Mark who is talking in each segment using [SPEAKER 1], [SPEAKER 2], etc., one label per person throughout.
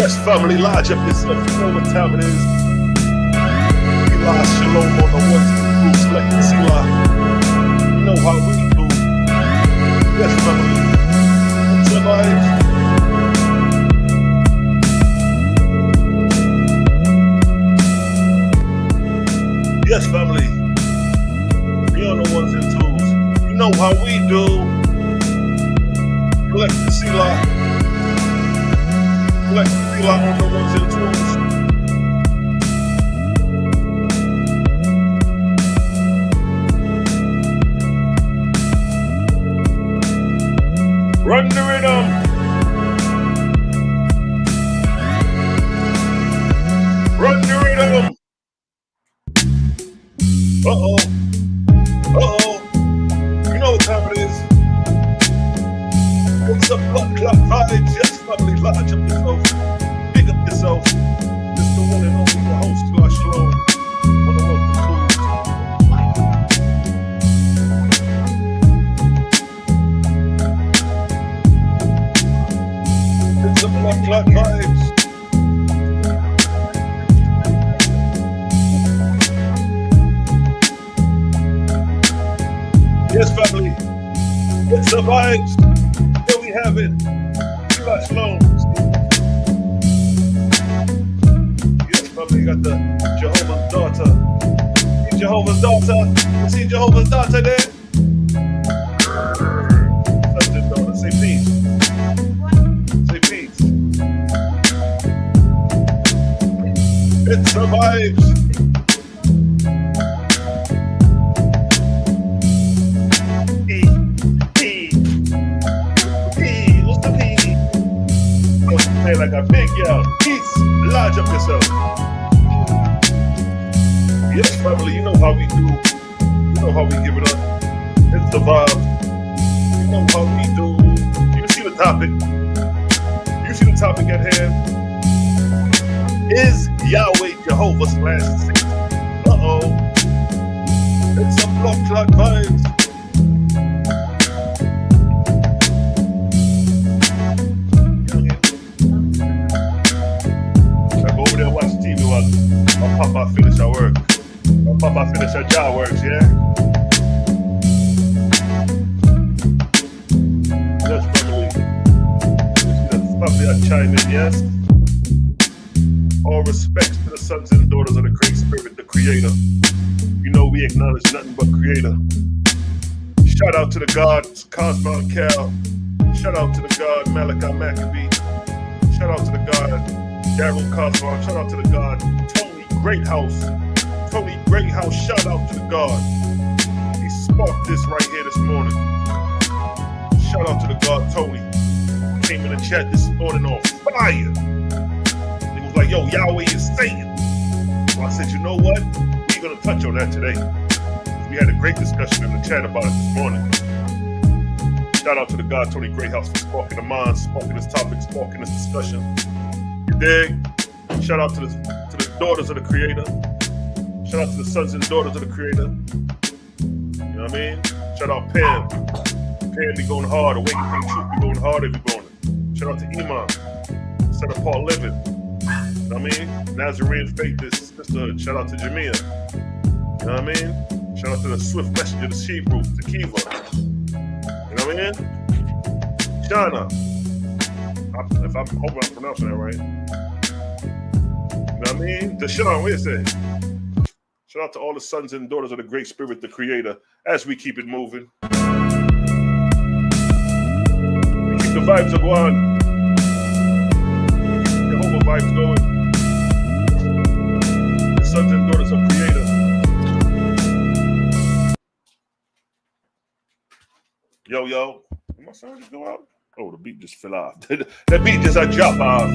[SPEAKER 1] Yes, family, lodge up yourself. You know what time it is. Eli Shalom on the ones who select the Selah. You know how we do. Yes, family. Tonight. Yes, family. We on the ones and twos. You know how we do. Select the Selah. Select the Selah on the ones and twos. Run the rhythm. Run the rhythm. Uh-oh. Uh-oh. You know what time it is. It's a blood clot vibes. Yes, family, lodge up yourself. Big up yourself. It's the one and only the host, Eli Shalom. On the one and twos. It's a blood clot vibes. Yes, family. It's the vibes. Here we have it. Eli Shalom. Yes, family. You got the Jehovah's daughter. See Jehovah's daughter. You see Jehovah's daughter there? That's his daughter. Say peace. Say peace. It's the vibes. Play like a big yell. Peace. Lodge up yourself. Yes, family. You know how we do. You know how we give it up. It's the vibe. You know how we do. You see the topic. You see the topic at hand. Is Yahweh Jehovah's last seat? Uh-oh. It's a blood clot vibes. My papa finish our work. My papa finish our job works, yeah? Yes, family. Family, I chime in, yes? All respects to the sons and daughters of the Great Spirit, the Creator. You know we acknowledge nothing but Creator. Shout out to the gods, Cosmo and Cal. Shout out to the God, Malachi Maccabee. Shout out to the God, Daryl Cosmo. Shout out to the God, Great House. Tony Great House, shout out to the God. He sparked this right here this morning. Shout out to the God, Tony. Came in the chat this morning on fire. He was like, yo, Yahweh is Satan. So I said, you know what? We're going to touch on that today. We had a great discussion in the chat about it this morning. Shout out to the God, Tony Great House, for sparking the mind, sparking this topic, sparking this discussion. You dig? Shout out to the daughters of the Creator. Shout out to the sons and daughters of the Creator. You know what I mean? Shout out Pam. Pam be going hard. Awakening Truth be going hard every morning. Shout out to Iman. Set apart living. You know what I mean? Nazarene faith is sisterhood. Shout out to Jamia. You know what I mean? Shout out to the Swift Messenger, the Hebrew, the Kiva. You know what I mean? Shana. If I'm hoping I'm pronouncing that right. You know what I mean? Deshaun, what you say? Shout out to all the sons and daughters of the Great Spirit, the Creator, as we keep it moving. We keep the vibes going. Keep the Jehovah vibes going. The sons and daughters of Creator. Yo, yo. Did my sound just go out? Oh, the beat just fell off. That beat just dropped off.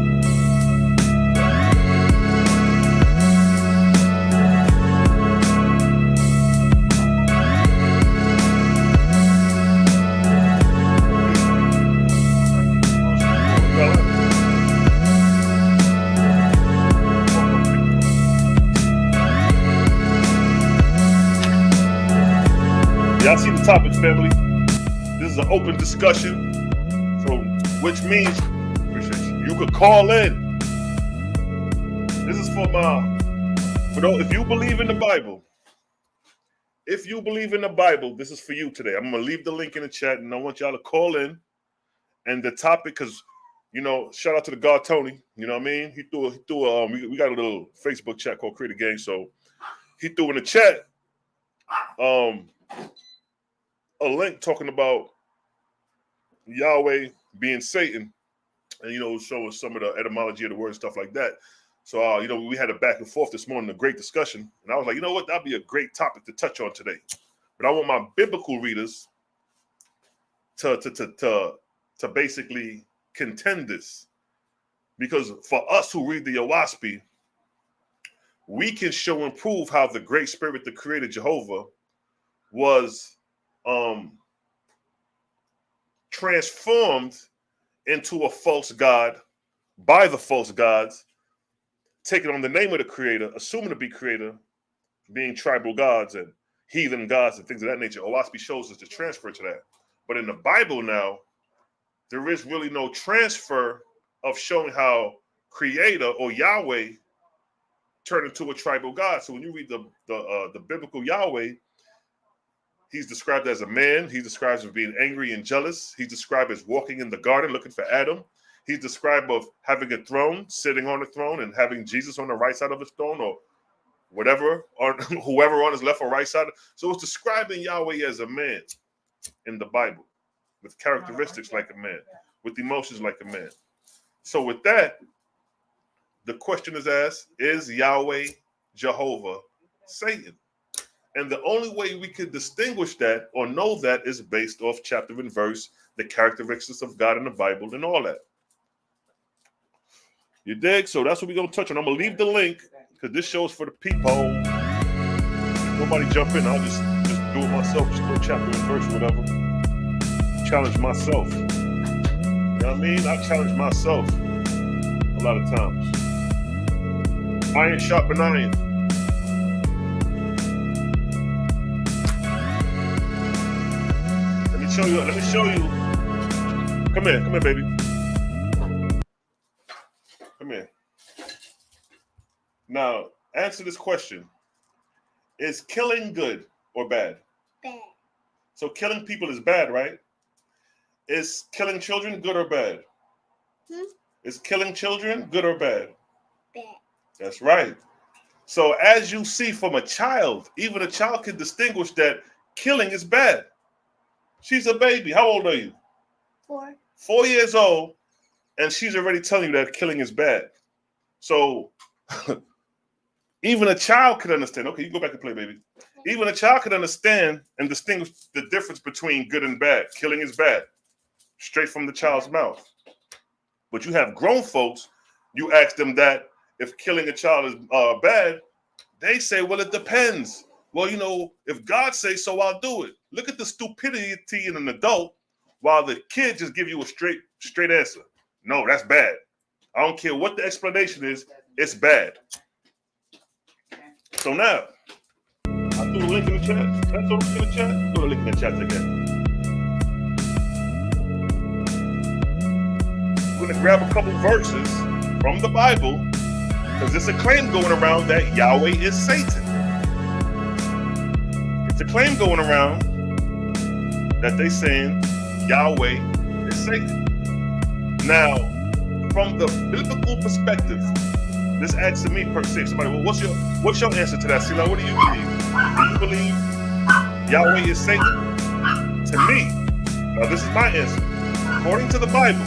[SPEAKER 1] Y'all see the topics, family. This is an open discussion, so which means you could call in. This is for those, if you believe in the Bible. If you believe in the Bible, this is for you today. I'm going to leave the link in the chat, and I want y'all to call in. And the topic, because, you know, shout out to the God Tony. You know what I mean? He threw we got a little Facebook chat called Create a Game. So he threw in the chat a link talking about Yahweh being Satan, and, you know, showing some of the etymology of the word and stuff like that. So, you know, we had a back and forth this morning, a great discussion. And I was like, you know what? That'd be a great topic to touch on today. But I want my biblical readers to basically contend this. Because for us who read the Yawaspi, we can show and prove how the Great Spirit, the Creator Jehovah, was transformed into a false god by the false gods, taking on the name of the Creator, assuming to be Creator, being tribal gods and heathen gods and things of that nature. Owaspi shows us the transfer to that. But in the Bible now, there is really no transfer of showing how Creator or Yahweh turned into a tribal god. So when you read the biblical Yahweh, he's described as a man. He's described as being angry and jealous. He's described as walking in the garden looking for Adam. He's described of having a throne, sitting on the throne, and having Jesus on the right side of his throne, or whatever, or whoever on his left or right side. So it's describing Yahweh as a man in the Bible, with characteristics like a man, with emotions like a man. So with that, the question is asked, is Yahweh Jehovah Satan? And the only way we could distinguish that or know that is based off chapter and verse, the characteristics of God in the Bible and all that. You dig? So that's what we're going to touch on. I'm going to leave the link because this show's for the people. Nobody jump in. I'll just do it myself. Just do a chapter and verse or whatever. Challenge myself. You know what I mean? I challenge myself a lot of times. Iron sharpen iron. Let me show you. Come here, baby. Come here. Now, answer this question. Is killing good or bad?
[SPEAKER 2] Bad.
[SPEAKER 1] So killing people is bad, right? Is killing children good or bad? Is killing children good or bad?
[SPEAKER 2] Bad.
[SPEAKER 1] That's right. So as you see from a child, even a child can distinguish that killing is bad. She's a baby. How old are you?
[SPEAKER 2] 4.
[SPEAKER 1] 4 years old, and she's already telling you that killing is bad. So even a child could understand. Okay, you go back and play, baby. Even a child could understand and distinguish the difference between good and bad. Killing is bad, straight from the child's mouth. But you have grown folks, you ask them that if killing a child is bad, they say, well, it depends. Well, you know, if God says so, I'll do it. Look at the stupidity in an adult while the kid just give you a straight answer. No, that's bad. I don't care what the explanation is, it's bad. So now, I threw the link in the chat. Can I throw the link in the chat? Throw the link in the chat again. We're going to grab a couple verses from the Bible because there's a claim going around that Yahweh is Satan. It's a claim going around that they saying Yahweh is Satan. Now, from the biblical perspective, this adds to me per se. Somebody, well, what's your answer to that, Sila? What do you believe? Do you believe Yahweh is Satan? To me, now this is my answer. According to the Bible,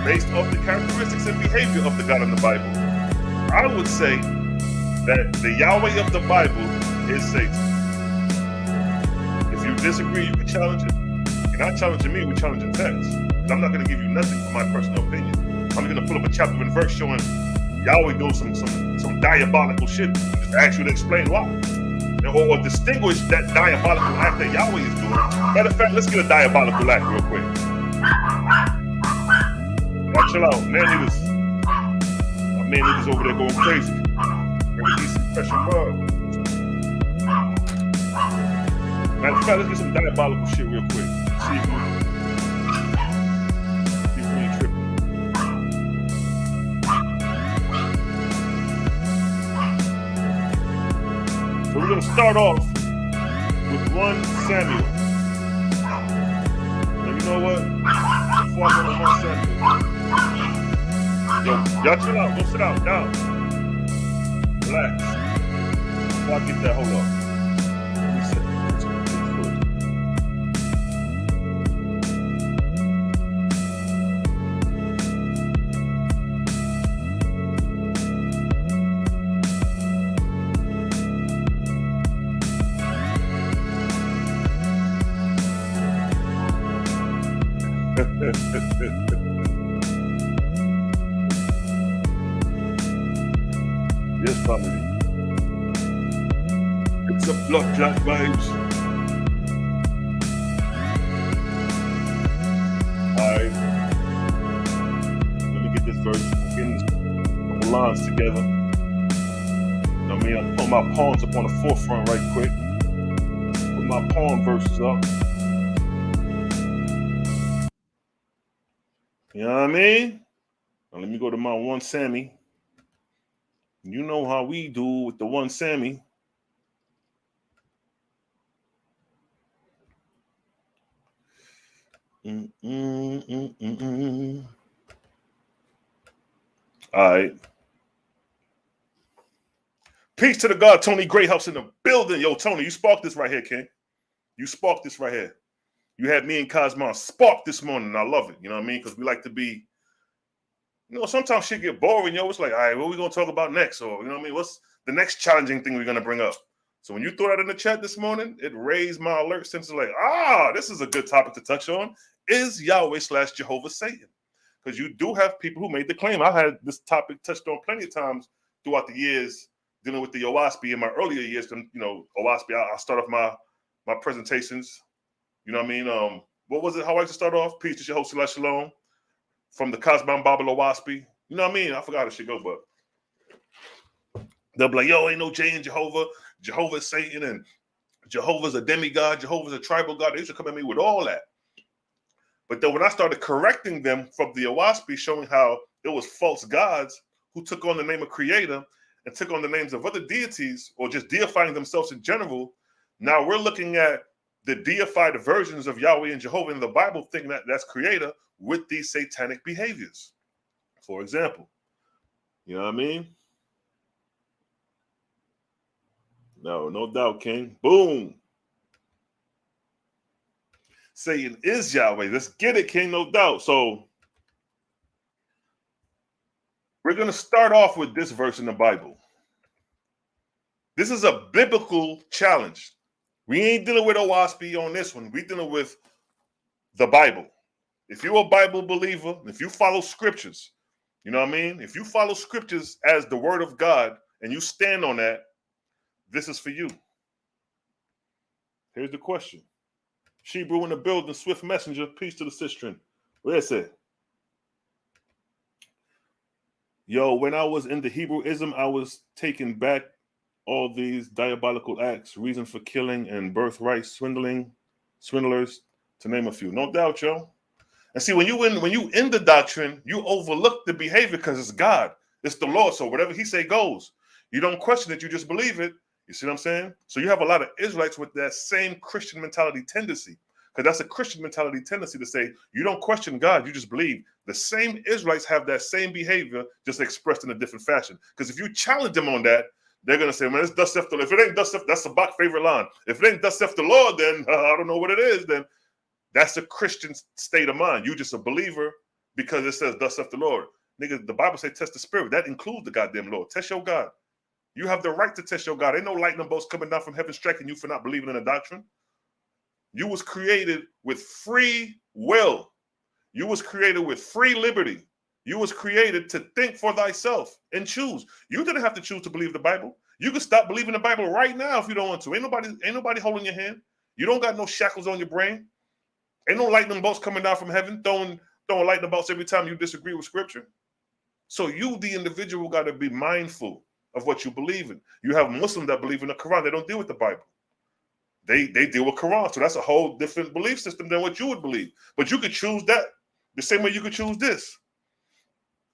[SPEAKER 1] based off the characteristics and behavior of the God in the Bible, I would say that the Yahweh of the Bible is Satan. If you disagree, you can challenge it. You're not challenging me, we're challenging text. I'm not going to give you nothing for my personal opinion. I'm going to pull up a chapter and verse showing Yahweh doing some diabolical shit. Just ask you to explain why. Or distinguish that diabolical act that Yahweh is doing. Matter of fact, let's get a diabolical act real quick. Now chill out. My man niggas over there going crazy. Ready to some pressure mud. Matter of fact, let's get some diabolical shit real quick. See if we ain't tripping. going to start off with 1 Samuel. And you know what? Before I go to 1 Samuel, yo, y'all chill out. Go sit out. Down. Relax. Before I get that, hold up. Let me sit. Yes, family. It's a blood clot vibes. Alright. Let me get this verse. Getting a couple lines together. I mean, I'm putting my pawns up on the forefront right quick. Put my pawn verses up. You know what I mean? Now let me go to my 1 Sammy. You know how we do with the 1 Sammy. All right. Peace to the God, Tony Greathouse in the building. Yo, Tony, you sparked this right here, King. You sparked this right here. You had me and Cosmo spark this morning. I love it. You know what I mean? Because we like to be, you know, sometimes shit get boring, yo. It's like, all right, what are we going to talk about next? Or, you know what I mean? What's the next challenging thing we're going to bring up? So when you threw that in the chat this morning, it raised my alert sense of like, this is a good topic to touch on. Is Yahweh/Jehovah Satan? Because you do have people who made the claim. I had this topic touched on plenty of times throughout the years dealing with the Owaspy in my earlier years. You know, Owaspy, I start off my presentations. You know what I mean? What was it? How I used to start off? Peace to your host, Shalom. From the Cosmon Bible Owaspy. You know what I mean? I forgot how shit go, but they'll be like, yo, ain't no J in Jehovah. Jehovah is Satan, and Jehovah's a demigod. Jehovah's a tribal God. They used to come at me with all that. But then when I started correcting them from the Owaspy, showing how it was false gods who took on the name of Creator and took on the names of other deities or just deifying themselves in general, now we're looking at the deified versions of Yahweh and Jehovah in the Bible, thinking that that's Creator with these satanic behaviors. For example, you know what I mean? No doubt, King. Boom. Satan is Yahweh. Let's get it, King, no doubt. So we're going to start off with this verse in the Bible. This is a biblical challenge. We ain't dealing with Owaspy on this one. We're dealing with the Bible. If you're a Bible believer, if you follow scriptures, you know what I mean? If you follow scriptures as the word of God and you stand on that, this is for you. Here's the question. Shebrew in the building, Swift Messenger, peace to the Sistren. Where's it? Yo, when I was in the Hebrewism, I was taking back all these diabolical acts, reason for killing and birthright swindlers, to name a few. No doubt, yo. And see, when you in the doctrine, you overlook the behavior because it's God. It's the Lord. So whatever he say goes. You don't question it, you just believe it. You see what I'm saying? So you have a lot of Israelites with that same Christian mentality tendency. Because that's a Christian mentality tendency to say, you don't question God, you just believe. The same Israelites have that same behavior, just expressed in a different fashion. Because if you challenge them on that, they're going to say, man, it's thus saith the Lord. If it ain't thus saith, that's a Bach favorite line. If it ain't thus saith the Lord, then I don't know what it is. Then that's a Christian state of mind. You just a believer because it says thus saith the Lord. Nigga, the Bible say test the spirit. That includes the goddamn Lord. Test your God. You have the right to test your God. Ain't no lightning bolts coming down from heaven striking you for not believing in a doctrine. You was created with free will. You was created with free liberty. You was created to think for thyself and choose. You didn't have to choose to believe the Bible. You can stop believing the Bible right now if you don't want to. Ain't nobody holding your hand. You don't got no shackles on your brain. Ain't no lightning bolts coming down from heaven, throwing lightning bolts every time you disagree with scripture. So you, the individual, got to be mindful of what you believe in. You have Muslims that believe in the Quran. They don't deal with the Bible. They deal with Quran. So that's a whole different belief system than what you would believe. But you could choose that the same way you could choose this.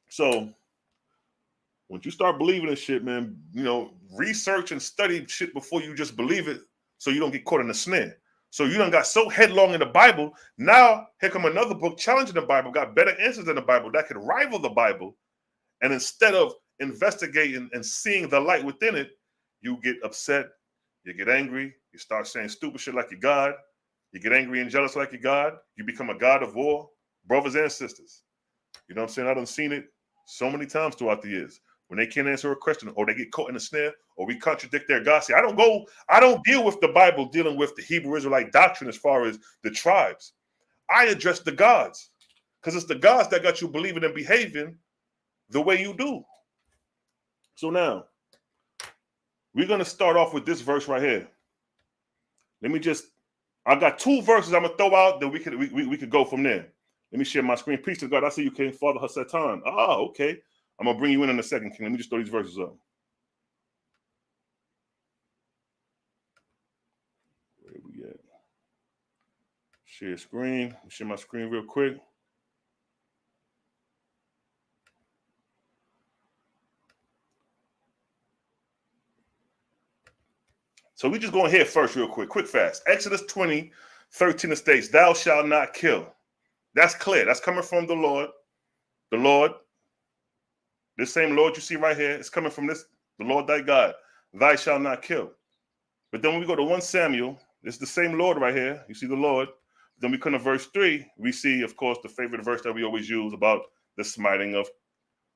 [SPEAKER 1] So Once you start believing in shit, man, you know, research and study shit before you just believe it, so you don't get caught in the snare. So you done got so headlong in the Bible. Now here come another book challenging the Bible, got better answers than the Bible that could rival the Bible. And instead of investigating and seeing the light within it, you get upset, you get angry, you start saying stupid shit like you're God, you get angry and jealous like you're God, you become a God of war, brothers and sisters. You know what I'm saying? I done seen it so many times throughout the years. When they can't answer a question, or they get caught in a snare, or we contradict their God. See, I don't deal with the Bible dealing with the Hebrew Israelite doctrine as far as the tribes. I address the gods, because it's the gods that got you believing and behaving the way you do. So now, we're going to start off with this verse right here. I got two verses I'm going to throw out, then we could go from there. Let me share my screen. Peace to God. I see you, King Father Satan. Okay. I'm going to bring you in a second, King. Let me just throw these verses up. Where we at? Share screen. Share my screen real quick. So we just going here first real quick. Quick, fast. Exodus 20:13 states, thou shalt not kill. That's clear. That's coming from the Lord. The Lord. This same Lord you see right here is coming from the Lord thy God. Thou shalt not kill. But then when we go to 1 Samuel, it's the same Lord right here. You see the Lord. Then we come to verse 3. We see, of course, the favorite verse that we always use about the smiting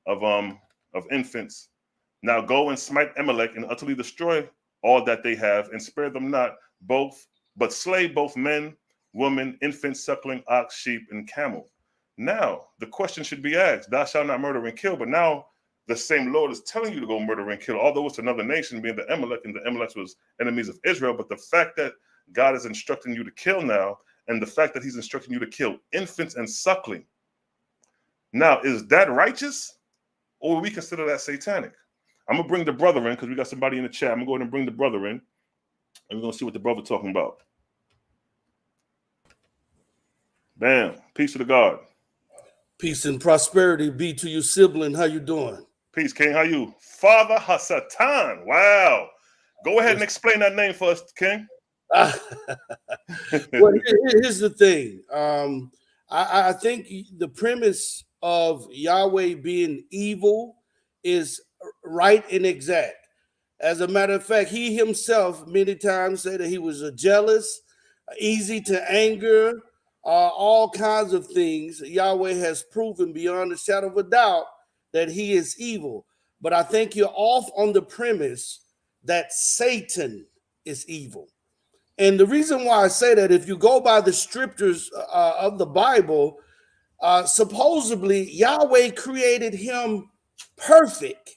[SPEAKER 1] of infants. Now go and smite Amalek and utterly destroy all that they have, and spare them not, but slay both men, women, infant, suckling, ox, sheep, and camel. Now, the question should be asked, thou shalt not murder and kill, but now the same Lord is telling you to go murder and kill, although it's another nation, being the Amalek, and the Amalek was enemies of Israel. But the fact that God is instructing you to kill now, and the fact that he's instructing you to kill infants and suckling, now, is that righteous, or will we consider that satanic? I'm going to bring the brother in because we got somebody in the chat. I'm going to go ahead and bring the brother in, and we're going to see what the brother's talking about. Bam. Peace to the God.
[SPEAKER 2] Peace and prosperity be to you, sibling. How you doing?
[SPEAKER 1] Peace, King. How you? Father Satan. Wow. Go ahead and explain that name for us, King.
[SPEAKER 2] Well, here's the thing. I think the premise of Yahweh being evil is right and exact. As a matter of fact, he himself many times said that he was jealous, easy to anger, all kinds of things. Yahweh has proven beyond a shadow of a doubt that he is evil. But I think you're off on the premise that Satan is evil. And the reason why I say that, if you go by the scriptures of the Bible, supposedly Yahweh created him perfect,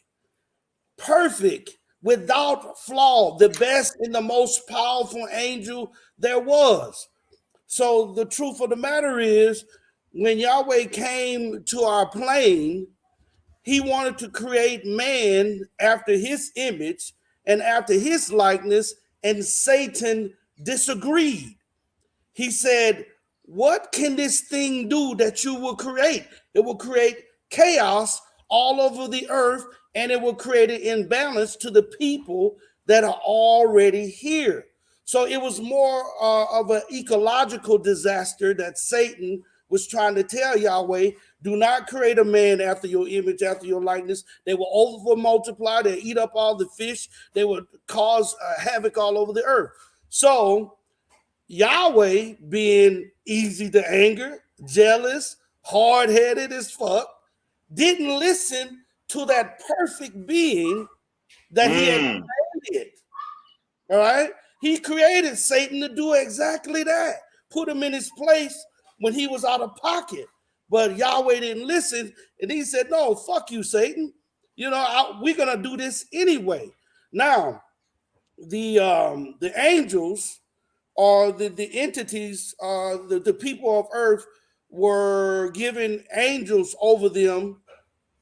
[SPEAKER 2] without flaw, the best and the most powerful angel there was. So the truth of the matter is, when Yahweh came to our plane, he wanted to create man after his image and after his likeness, and Satan disagreed. He said, what can this thing do that you will create? It will create chaos all over the earth, and it will create an imbalance to the people that are already here. So it was more of an ecological disaster that Satan was trying to tell Yahweh, do not create a man after your image, after your likeness. They will over multiply. They eat up all the fish. They will cause havoc all over the earth. So Yahweh, being easy to anger, jealous, hard-headed as fuck, didn't listen to that perfect being that he had created. All right? He created Satan to do exactly that, put him in his place when he was out of pocket. But Yahweh didn't listen, and he said, no, fuck you, Satan. You know, we're going to do this anyway. Now, the angels, or the entities, the people of earth were given angels over them.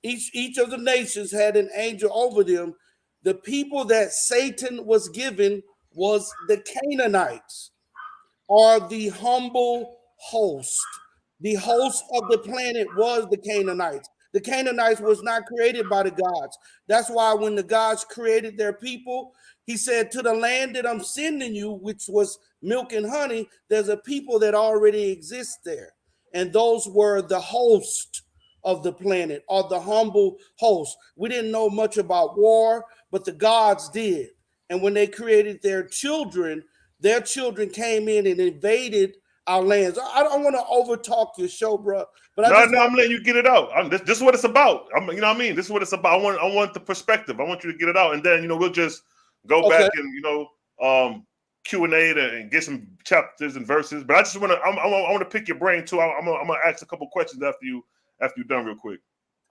[SPEAKER 2] Each of the nations had an angel over them. The people that Satan was given was the Canaanites, or the humble host. The host of the planet was the Canaanites. The Canaanites was not created by the gods. That's why when the gods created their people, he said, to the land that I'm sending you, which was milk and honey, there's a people that already exist there. And those were the host of the planet, or the humble host. We didn't know much about war, but the gods did. And when they created their children came in and invaded our lands. I don't want to overtalk your show, bro, but
[SPEAKER 1] No, I'm letting you get it out. This is what it's about. You know what I mean? This is what it's about. I want the perspective. I want you to get it out, and then we'll just go back and Q&A and get some chapters and verses. But I just want to pick your brain too. I'm gonna ask a couple questions after you're done real quick.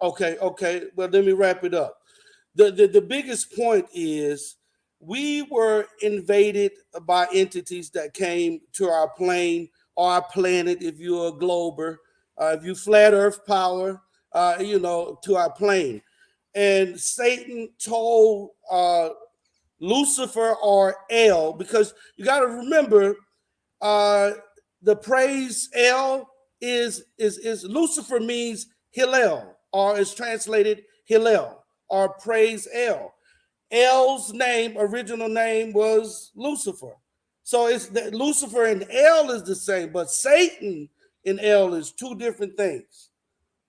[SPEAKER 2] Okay. Well, let me wrap it up. The biggest point is we were invaded by entities that came to our plane or our planet. If you're a glober, if you flat Earth power, to our plane, and Satan told Lucifer or El, because you got to remember, the praise El is Lucifer means Hillel, or is translated Hillel, or praise El. El's original name was Lucifer. So it's that Lucifer and El is the same, but Satan and El is two different things.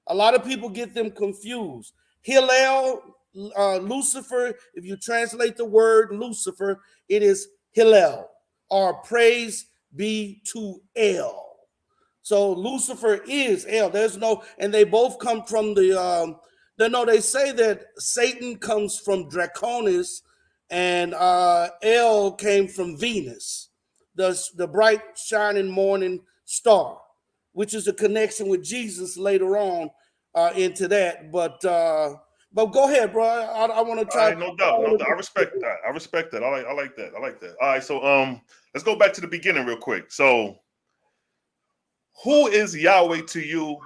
[SPEAKER 2] A lot of people get them confused. Hillel, Lucifer, if you translate the word Lucifer, it is Hillel, or praise be to El. So Lucifer is El. And they both come from they say that Satan comes from Draconis and El came from Venus, the bright shining morning star, which is a connection with Jesus later on into that. But go ahead, bro. I want to try.
[SPEAKER 1] Right, no doubt. I respect that. I respect that. I like that. All right, so let's go back to the beginning real quick. So, who is Yahweh to you?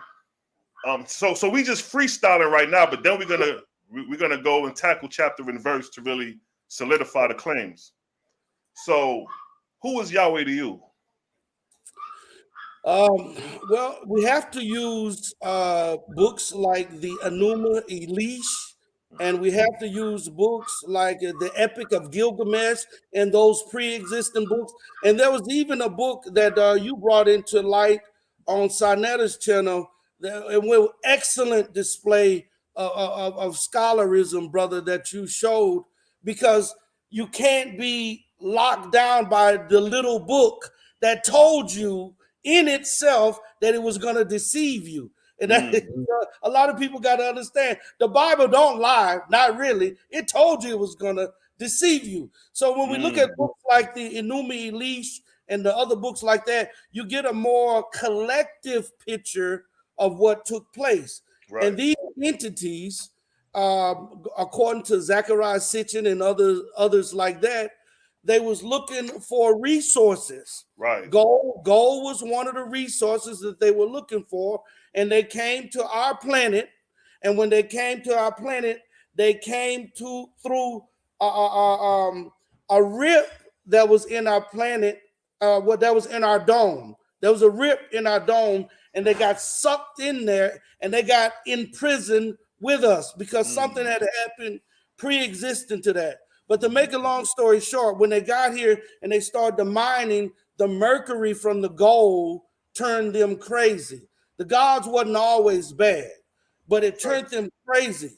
[SPEAKER 1] So we just freestyling right now, but then we're gonna go and tackle chapter and verse to really solidify the claims. So, who is Yahweh to you?
[SPEAKER 2] Well, we have to use books like the Enuma Elish, and we have to use books like the Epic of Gilgamesh and those pre-existing books. And there was even a book that you brought into light on Sinetta's channel, and with excellent display of scholarism, brother, that you showed, because you can't be locked down by the little book that told you in itself that it was going to deceive you. And that, a lot of people got to understand, the Bible don't lie, not really. It told you it was going to deceive you. So when we look at books like the Enuma Elish and the other books like that, you get a more collective picture of what took place. Right. And these entities, according to Zechariah Sitchin and others like that, they was looking for resources.
[SPEAKER 1] Right.
[SPEAKER 2] Gold was one of the resources that they were looking for, and they came to our planet. And when they came to our planet, they came through a rip that was in our planet, that was in our dome. There was a rip in our dome, and they got sucked in there, and they got imprisoned with us because something had happened pre-existing to that. But to make a long story short, when they got here and they started mining, the mercury from the gold turned them crazy. The gods wasn't always bad, but it turned them crazy.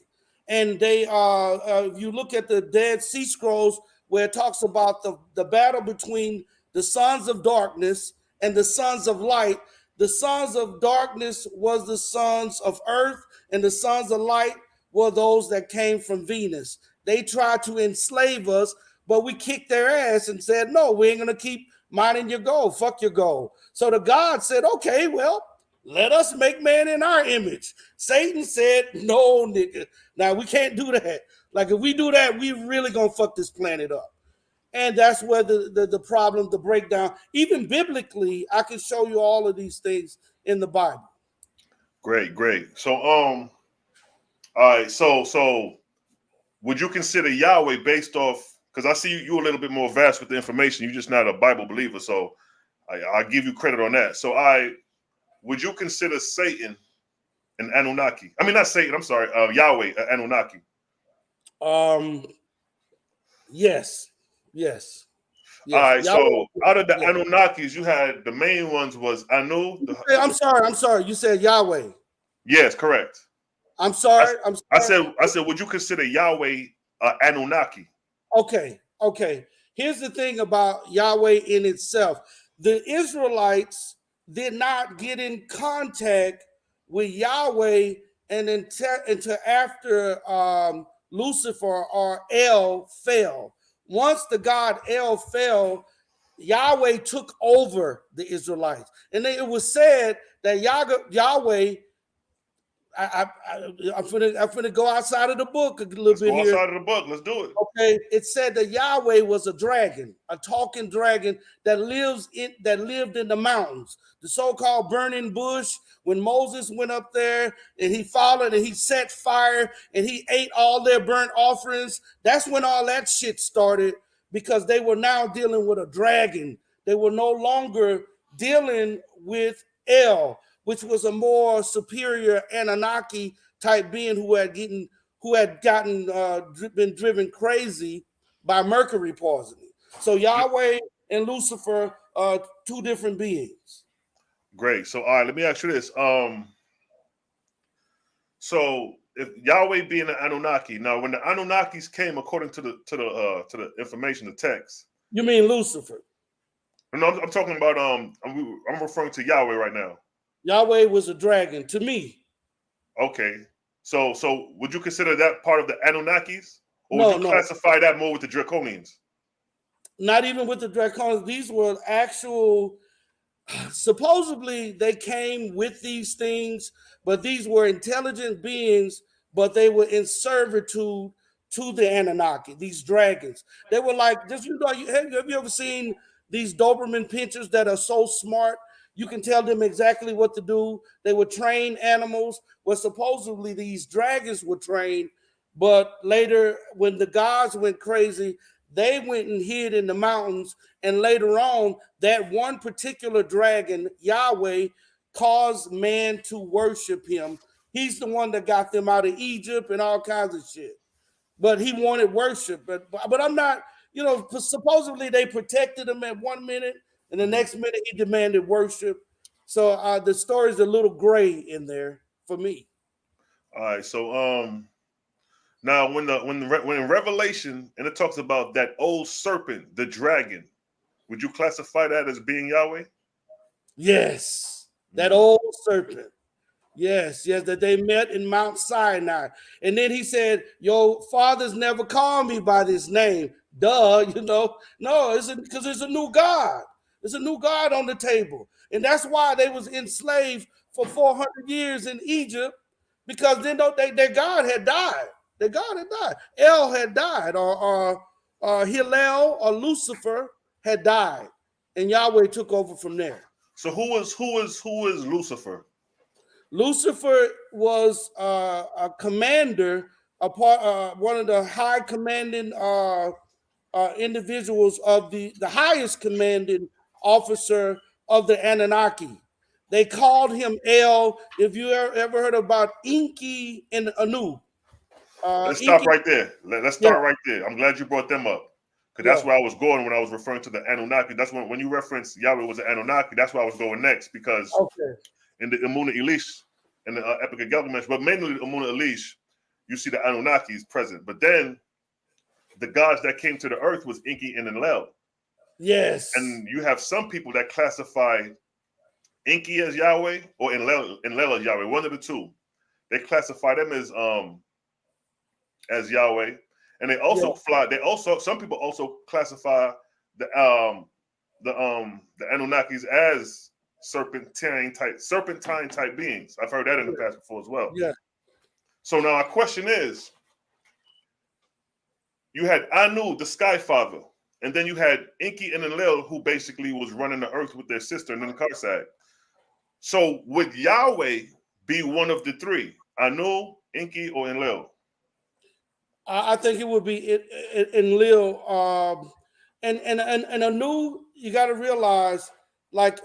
[SPEAKER 2] And they, if you look at the Dead Sea Scrolls, where it talks about the battle between the sons of darkness and the sons of light, the sons of darkness was the sons of earth, and the sons of light were those that came from Venus. They tried to enslave us, but we kicked their ass and said, no, we ain't going to keep mining your gold. Fuck your gold. So the God said, okay, well, let us make man in our image. Satan said, no, nigga. Now, we can't do that. Like, if we do that, we really going to fuck this planet up. And that's where the problem, the breakdown, even biblically, I can show you all of these things in the Bible.
[SPEAKER 1] Great. So, all right, so would you consider Yahweh based off, because I see you a little bit more vast with the information, you're just not a Bible believer, so I give you credit on that. So would you consider Satan an Anunnaki? I mean, not Satan. I'm sorry. Yahweh, Anunnaki.
[SPEAKER 2] Yes. Yes.
[SPEAKER 1] All
[SPEAKER 2] Yes.
[SPEAKER 1] right.
[SPEAKER 2] Yahweh,
[SPEAKER 1] So out of the
[SPEAKER 2] yeah.
[SPEAKER 1] Anunnakis, you had the main ones was Anu.
[SPEAKER 2] I'm sorry. You said Yahweh.
[SPEAKER 1] Yes, correct.
[SPEAKER 2] I'm sorry. I'm sorry.
[SPEAKER 1] I said, would you consider Yahweh Anunnaki?
[SPEAKER 2] Okay. Here's the thing about Yahweh in itself. The Israelites did not get in contact with Yahweh and until after Lucifer or El fell. Once the god El fell, Yahweh took over the Israelites. And it was said that Yahweh, I'm finna go outside of the book a little
[SPEAKER 1] Let's
[SPEAKER 2] bit
[SPEAKER 1] go
[SPEAKER 2] here.
[SPEAKER 1] outside of the book. Let's do it.
[SPEAKER 2] Okay, it said that Yahweh was a dragon, a talking dragon that lived in the mountains, the so-called burning bush. When Moses went up there and he followed and he set fire and he ate all their burnt offerings, that's when all that shit started, because they were now dealing with a dragon. They were no longer dealing with El, which was a more superior Anunnaki type being who had been driven crazy by mercury poisoning. So Yahweh and Lucifer are two different beings.
[SPEAKER 1] Great. So all right, let me ask you this. So if Yahweh being an Anunnaki, now when the Anunnakis came according to the information, the text.
[SPEAKER 2] You mean Lucifer?
[SPEAKER 1] No, I'm talking about I'm referring to Yahweh right now.
[SPEAKER 2] Yahweh was a dragon to me.
[SPEAKER 1] Okay. So would you consider that part of the Anunnakis? Or would you
[SPEAKER 2] No.
[SPEAKER 1] classify that more with the Draconians?
[SPEAKER 2] Not even with the Draconians. These were actual, supposedly they came with these things, but these were intelligent beings, but they were in servitude to the Anunnaki, these dragons. They were like, have you ever seen these Doberman pinchers that are so smart? You can tell them exactly what to do. They were trained animals. Well, supposedly these dragons were trained, but later when the gods went crazy, they went and hid in the mountains. And later on, that one particular dragon, Yahweh, caused man to worship him. He's the one that got them out of Egypt and all kinds of shit. But he wanted worship. But I'm not, supposedly they protected him at 1 minute, and the next minute he demanded worship. So the story's a little gray in there for me.
[SPEAKER 1] All right. So now when in Revelation and it talks about that old serpent, the dragon, would you classify that as being Yahweh?
[SPEAKER 2] Yes, that old serpent. Yes, that they met in Mount Sinai. And then he said, your fathers never called me by this name. Duh, No, it's because there's a new God. There's a new God on the table. And that's why they was enslaved for 400 years in Egypt, because then their God had died. Their God had died. El had died, or Hillel or Lucifer had died. And Yahweh took over from there.
[SPEAKER 1] So who is Lucifer?
[SPEAKER 2] Lucifer was a commander, one of the high commanding individuals of the highest commanding officer of the Anunnaki. They called him El. If you ever heard about Inky and Anu.
[SPEAKER 1] Let's stop right there. Let's start right there. I'm glad you brought them up, because that's where I was going when I was referring to the Anunnaki. That's when you referenced Yahweh was an Anunnaki. That's where I was going next, because in the Amuna Elish and the Epic of Gilgamesh, but mainly the Amuna Elish, you see the Anunnakis present. But then the gods that came to the earth was Inky and Enlil.
[SPEAKER 2] Yes.
[SPEAKER 1] And you have some people that classify Inky as Yahweh or Enlil as Yahweh, one of the two. They classify them as Yahweh. And they also some people also classify the Anunnakis as serpentine type beings. I've heard that in the past before as well.
[SPEAKER 2] Yeah.
[SPEAKER 1] So now our question is, you had Anu, the Sky Father, and then you had Inky and Enlil, who basically was running the earth with their sister Ninkar. So would Yahweh be one of the three, Anu, Inky, or Enlil?
[SPEAKER 2] I think it would be Enlil. And Anu, you got to realize, like,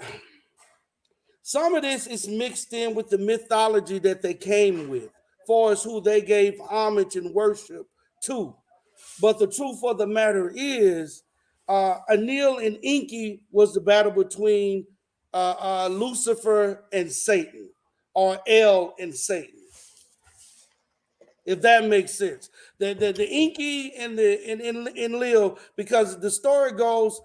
[SPEAKER 2] Some of this is mixed in with the mythology that they came with, for as who they gave homage and worship to. But the truth of the matter is, Anil and Inky was the battle between Lucifer and Satan, or El and Satan, if that makes sense. The Inky and in Lil, because the story goes,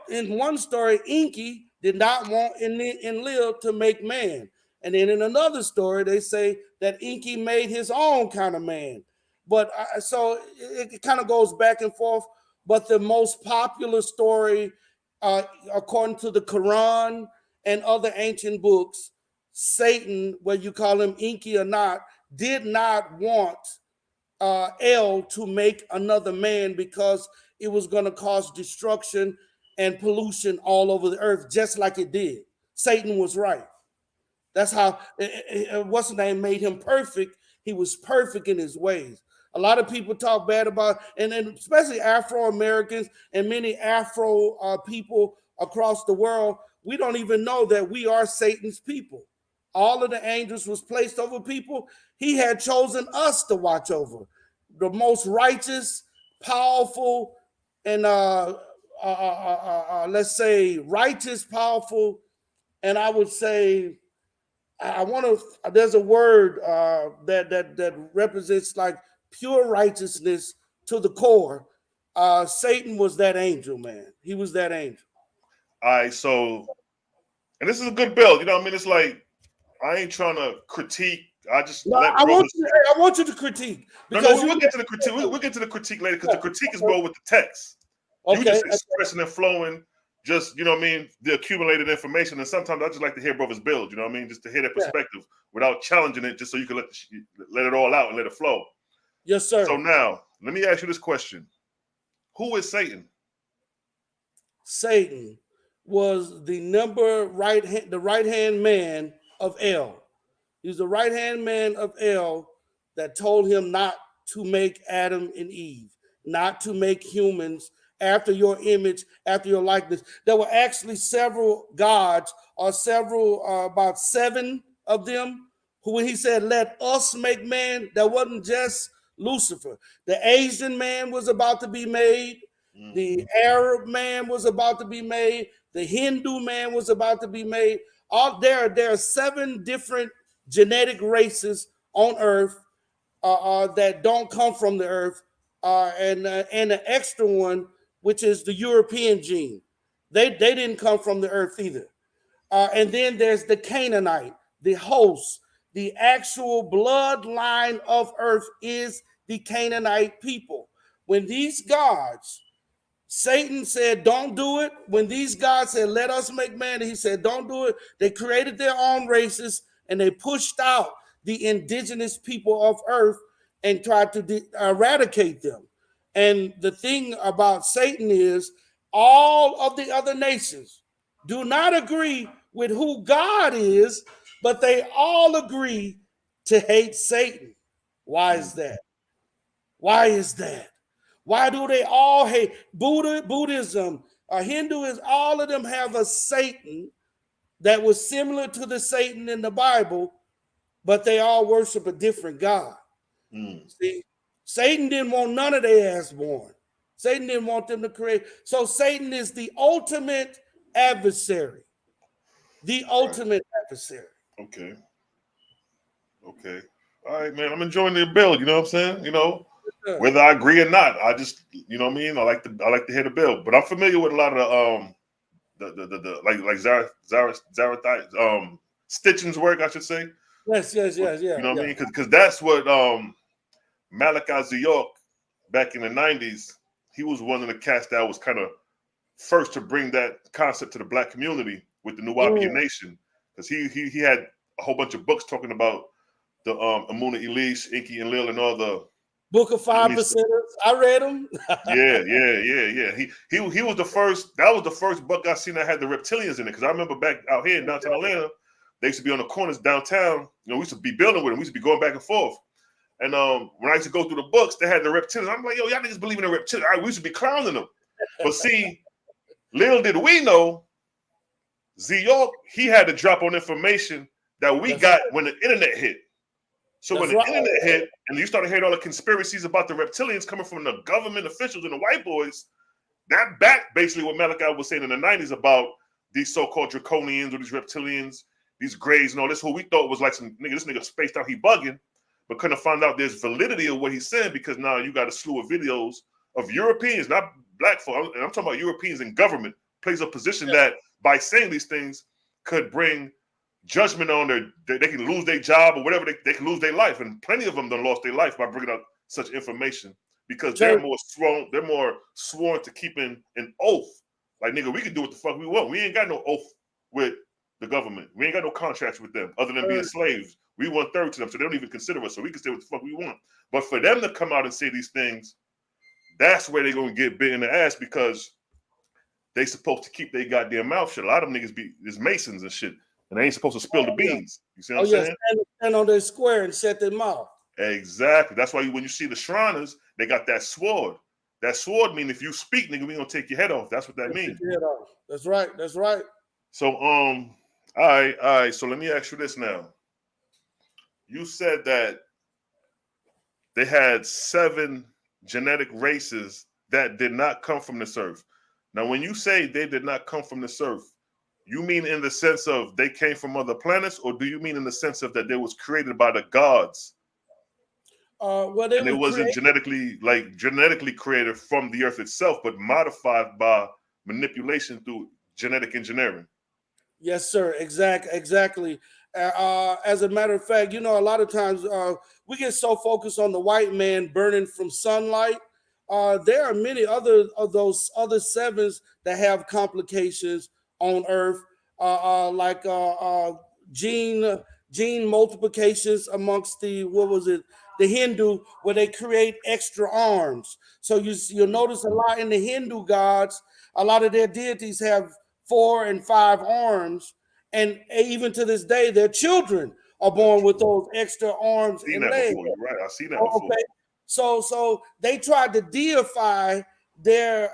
[SPEAKER 2] in one story, Inky did not want in Lil to make man. And then in another story, they say that Inky made his own kind of man. But so it kind of goes back and forth. But the most popular story, according to the Quran and other ancient books, Satan, whether you call him Inky or not, did not want El to make another man because it was going to cause destruction and pollution all over the earth, just like it did. Satan was right. That's how, what's the name, made him perfect. He was perfect in his ways. A lot of people talk bad about, and especially Afro-Americans and many Afro people across the world, we don't even know that we are Satan's people. All of the angels was placed over people. He had chosen us to watch over. The most righteous, powerful, and let's say righteous, powerful, and I would say, there's a word that represents like pure righteousness to the core. Satan was that angel, man. He was that angel.
[SPEAKER 1] All right, so, and this is a good build. You know what I mean? It's like, I ain't trying to critique. I just
[SPEAKER 2] I want you to critique.
[SPEAKER 1] Because we'll get to the critique. We'll get to the critique later because the critique is more with the text.
[SPEAKER 2] Okay,
[SPEAKER 1] you just expressing and flowing, just, you know what I mean, the accumulated information. And sometimes I just like to hear brothers build, you know what I mean, just to hear their perspective without challenging it, just so you can let it all out and let it flow.
[SPEAKER 2] Yes, sir.
[SPEAKER 1] So now, let me ask you this question: who is Satan?
[SPEAKER 2] Satan was the right hand man of El. He was the right hand man of El that told him not to make Adam and Eve, not to make humans after your image, after your likeness. There were actually several gods, or about 7 of them, who, when he said, "Let us make man," that wasn't just Lucifer. The Asian man was about to be made. The Arab man was about to be made. The Hindu man was about to be made. There are 7 different genetic races on Earth that don't come from the Earth, and an extra one, which is the European gene. They didn't come from the Earth either. And then there's the Canaanite, the host, the actual bloodline of Earth is the Canaanite people. When these gods, Satan said, "Don't do it." When these gods said, "Let us make man," he said, "Don't do it." They created their own races and they pushed out the indigenous people of Earth and tried to eradicate them. And the thing about Satan is, all of the other nations do not agree with who God is, but they all agree to hate Satan. Why is that? Why is that? Why do they all hate Buddhism, Hinduism? All of them have a Satan that was similar to the Satan in the Bible, but they all worship a different God. See, Satan didn't want none of their ass born. Satan didn't want them to create. So Satan is the ultimate adversary. The ultimate adversary.
[SPEAKER 1] Okay. All right, man. I'm enjoying the build. You know what I'm saying? You know, whether I agree or not, I just, you know what I mean. I like to hear the build, but I'm familiar with a lot of like Zarathai, Stitching's work, I should say.
[SPEAKER 2] Yes.
[SPEAKER 1] You know what I mean? Because that's what Malachi York back in the 90s. He was one of the cats that was kind of first to bring that concept to the Black community with the Nuwabian Nation, because he had a whole bunch of books talking about the Amuna Elish, Inky and Lil, and all the
[SPEAKER 2] Book of 5%. I read them.
[SPEAKER 1] Yeah. He was the first. That was the first book I seen that had the reptilians in it. Because I remember back out here in downtown Atlanta, they used to be on the corners downtown. You know, we used to be building with them. We used to be going back and forth. And when I used to go through the books, they had the reptilians. I'm like, yo, y'all niggas believe in the reptilians. We used to be clowning them. But see, little did we know, Z York, he had to drop on information that we got when the internet hit. So when the internet hit and you started hearing all the conspiracies about the reptilians coming from the government officials and the white boys, that backed basically what Malachi was saying in the 90s about these so-called draconians or these reptilians, these grays and all this, who we thought was like some nigga, this nigga spaced out, he bugging, but couldn't find out there's validity of what he's saying because now you got a slew of videos of Europeans, not black folk, and I'm talking about Europeans in government, plays a position that by saying these things could bring judgment on they can lose their job or whatever, they can lose their life, and plenty of them done lost their life by bringing out such information because they're more sworn to keeping an oath. Like, nigga, we can do what the fuck we want. We ain't got no oath with the government. We ain't got no contracts with them other than being slaves. We 1/3 to them, so they don't even consider us, so we can say what the fuck we want. But for them to come out and say these things, that's where they're gonna get bit in the ass because they supposed to keep their goddamn mouth shut. A lot of them niggas is masons and shit. And they ain't supposed to spill the beans. You see what I'm saying?
[SPEAKER 2] Stand on their square and shut their mouth.
[SPEAKER 1] Exactly. That's why when you see the Shriners, they got that sword. That sword means if you speak, nigga, we gonna take your head off. That's what that means.
[SPEAKER 2] That's right. That's right.
[SPEAKER 1] So all right. So let me ask you this now. You said that they had 7 genetic races that did not come from this earth. Now, when you say they did not come from this earth, you mean in the sense of they came from other planets, or do you mean in the sense of that they was created by the gods?
[SPEAKER 2] Well,
[SPEAKER 1] and it wasn't genetically created from the earth itself, but modified by manipulation through genetic engineering.
[SPEAKER 2] Yes, sir. Exactly. As a matter of fact, you know, a lot of times we get so focused on the white man burning from sunlight. There are many other of those other 7s that have complications on Earth, like gene multiplications amongst the Hindu, where they create extra arms. So you'll notice a lot in the Hindu gods, a lot of their deities have 4 and 5 arms, and even to this day, their children are born with those extra arms and legs.
[SPEAKER 1] Before. You're right, I see that before.
[SPEAKER 2] Okay. So they tried to deify their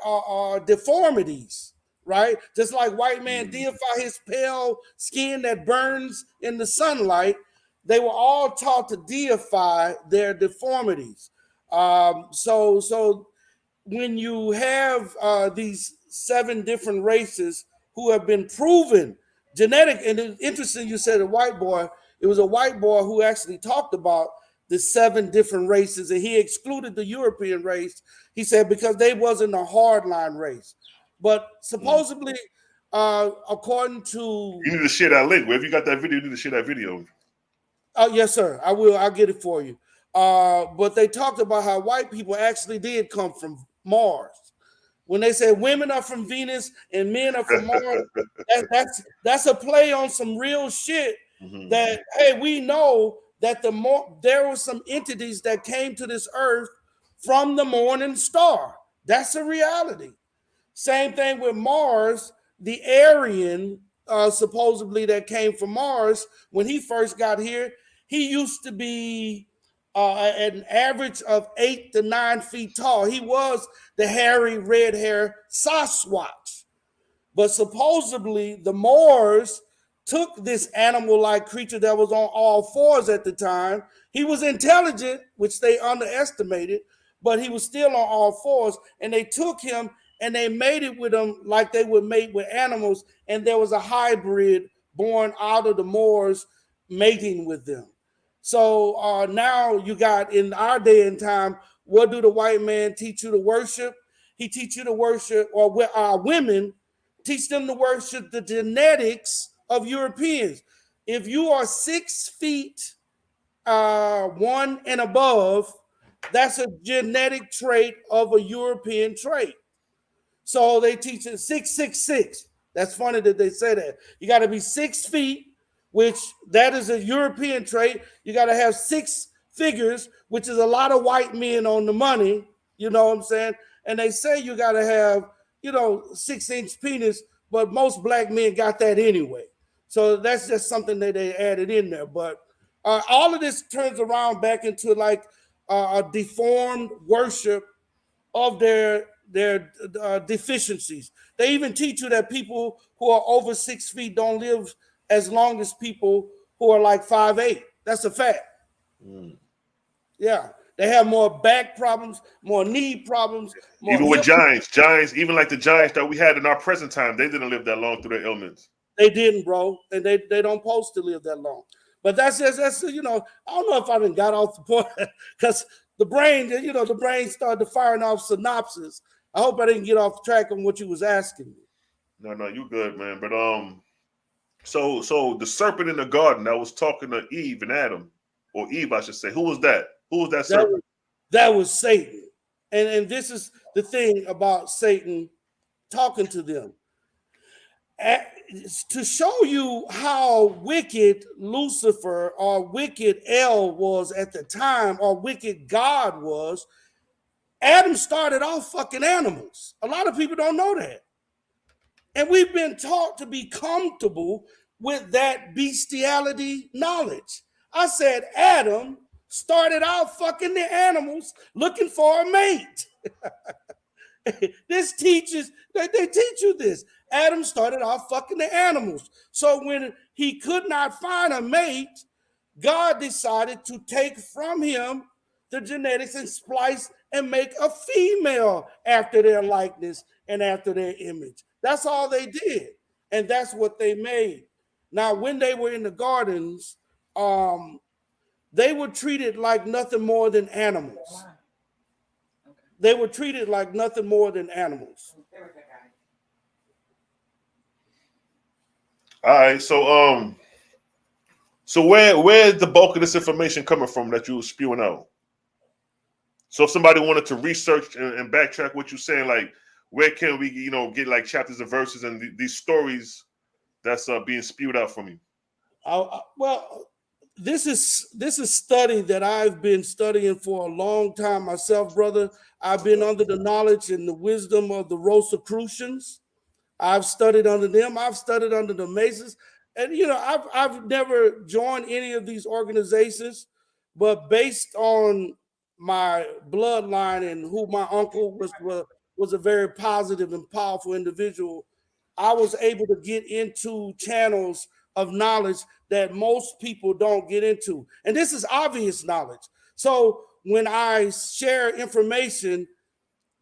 [SPEAKER 2] deformities, right? Just like white man deify his pale skin that burns in the sunlight, they were all taught to deify their deformities. So when you have these 7 different races who have been proven genetic, and it's interesting you said a white boy. It was a white boy who actually talked about the 7 different races, and he excluded the European race. He said because they wasn't a hardline race. But supposedly, according to...
[SPEAKER 1] You need to share that link. Wherever you got that video, you need to share that video.
[SPEAKER 2] Yes, sir. I will. I'll get it for you. But they talked about how white people actually did come from Mars. When they say women are from Venus and men are from Mars, that's a play on some real shit. That, hey, we know that there were some entities that came to this earth from the morning star. That's a reality. Same thing with Mars. The Aryan, supposedly that came from Mars, when he first got here, he used to be an average of 8 to 9 feet tall. He was the hairy, red hair Sasquatch. But supposedly the Moors took this animal-like creature that was on all 4s at the time. He was intelligent, which they underestimated, but he was still on all 4s, and they took him and they mated with him like they would mate with animals, and there was a hybrid born out of the Moors mating with them. So now you got, in our day and time, what do the white man teach you to worship? He teach you to worship, or our women teach them to worship the genetics of Europeans. If you are 6 feet 1 and above, that's a genetic trait of a European trait. So they teach it 666. That's funny that they say that. You got to be 6 feet, which that is a European trait. You got to have 6 figures, which is a lot of white men on the money. You know what I'm saying? And they say you got to have, 6-inch penis, but most black men got that anyway. So that's just something that they added in there. But all of this turns around back into like a deformed worship of their deficiencies. They even teach you that people who are over 6 feet don't live as long as people who are like 5'8". That's a fact. Yeah, they have more back problems, more knee problems, more
[SPEAKER 1] Even with
[SPEAKER 2] hip.
[SPEAKER 1] giants, even like the giants that we had in our present time, they didn't live that long through their ailments.
[SPEAKER 2] They didn't, bro, and they don't supposed to live that long. But that's you know, I don't know if I done got off the point because the brain, you know, the brain started firing off synopsis. I hope I didn't get off track on what you was asking me.
[SPEAKER 1] No, you good, man. But so the serpent in the garden that was talking to Eve and Adam, or Eve, I should say. Who was that? Who was that serpent?
[SPEAKER 2] That was Satan. And this is the thing about Satan talking to them. To show you how wicked Lucifer or wicked El was at the time, or wicked God was, Adam started off fucking animals. A lot of people don't know that. And we've been taught to be comfortable with that bestiality knowledge. I said Adam started out fucking the animals looking for a mate. This teaches, they teach you this. Adam started off fucking the animals. So when he could not find a mate, God decided to take from him the genetics and splice and make a female after their likeness and after their image. That's all they did. And that's what they made. Now, when they were in the gardens, they were treated like nothing more than animals. They were treated like nothing more than animals.
[SPEAKER 1] All right, so where is the bulk of this information coming from that you were spewing out? So if somebody wanted to research and backtrack what you're saying, like where can we, you know, get like chapters and verses and these stories that's being spewed out from you?
[SPEAKER 2] Well, this is study that I've been studying for a long time myself, brother. I've been under the knowledge and the wisdom of the Rosicrucians. I've studied under them. I've studied under the Masons. And, you know, I've never joined any of these organizations, but based on my bloodline and who my uncle was a very positive and powerful individual, I was able to get into channels of knowledge that most people don't get into. And this is obvious knowledge. So when I share information,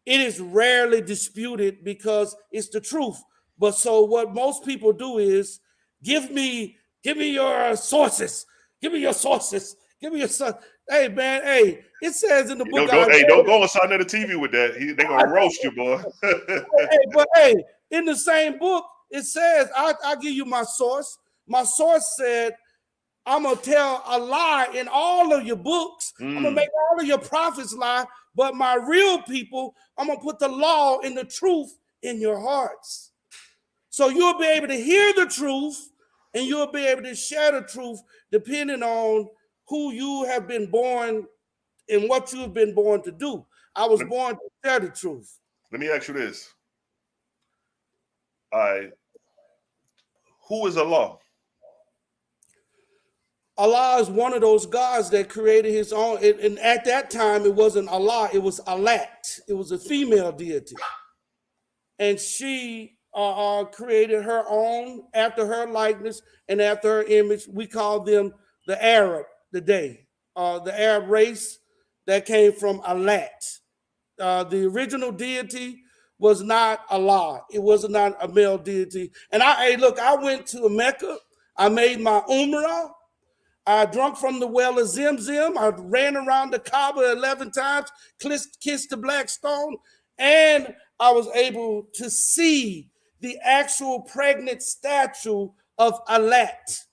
[SPEAKER 2] it is rarely disputed because it's the truth. But so what most people do is give me your sources. Give me your sources. Give me your son. Hey, man, hey, it says in the book.
[SPEAKER 1] Don't go inside of the TV with that. They're going to roast you, boy.
[SPEAKER 2] Hey, in the same book, it says, I'll give you my source. My source said, I'm going to tell a lie in all of your books. I'm going to make all of your prophets lie. But my real people, I'm going to put the law and the truth in your hearts. So you'll be able to hear the truth and you'll be able to share the truth depending on who you have been born and what you've been born to do. I was born to share the truth.
[SPEAKER 1] Let me ask you this. All right. Who is Allah?
[SPEAKER 2] Allah is one of those gods that created his own. And at that time, it wasn't Allah, it was Alat. It was a female deity. And she created her own after her likeness and after her image. We call them the Arab today, the Arab race that came from Alat. The original deity was not Allah. It was not a male deity. And I went to Mecca. I made my Umrah. I drank from the well of Zim. I ran around the Kaaba 11 times, kissed the black stone, and I was able to see the actual pregnant statue of Alat,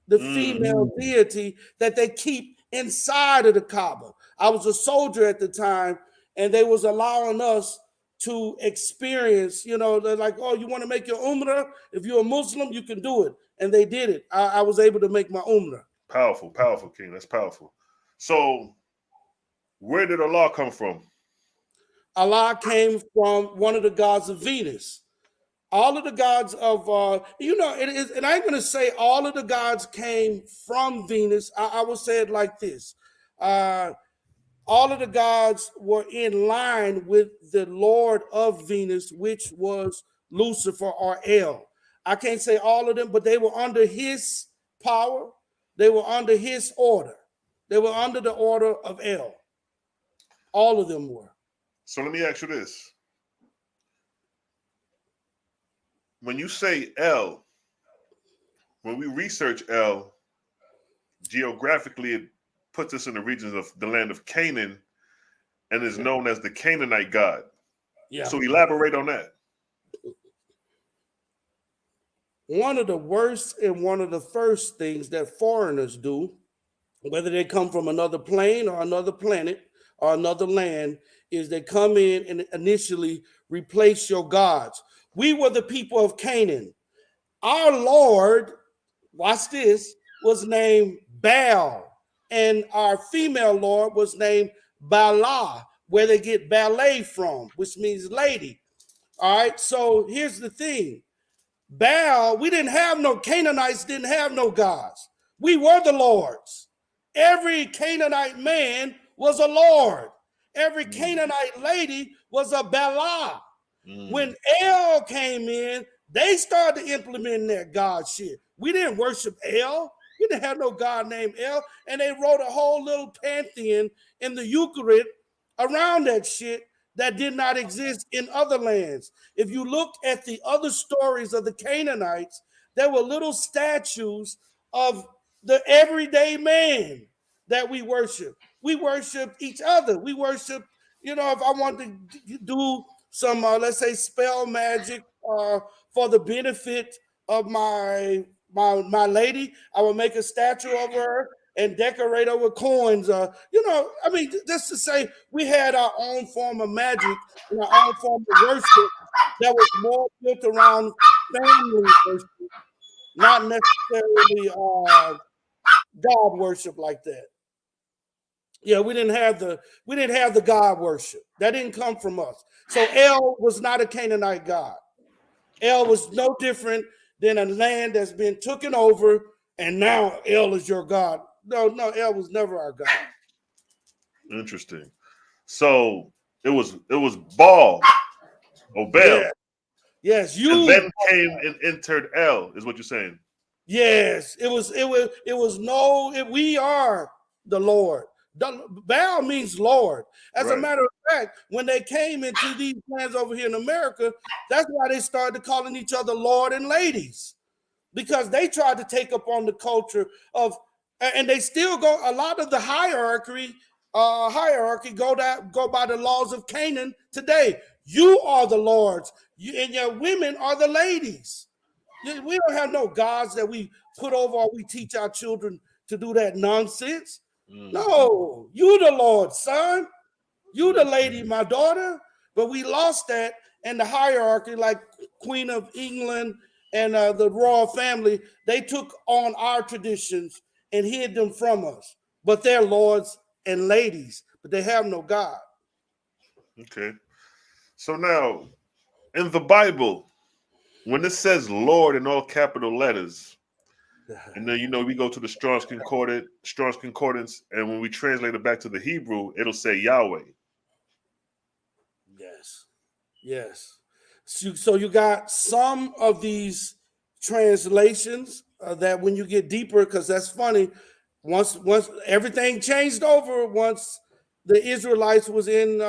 [SPEAKER 2] the female deity that they keep inside of the Kaaba. I was a soldier at the time, and they was allowing us to experience, you know, they're like, oh, you want to make your Umrah? If you're a Muslim, you can do it. And they did it. I was able to make my Umrah.
[SPEAKER 1] Powerful, King. That's powerful. So where did Allah come from?
[SPEAKER 2] Allah came from one of the gods of Venus. All of the gods of, it is, and I'm going to say all of the gods came from Venus. I will say it like this. all of the gods were in line with the Lord of Venus, which was Lucifer or El. I can't say all of them, but they were under his power. They were under his order. They were under the order of El. All of them were.
[SPEAKER 1] So let me ask you this. When you say El, when we research El, geographically it puts us in the regions of the land of Canaan and is known as the Canaanite God.
[SPEAKER 2] Yeah.
[SPEAKER 1] So elaborate on that.
[SPEAKER 2] One of the worst and one of the first things that foreigners do, whether they come from another plane or another planet or another land, is they come in and initially replace your gods. We were the people of Canaan. Our Lord, watch this, was named Baal, and our female Lord was named Bala, where they get ballet from, which means lady. All right, so here's the thing. Baal, we didn't have no, Canaanites didn't have no gods. We were the lords. Every Canaanite man was a lord. Every Canaanite lady was a Bala. When El came in, they started implementing that God shit. We didn't worship El. We didn't have no God named El. And they wrote a whole little pantheon in the Eucharist around that shit that did not exist in other lands. If you look at the other stories of the Canaanites, there were little statues of the everyday man that we worship. We worship each other. We worship, you know, if I want to do some, let's say, spell magic for the benefit of my lady, I will make a statue of her and decorate her with coins. You know, I mean, just to say we had our own form of magic and our own form of worship that was more built around family worship, not necessarily God worship like that. Yeah, we didn't have the God worship. That didn't come from us. So El was not a Canaanite God. El was no different than a land that's been taken over, and now El is your God. No, El was never our God.
[SPEAKER 1] Interesting. So it was Baal or Baal.
[SPEAKER 2] Yeah. Yes, you.
[SPEAKER 1] And then came and entered El, is what you're saying.
[SPEAKER 2] Yes, it was no. We are the Lord. Baal means Lord. As a matter of fact, when they came into these lands over here in America, that's why they started calling each other Lord and ladies, because they tried to take up on the culture of, and they still go. A lot of the hierarchy go by the laws of Canaan today. You are the lords, and your women are the ladies. We don't have no gods that we put over or we teach our children to do that nonsense. No, you the Lord, son. You the lady, my daughter. But we lost that, and the hierarchy, like Queen of England and the royal family, they took on our traditions and hid them from us. But they're lords and ladies, but they have no God.
[SPEAKER 1] Okay. So now, in the Bible, when it says Lord in all capital letters, and then, you know, we go to the Strong's Concordance, and when we translate it back to the Hebrew, it'll say Yahweh.
[SPEAKER 2] Yes. So you got some of these translations that when you get deeper, because that's funny, once everything changed over, once the Israelites was in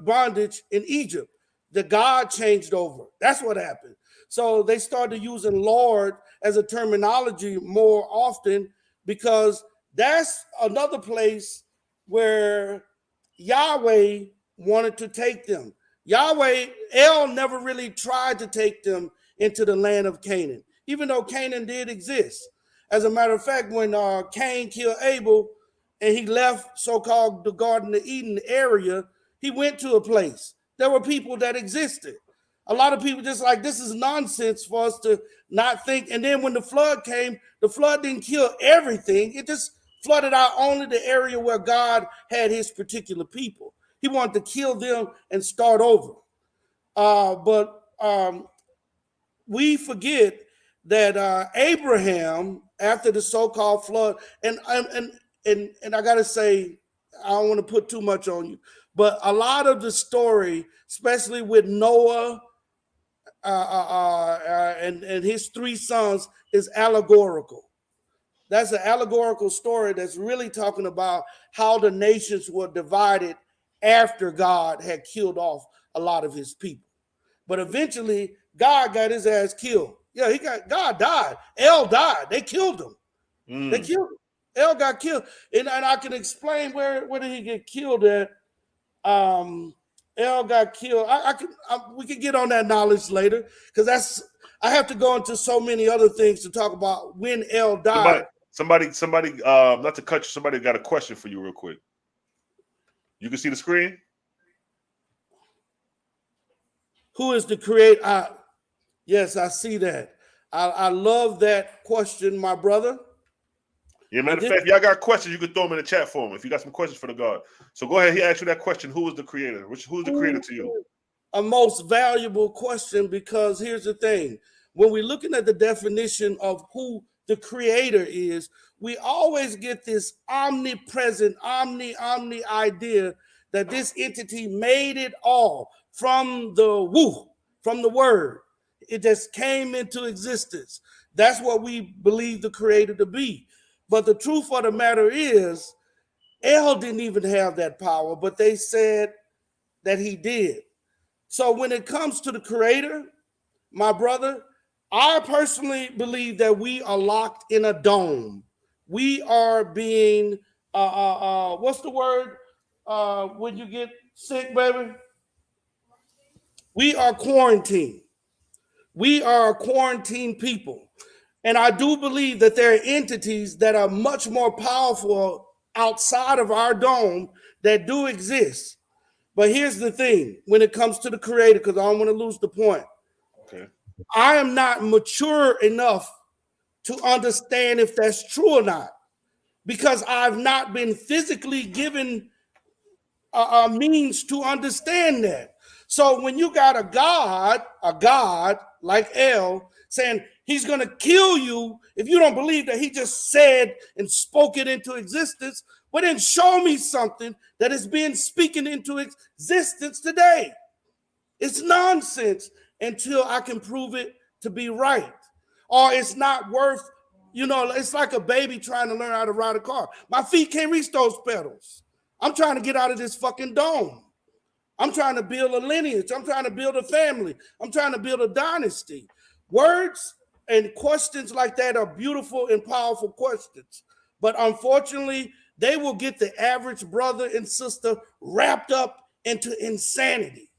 [SPEAKER 2] bondage in Egypt, the God changed over. That's what happened. So they started using Lord as a terminology more often, because that's another place where Yahweh wanted to take them. Yahweh, El never really tried to take them into the land of Canaan, even though Canaan did exist. As a matter of fact, when Cain killed Abel and he left so-called the Garden of Eden area, he went to a place. There were people that existed. A lot of people just like, this is nonsense for us to not think. And then when the flood came, the flood didn't kill everything. It just flooded out only the area where God had his particular people. He wanted to kill them and start over. But we forget that Abraham, after the so-called flood, and I gotta say, I don't want to put too much on you, but a lot of the story, especially with Noah and his 3 sons, is allegorical. That's an allegorical story that's really talking about how the nations were divided after God had killed off a lot of his people. But eventually, God got his ass killed. Yeah, God died. El died. They killed him. They killed him. El got killed. And I can explain where did he get killed at. El got killed. We can get on that knowledge later, because I have to go into so many other things to talk about when El died.
[SPEAKER 1] Somebody, not to cut you, somebody got a question for you real quick. You can see the screen?
[SPEAKER 2] Who is the creator? Yes, I see that. I love that question, my brother.
[SPEAKER 1] Yeah, matter of fact, if y'all got questions, you can throw them in the chat for him if you got some questions for the God. So go ahead, he asked you that question. Who is the creator? Who's the creator to you?
[SPEAKER 2] A most valuable question, because here's the thing. When we're looking at the definition of who the creator is, we always get this omnipresent, omni idea that this entity made it all from the word. It just came into existence. That's what we believe the creator to be. But the truth of the matter is, El didn't even have that power, but they said that he did. So when it comes to the creator, my brother, I personally believe that we are locked in a dome. We are being, what's the word when you get sick, baby? We are quarantined. We are quarantined people. And I do believe that there are entities that are much more powerful outside of our dome that do exist. But here's the thing, when it comes to the creator, because I don't want to lose the point.
[SPEAKER 1] Okay.
[SPEAKER 2] I am not mature enough to understand if that's true or not, because I've not been physically given a means to understand that. So when you got a God like El saying he's going to kill you if you don't believe that he just said and spoke it into existence, well, then show me something that is being spoken into existence today. It's nonsense until I can prove it to be right. Or it's not worth, it's like a baby trying to learn how to ride a car. My feet can't reach those pedals. I'm trying to get out of this fucking dome. I'm trying to build a lineage. I'm trying to build a family. I'm trying to build a dynasty. Words and questions like that are beautiful and powerful questions. But unfortunately, they will get the average brother and sister wrapped up into insanity,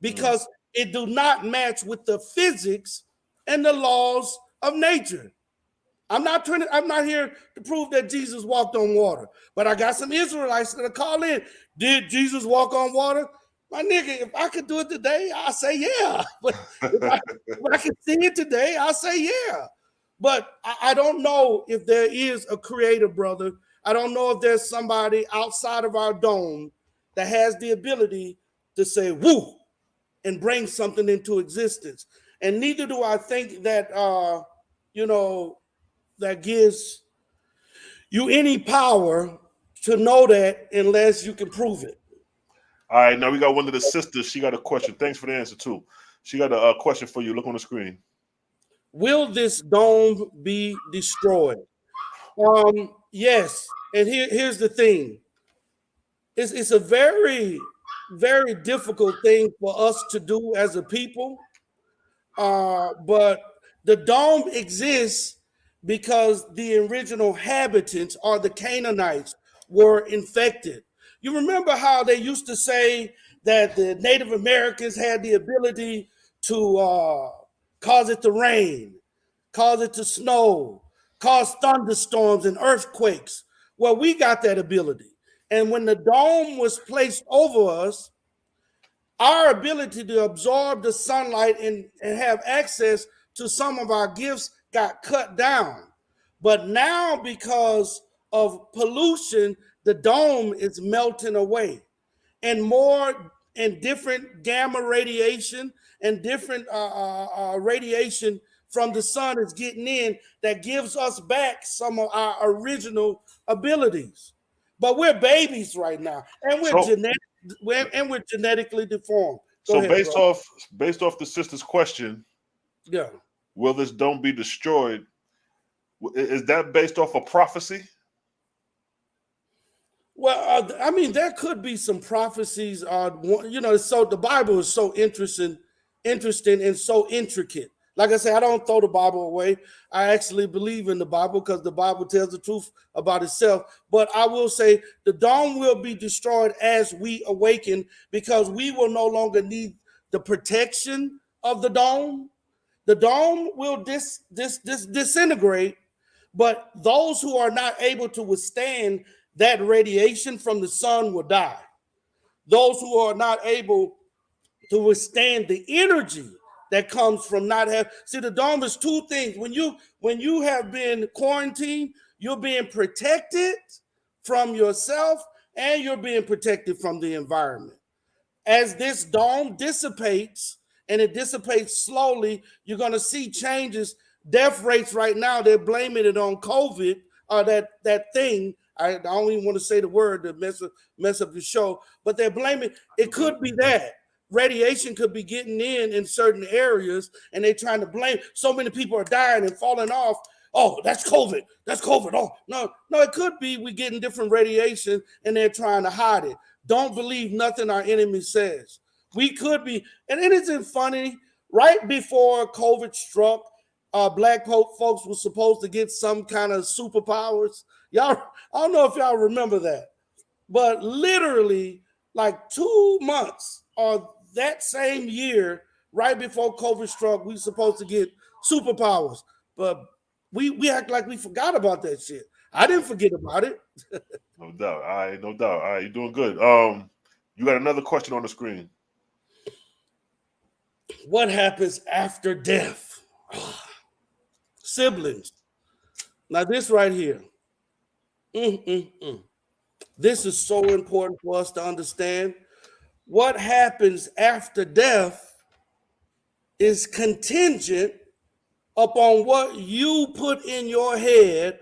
[SPEAKER 2] because it do not match with the physics and the laws of nature. I'm not here to prove that Jesus walked on water, but I got some Israelites that call in. Did Jesus walk on water? My nigga, if I could do it today, I say yeah. But if I could see it today, I say yeah. But I don't know if there is a creator, brother. I don't know if there's somebody outside of our dome that has the ability to say woo and bring something into existence. And neither do I think that that gives you any power to know that unless you can prove it.
[SPEAKER 1] All right, now we got one of the sisters. She got a question. Thanks for the answer too. She got a question for you. Look on the screen.
[SPEAKER 2] Will this dome be destroyed? Yes. And here's the thing. It's a very, very difficult thing for us to do as a people. But the dome exists because the original inhabitants, or the Canaanites, were infected. You remember how they used to say that the Native Americans had the ability to cause it to rain, cause it to snow, cause thunderstorms and earthquakes? Well, we got that ability. And when the dome was placed over us, our ability to absorb the sunlight and have access to some of our gifts got cut down. But now, because of pollution, the dome is melting away, and more and different gamma radiation and different radiation from the sun is getting in that gives us back some of our original abilities. But we're babies right now, and we're
[SPEAKER 1] So,
[SPEAKER 2] genetically deformed. Go
[SPEAKER 1] so
[SPEAKER 2] ahead,
[SPEAKER 1] based
[SPEAKER 2] bro.
[SPEAKER 1] off the sister's question,
[SPEAKER 2] Yeah.
[SPEAKER 1] will this dome be destroyed? Is that based off a prophecy?
[SPEAKER 2] Well, I mean, there could be some prophecies. So the Bible is so interesting and so intricate. Like I say, I don't throw the Bible away. I actually believe in the Bible because the Bible tells the truth about itself. But I will say the dome will be destroyed as we awaken because we will no longer need the protection of the dome. The dome will disintegrate, but those who are not able to withstand that radiation from the sun will die. Those who are not able to withstand the energy that comes from not having. See, the dome is two things. When you have been quarantined, you're being protected from yourself and you're being protected from the environment. As this dome dissipates, and it dissipates slowly, you're going to see changes. Death rates right now, they're blaming it on COVID or that thing. I don't even want to say the word to mess up the show, but they're blaming. It could be that radiation could be getting in certain areas, and they're trying to blame. So many people are dying and falling off. Oh, that's COVID. That's COVID. Oh, no, it could be we getting different radiation, and they're trying to hide it. Don't believe nothing our enemy says. We could be, and it isn't funny. Right before COVID struck, black folks were supposed to get some kind of superpowers. Y'all, I don't know if y'all remember that, but literally like 2 months or that same year, right before COVID struck, we were supposed to get superpowers. But we act like we forgot about that shit. I didn't forget about it.
[SPEAKER 1] No doubt. All right, no doubt. All right, you're doing good. You got another question on the screen.
[SPEAKER 2] What happens after death? Siblings. Now this right here. This is so important for us to understand. What happens after death is contingent upon what you put in your head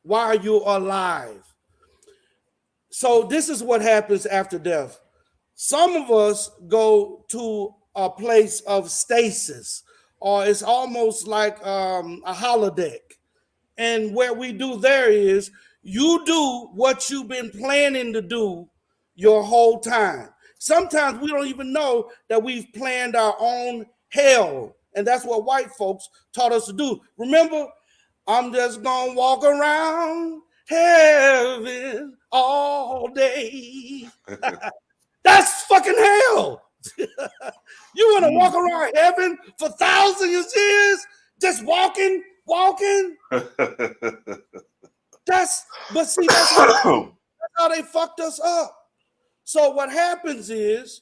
[SPEAKER 2] while you're alive. So this is what happens after death. Some of us go to a place of stasis, or it's almost like a holodeck. And what we do there is you do what you've been planning to do your whole time. Sometimes we don't even know that we've planned our own hell. And that's what white folks taught us to do. Remember, I'm just going to walk around heaven all day. That's fucking hell. You want to walk around heaven for thousands of years just walking? That's how they fucked us up. So what happens is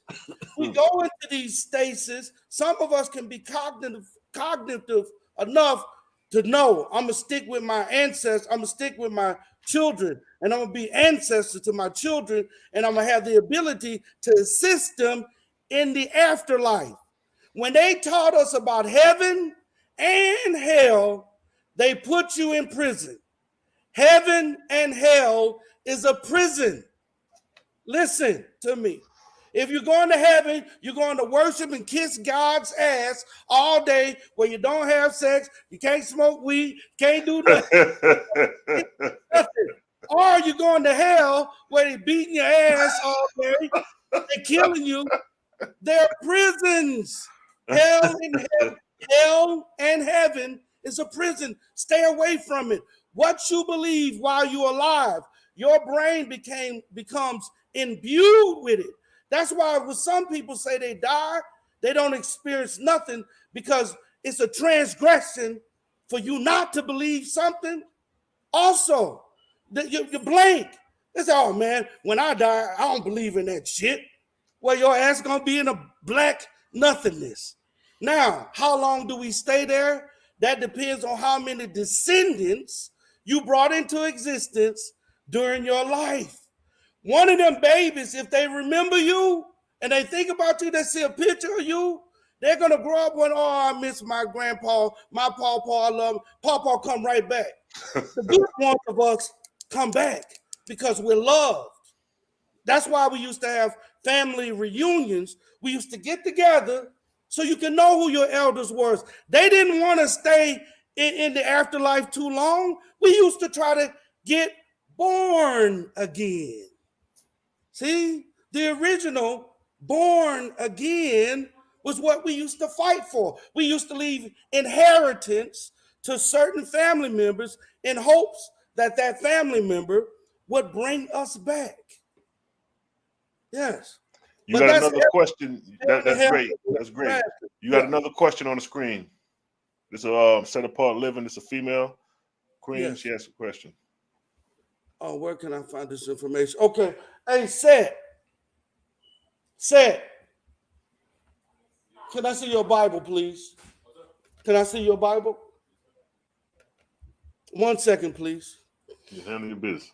[SPEAKER 2] we go into these stasis. Some of us can be cognitive enough to know I'm gonna stick with my ancestors, I'm gonna stick with my children, and I'm gonna be ancestor to my children, and I'm gonna have the ability to assist them in the afterlife. When they taught us about heaven and hell, they put you in prison. Heaven and hell is a prison. Listen to me. If you're going to heaven, you're going to worship and kiss God's ass all day where you don't have sex, you can't smoke weed, can't do nothing. Or you're going to hell where they're beating your ass all day, they're killing you. They're prisons. Hell and heaven is a prison. Stay away from it. What you believe while you're alive, your brain becomes imbued with it. That's why when some people say they die, they don't experience nothing because it's a transgression for you not to believe something. Also, you blank. They say, oh man, when I die, I don't believe in that shit. Well, your ass gonna be in a black nothingness. Now, how long do we stay there? That depends on how many descendants you brought into existence during your life. One of them babies, if they remember you and they think about you, they see a picture of you, they're gonna grow up with, oh, I miss my grandpa, my pawpaw, I love him. Pawpaw come right back. The good ones of us come back. because we're loved. That's why we used to have family reunions. We used to get together so you can know who your elders were. They didn't want to stay in the afterlife too long. We used to try to get born again. See, the original born again was what we used to fight for. We used to leave inheritance to certain family members in hopes that that family member would bring us back. Yes.
[SPEAKER 1] You got another question. That's great. That's great. You got another question on the screen. This is a set apart living. This is a female queen. Yes. She has a question.
[SPEAKER 2] Oh, where can I find this information? Okay. Hey, Seth. Seth. Can I see your Bible, please? Can I see your Bible? 1 second, please.
[SPEAKER 1] You handle your business.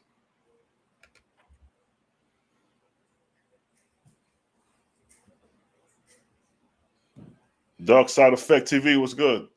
[SPEAKER 1] Dark Side Effect TV, what's good?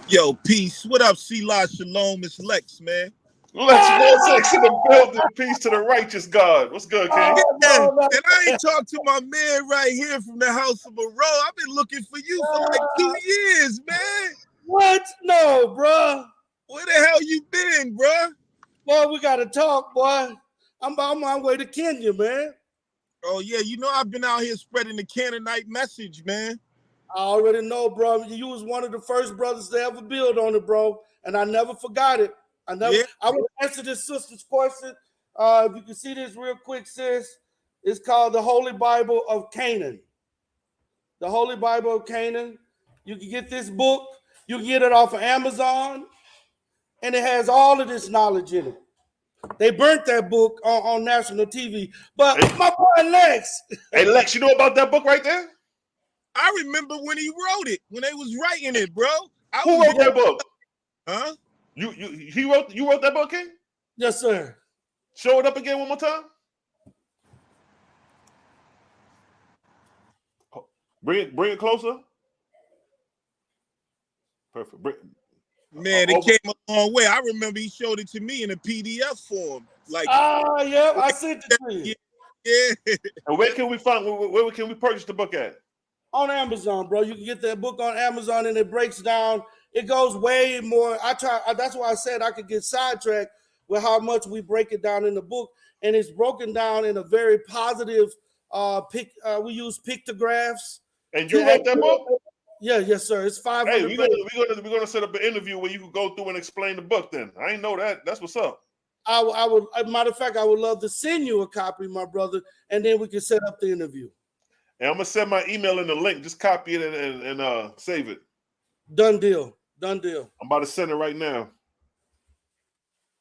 [SPEAKER 3] Yo, peace. What up, C-Lot Shalom? It's Lex, man.
[SPEAKER 1] Lex in the building. Peace to the righteous God. What's good, King?
[SPEAKER 3] Yeah, and I ain't talked to my man right here from the House of Moreau. I've been looking for you for like 2 years, man.
[SPEAKER 2] What? No, bro.
[SPEAKER 3] Where the hell you been, bro?
[SPEAKER 2] Boy, we got to talk, boy. I'm on my way to Kenya, man.
[SPEAKER 3] Oh, yeah. You know I've been out here spreading the Canaanite message, man.
[SPEAKER 2] I already know, bro. You was one of the first brothers to ever build on it, bro. And I never forgot it. I will answer this sister's question. If you can see this real quick, sis, it's called the Holy Bible of Canaan. The Holy Bible of Canaan. You can get this book. You can get it off of Amazon. And it has all of this knowledge in it. They burnt that book on national TV. But hey, my boy Lex.
[SPEAKER 1] Hey, Lex, you know about that book right there?
[SPEAKER 3] I remember when he wrote it, when they was writing it, bro.
[SPEAKER 1] Who wrote that book?
[SPEAKER 3] Huh?
[SPEAKER 1] You wrote that book, King?
[SPEAKER 2] Yes, sir.
[SPEAKER 1] Show it up again one more time. Bring it closer. Perfect.
[SPEAKER 3] Man, it came a long way. I remember he showed it to me in a PDF form. Like,
[SPEAKER 2] yeah, I sent it to you.
[SPEAKER 3] Yeah.
[SPEAKER 1] And where can we purchase the book at?
[SPEAKER 2] On Amazon, bro. You can get that book on Amazon, and it breaks down. It goes way more. That's why I said I could get sidetracked with how much we break it down in the book, and it's broken down in a very positive. We use pictographs.
[SPEAKER 1] And you wrote that book?
[SPEAKER 2] Yeah, yes, sir. It's 500.
[SPEAKER 1] Hey, we're gonna set up an interview where you can go through and explain the book. Then I ain't know that. That's what's up.
[SPEAKER 2] I would. Matter of fact, I would love to send you a copy, my brother, and then we can set up the interview.
[SPEAKER 1] And I'm gonna send my email in the link. Just copy it and save it.
[SPEAKER 2] Done deal. Done deal.
[SPEAKER 1] I'm about to send it right now.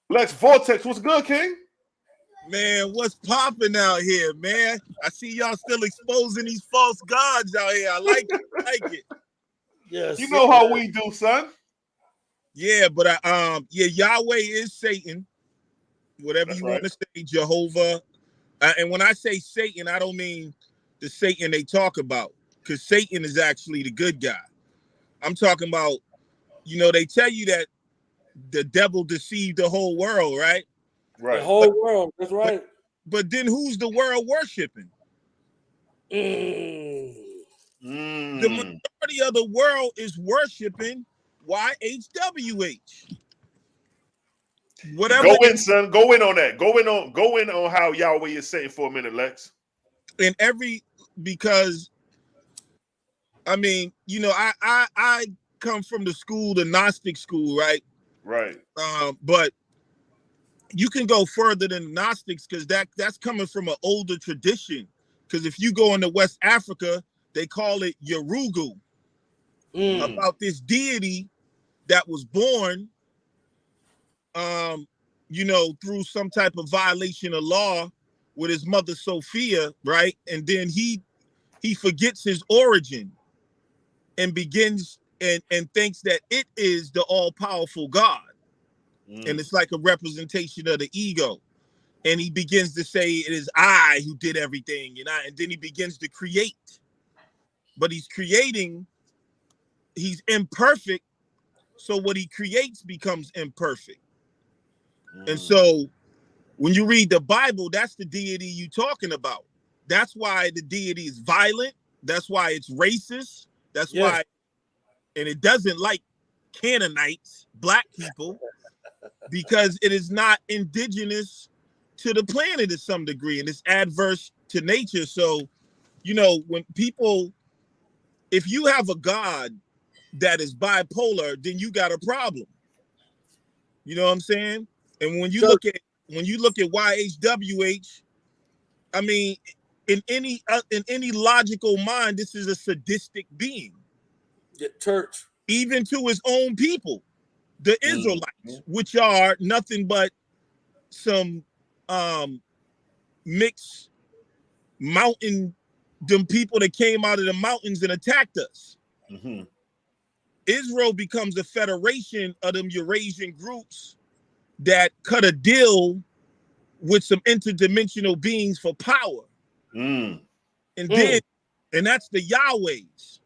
[SPEAKER 1] Lex Vortex, what's good, King?
[SPEAKER 3] Man, what's popping out here, man? I see y'all still exposing these false gods out here. I like it. I like it.
[SPEAKER 2] Yes.
[SPEAKER 1] You know how we do, son.
[SPEAKER 3] Yeah, but Yahweh is Satan. Whatever That's you want to say, Jehovah. And when I say Satan, I don't mean the Satan they talk about, because Satan is actually the good guy. I'm talking about, they tell you that the devil deceived the whole world, right?
[SPEAKER 1] Right.
[SPEAKER 2] The whole world. That's right.
[SPEAKER 3] But then who's the world worshiping?
[SPEAKER 2] The
[SPEAKER 3] majority of the world is worshiping YHWH. Whatever.
[SPEAKER 1] Go in, son. Go in on that. Go in on how Yahweh is saying for a minute, Lex.
[SPEAKER 3] Because I mean, I come from the Gnostic school, right?
[SPEAKER 1] Right.
[SPEAKER 3] But you can go further than Gnostics, because that's coming from an older tradition. Because if you go into West Africa, they call it Yorugu, about this deity that was born, through some type of violation of law with his mother Sophia, right? And then he forgets his origin and begins and thinks that it is the all-powerful God. And it's like a representation of the ego. And he begins to say it is I who did everything. And then he begins to create. But he's imperfect. So what he creates becomes imperfect. And so when you read the Bible, that's the deity you talking about. That's why the deity is violent. That's why it's racist. That's why, and it doesn't like Canaanites, black people, because it is not indigenous to the planet to some degree, and it's adverse to nature. So, you know, when people, if you have a God that is bipolar, then you got a problem. You know what I'm saying? And when you look at YHWH, I mean, in any logical mind, this is a sadistic being.
[SPEAKER 2] Church.
[SPEAKER 3] Even to his own people, the Israelites, which are nothing but some mixed mountain, them people that came out of the mountains and attacked us. Israel becomes a federation of them Eurasian groups that cut a deal with some interdimensional beings for power. And then, and that's the Yahwehs.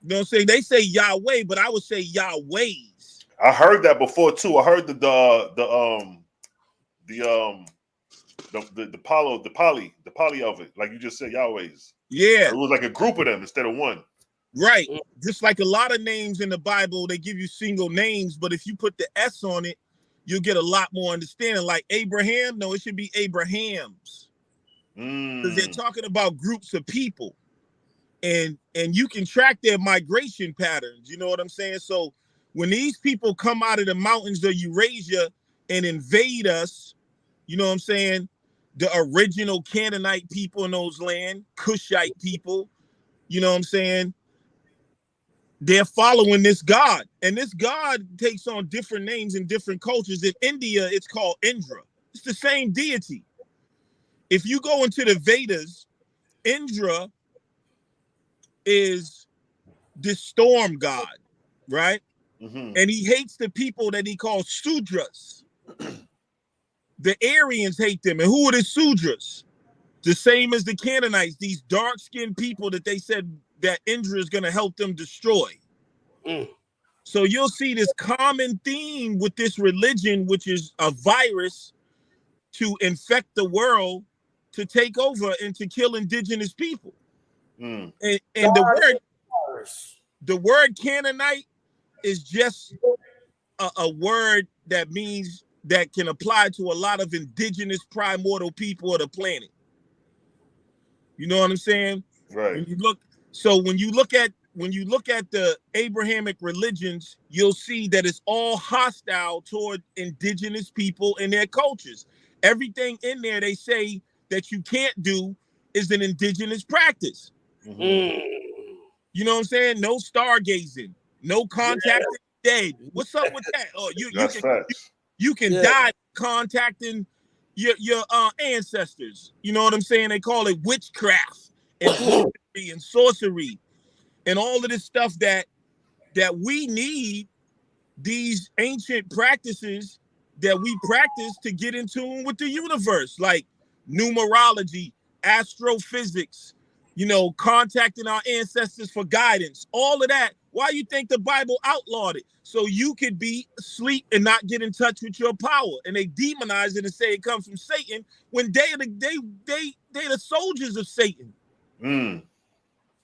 [SPEAKER 3] You know what I'm saying? They say Yahweh, but I would say Yahwehs.
[SPEAKER 1] I heard that before too. I heard the poly of it, like you just said, Yahweh's.
[SPEAKER 3] Yeah,
[SPEAKER 1] it was like a group of them instead of one.
[SPEAKER 3] Right. Just like a lot of names in the Bible, they give you single names, but if you put the S on it, you'll get a lot more understanding. Like Abraham, no, it should be Abrahams, because they're talking about groups of people. And you can track their migration patterns, you know what I'm saying? So when these people come out of the mountains of Eurasia and invade us, you know what I'm saying? The original Canaanite people in those lands, Cushite people, you know what I'm saying? They're following this God. And this God takes on different names in different cultures. In India, it's called Indra. It's the same deity. If you go into the Vedas, Indra is this storm god, right? And he hates the people that he calls Sudras. The Aryans hate them. And who are the Sudras? The same as the Canaanites, these dark-skinned people that they said that Indra is going to help them destroy. So you'll see this common theme with this religion, which is a virus to infect the world, to take over and to kill indigenous people. And the word Canaanite is just a word that means, that can apply to a lot of indigenous primordial people of the planet. You know what I'm saying?
[SPEAKER 1] Right.
[SPEAKER 3] When you look at the Abrahamic religions, you'll see that it's all hostile toward indigenous people and their cultures. Everything in there they say that you can't do is an indigenous practice. You know what I'm saying? No stargazing, no contacting dead. What's up with that? Oh, you can die contacting your ancestors. You know what I'm saying? They call it witchcraft and and sorcery and all of this stuff that we need, these ancient practices that we practice to get in tune with the universe, like numerology, astrophysics, you know, contacting our ancestors for guidance, all of that. Why you think the Bible outlawed it? So you could be asleep and not get in touch with your power. And they demonize it and say it comes from Satan, when they the soldiers of Satan.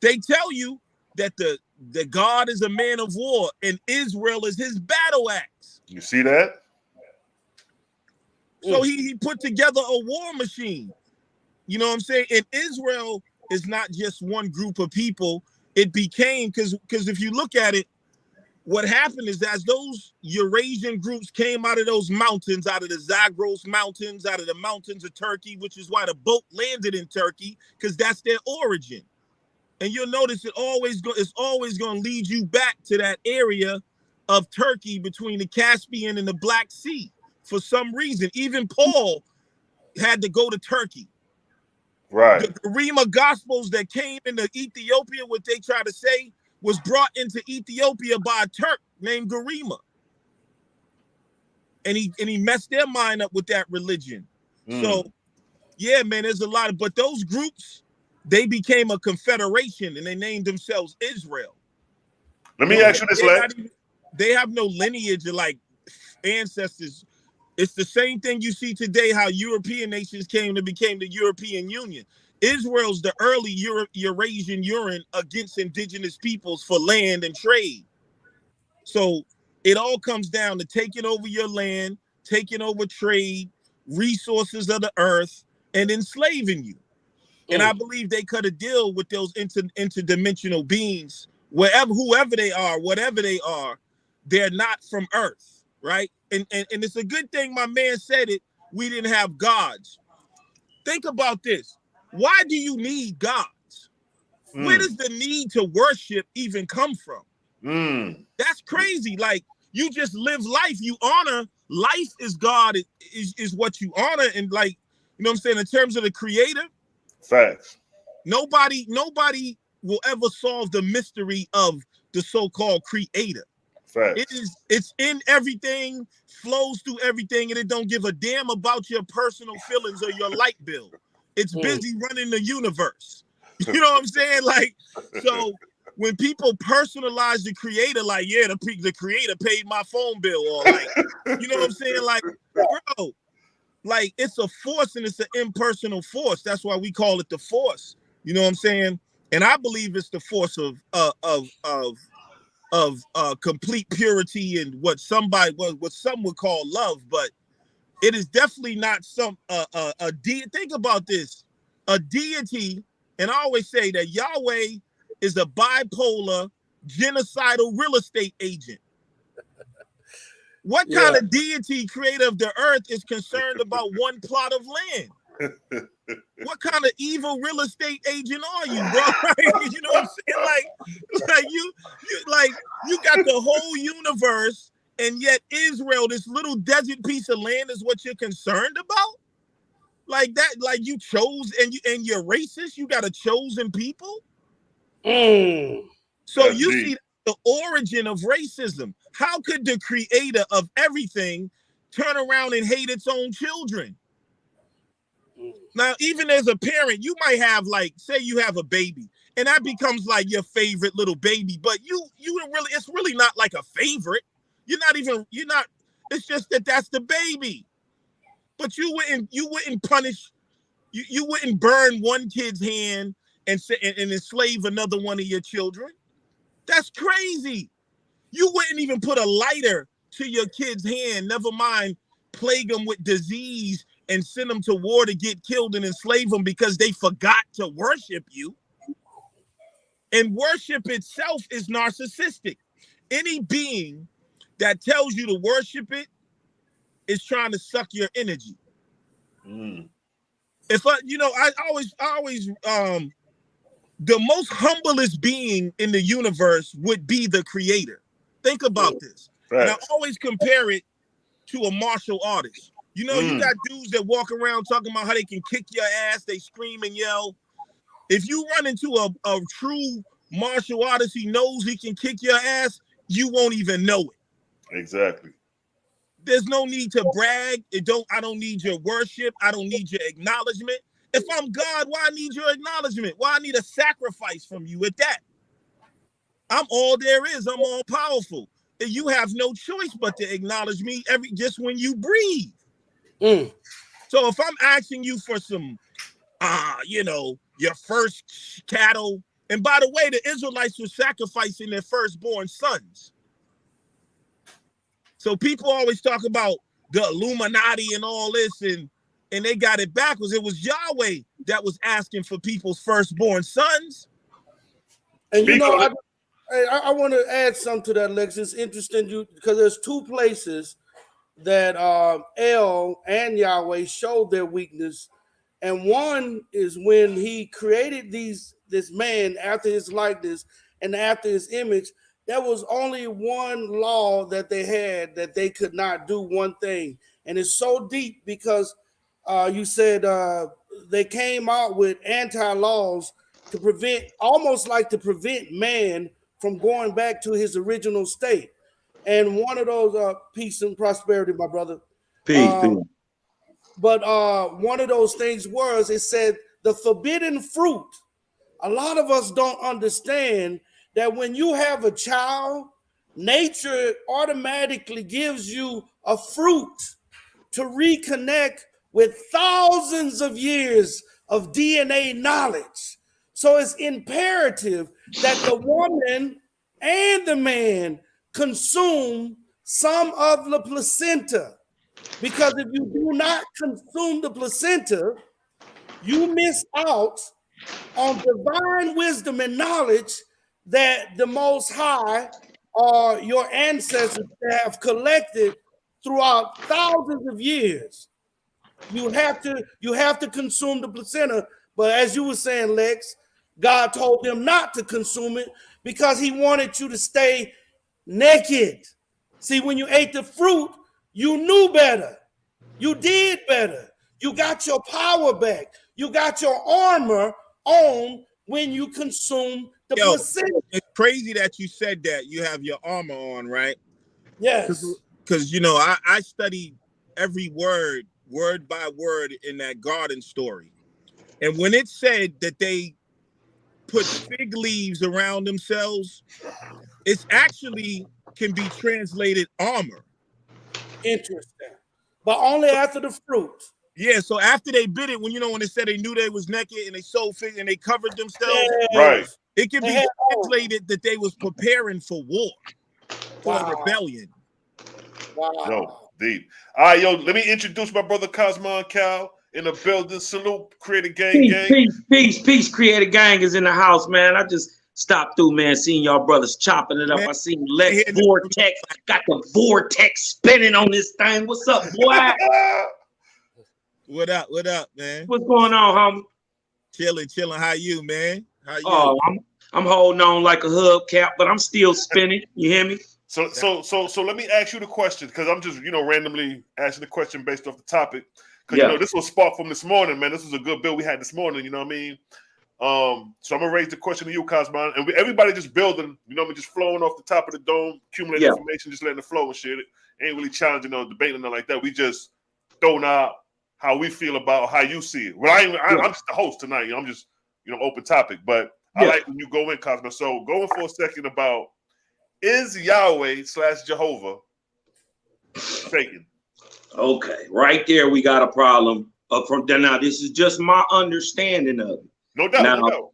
[SPEAKER 3] They tell you that the God is a man of war and Israel is his battle axe.
[SPEAKER 1] You see that?
[SPEAKER 3] So he put together a war machine. You know what I'm saying? And Israel is not just one group of people. It became, because if you look at it, what happened is, as those Eurasian groups came out of those mountains, out of the Zagros Mountains, out of the mountains of Turkey, which is why the boat landed in Turkey, because that's their origin. And you'll notice it's always going to lead you back to that area of Turkey between the Caspian and the Black Sea. For some reason, even Paul had to go to Turkey.
[SPEAKER 1] Right.
[SPEAKER 3] The Garima Gospels that came into Ethiopia, what they try to say, was brought into Ethiopia by a Turk named Garima. And he messed their mind up with that religion. So, yeah, man, there's a lot of, but those groups, they became a confederation and they named themselves Israel.
[SPEAKER 1] Let me ask you this, Lex.
[SPEAKER 3] They have no lineage of like ancestors. It's the same thing you see today, how European nations became the European Union. Israel's the early Eurasian Union against indigenous peoples for land and trade. So it all comes down to taking over your land, taking over trade, resources of the earth, and enslaving you. And I believe they cut a deal with those interdimensional beings, whoever they are, whatever they are, they're not from earth, right? And it's a good thing my man said it, we didn't have gods. Think about this. Why do you need gods? Where does the need to worship even come from? That's crazy. Like, you just live life. You honor life is God, is what you honor. And like, you know what I'm saying? In terms of the creator,
[SPEAKER 1] facts.
[SPEAKER 3] Nobody will ever solve the mystery of the so-called creator.
[SPEAKER 1] Facts.
[SPEAKER 3] It's in everything, flows through everything, and it don't give a damn about your personal feelings or your light bill. It's busy running the universe. You know what I'm saying? Like, so when people personalize the creator, like, yeah, the creator paid my phone bill, or like, you know what I'm saying? Like, bro, like, it's a force and it's an impersonal force. That's why we call it the force. You know what I'm saying? And I believe it's the force of complete purity and what some would call love, but it is definitely not some a deity. Think about this, a deity, and I always say that Yahweh is a bipolar, genocidal real estate agent. What kind of deity, creator of the earth, is concerned about one plot of land? What kind of evil real estate agent are you, bro? You know what I'm saying? Like you got the whole universe, and yet Israel, this little desert piece of land, is what you're concerned about? Like that, like you chose, and you're racist. You got a chosen people. So that's you deep. See the origin of racism. How could the creator of everything turn around and hate its own children? Now, even as a parent, you might have, like, say you have a baby, and that becomes like your favorite little baby, but it's really not like a favorite. It's just that's the baby. But you wouldn't punish, you wouldn't burn one kid's hand and enslave another one of your children. That's crazy. You wouldn't even put a lighter to your kid's hand, never mind plague them with disease and send them to war to get killed and enslave them because they forgot to worship you. And worship itself is narcissistic. Any being that tells you to worship it is trying to suck your energy. If I always the most humblest being in the universe would be the creator. Think about this. Right. And I always compare it to a martial artist. You know, you got dudes that walk around talking about how they can kick your ass, they scream and yell. If you run into a true martial artist, he knows he can kick your ass, you won't even know it.
[SPEAKER 1] Exactly.
[SPEAKER 3] There's no need to brag. I don't need your worship. I don't need your acknowledgement. If I'm God, why I need your acknowledgement? Why I need a sacrifice from you at that? I'm all there is. I'm all powerful. And you have no choice but to acknowledge me just when you breathe. So if I'm asking you for some, your first cattle, and by the way, the Israelites were sacrificing their firstborn sons. So people always talk about the Illuminati and all this, and they got it backwards. It was Yahweh that was asking for people's firstborn sons.
[SPEAKER 2] And you know, I want to add something to that, Lex. It's interesting because there's two places that El and Yahweh showed their weakness, and one is when he created this man after his likeness and after his image. There was only one law that they had, that they could not do one thing, and it's so deep because you said they came out with anti-laws to prevent man from going back to his original state. And one of those, peace and prosperity, my brother.
[SPEAKER 4] Peace.
[SPEAKER 2] But one of those things was, it said the forbidden fruit. A lot of us don't understand that when you have a child, nature automatically gives you a fruit to reconnect with thousands of years of DNA knowledge. So it's imperative that the woman and the man consume some of the placenta. Because if you do not consume the placenta, you miss out on divine wisdom and knowledge that the Most High or your ancestors have collected throughout thousands of years. You have to consume the placenta. But as you were saying, Lex, God told them not to consume it because he wanted you to stay naked. See, when you ate the fruit, you knew better. You did better. You got your power back. You got your armor on when you consume the placenta.
[SPEAKER 3] It's crazy that you said that. You have your armor on, right?
[SPEAKER 2] Yes.
[SPEAKER 3] Because, I study every word by word in that garden story. And when it said that they put fig leaves around themselves, it's actually can be translated armor.
[SPEAKER 2] Interesting. But only after the fruit.
[SPEAKER 3] Yeah, so after they bit it, when it said they knew they was naked and they sold fig and they covered themselves,
[SPEAKER 2] Yes.
[SPEAKER 1] Right.
[SPEAKER 3] It can be translated that they was preparing for war, for a rebellion.
[SPEAKER 2] Wow.
[SPEAKER 1] Yo, deep. All right, yo, let me introduce my brother Cosmo and Cal in the building. Salute, Creator Gang.
[SPEAKER 4] Peace. Creator Gang is in the house, man. I just stopped through, man, seeing y'all brothers chopping it up. Man, I seen Lex Vortex. I got the Vortex spinning on this thing. What's up, boy?
[SPEAKER 3] What up, man?
[SPEAKER 4] What's going on, homie?
[SPEAKER 3] Chilling. How you, man? How you?
[SPEAKER 4] Oh, I'm holding on like a hubcap, but I'm still spinning. You hear me?
[SPEAKER 1] So let me ask you the question, because I'm just randomly asking the question based off the topic. Because this was sparked from this morning, man. This was a good bill we had this morning. You know what I mean? So I'm gonna raise the question to you, Cosmo, and everybody just building. Just flowing off the top of the dome, accumulating information, just letting it flow and shit. It ain't really challenging or debating nothing like that. We just throwing out how we feel about how you see it. Well, I'm just the host tonight. I'm just open topic, but I like when you go in, Cosmo. So going for a second about, is Yahweh / Jehovah Satan?
[SPEAKER 4] Okay, right there we got a problem. From now, this is just my understanding of it.
[SPEAKER 1] No doubt.
[SPEAKER 4] Now,
[SPEAKER 1] no doubt.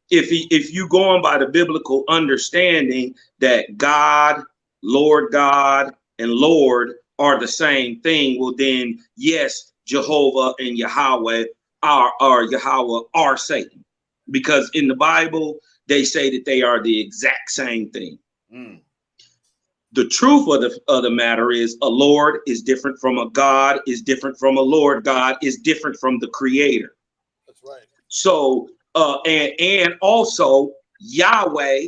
[SPEAKER 4] if you going by the biblical understanding that God, Lord God, and Lord are the same thing, well then yes, Jehovah and Yahweh are Satan, because in the Bible they say that they are the exact same thing. The truth of the matter is, a Lord is different from a God, is different from a Lord. God is different from the Creator.
[SPEAKER 2] That's right.
[SPEAKER 4] So and also Yahweh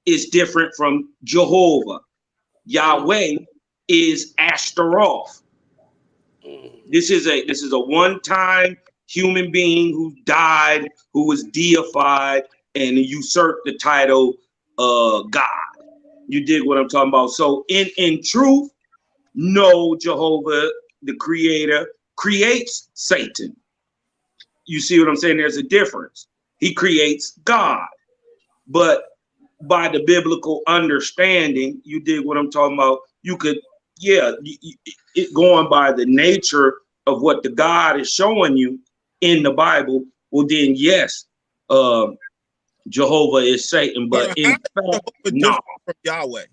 [SPEAKER 4] is different from Jehovah. Yahweh is Ashtaroth. This is a one-time human being who died, who was deified and usurped the title God. You dig what I'm talking about? So in truth, no, Jehovah, the Creator, creates Satan. You see what I'm saying? There's a difference. He creates God. But by the biblical understanding, you dig what I'm talking about? You could, it going by the nature of what the God is showing you in the Bible, well then yes, Jehovah is Satan, but in fact, no.
[SPEAKER 3] From Yahweh,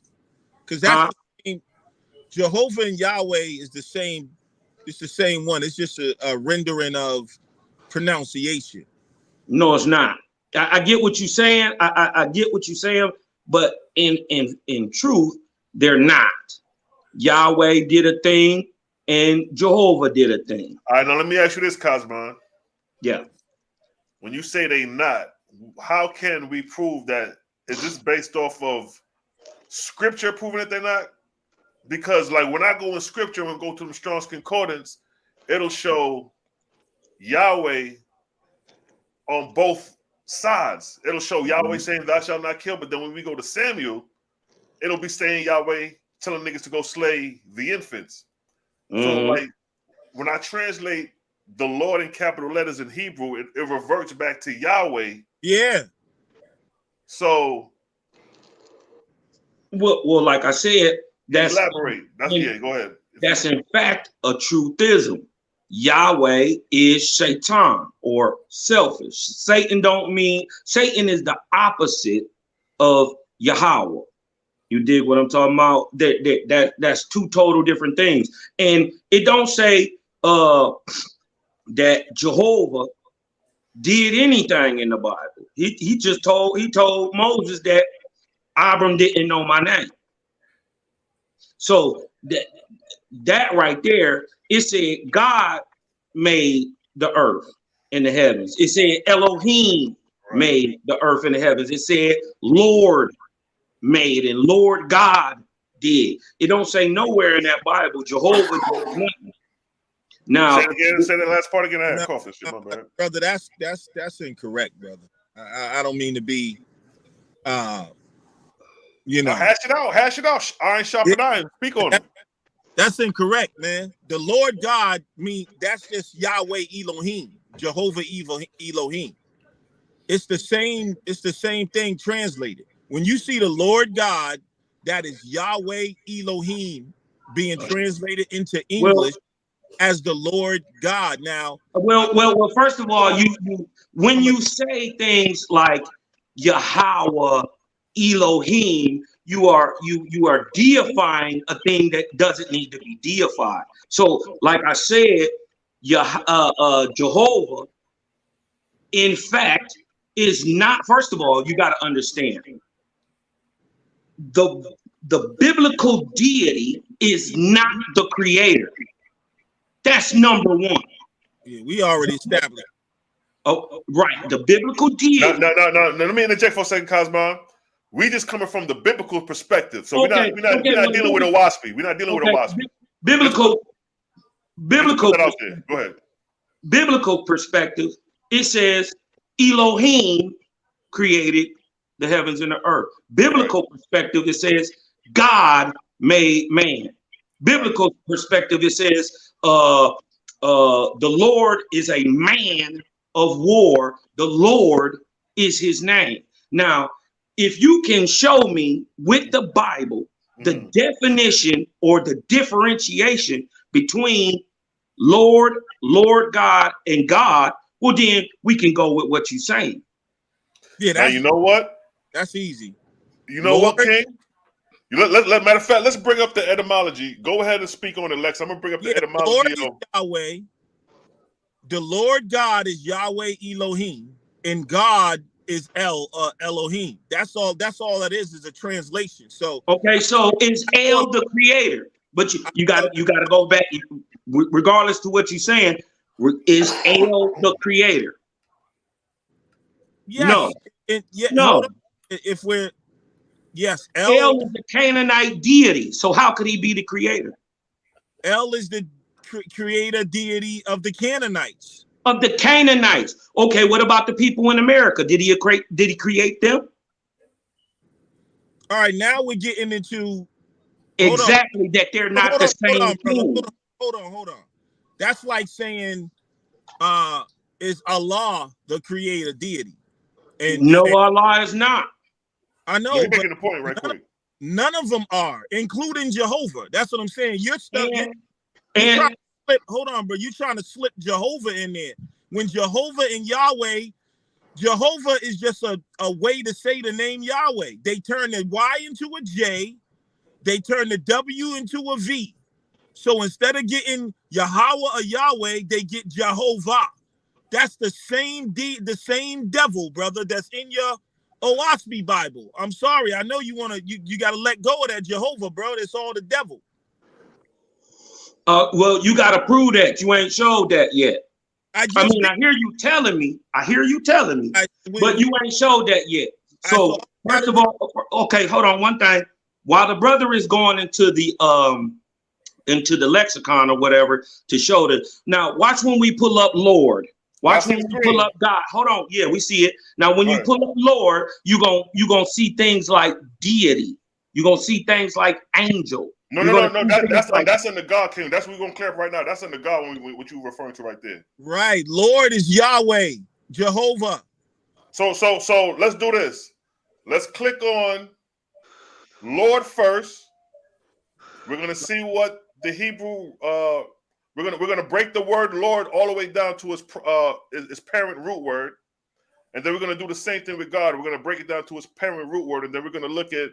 [SPEAKER 3] because that's Jehovah and Yahweh is the same. It's the same one. It's just a rendering of pronunciation.
[SPEAKER 4] No, it's not. I get what you're saying. I get what you're saying, but in truth, they're not. Yahweh did a thing, and Jehovah did a thing.
[SPEAKER 1] All right, now let me ask you this, Cosmo.
[SPEAKER 4] Yeah.
[SPEAKER 1] When you say they not, how can we prove that? Is this based off of scripture proving that they're not? Because like when I go in scripture and go to the Strong's concordance, it'll show Yahweh on both sides. It'll show Yahweh saying thou shalt not kill, but then when we go to Samuel, it'll be saying Yahweh telling niggas to go slay the infants. So like when I translate the Lord in capital letters in Hebrew, it reverts back to Yahweh.
[SPEAKER 3] Yeah.
[SPEAKER 1] So
[SPEAKER 4] well, like I said, that's
[SPEAKER 1] elaborate. Go ahead.
[SPEAKER 4] That's in fact a truthism. Yahweh is Satan or selfish. Satan is the opposite of Yahweh. You dig what I'm talking about? That's two total different things. And it don't say that Jehovah did anything in the Bible. He told Moses that Abram didn't know my name. So that right there, it said God made the earth and the heavens. It said Elohim made the earth and the heavens. It said Lord made and Lord God did. It don't say nowhere in that Bible Jehovah did nothing. Now,
[SPEAKER 1] say that last part again. I had coffee, shit, my bad.
[SPEAKER 3] Brother, that's incorrect, brother. I don't mean to be, you know.
[SPEAKER 1] Hash it out. Iron sharpen iron. Speak on it.
[SPEAKER 3] That's incorrect, man. The Lord God that's just Yahweh Elohim, Jehovah Elohim. It's the same thing translated. When you see the Lord God, that is Yahweh Elohim being translated into English as the Lord God. Now,
[SPEAKER 4] well, first of all, when you say things like Yahweh Elohim, you are deifying a thing that doesn't need to be deified. So, like I said, Jehovah, in fact, is not. First of all, you got to understand the biblical deity is not the creator. That's number one.
[SPEAKER 3] Yeah, we already established.
[SPEAKER 4] Oh, right. The biblical deity.
[SPEAKER 1] No. Let me interject for a second, Cosmo. We just coming from the biblical perspective, so we're not dealing with a waspy. We're not dealing with a waspy.
[SPEAKER 4] Biblical.
[SPEAKER 1] Go ahead.
[SPEAKER 4] Biblical perspective. It says Elohim created the heavens and the earth. Biblical perspective. It says God made man. Biblical perspective. It says the Lord is a man of war. The Lord is his name. Now, if you can show me with the Bible the definition or the differentiation between Lord God, and God, well, then we can go with what you're saying.
[SPEAKER 3] Yeah,
[SPEAKER 1] now you know what?
[SPEAKER 3] That's easy.
[SPEAKER 1] You know what, King? Matter of fact, let's bring up the etymology. Go ahead and speak on it, Lex. I'm gonna bring up the etymology.
[SPEAKER 3] The Lord is Yahweh. The Lord God is Yahweh Elohim, and God is Elohim. That's all that is a translation. So
[SPEAKER 4] okay, so it's El the creator, but you got to go back, regardless to what you're saying. Is El the creator?
[SPEAKER 3] Yes.
[SPEAKER 4] No,
[SPEAKER 3] no. If we're
[SPEAKER 4] El is the Canaanite deity. So how could he be the creator?
[SPEAKER 3] El is the creator deity of the Canaanites.
[SPEAKER 4] Of the Canaanites. Okay, what about the people in America? Did he create them?
[SPEAKER 3] All right, now we're getting into
[SPEAKER 4] exactly that they're not the same thing.
[SPEAKER 3] Hold on. That's like saying is Allah the creator deity? And
[SPEAKER 4] no, Allah is not.
[SPEAKER 3] I know.
[SPEAKER 1] You're making the point right quick.
[SPEAKER 3] None of them are, including Jehovah. That's what I'm saying. You're stuck. Hold on, bro. You're trying to slip Jehovah in there. When Jehovah and Yahweh, Jehovah is just a way to say the name Yahweh. They turn the Y into a J. They turn the W into a V. So instead of getting Yahweh or Yahweh, they get Jehovah. That's the same devil, brother, that's in your Oaspi Bible. I'm sorry. I know you got to let go of that Jehovah, bro. That's all the devil.
[SPEAKER 4] Well, you got to prove that. You ain't showed that yet. I hear you telling me, but you ain't showed that yet. So first of all, okay, hold on one thing. While the brother is going into the lexicon or whatever to show that. Now watch when we pull up Lord. Watch when we pull up God. Hold on, yeah, we see it. Now when you pull up Lord, you gonna see things like deity. You're gonna see things like angel.
[SPEAKER 1] No. That's in the God King. That's what we're gonna clear up right now. That's in the God what you were referring to right there.
[SPEAKER 3] Right. Lord is Yahweh, Jehovah.
[SPEAKER 1] So let's do this. Let's click on Lord first. We're gonna see what the Hebrew. We're gonna break the word Lord all the way down to its parent root word, and then we're gonna do the same thing with God. We're gonna break it down to its parent root word, and then we're gonna look at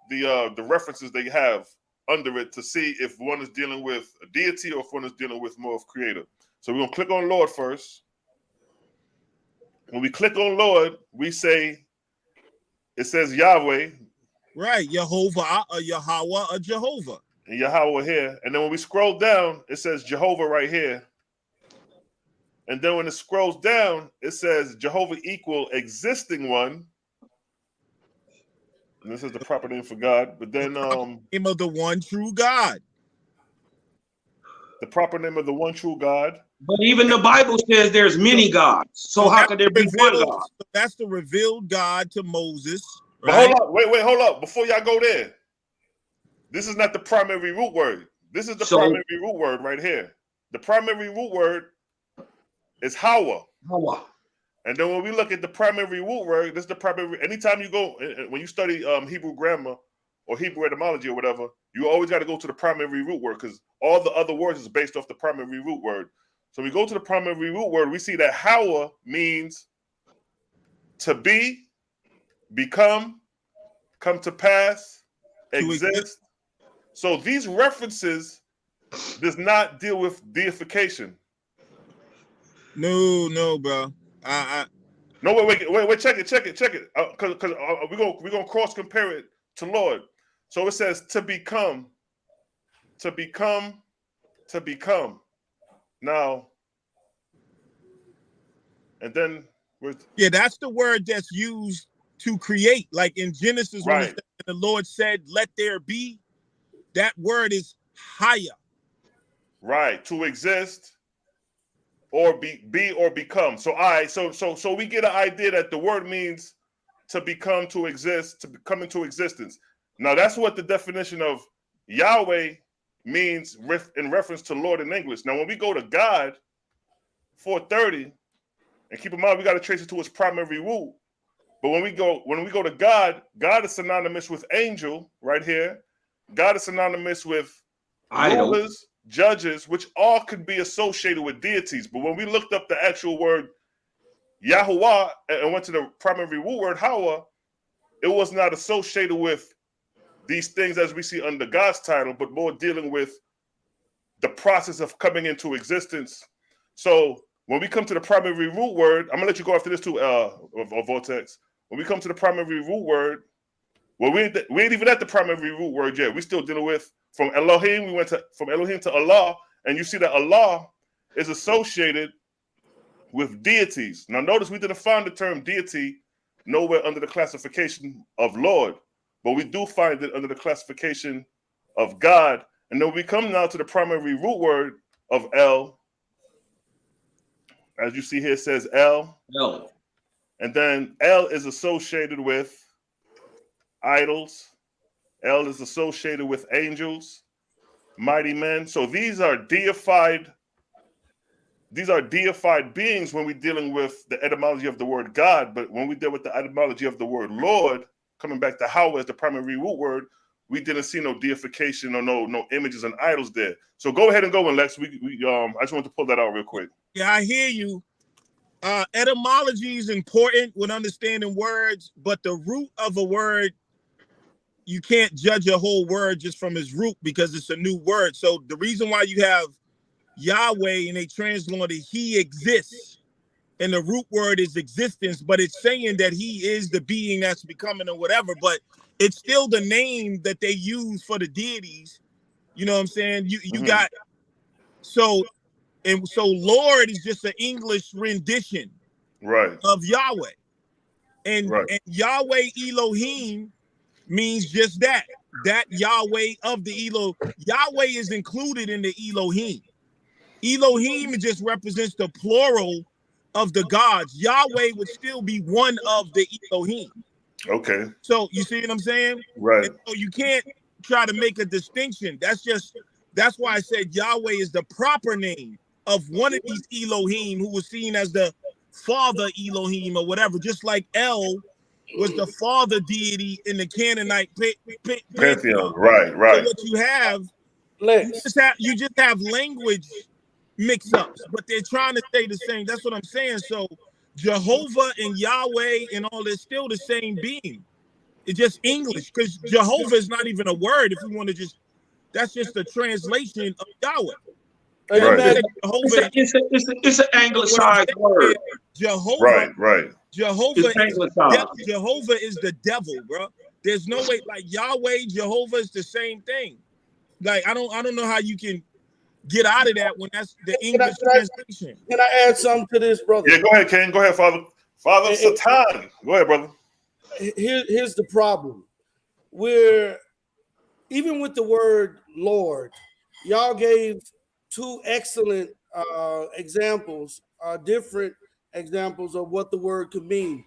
[SPEAKER 1] the references they have under it to see if one is dealing with a deity or if one is dealing with more of creator. So we're gonna click on Lord first. When we click on Lord, we say it says Yahweh.
[SPEAKER 3] Right, Jehovah, Yahweh, Jehovah.
[SPEAKER 1] And Yahweh here. And then when we scroll down, it says Jehovah right here. And then when it scrolls down, it says Jehovah equal existing one. And this is the proper name for God. But then
[SPEAKER 3] name of the one true God.
[SPEAKER 1] The proper name of the one true God.
[SPEAKER 4] But even the Bible says there's many gods. So how could there be one God?
[SPEAKER 3] So that's the revealed God to Moses.
[SPEAKER 1] But
[SPEAKER 3] right?
[SPEAKER 1] hold up, wait, hold up. Before y'all go there, this is not the primary root word. This is the primary root word right here. The primary root word is Hawa.
[SPEAKER 4] Hawa.
[SPEAKER 1] And then when we look at the primary root word, this is the primary. Anytime you go, when you study Hebrew grammar or Hebrew etymology or whatever, you always got to go to the primary root word because all the other words is based off the primary root word. So we go to the primary root word, we see that Hawa means to be, become, come to pass, exist. So these references does not deal with deification.
[SPEAKER 3] No, bro.
[SPEAKER 1] No, wait, check it. Because we're gonna cross compare it to Lord. So it says to become. Now, and then
[SPEAKER 3] that's the word that's used to create. Like in Genesis, when the Lord said, "Let there be," that word is higher.
[SPEAKER 1] Right, to exist or be or become. So so we get an idea that the word means to become, to exist, to come into existence. Now that's what the definition of Yahweh means in reference to Lord in English. Now when we go to God 430, and keep in mind we got to trace it to its primary root. But when we go to God, God is synonymous with angel right here. God is synonymous with rulers, judges, which all could be associated with deities. But when we looked up the actual word Yahuwah and went to the primary root word Hawa, it was not associated with these things as we see under God's title, but more dealing with the process of coming into existence. So when we come to the primary root word, I'm gonna let you go after this too, Vortex. When we come to the primary root word, well, we ain't even at the primary root word yet. We're still dealing with from Elohim. We went from Elohim to Allah, and you see that Allah is associated with deities. Now, notice we didn't find the term deity nowhere under the classification of Lord, but we do find it under the classification of God. And then we come now to the primary root word of El. As you see here, it says El. And then El is associated with idols. El is associated with angels, mighty men. So these are deified beings when we're dealing with the etymology of the word God. But when we deal with the etymology of the word Lord, coming back to Hawa as the primary root word, we didn't see no deification or no images and idols there. So go ahead and go in, Lex. I just want to pull that out real quick.
[SPEAKER 3] Yeah, I hear you. Etymology is important when understanding words, but the root of a word, you can't judge a whole word just from its root because it's a new word. So the reason why you have Yahweh and they translated he exists, and the root word is existence, but it's saying that he is the being that's becoming or whatever, but it's still the name that they use for the deities. You know what I'm saying? You got so Lord is just an English rendition of Yahweh. And Yahweh Elohim means just that Yahweh of the Elohim. Yahweh is included in the Elohim. Elohim just represents the plural of the gods. Yahweh would still be one of the Elohim.
[SPEAKER 1] Okay.
[SPEAKER 3] So you see what I'm saying?
[SPEAKER 1] Right.
[SPEAKER 3] And so you can't try to make a distinction. That's why I said Yahweh is the proper name of one of these Elohim who was seen as the father Elohim or whatever, just like El was the father deity in the Canaanite pantheon.
[SPEAKER 1] Right.
[SPEAKER 3] So what you have
[SPEAKER 2] Lex.
[SPEAKER 3] You just have language mix-ups, but they're trying to say the same. That's what I'm saying. So Jehovah and Yahweh and all is still the same being. It's just English, because Jehovah is not even a word. If we want to that's just a translation of Yahweh.
[SPEAKER 1] Right.
[SPEAKER 4] It's an anglicized word.
[SPEAKER 3] Jehovah,
[SPEAKER 1] Right.
[SPEAKER 3] Jehovah is the devil, bro. There's no way, like Yahweh, Jehovah is the same thing. Like I don't know how you can get out of that when that's the English translation.
[SPEAKER 2] Can I add something to this, brother?
[SPEAKER 1] Yeah, go ahead, Ken. Go ahead, Father. Father Satan. Go ahead, brother.
[SPEAKER 2] Here's the problem. Even with the word Lord, y'all gave two excellent examples, different examples of what the word could mean.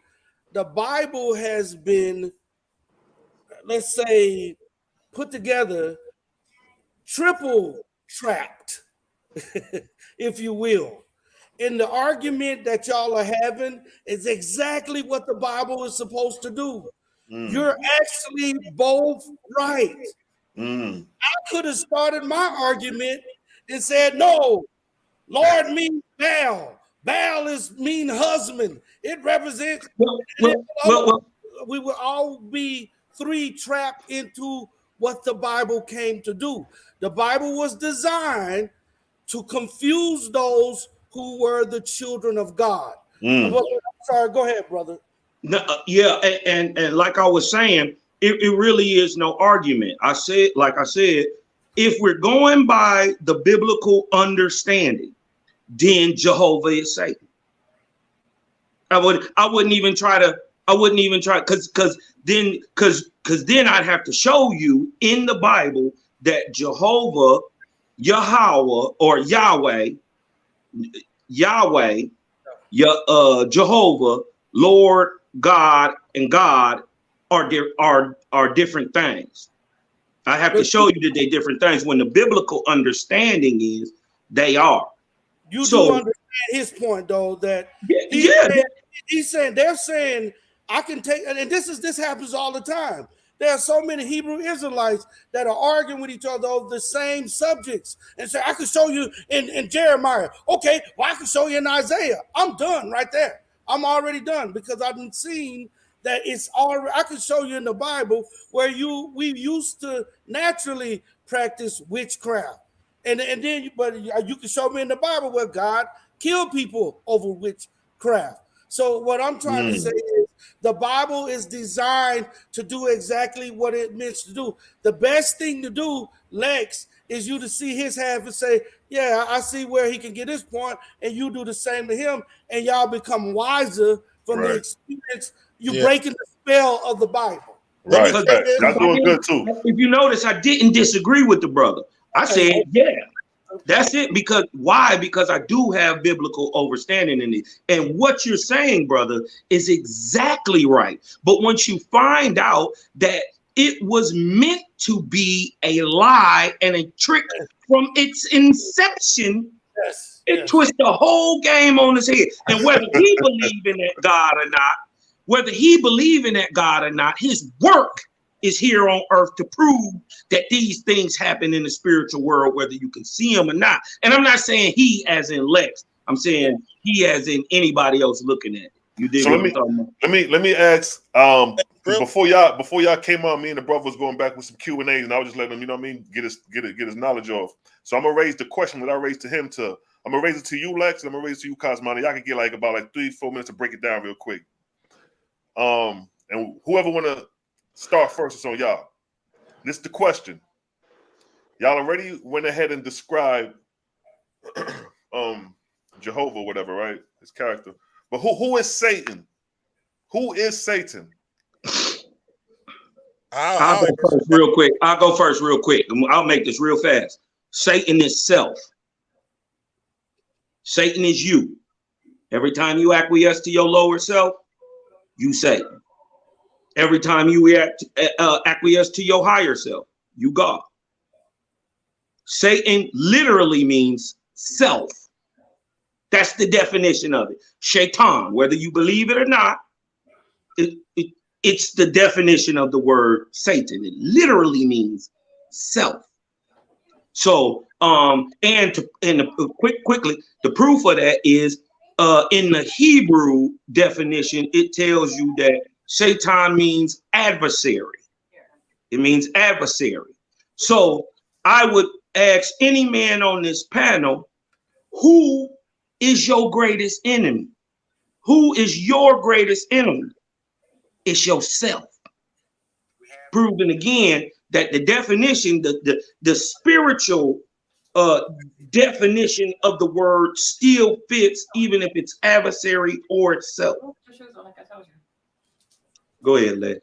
[SPEAKER 2] The Bible has been, let's say, put together, triple trapped, if you will. In the argument that y'all are having is exactly what the Bible is supposed to do. You're actually both right. I could have started my argument and said, no, Lord means Baal. Baal mean husband. It represents. We will all be three trapped into what the Bible came to do. The Bible was designed to confuse those who were the children of God. I'm sorry, go ahead, brother.
[SPEAKER 4] No, yeah, and like I was saying, it really is no argument. I said, if we're going by the biblical understanding, then Jehovah is Satan. I wouldn't even try because then I'd have to show you in the Bible that Jehovah, Yahweh, or Yahweh, Jehovah, Lord, God, and God are different things. I have to show you that they're different things when the biblical understanding is they are.
[SPEAKER 2] You do understand his point, though, that he's saying they're saying I can take, and this happens all the time. There are so many Hebrew Israelites that are arguing with each other over the same subjects and say, I can show you in Jeremiah. Okay, well, I can show you in Isaiah. I'm done right there. I'm already done because I've seen that it's already. I can show you in the Bible where we used to naturally practice witchcraft, and then you can show me in the Bible where God killed people over witchcraft. So what I'm trying to say is the Bible is designed to do exactly what it meant to do. The best thing to do, Lex, is you to see his half and say, yeah, I see where he can get his point, and you do the same to him, and y'all become wiser from the experience. You're breaking the spell of the Bible.
[SPEAKER 1] Right. Y'all doing good too.
[SPEAKER 4] If you notice, I didn't disagree with the brother. I said, yeah. That's it. Because why? Because I do have biblical understanding in it. And what you're saying, brother, is exactly right. But once you find out that it was meant to be a lie and a trick from its inception, it twists the whole game on his head. And whether he believe in that God or not, his work is here on earth to prove that these things happen in the spiritual world, whether you can see them or not. And I'm not saying he as in Lex. I'm saying he as in anybody else looking at it. You did.
[SPEAKER 1] So let me ask. Before y'all came on, me and the brother was going back with some Q&As, and I was just letting him, get his knowledge off. So I'm gonna raise the question that I raised to him. I'm gonna raise it to you, Lex, and I'm gonna raise it to you, Cosmani. Y'all can get about 3-4 minutes to break it down real quick. And whoever wanna start first, it's on y'all. This is the question. Y'all already went ahead and described Jehovah, whatever, right? His character. But who is Satan? Who is Satan?
[SPEAKER 4] I'll go first real quick. I'll make this real fast. Satan is self. Satan is you. Every time you acquiesce to your lower self, you Satan. Every time you acquiesce to your higher self, you God. Satan literally means self. That's the definition of it. Shaitan, whether you believe it or not, it's the definition of the word Satan. It literally means self. So, quickly, the proof of that is in the Hebrew definition, it tells you that Satan means adversary. It means adversary. So I would ask any man on this panel, who is your greatest enemy? Who is your greatest enemy? It's yourself. Proving again that the definition, the spiritual definition of the word still fits, even if it's adversary or itself. Go ahead, Lex.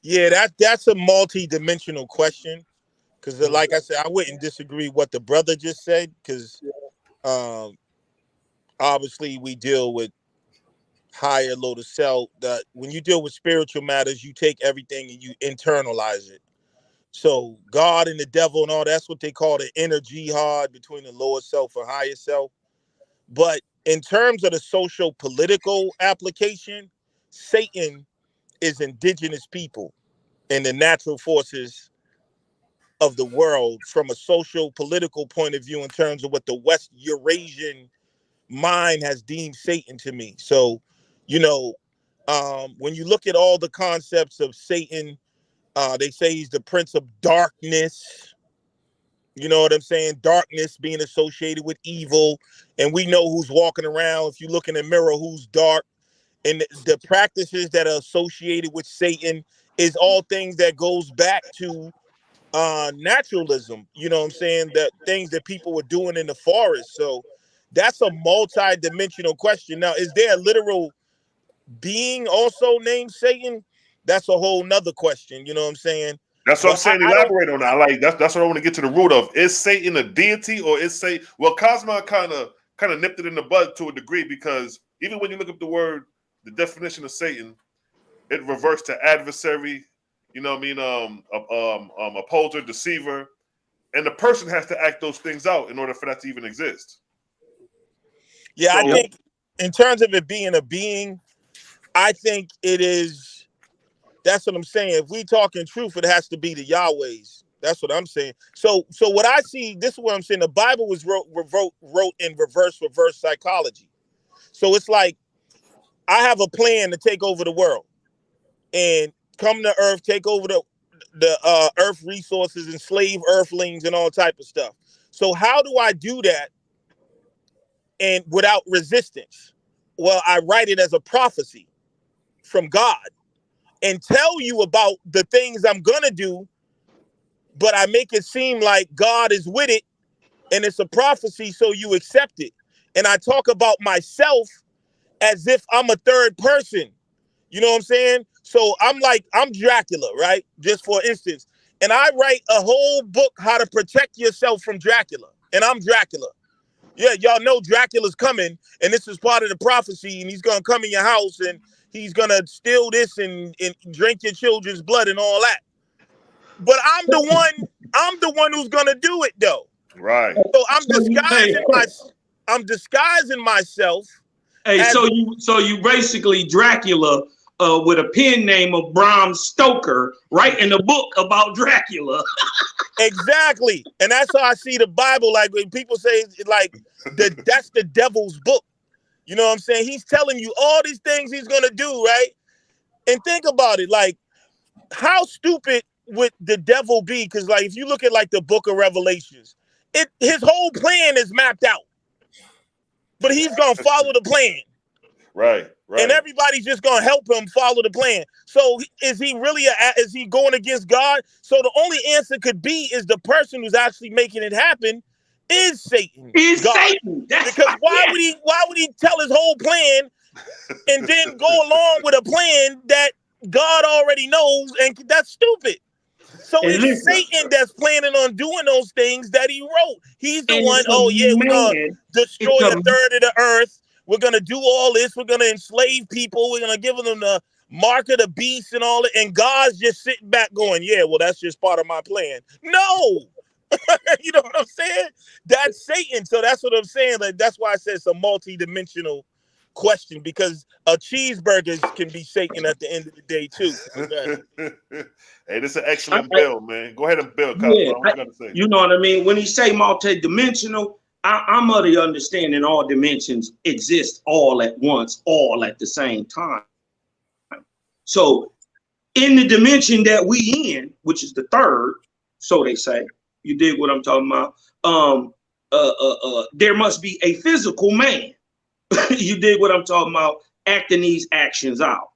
[SPEAKER 3] Yeah, that's a multi-dimensional question. Because like I said, I wouldn't disagree what the brother just said, because obviously we deal with higher, lower self. That when you deal with spiritual matters, you take everything and you internalize it. So God and the devil and all, that's what they call the inner jihad between the lower self and higher self. But in terms of the social political application, Satan is indigenous people and the natural forces of the world from a social political point of view, in terms of what the West Eurasian mind has deemed Satan to me. So, when you look at all the concepts of Satan, they say he's the prince of darkness. You know what I'm saying? Darkness being associated with evil. And we know who's walking around. If you look in the mirror, who's dark. And the practices that are associated with Satan is all things that goes back to naturalism. You know what I'm saying? That things that people were doing in the forest. So that's a multi-dimensional question. Now, is there a literal being also named Satan? That's a whole nother question. You know what I'm saying?
[SPEAKER 1] That's what I'm saying. Elaborate on that. That's what I want to get to the root of. Is Satan a deity, or is Satan? Well, Cosmo kind of nipped it in the bud to a degree, because even when you look up the definition of Satan, it reverts to adversary. You know what I mean? Opposer, deceiver, and the person has to act those things out in order for that to even exist.
[SPEAKER 3] Yeah, I think in terms of it being a being, I think it is. That's what I'm saying. If we talk in truth, it has to be the Yahweh's. That's what I'm saying. So what I see, this is what I'm saying. The Bible was wrote in reverse psychology. So it's like, I have a plan to take over the world and come to Earth, take over the Earth resources, enslave Earthlings and all type of stuff. So how do I do that and without resistance? Well, I write it as a prophecy from God and tell you about the things I'm going to do, but I make it seem like God is with it and it's a prophecy, so you accept it. And I talk about myself as if I'm a third person. You know what I'm saying? So I'm Dracula, right? Just for instance. And I write a whole book, how to protect yourself from Dracula. And I'm Dracula. Yeah, y'all know Dracula's coming, and this is part of the prophecy, and he's going to come in your house, and he's going to steal this and drink your children's blood and all that. But I'm the one who's going to do it, though.
[SPEAKER 1] Right.
[SPEAKER 3] So I'm disguising myself.
[SPEAKER 4] Hey, so you basically Dracula with a pen name of Bram Stoker, writing a book about Dracula.
[SPEAKER 3] Exactly. And that's how I see the Bible. Like when people say that's the devil's book. You know what I'm saying? He's telling you all these things he's gonna do, right? And think about it, like, how stupid would the devil be? Because like if you look at like the book of Revelations, his whole plan is mapped out. But he's gonna follow the plan.
[SPEAKER 1] Right.
[SPEAKER 3] And everybody's just gonna help him follow the plan. So is he really is he going against God? So the only answer could be is the person who's actually making it happen is Satan.
[SPEAKER 4] Satan.
[SPEAKER 3] Because why would he tell his whole plan and then go along with a plan that God already knows? And that's stupid. So it's Satan that's planning on doing those things that he wrote. He's the one, we're gonna destroy a third of the earth. We're going to do all this. We're going to enslave people. We're going to give them the mark of the beast and all that. And God's just sitting back going, yeah, well, that's just part of my plan. No. You know what I'm saying? That's Satan. So that's what I'm saying. Like, that's why I said it's a multi-dimensional question, because a cheeseburger can be Satan at the end of the day too.
[SPEAKER 1] Hey, this is an excellent bill, man. Go ahead and build, Cosmo.
[SPEAKER 4] Yeah,
[SPEAKER 1] What you gotta say?
[SPEAKER 4] you know what I mean? When he say multidimensional, I'm of the understanding all dimensions exist all at once, all at the same time. So in the dimension that we in, which is the third, so they say, you dig what I'm talking about? There must be a physical man. You dig what I'm talking about? Acting these actions out.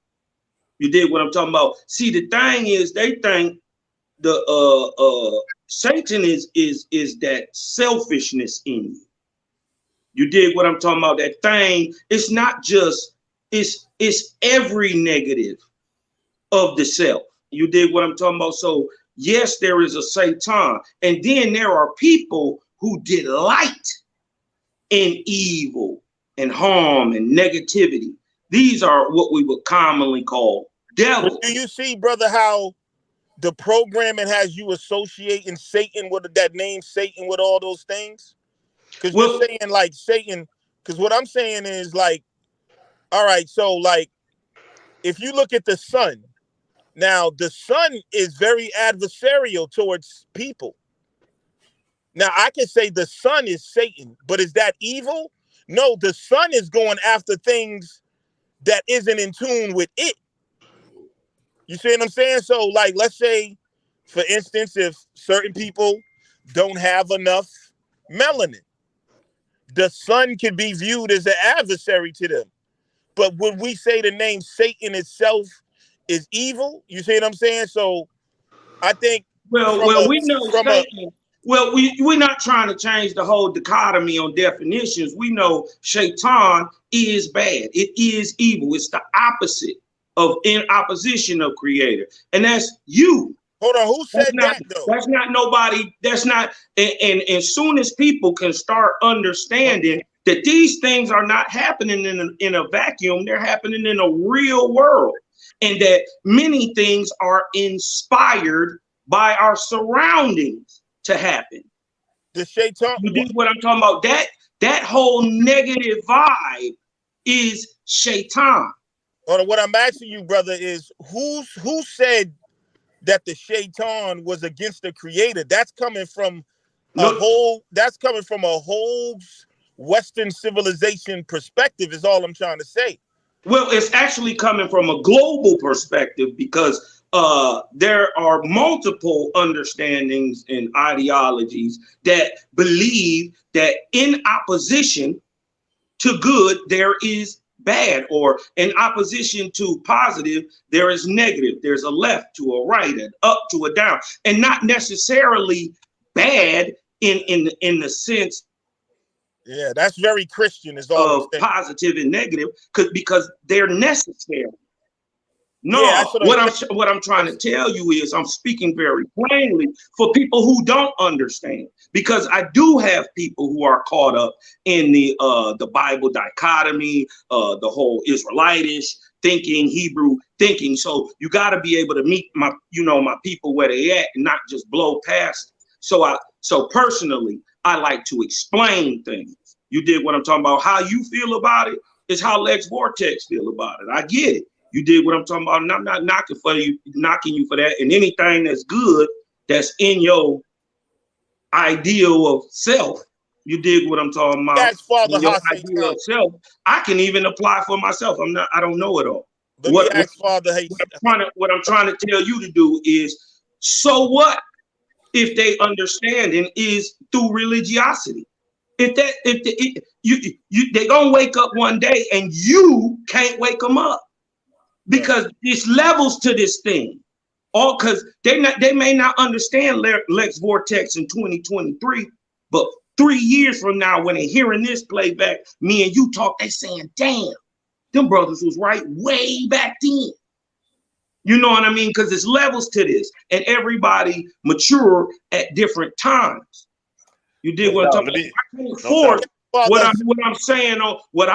[SPEAKER 4] You dig what I'm talking about? See, the thing is, they think the Satan is that selfishness in you. You dig what I'm talking about? That thing, it's not just, it's every negative of the self. You dig what I'm talking about? So yes, there is a Satan, and then there are people who delight in evil and harm and negativity. These are what we would commonly call devils.
[SPEAKER 3] But do you see, brother, how the programming has you associating Satan with that name, Satan, with all those things? Because you're saying like Satan, because what I'm saying is like, all right, so like, if you look at the sun, now the sun is very adversarial towards people. Now I can say the sun is Satan, but is that evil? No, the sun is going after things that isn't in tune with it. You see what I'm saying? So like, let's say, for instance, if certain people don't have enough melanin, the sun can be viewed as an adversary to them. But would we say the name Satan itself is evil? You see what I'm saying? So I think
[SPEAKER 4] we know Satan. Well, we're not trying to change the whole dichotomy on definitions. We know Shaitan is bad. It is evil. It's the opposite of, in opposition of creator. And that's you.
[SPEAKER 3] Hold on, who said that though?
[SPEAKER 4] That's not nobody. That's not. And as soon as people can start understanding that these things are not happening in a vacuum, they're happening in a real world. And that many things are inspired by our surroundings to happen.
[SPEAKER 3] The Shaitan.
[SPEAKER 4] You dig what I'm talking about? That whole negative vibe is Shaitan.
[SPEAKER 3] Or what I'm asking you, brother, is who said that the Shaitan was against the creator? That's coming from a whole Western civilization perspective, is all I'm trying to say.
[SPEAKER 4] Well, it's actually coming from a global perspective, because there are multiple understandings and ideologies that believe that in opposition to good, there is bad, or in opposition to positive, there is negative. There's a left to a right, an up to a down, and not necessarily bad in the sense.
[SPEAKER 3] Yeah, that's very Christian, is all
[SPEAKER 4] of positive and negative, because they're necessary. No,
[SPEAKER 3] yeah,
[SPEAKER 4] what I'm trying to tell you is, I'm speaking very plainly for people who don't understand, because I do have people who are caught up in the Bible dichotomy, the whole Israelitish thinking, Hebrew thinking. So you got to be able to meet my people where they at and not just blow past. So personally, I like to explain things. You dig what I'm talking about? How you feel about it is how Lex Vortex feel about it. I get it. You dig what I'm talking about? And I'm not knocking you for that. And anything that's good, that's in your ideal of self, you dig what I'm talking about?
[SPEAKER 3] That's Father
[SPEAKER 4] your ideal of self, I can even apply for myself. I don't know it all. What I'm trying to tell you to do is, so what if they understanding is through religiosity? If they gonna wake up one day and you can't wake them up, because there's levels to this thing. All because they may not understand Lex Vortex in 2023, but 3 years from now, when they're hearing this playback, me and you talk, they saying, damn, them brothers was right way back then. You know what I mean? Because there's levels to this, and everybody mature at different times. You did what I'm talking about. I can't force what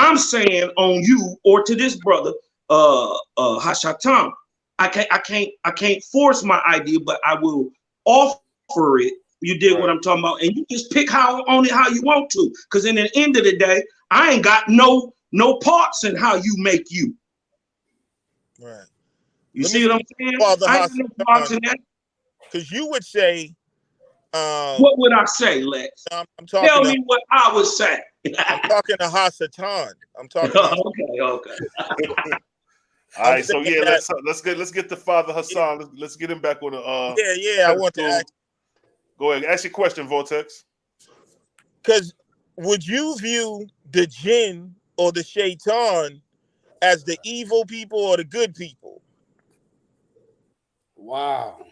[SPEAKER 4] I'm saying on you or to this brother, Hashatan. I can't force my idea, but I will offer it. You did what I'm talking about, and you just pick how you want to. Because in the end of the day, I ain't got no no parts in how you make you.
[SPEAKER 3] Right.
[SPEAKER 4] You
[SPEAKER 3] Let
[SPEAKER 4] see
[SPEAKER 3] me
[SPEAKER 4] what I'm saying?
[SPEAKER 3] Father
[SPEAKER 4] I ain't no parts in that.
[SPEAKER 3] because you would say,
[SPEAKER 4] What would I say, Lex?
[SPEAKER 3] I'm
[SPEAKER 4] Tell
[SPEAKER 3] talking to
[SPEAKER 4] me what I would say.
[SPEAKER 3] I'm talking to Hasatan. I'm talking to
[SPEAKER 4] Okay.
[SPEAKER 1] All right, so yeah, let's get the Father Hassan. Let's get him back on the
[SPEAKER 3] yeah. I want to ask.
[SPEAKER 1] Go ahead, ask your question, Vortex.
[SPEAKER 3] Because would you view the jinn or the shaitan as the evil people or the good people?
[SPEAKER 2] Wow.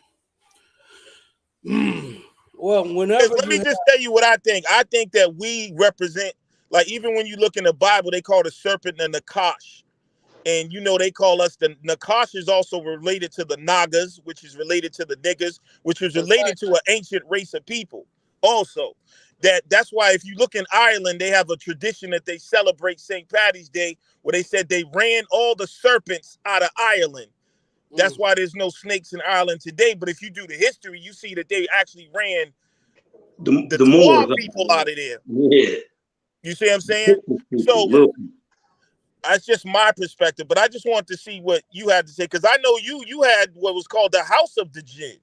[SPEAKER 2] Well, whenever
[SPEAKER 3] Let me just tell you what I think. I think that we represent, like, even when you look in the Bible, they call the serpent the Nakash. And, you know, they call us the Nakash is also related to the Nagas, which is related to the niggas, which is related to an ancient race of people. Also, that's why if you look in Ireland, they have a tradition that they celebrate St. Paddy's Day, where they said they ran all the serpents out of Ireland. That's why there's no snakes in Ireland today. But if you do the history, you see that they actually ran the Moors people out of there.
[SPEAKER 4] Yeah.
[SPEAKER 3] You see what I'm saying? So that's just my perspective. But I just want to see what you had to say, because I know you had what was called the House of the Jinn.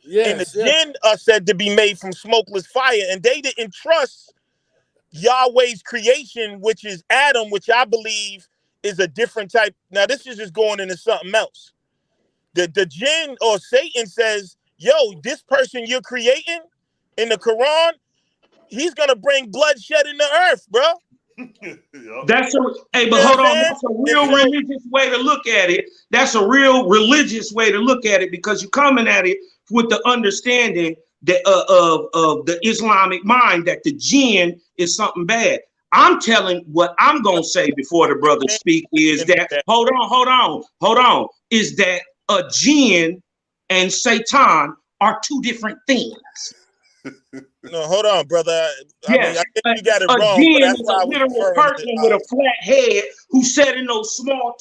[SPEAKER 3] Yes, and the jinn are said to be made from smokeless fire, and they didn't trust Yahweh's creation, which is Adam, which I believe is a different type. Now, this is just going into something else. The jinn or Satan says, yo, this person you're creating in the Quran, he's going to bring bloodshed in the earth, bro.
[SPEAKER 4] That's hold on. That's a real religious way to look at it. That's a real religious way to look at it, because you're coming at it with the understanding that of the Islamic mind that the jinn is something bad. I'm telling what I'm gonna say before the brothers speak is that hold on, is that a jinn and Satan are two different things.
[SPEAKER 3] No, hold on, brother. I mean, I think you got it wrong.
[SPEAKER 4] Jinn
[SPEAKER 3] but that's
[SPEAKER 4] is
[SPEAKER 3] why
[SPEAKER 4] a
[SPEAKER 3] I was
[SPEAKER 4] literal person with a flat head who sat in those small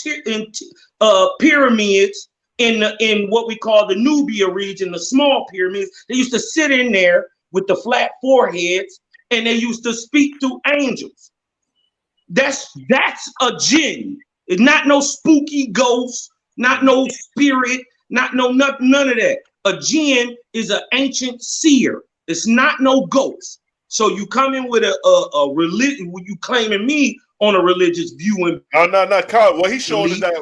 [SPEAKER 4] pyramids in what we call the Nubia region, the small pyramids. They used to sit in there with the flat foreheads, and they used to speak through angels. That's a jinn. It's not no spooky ghost, not no spirit, not no none of that. A jinn is an ancient seer. It's not no ghost. So you come in with a religion, when you claiming me on a religious view.
[SPEAKER 1] No, Kyle. What he's showing is that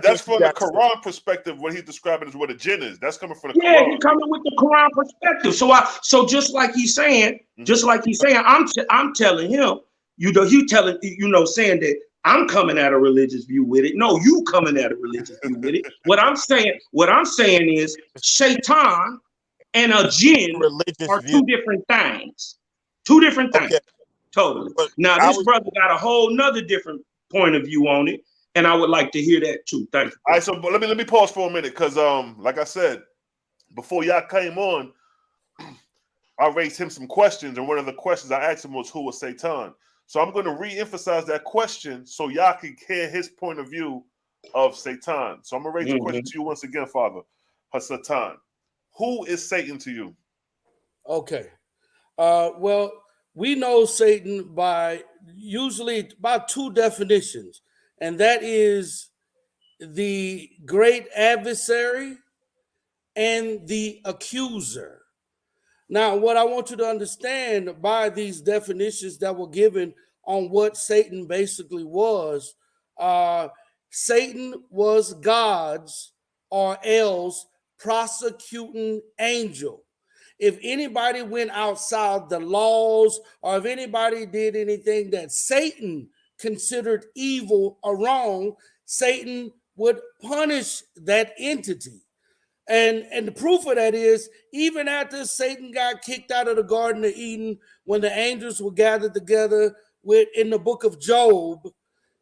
[SPEAKER 1] that's from the Quran perspective. What he's describing is what a jinn is. That's coming from the Quran.
[SPEAKER 4] Yeah, he's coming with the Quran perspective. So just like he's saying, I'm telling him, saying that I'm coming at a religious view with it. No, you coming at a religious view with it. What I'm saying is Shaitan and a jinn are two different things. Two different things. Okay. Totally. Now, this brother got a whole nother different point of view on it, and I would like to hear that too. Thank you.
[SPEAKER 1] All right, so let me pause for a minute, because like I said, before y'all came on, I raised him some questions, and one of the questions I asked him was, who was Satan? So I'm going to re-emphasize that question so y'all can hear his point of view of Satan. So I'm going to raise the question to you once again, Father Satan. Who is Satan to you?
[SPEAKER 2] Okay. Well, we know Satan by two definitions, and that is the great adversary and the accuser. Now, what I want you to understand by these definitions that were given on what Satan basically was, Satan was God's or else prosecuting angel. If anybody went outside the laws, or if anybody did anything that Satan considered evil or wrong, Satan would punish that entity. And the proof of that is, even after Satan got kicked out of the Garden of Eden, when the angels were gathered together in the book of Job,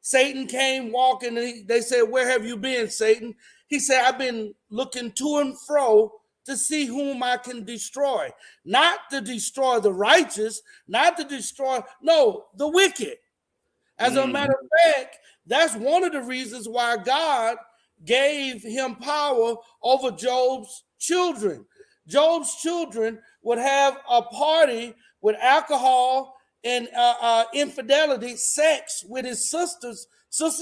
[SPEAKER 2] Satan came walking, and they said, "Where have you been, Satan?" He said, "I've been looking to and fro to see whom I can destroy." Not to destroy the righteous, not to destroy, no, the wicked. As a matter of fact, that's one of the reasons why God gave him power over Job's children. Job's children would have a party with alcohol in infidelity, sex with his sisters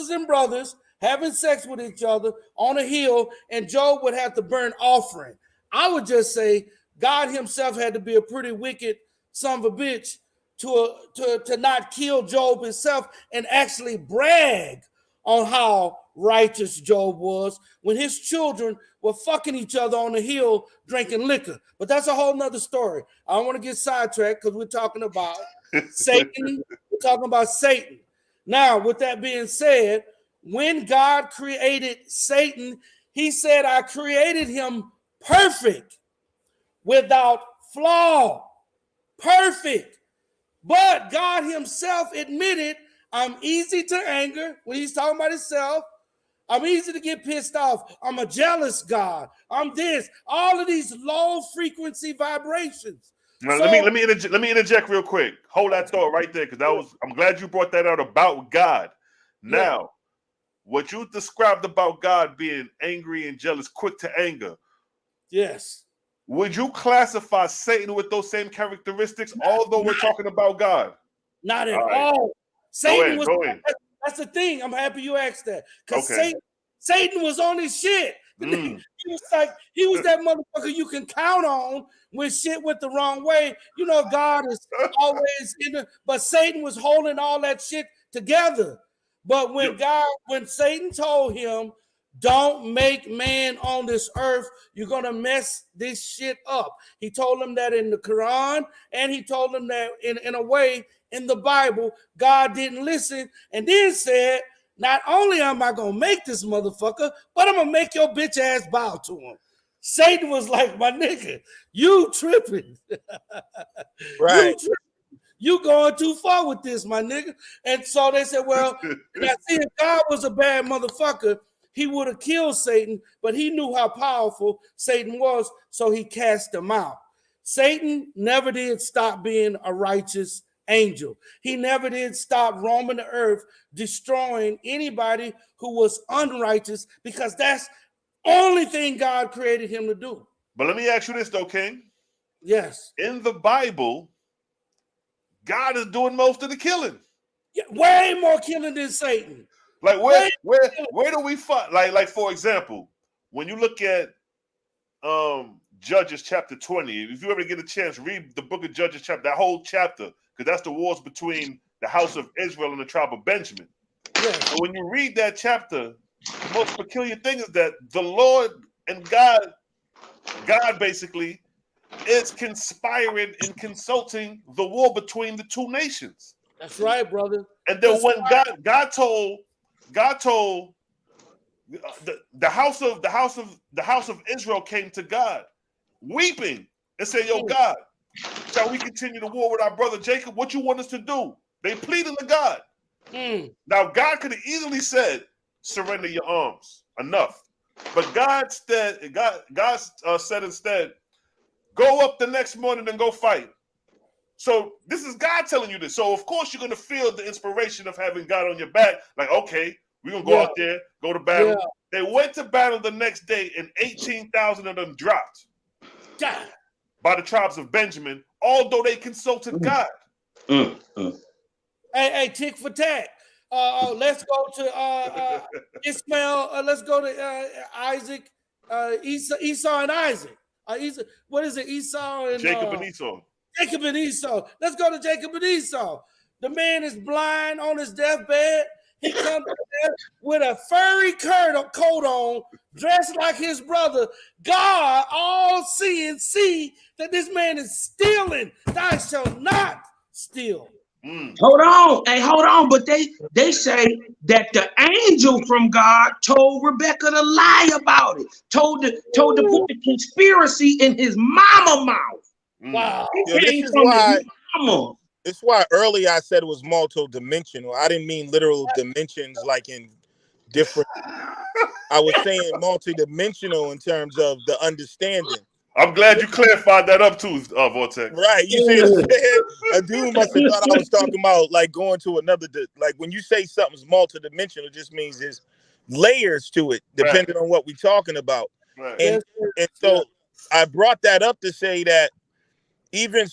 [SPEAKER 2] and brothers, having sex with each other on a hill, and Job would have to burn offering. I would just say God himself had to be a pretty wicked son of a bitch to not kill Job himself and actually brag on how righteous Job was when his children were fucking each other on the hill drinking liquor. But that's a whole nother story. I don't want to get sidetracked because we're talking about Satan. We're talking about Satan. Now, with that being said, when God created Satan, he said, I created him perfect, without flaw, perfect. But God himself admitted, I'm easy to anger when he's talking about himself. I'm easy to get pissed off. I'm a jealous God. I'm this. All of these low frequency vibrations.
[SPEAKER 1] Now,
[SPEAKER 2] So,
[SPEAKER 1] let me interject real quick. Hold that thought right there, because I'm glad you brought that out about God. Now, what you described about God being angry and jealous, quick to anger.
[SPEAKER 2] yes.
[SPEAKER 1] Would you classify Satan with those same characteristics, although we're talking about God?
[SPEAKER 2] Not at
[SPEAKER 1] All right.
[SPEAKER 2] all. Satan was.
[SPEAKER 1] Go ahead.
[SPEAKER 2] That's the thing. I'm happy you asked that, because
[SPEAKER 1] Okay.
[SPEAKER 2] Satan was on his shit. He was that motherfucker you can count on when shit went the wrong way. You know, God is always but Satan was holding all that shit together. But when Satan told him, don't make man on this earth, you're gonna mess this shit up. He told him that in the Quran, and he told him that in a way in the Bible. God didn't listen, and then said, not only am I gonna make this motherfucker, but I'm gonna make your bitch ass bow to him. Satan was like, my nigga, you tripping.
[SPEAKER 3] Right.
[SPEAKER 2] You going too far with this, my nigga. And so they said, well, now see, if God was a bad motherfucker, he would have killed Satan, but he knew how powerful Satan was, so he cast him out. Satan never did stop being a righteous angel. He never did stop roaming the earth, destroying anybody who was unrighteous, because that's the only thing God created him to do.
[SPEAKER 1] But let me ask you this, though, King.
[SPEAKER 2] Yes.
[SPEAKER 1] In the Bible, God is doing most of the killing.
[SPEAKER 2] Yeah, way more killing than Satan.
[SPEAKER 1] Like where do we find, like for example, when you look at Judges chapter 20, if you ever get a chance, read the book of Judges that whole chapter, because that's the wars between the house of Israel and the tribe of Benjamin.
[SPEAKER 2] Yes.
[SPEAKER 1] And when you read that chapter, the most peculiar thing is that the Lord and God basically is conspiring and consulting the war between the two nations.
[SPEAKER 2] That's right, brother.
[SPEAKER 1] And then when God told the house of Israel came to God, weeping, and said, "Yo, God, shall we continue the war with our brother Jacob? What you want us to do?" They pleaded to God. Now, God could have easily said, "Surrender your arms, enough." But God said instead, "Go up the next morning and go fight." So this is God telling you this. So of course you're going to feel the inspiration of having God on your back. Like, okay, we're going to go out there, go to battle. Yeah. They went to battle the next day, and 18,000 of them dropped by the tribes of Benjamin, although they consulted God.
[SPEAKER 2] Hey, tick for tack. Let's go to Ishmael. Let's go to Isaac, Esau and Isaac. What is it? Esau and
[SPEAKER 1] Jacob and Esau.
[SPEAKER 2] Jacob and Esau. Let's go to Jacob and Esau. The man is blind on his deathbed. He comes there with a furry coat on, dressed like his brother. God, all seeing, see that this man is stealing. Thou shalt not steal.
[SPEAKER 4] Hold on. But they say that the angel from God told Rebecca to lie about it. Told to put the conspiracy in his mama mouth.
[SPEAKER 2] Wow.
[SPEAKER 3] It's why earlier I said it was multi-dimensional. I didn't mean literal dimensions like in different. I was saying multi-dimensional in terms of the understanding.
[SPEAKER 1] I'm glad you clarified that up too, Vortex.
[SPEAKER 3] Right. You see what I'm saying? A dude must have thought I was talking about like going to another, like when you say something's multi-dimensional, it just means there's layers to it, depending on what we're talking about. Right. And so I brought that up to say that even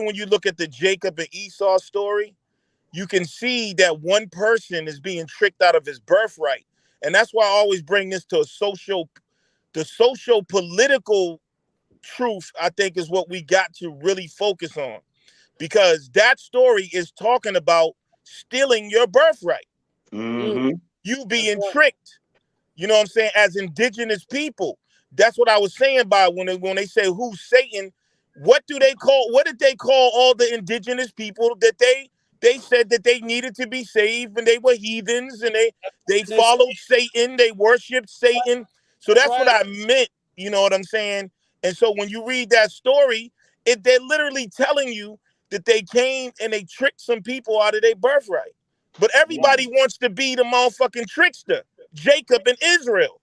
[SPEAKER 3] when you look at the Jacob and Esau story, you can see that one person is being tricked out of his birthright. And that's why I always bring this to the social political truth, I think, is what we got to really focus on, because that story is talking about stealing your birthright.
[SPEAKER 4] Mm-hmm.
[SPEAKER 3] You being tricked, you know what I'm saying, as indigenous people. That's what I was saying by when they say who's Satan, what did they call all the indigenous people that they said that they needed to be saved, and they were heathens, and they followed Satan, they worshiped Satan. So that's what I meant, you know what I'm saying? And so when you read that story, they're literally telling you that they came and they tricked some people out of their birthright. But everybody wants to be the motherfucking trickster, Jacob and Israel.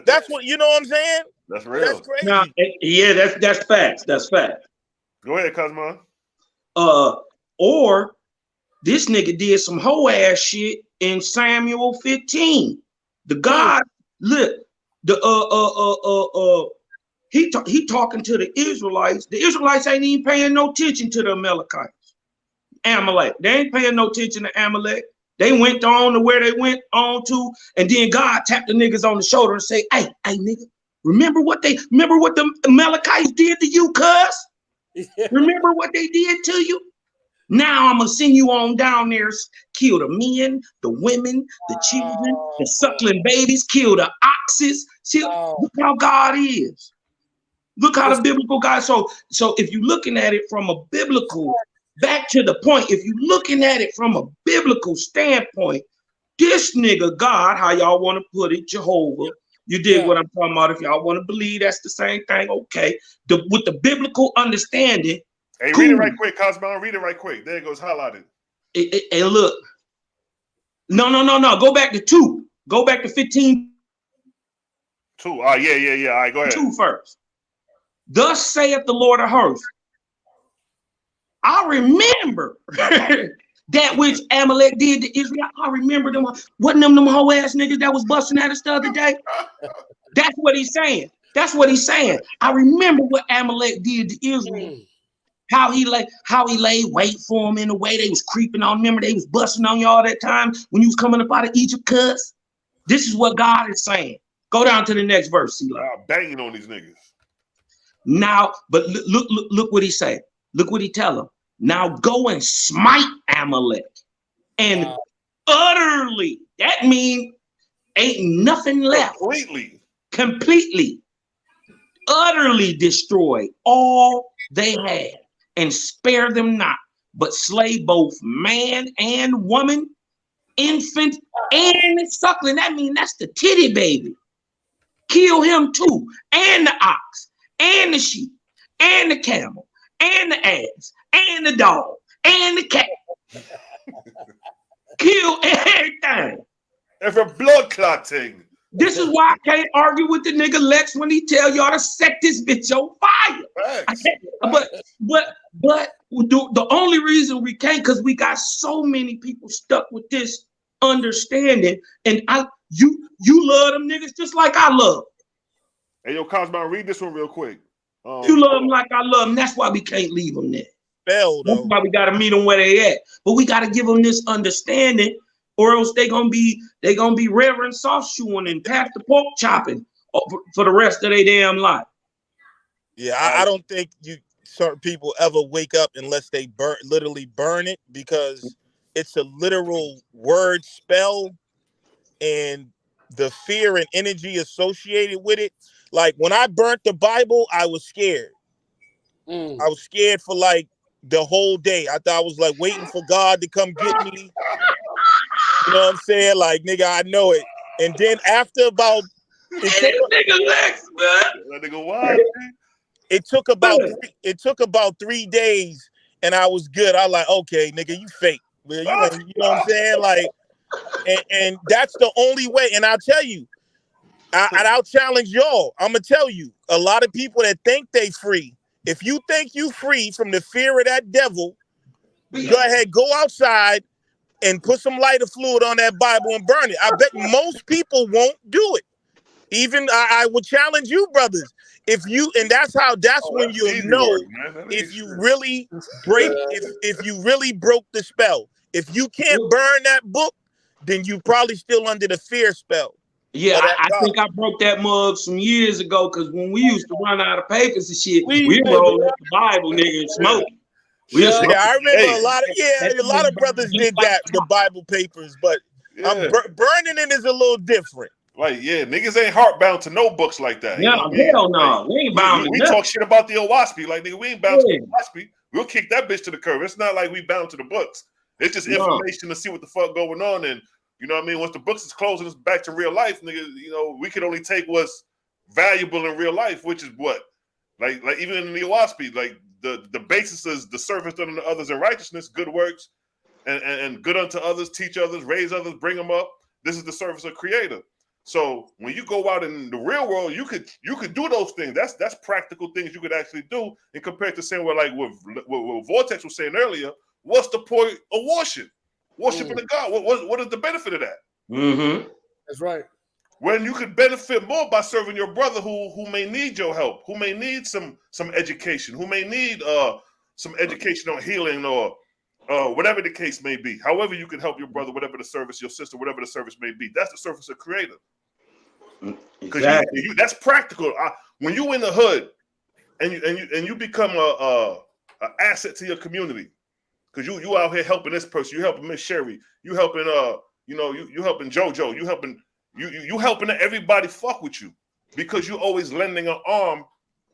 [SPEAKER 3] That's what, you know what I'm saying?
[SPEAKER 1] That's real.
[SPEAKER 3] That's crazy.
[SPEAKER 4] Now, yeah, that's facts. That's facts.
[SPEAKER 1] Go ahead, Cosmo.
[SPEAKER 4] Or this nigga did some hoe ass shit in Samuel 15. The God, look, he talking to the Israelites. The Israelites ain't even paying no attention to the Amalekites. Amalek. They ain't paying no attention to Amalek. They went on to where they went on to, and then God tapped the niggas on the shoulder and say, hey, nigga, remember what the Amalekites did to you, cuz? Remember what they did to you? Now I'm gonna send you on down there, kill the men, the women, the children, the suckling babies, kill the oxes. See, look how God is. Look how the biblical God. So if you're looking at it from a biblical, back to the point, if you're looking at it from a biblical standpoint, this nigga God, how y'all want to put it, Jehovah, you dig what I'm talking about? If y'all want to believe that's the same thing, okay. With the biblical understanding.
[SPEAKER 1] Hey, read it right quick, Cosmo. Read it right quick. There it goes, highlighted.
[SPEAKER 4] And look. No. Go back to 2. Go back to 15.
[SPEAKER 1] 2. Yeah. All right, go ahead.
[SPEAKER 4] 2 first. Thus saith the Lord of hosts, I remember that which Amalek did to Israel. I remember them. Wasn't them hoe ass niggas that was busting at us the other day? That's what he's saying. That's what he's saying. I remember what Amalek did to Israel. How he lay wait for them in the way they was creeping on. Remember they was busting on you all that time when you was coming up out of Egypt, cuz? This is what God is saying. Go down to the next verse, see.
[SPEAKER 1] Banging on these niggas.
[SPEAKER 4] Now, but look what he said. Look what he tell them. Now go and smite Amalek and utterly. That means ain't nothing left. Completely. Utterly destroy all they had and spare them not, but slay both man and woman, infant and suckling. That means that's the titty baby. Kill him too, and the ox, and the sheep, and the camel, and the ass, and the dog, and the cat. Kill everything.
[SPEAKER 1] Every blood clotting.
[SPEAKER 4] This is why I can't argue with the nigga Lex when he tell y'all to set this bitch on fire. But the only reason we can't, because we got so many people stuck with this understanding, and you love them niggas just like I love.
[SPEAKER 1] Hey, yo, Cosmo, read this one real quick.
[SPEAKER 4] You love them like I love them. That's why we can't leave them there. That's why we got to meet them where they at. But we got to give them this understanding, or else they gonna be Reverend Soft Shoeing and Pastor Pork Chopping for the rest of their damn life.
[SPEAKER 3] Yeah, I don't think certain people ever wake up unless they literally burn it, because it's a literal word spell, and the fear and energy associated with it. Like when I burnt the Bible, I was scared. I was scared for like the whole day. I thought I was like waiting for God to come get me. You know what I'm saying? Like, nigga, I know it. And then after about it took about 3 days, and I was good. I was like, okay, nigga, you fake. You know what I'm saying? Like, and that's the only way. And I'll tell you, I'll challenge y'all. I'm gonna tell you, a lot of people that think they free. If you think you free from the fear of that devil, go ahead, go outside and put some lighter fluid on that Bible and burn it. I bet most people won't do it. Even I would challenge you, brothers. If you, and that's when you'll know if you really break, if you really broke the spell. If you can't burn that book, then you probably still under the fear spell.
[SPEAKER 4] Yeah, I think I broke that mug some years ago because when we used to run out of papers and shit, we roll up the Bible, nigga, and smoke.
[SPEAKER 3] Yeah, I remember a lot of brothers did that, the Bible papers, but burning it is a little different.
[SPEAKER 1] Like, niggas ain't heart bound to no books like that.
[SPEAKER 4] Yeah, hell no. We ain't bound to
[SPEAKER 1] we talk shit about the Owaspy. Like, nigga, we ain't bound to the Owaspy. We'll kick that bitch to the curb. It's not like we bound to the books. It's just information to see what the fuck going on. And, you know what I mean? Once the books is closed and it's back to real life, nigga, you know, we can only take what's valuable in real life, which is what? Like even in the Owaspy, like the basis is the service done unto others in righteousness, good works, and good unto others, teach others, raise others, bring them up. This is the service of Creator. So when you go out in the real world, you could do those things. That's practical things you could actually do. And compared to saying what Vortex was saying earlier, what's the point of worship? Worshiping the God. What is the benefit of that?
[SPEAKER 2] Mm-hmm. That's right.
[SPEAKER 1] When you could benefit more by serving your brother who may need your help, who may need some education, who may need some education on healing or whatever the case may be. However you can help your brother, whatever the service, your sister, whatever the service may be. That's the service of Creator. Because that's practical. When you in the hood and you become a asset to your community, because you out here helping this person, you helping Miss Sherry, you helping you helping JoJo, you helping everybody fuck with you because you always lending an arm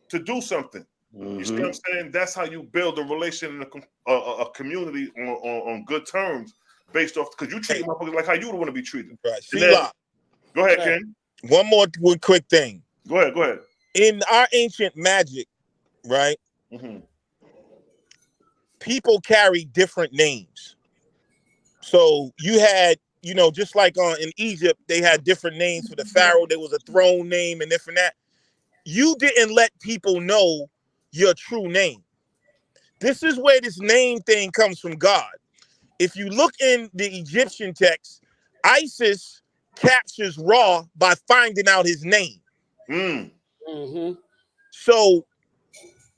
[SPEAKER 1] to do something. You see what I'm saying? That's how you build a relation in a community on good terms, based off because you treat motherfuckers like how you would want to be treated.
[SPEAKER 3] Right.
[SPEAKER 1] Go ahead, Ken.
[SPEAKER 3] One quick thing.
[SPEAKER 1] Go ahead. In
[SPEAKER 3] our ancient magic, right? Mm-hmm. People carry different names. So you had, just like in Egypt, they had different names for the pharaoh. There was a throne name and different that. You didn't let people know your true name. This is where this name thing comes from God. If you look in the Egyptian text, Isis captures Ra by finding out his name. Mm-hmm. So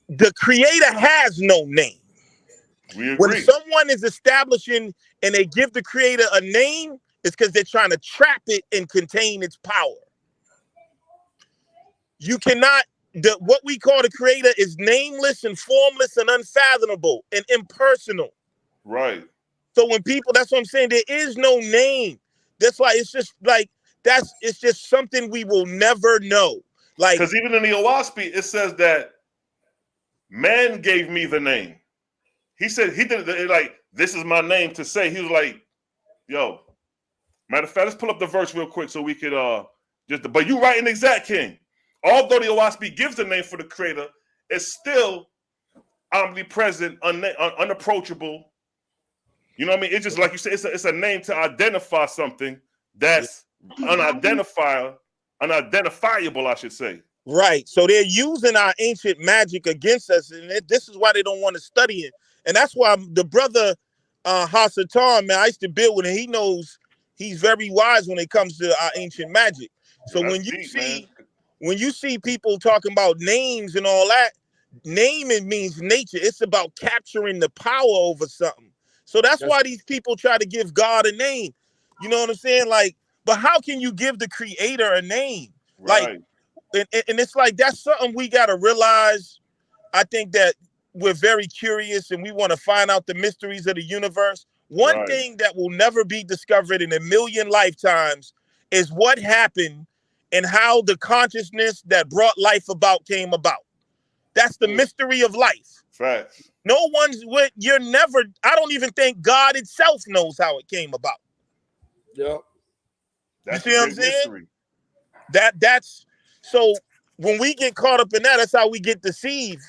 [SPEAKER 3] the Creator has no name.
[SPEAKER 1] We agree.
[SPEAKER 3] When someone is establishing and they give the Creator a name, it's because they're trying to trap it and contain its power. You cannot, what we call the Creator is nameless and formless and unfathomable and impersonal.
[SPEAKER 1] Right.
[SPEAKER 3] So when people, that's what I'm saying, there is no name. That's why it's just something we will never know. Like,
[SPEAKER 1] because even in the Owaspy, it says that man gave me the name. He said he did it like, this is my name to say. He was like, yo, matter of fact, let's pull up the verse real quick so we could but you right in exact, King. Although the Owaspy gives the name for the Creator, it's still omnipresent, unapproachable. You know what I mean? It's just like you said, it's a name to identify something that's unidentifiable, I should say.
[SPEAKER 3] Right. So they're using our ancient magic against us, and this is why they don't want to study it. And that's why the brother Hasatan, man, I used to build with him. He knows he's very wise when it comes to our ancient magic. So when you see people talking about names and all that, naming means nature. It's about capturing the power over something. So that's why these people try to give God a name. You know what I'm saying? Like, but how can you give the Creator a name? Right. Like, and it's like, that's something we got to realize. I think that we're very curious and we want to find out the mysteries of the universe. One thing that will never be discovered in a million lifetimes is what happened and how the consciousness that brought life about came about. That's the mystery of life.
[SPEAKER 1] Facts.
[SPEAKER 3] I don't even think God itself knows how it came about.
[SPEAKER 2] Yep.
[SPEAKER 1] That's
[SPEAKER 3] you see what I'm saying? Mystery. That's so when we get caught up in that, that's how we get deceived.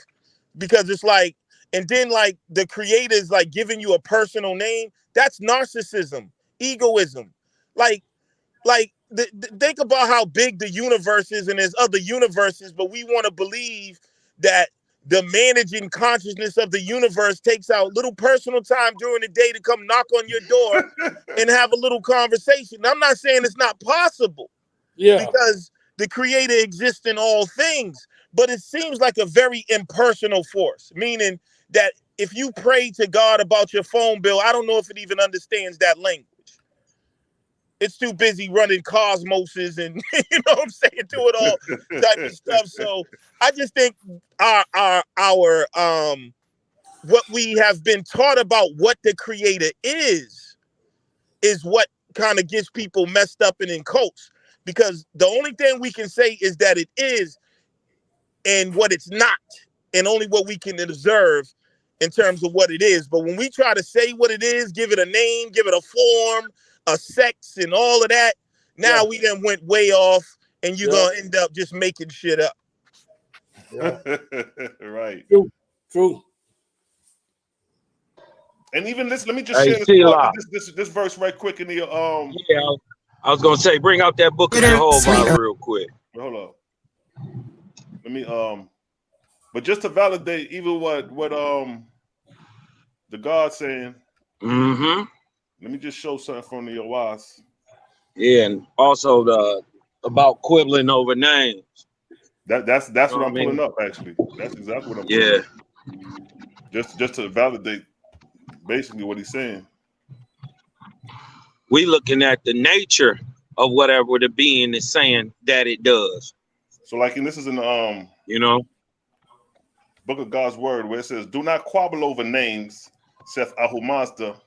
[SPEAKER 3] Because it's like, and then like the Creator is like giving you a personal name. That's narcissism, egoism. Like think about how big the universe is, and there's other universes, but we want to believe that the managing consciousness of the universe takes out little personal time during the day to come knock on your door and have a little conversation. Now, I'm not saying it's not possible. Yeah. Because the creator exists in all things, but it seems like a very impersonal force, meaning that if you pray to God about your phone bill, I don't know if it even understands that language. It's too busy running cosmoses and you know what I'm saying, doing all type of stuff. So I just think our what we have been taught about what the creator is what kind of gets people messed up and in cults. Because the only thing we can say is that it is and what it's not, and only what we can observe in terms of what it is. But when we try to say what it is, give it a name, give it a form, a sex, and all of that, now we then went way off, and you're gonna end up just making shit up.
[SPEAKER 1] Right.
[SPEAKER 2] True.
[SPEAKER 1] And even this, let me just share this verse right quick in the
[SPEAKER 4] Yeah, I was gonna say, bring out that book of Jehovah real quick.
[SPEAKER 1] Hold up. Let me but just to validate even what the God saying.
[SPEAKER 4] Mm-hmm.
[SPEAKER 1] Let me just show something from the Owas.
[SPEAKER 4] Yeah, and also the about quibbling over names.
[SPEAKER 1] That's what I'm pulling up, actually. That's exactly what I'm pulling up. Just to validate basically what he's saying.
[SPEAKER 4] We looking at the nature of whatever the being is saying that it does.
[SPEAKER 1] So like, and this is in the Book of God's Word, where it says, "Do not quabble over names, saith Ahumazda,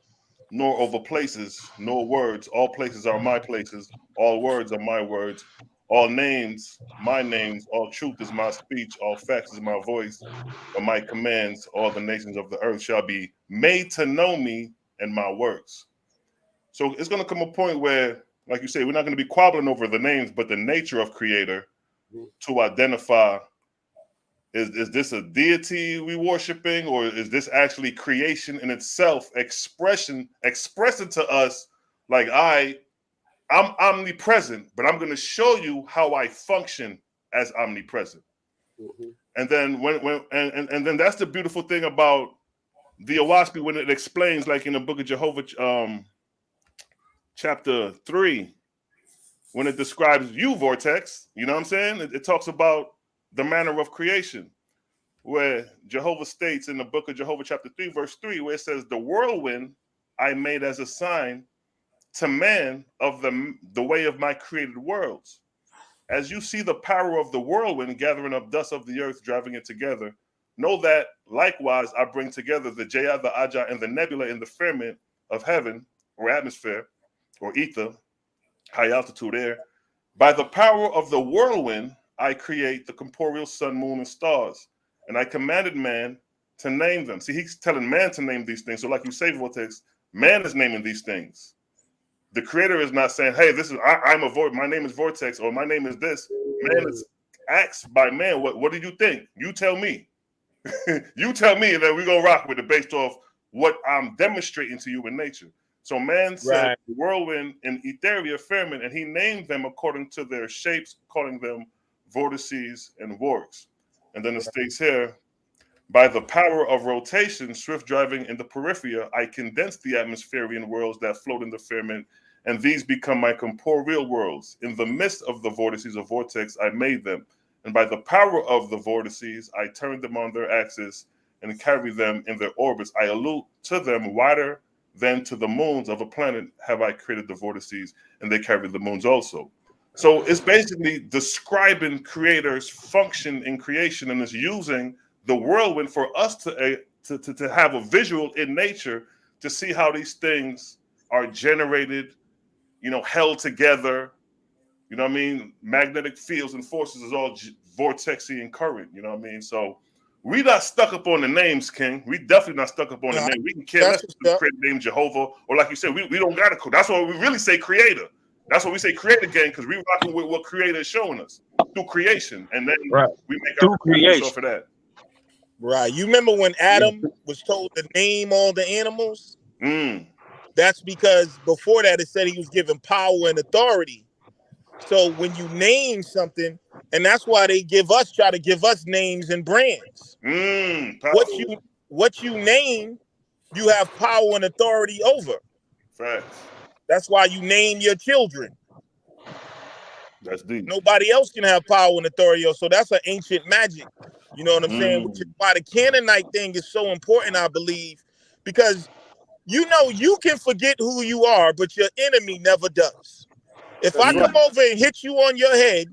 [SPEAKER 1] nor over places, nor words. All places are my places. All words are my words. All names, my names. All truth is my speech. All facts is my voice. Or my commands, all the nations of the earth shall be made to know me and my works." So it's going to come a point where, like you say, we're not going to be quabbling over the names, but the nature of creator to identify, is this a deity we worshiping, or is this actually creation in itself, expressing to us like I'm omnipresent, but I'm going to show you how I function as omnipresent. And then and then that's the beautiful thing about the Owaski, when it explains, like in the Book of Jehovah, chapter 3, when it describes you, Vortex, you know what I'm saying? It talks about the manner of creation, where Jehovah states in the Book of Jehovah, chapter 3, verse 3, where it says, "The whirlwind I made as a sign to man of the way of my created worlds. As you see the power of the whirlwind gathering up dust of the earth, driving it together, know that likewise I bring together the Jaya, the Aja, and the nebula in the firmament of heaven, or atmosphere, or ether, high altitude air. By the power of the whirlwind, I create the corporeal sun, moon, and stars. And I commanded man to name them." See, he's telling man to name these things. So like you say, Vortex, man is naming these things. The creator is not saying, "Hey, this is my name is Vortex," or "My name is this." Man is asked by man, what do you think? You tell me. You tell me, and then we're gonna rock with it based off what I'm demonstrating to you in nature. So man said whirlwind and etheria firmament, and he named them according to their shapes, calling them vortices and warps. And then it states here, "By the power of rotation, swift driving in the periphery, I condense the atmospheric worlds that float in the firmament, and these become my corporeal worlds. In the midst of the vortices of vortex, I made them. And by the power of the vortices, I turned them on their axis and carry them in their orbits. I allude to them wider than to the moons of a planet have I created the vortices, and they carry the moons also." So it's basically describing creator's function in creation, and it's using the whirlwind for us to have a visual in nature to see how these things are generated, held together. You know what I mean? Magnetic fields and forces is all vortexy and current. You know what I mean? So we not stuck up on the names, King. We definitely not stuck up on the name. We can care less to create the name Jehovah, or like you said, we don't got to. That's why we really say creator. That's why we say creator again, because we rocking with what creator is showing us through creation, and then we make our creation off of that.
[SPEAKER 3] Right. You remember when Adam was told to name all the animals? That's because before that it said he was given power and authority. So when you name something, and that's why they try to give us names and brands. What you name, you have power and authority over.
[SPEAKER 1] Facts.
[SPEAKER 3] That's why you name your children.
[SPEAKER 1] That's deep.
[SPEAKER 3] Nobody else can have power and authority. So that's an ancient magic. You know what I'm saying? Which is why the Canaanite thing is so important, I believe, because you know you can forget who you are, but your enemy never does. If
[SPEAKER 2] That's
[SPEAKER 3] I come
[SPEAKER 2] right.
[SPEAKER 3] over and hit you on your head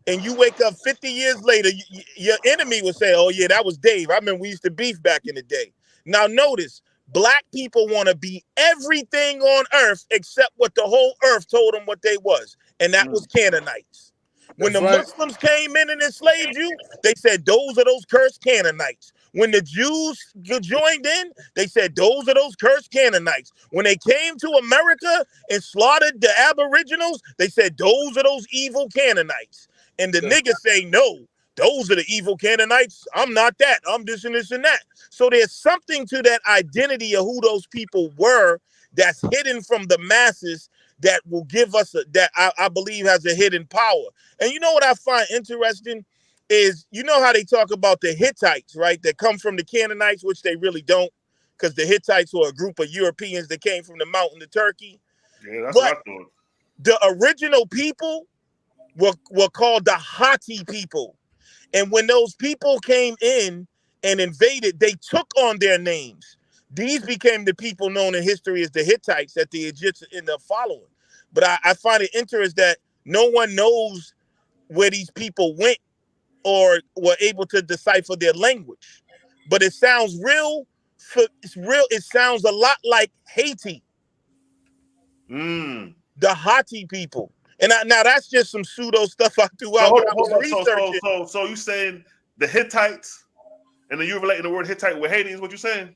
[SPEAKER 3] and you wake up 50 years later, your enemy will say, oh, yeah, that was Dave. I remember we used to beef back in the day. Now, notice, black people want to be everything on earth except what the whole earth told them what they was, and that was Canaanites. When
[SPEAKER 2] That's
[SPEAKER 3] the
[SPEAKER 2] right.
[SPEAKER 3] Muslims came in and enslaved you, they said, those are those cursed Canaanites. When the Jews joined in, they said, those are those cursed Canaanites. When they came to America and slaughtered the Aboriginals, they said, those are those evil Canaanites. And the niggas say, no, those are the evil Canaanites. I'm not that. I'm this and this and that. So there's something to that identity of who those people were that's hidden from the masses that will give us, that I believe has a hidden power. And you know what I find interesting is, you know how they talk about the Hittites, right? That come from the Canaanites, which they really don't, because the Hittites were a group of Europeans that came from the mountain of Turkey.
[SPEAKER 1] Yeah, that's
[SPEAKER 3] But
[SPEAKER 1] what I thought.
[SPEAKER 3] the original people were called the Hatti people. And when those people came in and invaded, they took on their names. These became the people known in history as the Hittites that the Egyptians end up following. But I find it interesting that no one knows where these people went or were able to decipher their language. But it sounds real. It's real. It sounds a lot like Haiti, the Hatti people. And now that's just some pseudo stuff I threw
[SPEAKER 1] So
[SPEAKER 3] out
[SPEAKER 1] hold
[SPEAKER 3] when I
[SPEAKER 1] on,
[SPEAKER 3] was
[SPEAKER 1] hold
[SPEAKER 3] researching.
[SPEAKER 1] on. So you saying the Hittites, and then you relating the word Hittite with Haiti is what you're saying?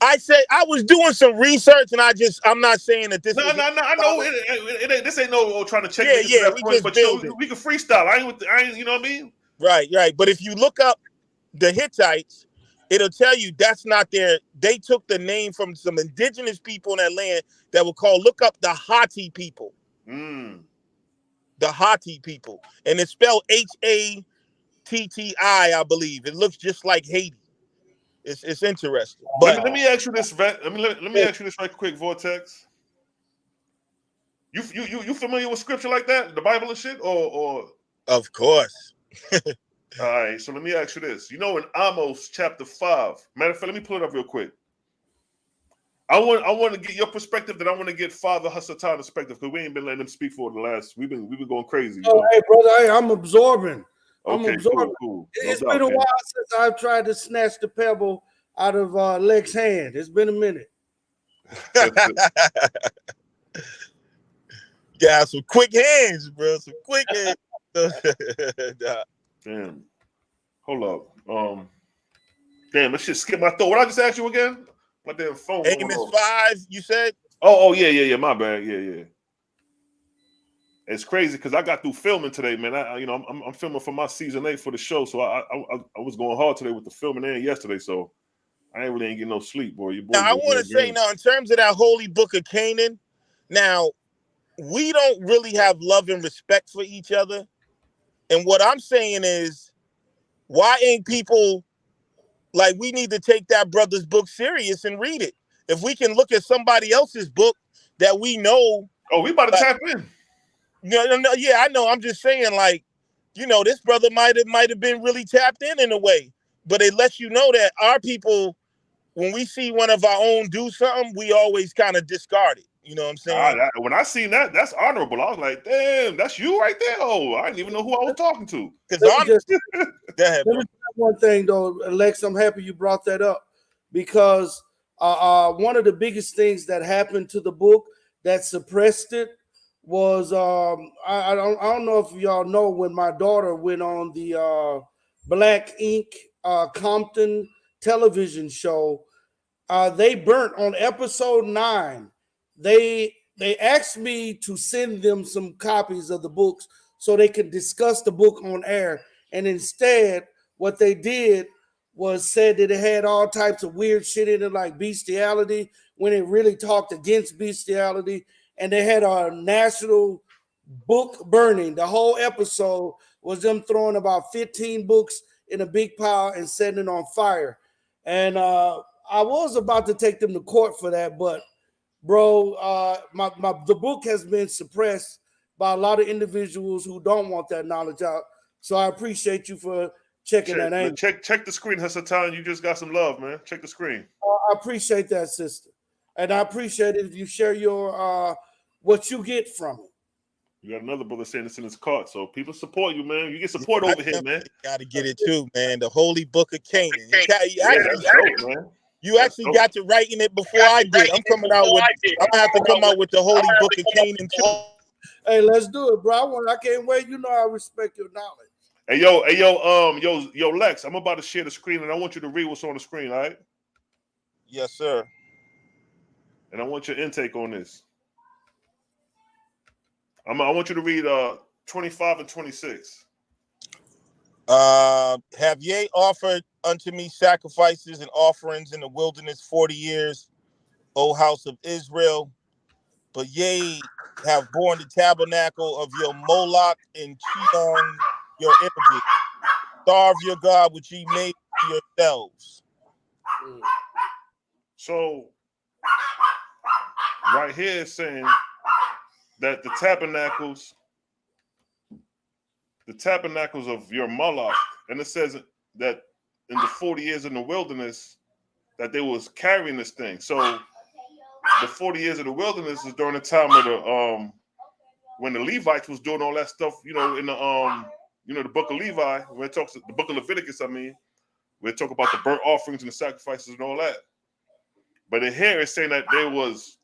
[SPEAKER 3] I said I was doing some research, and I'm not saying that this.
[SPEAKER 1] No. I know this ain't no trying to check
[SPEAKER 3] Yeah,
[SPEAKER 1] niggas to that
[SPEAKER 3] we
[SPEAKER 1] point,
[SPEAKER 3] just
[SPEAKER 1] but
[SPEAKER 3] build it.
[SPEAKER 1] we can freestyle. I ain't, you know what I mean?
[SPEAKER 3] Right. But if you look up the Hittites, it'll tell you that's not their. They took the name from some indigenous people in that land that were called. Look up the Hatti people. The Hatti people, and it's spelled Hatti, I believe. It looks just like Haiti. It's interesting. But
[SPEAKER 1] Let me ask you this, Vet. Let me ask you this right quick, Vortex. You familiar with scripture like that, the Bible and shit, or?
[SPEAKER 3] Of course.
[SPEAKER 1] All right. So let me ask you this. You know, in Amos chapter 5. Matter of fact, let me pull it up real quick. I want to get your perspective, then I want to get Father Satan perspective, because we ain't been letting him speak for the last. We've been going crazy.
[SPEAKER 2] Oh, hey, brother, I'm absorbing.
[SPEAKER 1] Okay,
[SPEAKER 2] cool.
[SPEAKER 1] No
[SPEAKER 2] It's
[SPEAKER 1] doubt,
[SPEAKER 2] been a
[SPEAKER 1] man.
[SPEAKER 2] while since I've tried to snatch the pebble out of Lex's hand. It's been a minute.
[SPEAKER 3] Got some quick hands, bro. Some quick hands.
[SPEAKER 1] Damn. Hold up. Damn, this shit skipped my throat. What I just asked you again? My damn phone.
[SPEAKER 3] Amos 5, you said?
[SPEAKER 1] Oh, yeah. My bad. Yeah. It's crazy because I got through filming today, man. I'm filming for my season 8 for the show, so I was going hard today with the filming and yesterday, so I ain't getting no sleep, boy. Your boy.
[SPEAKER 3] Now I want to say now, in terms of that holy book of Canaan, now we don't really have love and respect for each other, and what I'm saying is, why ain't people like, we need to take that brother's book serious and read it? If we can look at somebody else's book that we know.
[SPEAKER 1] Oh, we about to tap in.
[SPEAKER 3] No, yeah, I know. I'm just saying, like, this brother might have been really tapped in a way, but it lets you know that our people, when we see one of our own do something, we always kind of discard it. You know what I'm saying?
[SPEAKER 1] When I seen that, that's honorable. I was like, damn, that's you right there. Oh, I didn't even know who I was talking to.
[SPEAKER 2] Because
[SPEAKER 3] Go ahead, bro.
[SPEAKER 2] One thing though, Lex, I'm happy you brought that up, because one of the biggest things that happened to the book that suppressed it was I don't know if y'all know, when my daughter went on the Black Ink Compton television show, they burnt on episode 9. They asked me to send them some copies of the books so they could discuss the book on air, and instead what they did was said that it had all types of weird shit in it, like bestiality, when it really talked against bestiality. And they had a national book burning. The whole episode was them throwing about 15 books in a big pile and setting it on fire. And I was about to take them to court for that, but bro, the book has been suppressed by a lot of individuals who don't want that knowledge out. So I appreciate you for checking that angle.
[SPEAKER 1] Check the screen, Hasatan. You just got some love, man. Check the screen.
[SPEAKER 2] I appreciate that, sister. And I appreciate it if you share your what you get from it.
[SPEAKER 1] You got another brother saying it's in his cart. So people support you, man. You get support over here, man.
[SPEAKER 3] Got to get it too, man. The Holy Book of Canaan. You actually got to writing it before I did. I'm coming out with. I'm gonna have to come out with the Holy Book of Canaan too.
[SPEAKER 2] Hey, let's do it, bro. I can't wait. You know I respect your knowledge.
[SPEAKER 1] Hey, yo, Lex. I'm about to share the screen, and I want you to read what's on the screen, all right?
[SPEAKER 3] Yes, sir.
[SPEAKER 1] And I want your intake on this. I want you to read 25 and 26.
[SPEAKER 3] Have ye offered unto me sacrifices and offerings in the wilderness 40 years, O house of Israel? But ye have borne the tabernacle of your Moloch and cheat on your images. Starve your God which ye made yourselves.
[SPEAKER 1] So, right here it's saying that the tabernacles of your Moloch, and it says that in the 40 years in the wilderness that they was carrying this thing. So the 40 years of the wilderness is during the time of the when the Levites was doing all that stuff, in the the book of Levi, where it talks, the book of Leviticus, where it talk about the burnt offerings and the sacrifices and all that. But in here it's saying that they was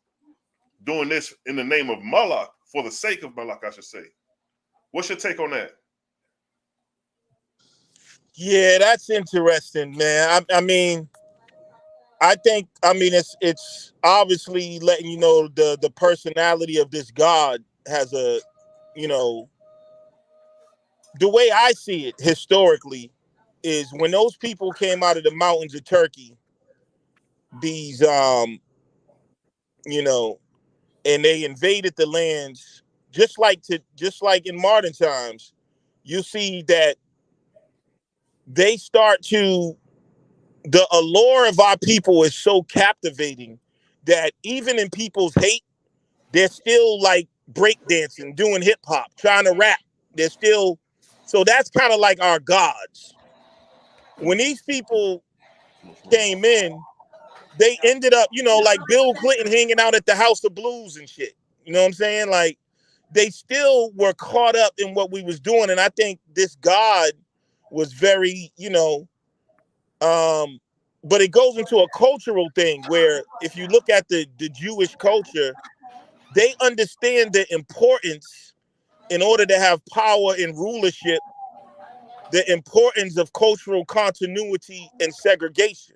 [SPEAKER 1] doing this in the name of Moloch, for the sake of Moloch, I should say. What's your take on that?
[SPEAKER 3] Yeah, that's interesting, man. I mean, it's obviously letting you know the personality of this God has a, the way I see it historically is when those people came out of the mountains of Turkey, these and they invaded the lands, just like in modern times, you see that they start to, the allure of our people is so captivating that even in people's hate, they're still like breakdancing, doing hip hop, trying to rap. They're still, so that's kind of like our gods. When these people came in, they ended up, like Bill Clinton hanging out at the House of Blues and shit. You know what I'm saying? Like, they still were caught up in what we was doing. And I think this God was very, but it goes into a cultural thing where if you look at the Jewish culture, they understand the importance, in order to have power and rulership, the importance of cultural continuity and segregation.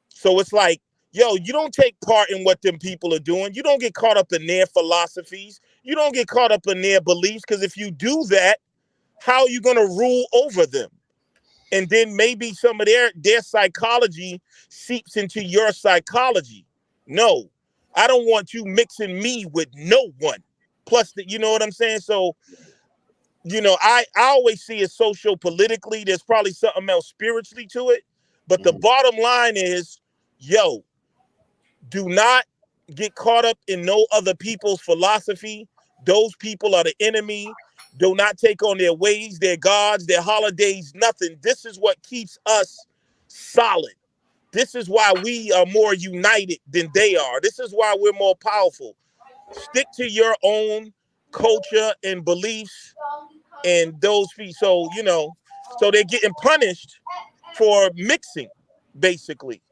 [SPEAKER 3] So it's like, yo, you don't take part in what them people are doing. You don't get caught up in their philosophies. You don't get caught up in their beliefs, because if you do that, how are you going to rule over them? And then maybe some of their psychology seeps into your psychology. No, I don't want you mixing me with no one. Plus, you know what I'm saying? So, I always see it socio-politically. There's probably something else spiritually to it. But the bottom line is, yo, do not get caught up in no other people's philosophy. Those people are the enemy. Do not take on their ways, their gods, their holidays, nothing. This is what keeps us solid. This is why we are more united than they are. This is why we're more powerful. Stick to your own culture and beliefs and those people. So they're getting punished for mixing, basically.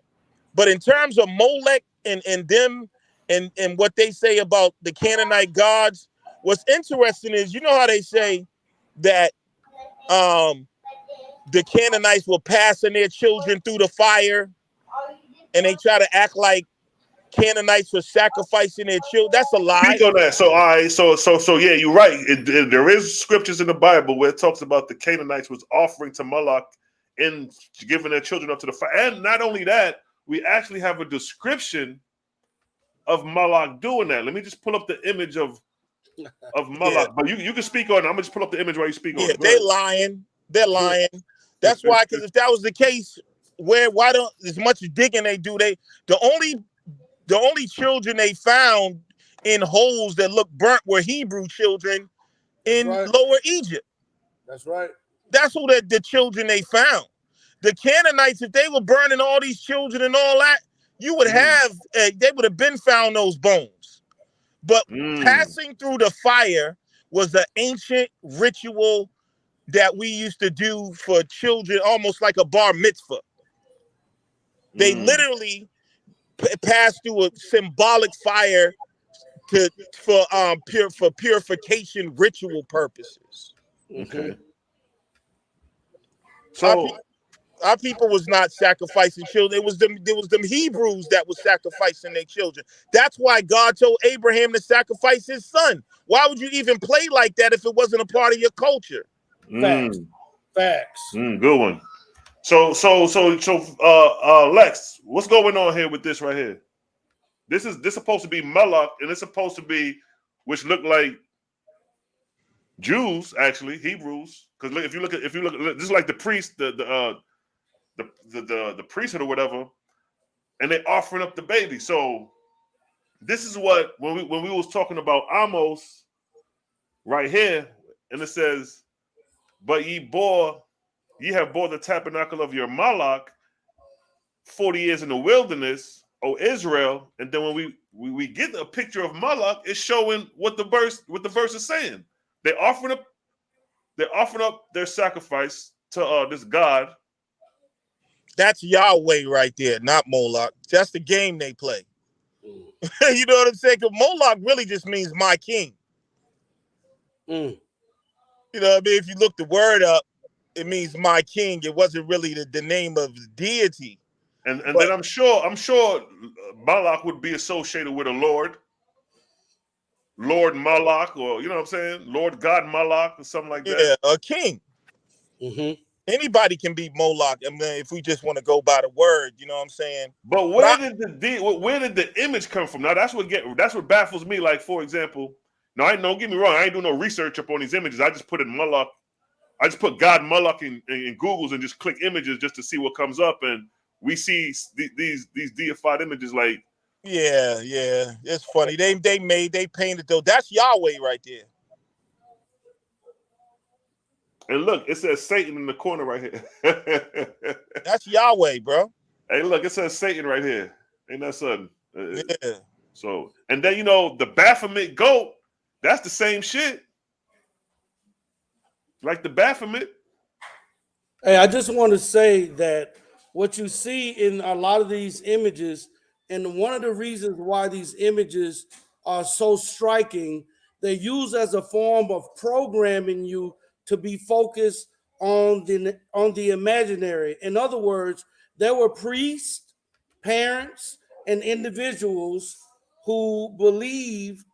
[SPEAKER 3] But in terms of Molech and them and what they say about the Canaanite gods, what's interesting is, how they say that the Canaanites were passing their children through the fire, and they try to act like Canaanites were sacrificing their children. That's a lie.
[SPEAKER 1] Speak on that. So, all right. So yeah, you're right. There is scriptures in the Bible where it talks about the Canaanites was offering to Moloch and giving their children up to the fire. And not only that, we actually have a description of Moloch doing that. Let me just pull up the image of Moloch. Yeah. But you can speak on it. I'm gonna just pull up the image while you speak on it.
[SPEAKER 3] They're lying. They're lying. That's why, because if that was the case, why don't, as much digging they do, the only children they found in holes that look burnt were Hebrew children in Lower Egypt.
[SPEAKER 2] That's right.
[SPEAKER 3] That's who the children they found. The Canaanites, if they were burning all these children and all that, you would have, they would have been found those bones. But passing through the fire was the ancient ritual that we used to do for children, almost like a bar mitzvah. They literally passed through a symbolic fire for purification ritual purposes.
[SPEAKER 1] Okay.
[SPEAKER 3] So our people was not sacrificing children. It was them Hebrews that was sacrificing their children. That's why God told Abraham to sacrifice his son. Why would you even play like that if it wasn't a part of your culture?
[SPEAKER 2] Facts.
[SPEAKER 1] Good one. So, Lex, what's going on here with this right here? This supposed to be Moloch, and it's supposed to be, which look like Jews, actually Hebrews. Because if you look, this is like the priest, the priesthood or whatever, and they offering up the baby. So this is what when we was talking about Amos right here, and it says, "But ye have bore the tabernacle of your Moloch 40 years in the wilderness, O Israel." And then when we get a picture of Moloch, it's showing what the verse is saying. They're offering up their sacrifice to this God.
[SPEAKER 3] That's Yahweh right there, not Moloch. That's the game they play. You know what I'm saying? Because Moloch really just means my king. You know what I mean? If you look the word up, it means my king. It wasn't really the name of the deity.
[SPEAKER 1] And then I'm sure Moloch would be associated with a Lord Moloch, or you know what I'm saying, Lord God Moloch, or something like that.
[SPEAKER 3] Yeah, a king. Anybody can be Moloch. I mean, if we just want to go by the word, you know what I'm saying.
[SPEAKER 1] But where did the image come from? Now that's what baffles me. Like, for example, now don't get me wrong, I ain't doing no research up on these images. I just put in Moloch. I just put God Moloch in Google's and just click images just to see what comes up, and we see these deified images. Like,
[SPEAKER 3] yeah, it's funny. They painted though. That's Yahweh right there.
[SPEAKER 1] And look, it says Satan in the corner right here.
[SPEAKER 3] That's Yahweh, bro.
[SPEAKER 1] Hey, look, it says Satan right here. Ain't that something?
[SPEAKER 3] Yeah.
[SPEAKER 1] So, and then the Baphomet goat. That's the same shit. Like the Baphomet.
[SPEAKER 2] Hey, I just want to say that what you see in a lot of these images, and one of the reasons why these images are so striking, they're used as a form of programming you to be focused on the imaginary. In other words, there were priests, parents, and individuals who believe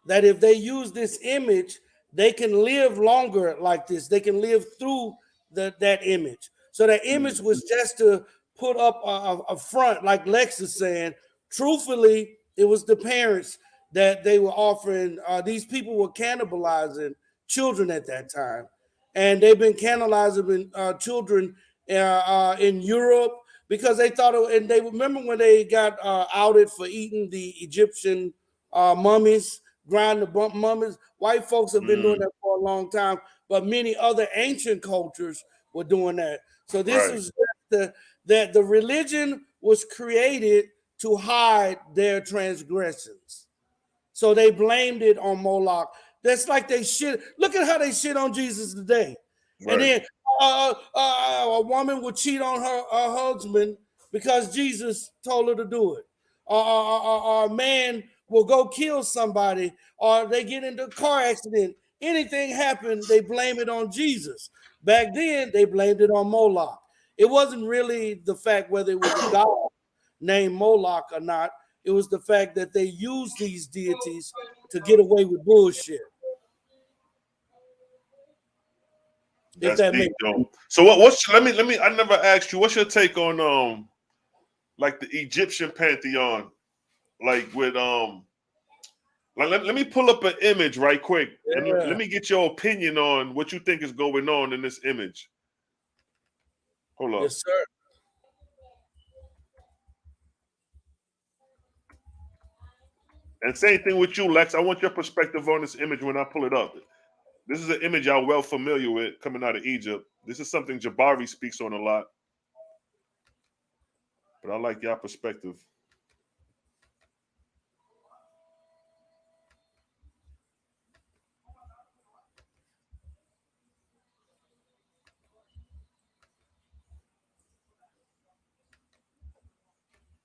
[SPEAKER 2] that if they use this image, they can live longer like this. They can live through that image. So that image was just to put up a front, like Lex is saying. Truthfully, it was the parents that they were offering. These people were cannibalizing children at that time, and they've been cannibalizing children in Europe because they thought, and they remember when they got outed for eating the Egyptian mummies, grind the mummies. White folks have been doing that for a long time, but many other ancient cultures were doing that. So this is that the religion was created to hide their transgressions. So they blamed it on Moloch. That's like they shit. Look at how they shit on Jesus today. Right. And then a woman would cheat on her husband because Jesus told her to do it. A man will go kill somebody, or they get into a car accident. Anything happened, they blame it on Jesus. Back then, they blamed it on Moloch. It wasn't really the fact whether it was a god named Moloch or not. It was the fact that they used these deities to get away with bullshit.
[SPEAKER 1] That's deep, though. So let me I never asked you, what's your take on like the Egyptian pantheon? Like with like let me pull up an image right quick, and let me get your opinion on what you think is going on in this image. Hold on.
[SPEAKER 2] Yes, sir.
[SPEAKER 1] And same thing with you, Lex. I want your perspective on this image when I pull it up. This is an image y'all well familiar with coming out of Egypt. This is something Jabari speaks on a lot. But I like your perspective.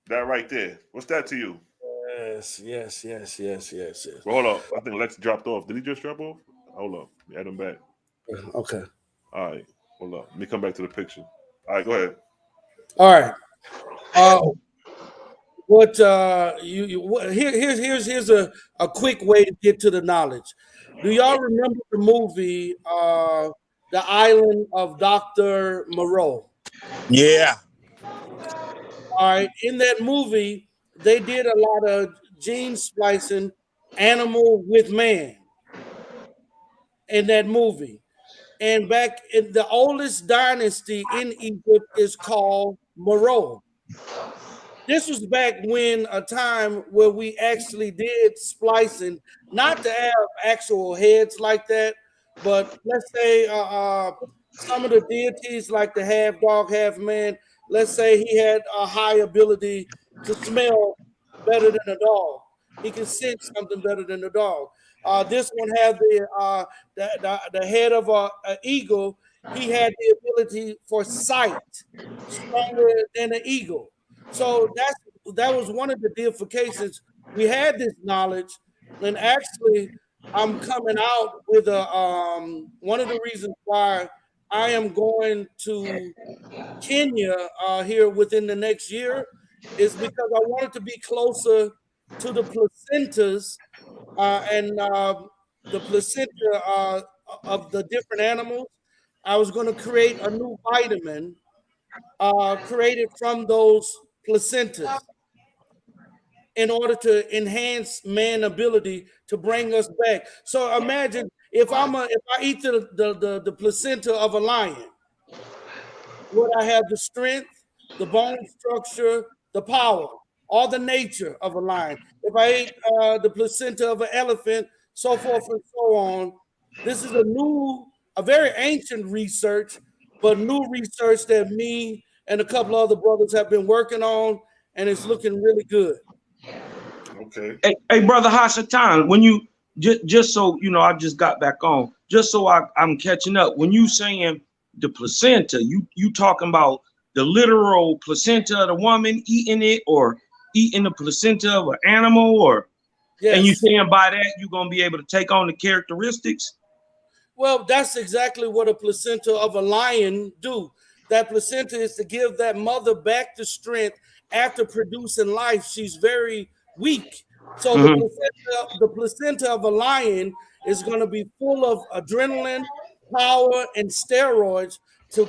[SPEAKER 1] That right there. What's that to you?
[SPEAKER 2] Yes.
[SPEAKER 1] Well, hold up. I think Lex dropped off. Did he just drop off? Hold up. Add him back.
[SPEAKER 2] Okay.
[SPEAKER 1] All right. Hold up. Let me come back to the picture. All right, go ahead.
[SPEAKER 2] All right. Here's a quick way to get to the knowledge. Do y'all remember the movie The Island of Dr. Moreau?
[SPEAKER 3] Yeah.
[SPEAKER 2] All right. In that movie, they did a lot of gene splicing, animal with man, in that movie. And back in the oldest dynasty in Egypt is called Moreau. This was back when a time where we actually did splicing, not to have actual heads like that, but let's say some of the deities like the half dog, half man, let's say he had a high ability to smell better than a dog. He can sense something better than a dog. This one had the head of an eagle. He had the ability for sight, stronger than an eagle. So that was one of the deifications. We had this knowledge, and actually, I'm coming out with a one of the reasons why I am going to Kenya here within the next year is because I wanted to be closer to the placentas and the placenta of the different animals. I was going to create a new vitamin created from those placentas in order to enhance man ability to bring us back. So imagine if I eat the placenta of a lion, would I have the strength, the bone structure, the power, all the nature of a lion? If I ate the placenta of an elephant, so forth and so on. This is a very ancient research, but new research that me and a couple other brothers have been working on, and it's looking really good.
[SPEAKER 1] Okay.
[SPEAKER 4] Hey, brother Hasatan, when you just so you know, I just got back on, just so I'm catching up. When you saying the placenta, you talking about the literal placenta of the woman eating it, or eating the placenta of an animal, or
[SPEAKER 2] Yes.
[SPEAKER 4] And you saying by that you're gonna be able to take on the characteristics?
[SPEAKER 2] Well, that's exactly what a placenta of a lion do. That placenta is to give that mother back the strength after producing life. She's very weak. So the placenta of a lion is going to be full of adrenaline, power, and steroids to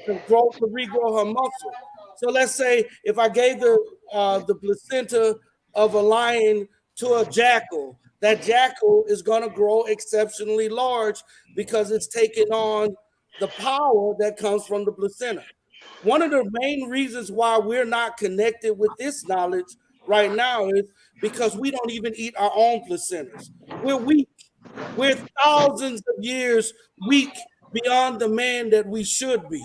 [SPEAKER 2] regrow her muscle. So let's say if I gave the placenta of a lion to a jackal, that jackal is going to grow exceptionally large because it's taking on the power that comes from the placenta. One of the main reasons why we're not connected with this knowledge right now is because we don't even eat our own placentas. We're weak. We're thousands of years weak beyond the man that we should be.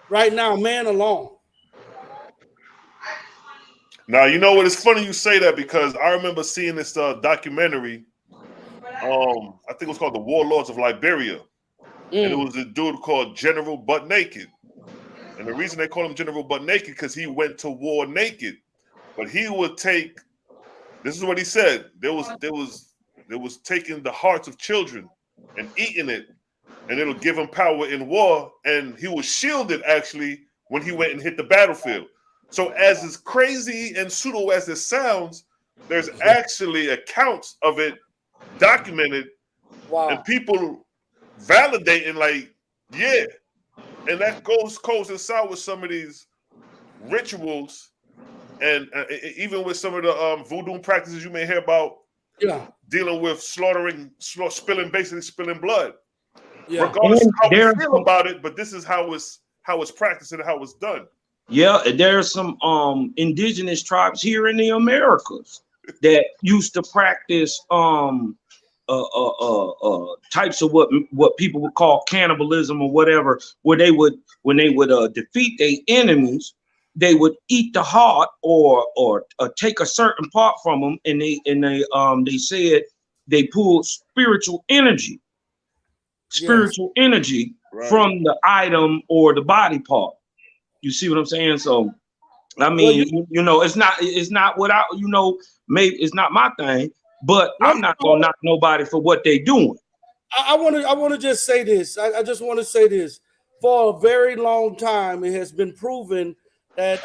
[SPEAKER 2] Right now, man alone.
[SPEAKER 1] Now, you know what? It's funny you say that because I remember seeing this documentary. I think it was called The Warlords of Liberia. And it was a dude called General Butt Naked. And the reason they call him General Butt Naked because he went to war naked. But he would take, this is what he said, there was taking the hearts of children and eating it, and it'll give him power in war. And he was shielded actually when he went and hit the battlefield. So as crazy and pseudo as it sounds, there's actually accounts of it documented.
[SPEAKER 2] Wow.
[SPEAKER 1] And people validating like, yeah. And that coincides with some of these rituals and even with some of the voodoo practices you may hear about, dealing with spilling blood. Yeah. Regardless of how we feel about it, but this is how it's practiced and how it's done.
[SPEAKER 4] Yeah, there's some indigenous tribes here in the Americas that used to practice types of what people would call cannibalism or whatever, where they would when they would defeat their enemies, they would eat the heart or take a certain part from them, and they said they pulled spiritual energy
[SPEAKER 2] Right.
[SPEAKER 4] from the item or the body part. You see what I'm saying? So I mean, you know, it's not without, you know, maybe it's not my thing, but I'm not gonna knock nobody for what they doing.
[SPEAKER 2] I want to just say this. I just want to say this. For a very long time, it has been proven that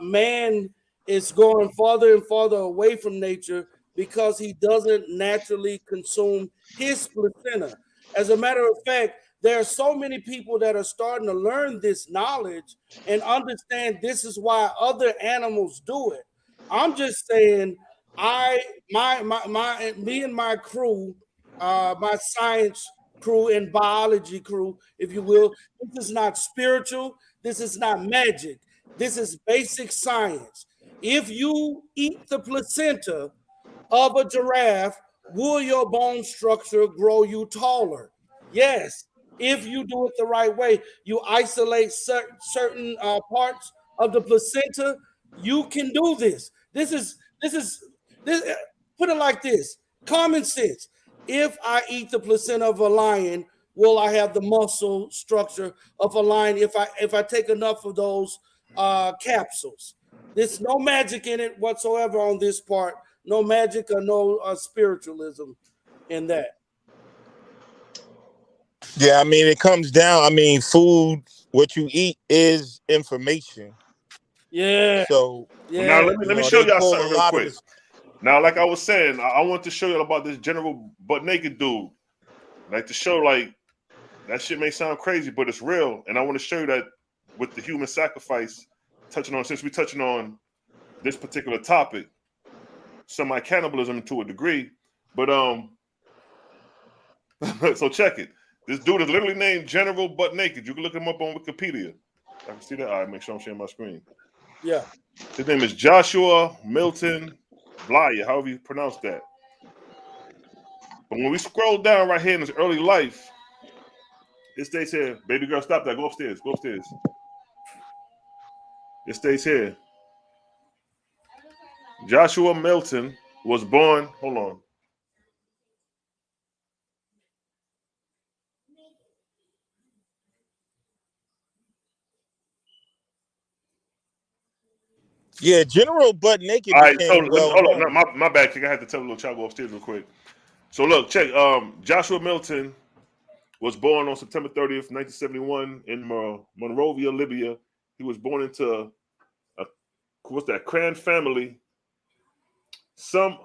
[SPEAKER 2] man is going farther and farther away from nature because he doesn't naturally consume his placenta. As a matter of fact, there are so many people that are starting to learn this knowledge and understand this is why other animals do it. I'm just saying, me and my crew, my science crew and biology crew, if you will. This is not spiritual. This is not magic. This is basic science. If you eat the placenta of a giraffe, will your bone structure grow you taller? Yes. If you do it the right way, you isolate certain parts of the placenta, you can do this. This. Put it like this: common sense. If I eat the placenta of a lion, will I have the muscle structure of a lion if I take enough of those capsules? There's no magic in it whatsoever on this part. No magic or no spiritualism in that.
[SPEAKER 3] Yeah, I mean, it comes down. I mean, food, what you eat is information.
[SPEAKER 2] Yeah.
[SPEAKER 3] So
[SPEAKER 1] Well, now let me show y'all something real quick. Now, like I was saying, I want to show you about this general butt naked dude. Like to show like that shit may sound crazy, but it's real. And I want to show you that with the human sacrifice, since we're touching on this particular topic, semi-cannibalism to a degree. But so check it. This dude is literally named General Butt Naked. You can look him up on Wikipedia. I can see that. All right, make sure I'm sharing my screen.
[SPEAKER 2] Yeah.
[SPEAKER 1] His name is Joshua Milton Blyer, however you pronounce that. But when we scroll down right here in his early life, it states here, baby girl, stop that. Go upstairs. Go upstairs. It states here. Joshua Milton was born. Hold on.
[SPEAKER 3] Yeah, General Butt Naked
[SPEAKER 1] All right,
[SPEAKER 3] became
[SPEAKER 1] so hold on.
[SPEAKER 3] known.
[SPEAKER 1] No, my bad, kick. I had to tell the little child go upstairs real quick. So look, check. Joshua Milton was born on September 30th, 1971 in Monrovia, Libya. He was born into Cran family, some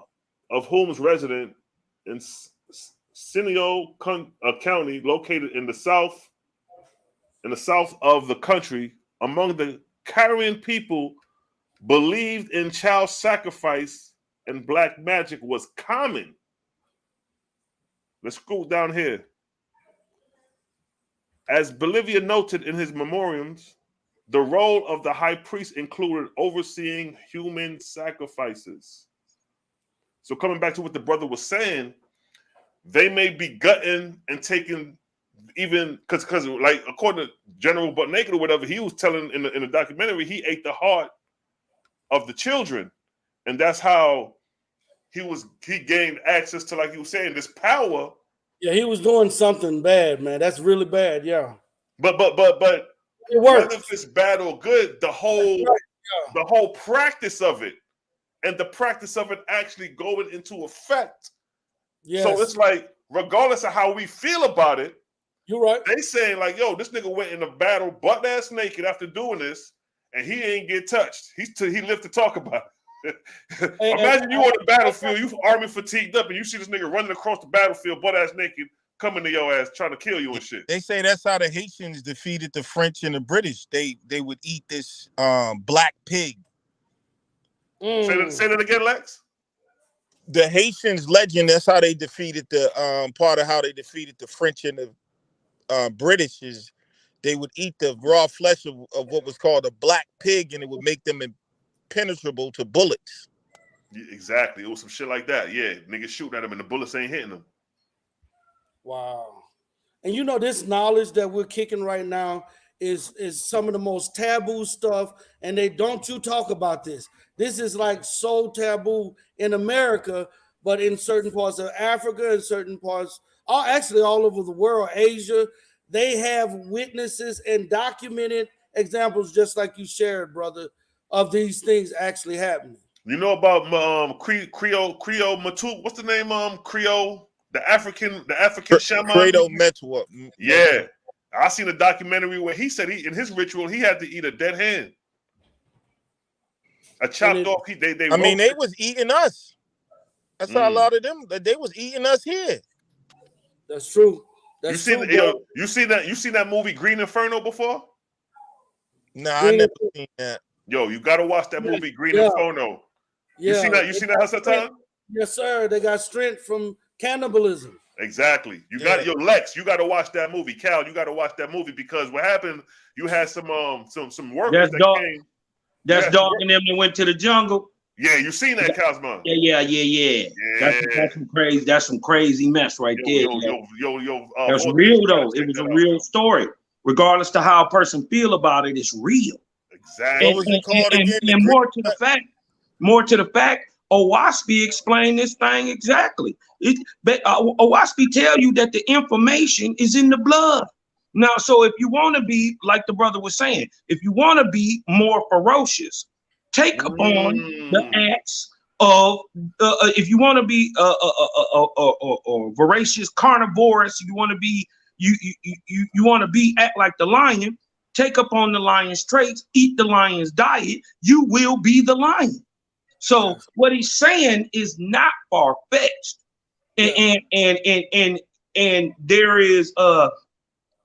[SPEAKER 1] of whom's resident in Sinio County, located in the south of the country. Among the Caribbean people, believed in child sacrifice and black magic was common. Let's scroll down here. As Bolivia noted in his memoriams, the role of the high priest included overseeing human sacrifices. So coming back to what the brother was saying, they may be gutting and taking, even because like according to General Butt Naked or whatever, he was telling in the documentary, he ate the heart of the children, and that's how he gained access to, like you were saying, this power.
[SPEAKER 2] Yeah, he was doing something bad, man. That's really bad. Yeah.
[SPEAKER 1] But
[SPEAKER 2] it works.
[SPEAKER 1] Whether it's bad or good, the whole practice of it, and the practice of it actually going into effect. Yes. So it's like, regardless of how we feel about it,
[SPEAKER 2] you're right.
[SPEAKER 1] They saying like, yo, this nigga went in a battle butt ass naked after doing this, and he ain't get touched. He lived to talk about it. Imagine you on the battlefield, you army fatigued up, and you see this nigga running across the battlefield butt ass naked, coming to your ass trying to kill you and shit.
[SPEAKER 3] They say that's how the Haitians defeated the French and the British. They would eat this black pig.
[SPEAKER 1] Say that again, Lex.
[SPEAKER 3] The Haitians legend, that's how they defeated the part of how they defeated the French and the British is they would eat the raw flesh of what was called a black pig, and it would make them impenetrable to bullets.
[SPEAKER 1] Yeah, exactly. It was some shit like that. Yeah, niggas shooting at him and the bullets ain't hitting them.
[SPEAKER 2] Wow. And you know, this knowledge that we're kicking right now is some of the most taboo stuff. And they don't you talk about this. This is like so taboo in America, but in certain parts of Africa and certain parts, actually all over the world, Asia, they have witnesses and documented examples, just like you shared, brother, of these things actually happening.
[SPEAKER 1] You know about Creole Matu? What's the name? Creole, the African shaman.
[SPEAKER 3] Credo Metua.
[SPEAKER 1] Yeah, I seen a documentary where he said in his ritual he had to eat a dead hand, a chopped off.
[SPEAKER 3] I mean, they was eating us. I saw a lot of them. They was eating us here.
[SPEAKER 2] That's true.
[SPEAKER 1] You seen that movie Green Inferno before?
[SPEAKER 3] Nah, I never seen that.
[SPEAKER 1] Yo, you gotta watch that movie Green Inferno.
[SPEAKER 2] Yeah.
[SPEAKER 1] You seen that Hasatan?
[SPEAKER 2] Yes, sir. They got strength from cannibalism.
[SPEAKER 1] Exactly. You got Lex. You got to watch that movie. Cal, you got to watch that movie because what happened? You had some workers that came.
[SPEAKER 4] That's dog and them that went to the jungle.
[SPEAKER 1] Yeah, you seen that, Cosmo?
[SPEAKER 4] Yeah. That's some crazy. That's some crazy mess right there. That's real though. It was a real story. Regardless to how a person feel about it, it's real.
[SPEAKER 1] Exactly.
[SPEAKER 4] And,
[SPEAKER 3] What was it called again?
[SPEAKER 4] And more to the fact, Owaspi explained this thing exactly. Owaspi tell you that the information is in the blood. Now, so if you want to be, like the brother was saying, if you want to be more ferocious, take upon the acts of, if you want to be voracious, carnivorous, you want to be, you want to be, act like the lion, take upon the lion's traits, eat the lion's diet, you will be the lion. So what he's saying is not far-fetched. And there is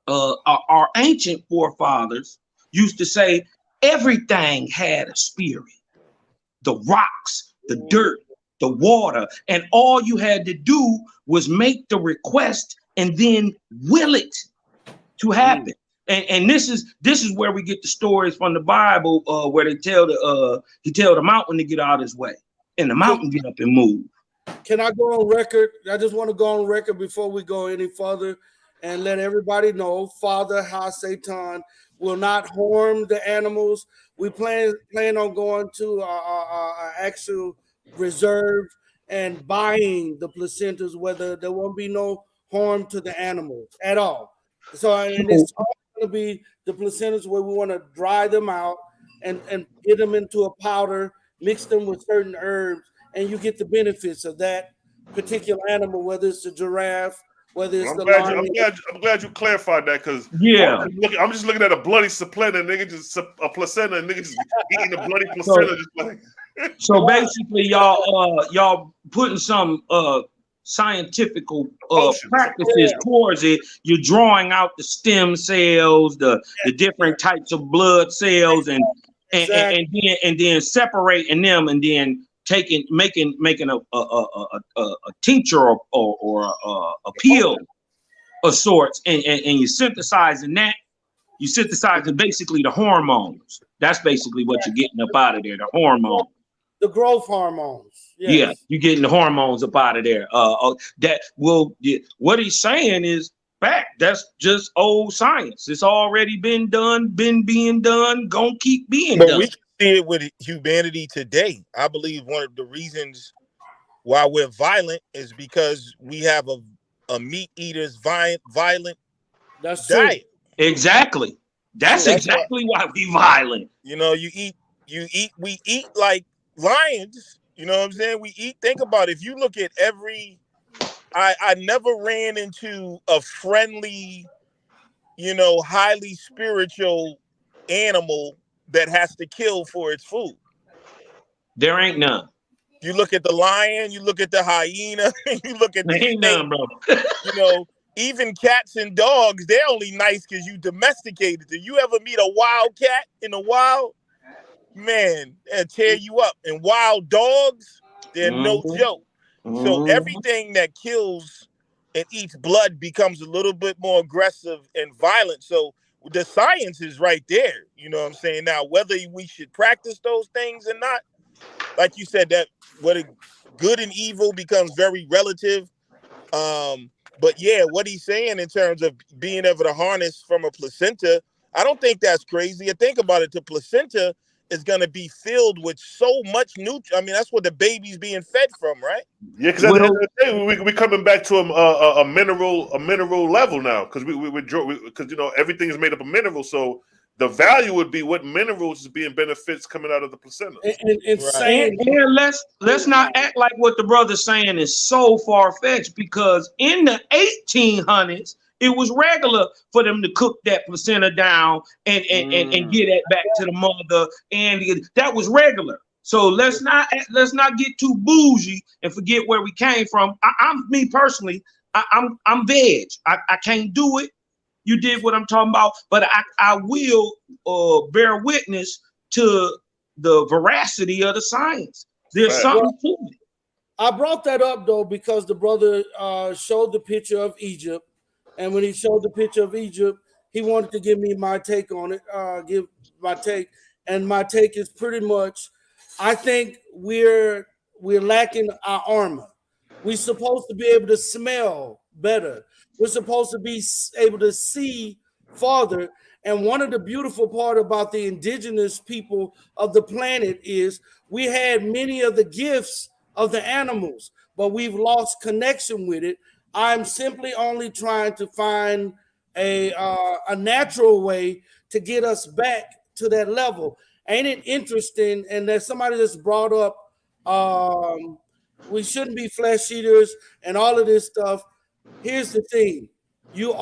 [SPEAKER 4] our ancient forefathers used to say everything had a spirit. The rocks, the dirt, the water, and all you had to do was make the request and then will it to happen. And this is where we get the stories from the Bible where they tell the mountain to get out of his way, and the mountain get up and move.
[SPEAKER 2] Can I go on record? I just want to go on record before we go any further and let everybody know Father Satan will not harm the animals. We plan on going to our actual reserve and buying the placentas, whether there won't be no harm to the animals at all. So and it's all going to be the placentas where we want to dry them out and get them into a powder, mix them with certain herbs, and you get the benefits of that particular animal, whether it's a giraffe, whether it's
[SPEAKER 1] I'm glad you clarified that because I'm just looking at a bloody placenta, nigga, just a placenta, nigga just eating a bloody placenta, just like.
[SPEAKER 4] So basically, y'all putting some scientific practices towards it. You're drawing out the stem cells, the different types of blood cells, and then separating them, and then making a tincture or a pill of sorts, and you're synthesizing that. You synthesizing basically the hormones. That's basically what you're getting up out of there, the hormones.
[SPEAKER 2] The growth hormones. Yes.
[SPEAKER 4] Yeah, you're getting the hormones up out of there. What he's saying is fact. That's just old science. It's already been done, been being done, gonna keep being done.
[SPEAKER 3] We can see it with humanity today. I believe one of the reasons why we're violent is because we have a meat eater's violent diet.
[SPEAKER 4] Exactly. That's exactly why we violent.
[SPEAKER 3] You know, we eat like lions. You know what I'm saying? We eat. Think about it. If you look at I never ran into a friendly, highly spiritual animal that has to kill for its food.
[SPEAKER 4] There ain't none.
[SPEAKER 3] You look at the lion, you look at the hyena, you look at the
[SPEAKER 4] ain't none, bro.
[SPEAKER 3] Even cats and dogs, they're only nice because you domesticated them. You ever meet a wild cat in the wild? Man, they'll tear you up. And wild dogs, they're no joke. So everything that kills and eats blood becomes a little bit more aggressive and violent. So the science is right there. You know what I'm saying? Now, whether we should practice those things or not, like you said, that what good and evil becomes very relative. But yeah, what he's saying in terms of being able to harness from a placenta, I don't think that's crazy. And think about it, the placenta is going to be filled with so much nutrient. I mean, that's what the baby's being fed from, right?
[SPEAKER 1] Yeah, because at the end of the day, we coming back to a mineral level now, because because you know everything is made up of minerals. So the value would be what minerals is being benefits coming out of the placenta.
[SPEAKER 4] And let's not act like what the brother's saying is so far-fetched, because in the 1800s it was regular for them to cook that placenta down and get it back to the mother, and that was regular. So let's not get too bougie and forget where we came from. I'm me personally, I'm veg. I can't do it. You did what I'm talking about, but I will bear witness to the veracity of the science. There's something to it.
[SPEAKER 2] I brought that up though because the brother showed the picture of Egypt, and when he showed the picture of Egypt, he wanted to give me my take on it. Give my take, and my take is pretty much, I think we're lacking our armor. We're supposed to be able to smell better. We're supposed to be able to see farther. And one of the beautiful part about the indigenous people of the planet is we had many of the gifts of the animals, but we've lost connection with it. I'm simply only trying to find a natural way to get us back to that level. Ain't it interesting? And there's somebody that's brought up we shouldn't be flesh eaters and all of this stuff. Here's the thing. You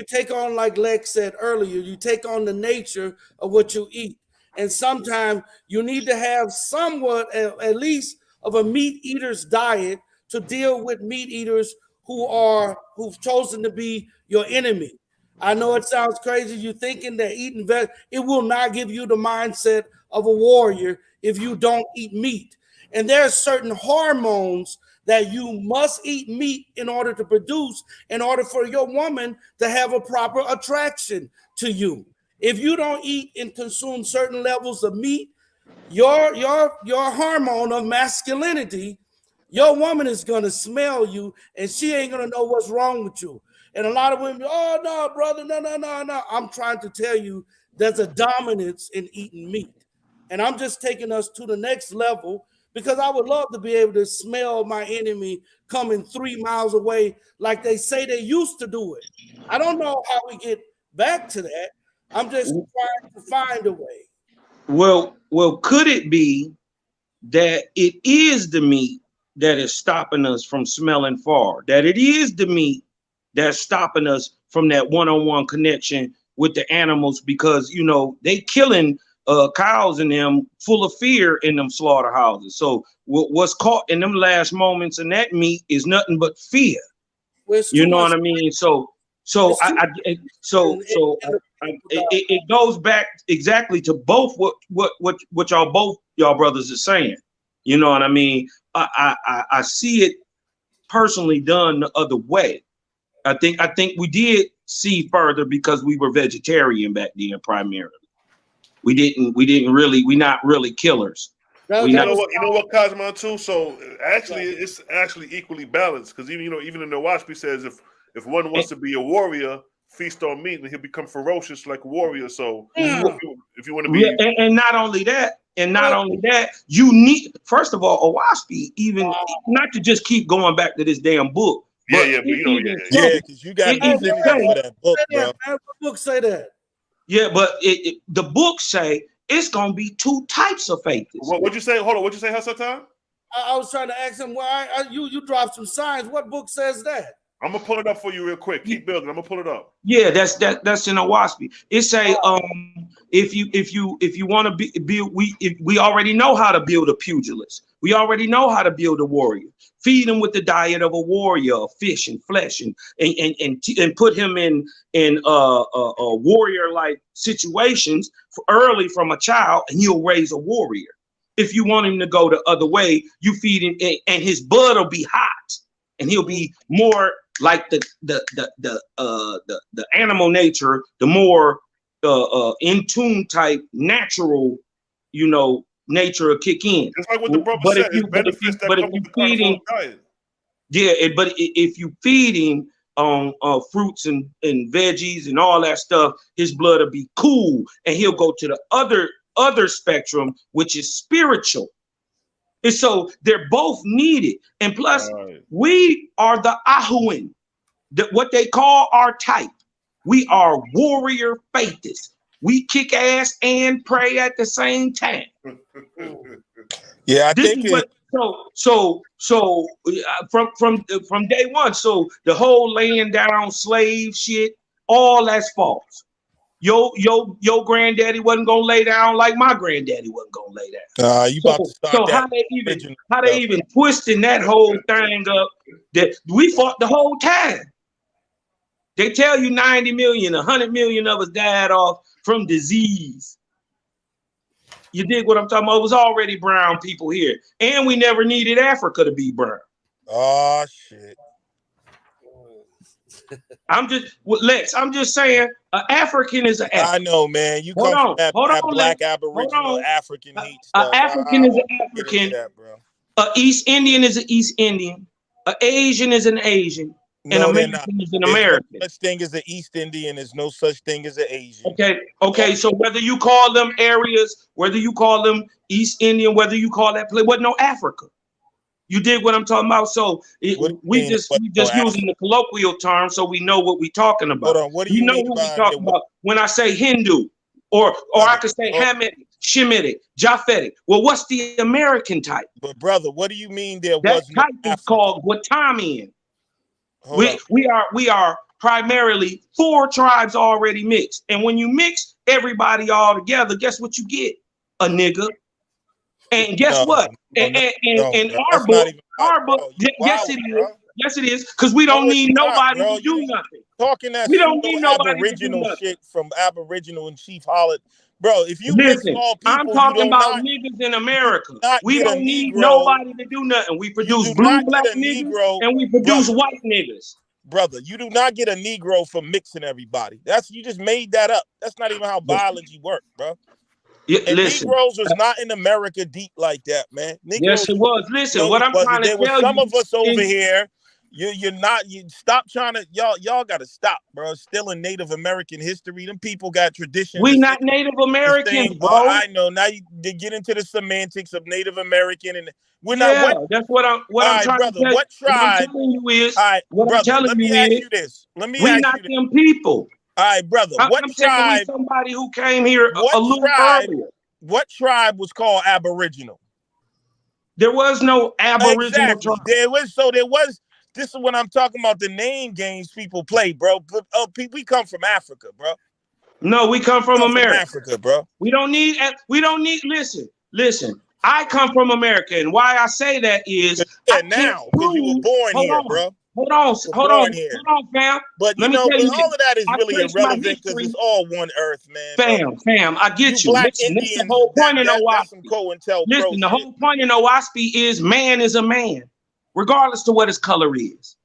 [SPEAKER 2] take on, like Lex said earlier, you take on the nature of what you eat. And sometimes you need to have somewhat at least of a meat eater's diet to deal with meat eaters who've chosen to be your enemy. I know it sounds crazy. You're thinking that eating it will not give you the mindset of a warrior if you don't eat meat. And there are certain hormones that you must eat meat in order to produce, in order for your woman to have a proper attraction to you. If you don't eat and consume certain levels of meat, your hormone of masculinity, your woman is going to smell you and she ain't going to know what's wrong with you. And a lot of women, oh, no, brother, no. I'm trying to tell you there's a dominance in eating meat. And I'm just taking us to the next level, because I would love to be able to smell my enemy coming 3 miles away like they say they used to do it. I don't know how we get back to that. I'm just trying to find a way.
[SPEAKER 4] Well, could it be that it is the meat that is stopping us from smelling far? That it is the meat that's stopping us from that one-on-one connection with the animals, because, you know, they killing cows in them full of fear in them slaughterhouses. So what's caught in them last moments in that meat is nothing but fear. You know what I mean? So it goes back exactly to both what y'all brothers are saying. You know what I mean? I see it personally done the other way. I think we did see further because we were vegetarian back then primarily. We're not really killers.
[SPEAKER 1] You know what, Cosmo, too? So actually, it's actually equally balanced, because even in the Watchby says if one wants to be a warrior, feast on meat, and he'll become ferocious like a warrior. So if you want to be,
[SPEAKER 4] and not only that, you need, first of all, a Watchby, even not to just keep going back to this damn book.
[SPEAKER 3] Because you got to for that book, bro.
[SPEAKER 2] What book say that?
[SPEAKER 4] Yeah, but the books say it's gonna be two types of faith.
[SPEAKER 1] What'd you say? Hold on, what'd you say, Hasatan?
[SPEAKER 2] I was trying to ask him why you dropped some signs. What book says that?
[SPEAKER 1] I'm gonna pull it up for you real quick. Keep building. I'm gonna pull it up.
[SPEAKER 4] Yeah, that's in a Watchby. It say if you want to build, we already know how to build a pugilist. We already know how to build a warrior. Feed him with the diet of a warrior, fish and flesh, and put him in warrior like situations early from a child, and he'll raise a warrior. If you want him to go the other way, you feed him, and his blood will be hot, and he'll be more like the animal nature, the more in tune type natural, nature will kick in.
[SPEAKER 1] Just like what the brother
[SPEAKER 4] But
[SPEAKER 1] said,
[SPEAKER 4] if you,
[SPEAKER 1] it's benefits that
[SPEAKER 4] but if
[SPEAKER 1] come
[SPEAKER 4] you
[SPEAKER 1] with the
[SPEAKER 4] feed him,
[SPEAKER 1] carnivore diet.
[SPEAKER 4] yeah, but if you feed him fruits and veggies and all that stuff, his blood will be cool, and he'll go to the other spectrum, which is spiritual. And so they're both needed. And plus, we are the Ahuin, what they call our type. We are warrior faithists. We kick ass and pray at the same time.
[SPEAKER 3] Yeah, I
[SPEAKER 4] This
[SPEAKER 3] think
[SPEAKER 4] is what. So from day one. So the whole laying down slave shit, all that's false. Your granddaddy wasn't gonna lay down like my granddaddy wasn't gonna lay down.
[SPEAKER 3] You about to start that.
[SPEAKER 4] How they even twisting that whole thing up that we fought the whole time. They tell you 90 million, 100 million of us died off from disease. You dig what I'm talking about? It was already brown people here, and we never needed Africa to be brown.
[SPEAKER 3] Oh shit!
[SPEAKER 4] I'm just saying, an African is an African.
[SPEAKER 3] I know, man. You come from that black Aboriginal African hate stuff.
[SPEAKER 4] An African is an African. An East Indian is an East Indian. An Asian is an Asian. An American is an American.
[SPEAKER 3] No such thing as an East Indian. There's no such thing as an Asian.
[SPEAKER 4] Okay. So whether you call them areas, whether you call them East Indian, whether you call that place, wasn't no Africa. You dig what I'm talking about? So we just using the colloquial term so we know what we're talking about.
[SPEAKER 3] Hold on. What do you mean by
[SPEAKER 4] talking about when I say Hindu, or I could say Hamitic, Shemitic, Japhetic? Well, what's the American type?
[SPEAKER 3] But brother, what do you mean there
[SPEAKER 4] that
[SPEAKER 3] was no
[SPEAKER 4] type is called Watamian. We are primarily 4 tribes already mixed, and when you mix everybody all together, guess what you get? A nigga. And guess what? In our book, yes it is, because we don't need nobody to do nothing.
[SPEAKER 3] Talking that
[SPEAKER 4] we don't need nobody
[SPEAKER 3] Aboriginal
[SPEAKER 4] to do
[SPEAKER 3] shit from Aboriginal and Chief Holland, bro. If you
[SPEAKER 4] listen,
[SPEAKER 3] all people,
[SPEAKER 4] I'm talking about niggas in America. We don't need nobody to do nothing. We produce blue black niggas and we produce white niggas.
[SPEAKER 3] Brother, you do not get a Negro from mixing everybody. You just made that up. That's not even how biology works, bro.
[SPEAKER 4] Yeah,
[SPEAKER 3] and
[SPEAKER 4] listen,
[SPEAKER 3] Negroes was not in America deep like that, man. Negroes,
[SPEAKER 4] yes, it was. Listen, what I'm trying to tell you,
[SPEAKER 3] there were some of us over here. You stop trying to y'all got to stop, bro. Still in Native American history, them people got traditions.
[SPEAKER 4] We not Native Americans, bro.
[SPEAKER 3] I know. Now you get into the semantics of Native American, and we're not.
[SPEAKER 4] Yeah, that's what I'm trying to tell you.
[SPEAKER 3] What tribe?
[SPEAKER 4] What I'm telling you is,
[SPEAKER 3] let me ask you this.
[SPEAKER 4] We not them people.
[SPEAKER 3] All right, brother. What tribe?
[SPEAKER 4] Somebody who came here a little earlier.
[SPEAKER 3] What tribe was called Aboriginal?
[SPEAKER 4] There was no Aboriginal tribe.
[SPEAKER 3] There was. This is what I'm talking about. The name games people play, bro. We come from Africa, bro.
[SPEAKER 4] No, we come from America.
[SPEAKER 3] From Africa, bro.
[SPEAKER 4] We don't need. Listen. I come from America, and why I say that is
[SPEAKER 3] now because you were born here, bro.
[SPEAKER 4] Hold on, fam.
[SPEAKER 3] But all of that is really irrelevant because it's all one earth, man.
[SPEAKER 4] Fam, I get you.
[SPEAKER 3] Listen,
[SPEAKER 4] the whole point in
[SPEAKER 3] OWASP.
[SPEAKER 4] Listen, the whole point in OWASP is man is a man, regardless to what his color is.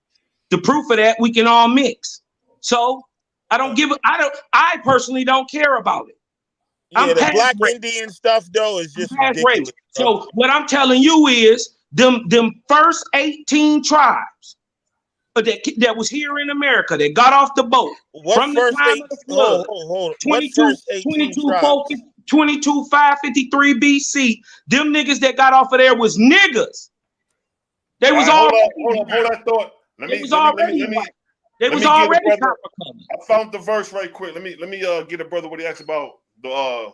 [SPEAKER 4] The proof of that, we can all mix. So I personally don't care about it.
[SPEAKER 3] Yeah, the black Indian stuff though is just ridiculous.
[SPEAKER 4] So what I'm telling you is them first 18 tribes that was here in America that got off the boat from the time of the flood, 22,553 BC. Them niggas that got off of there was niggas. They was already.
[SPEAKER 1] Hold that thought. They was
[SPEAKER 4] already.
[SPEAKER 1] I found the verse right quick. Let me get a brother what he asked about the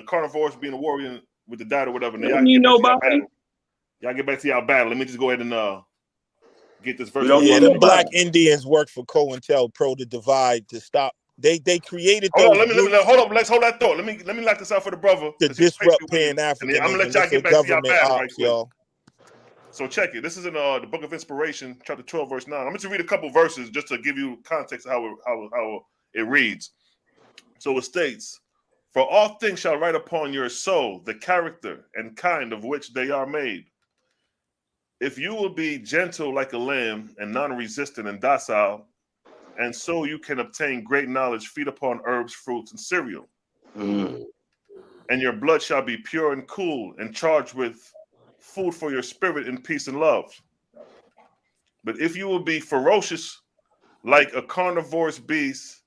[SPEAKER 1] carnivores being a warrior with the diet or whatever. Now, y'all get back to y'all battle. Let me just go ahead and get this verse.
[SPEAKER 3] Yeah, the black Indians work for COINTELPRO to divide, to stop. They created.
[SPEAKER 1] Hold on. Let's hold that thought. Let me lock this out for the brother.
[SPEAKER 3] To disrupt Pan-African.
[SPEAKER 1] I'm gonna let y'all get back to y'all battle right quick. Y'all. So check it. This is in the Book of Inspiration, chapter 12, verse 9. I'm going to read a couple verses just to give you context of how it reads. So it states, "For all things shall write upon your soul the character and kind of which they are made. If you will be gentle like a lamb and non-resistant and docile, and so you can obtain great knowledge, feed upon herbs, fruits, and cereal." and your blood shall be pure and cool, and charged with food for your spirit in peace and love. But if you will be ferocious like a carnivorous beast,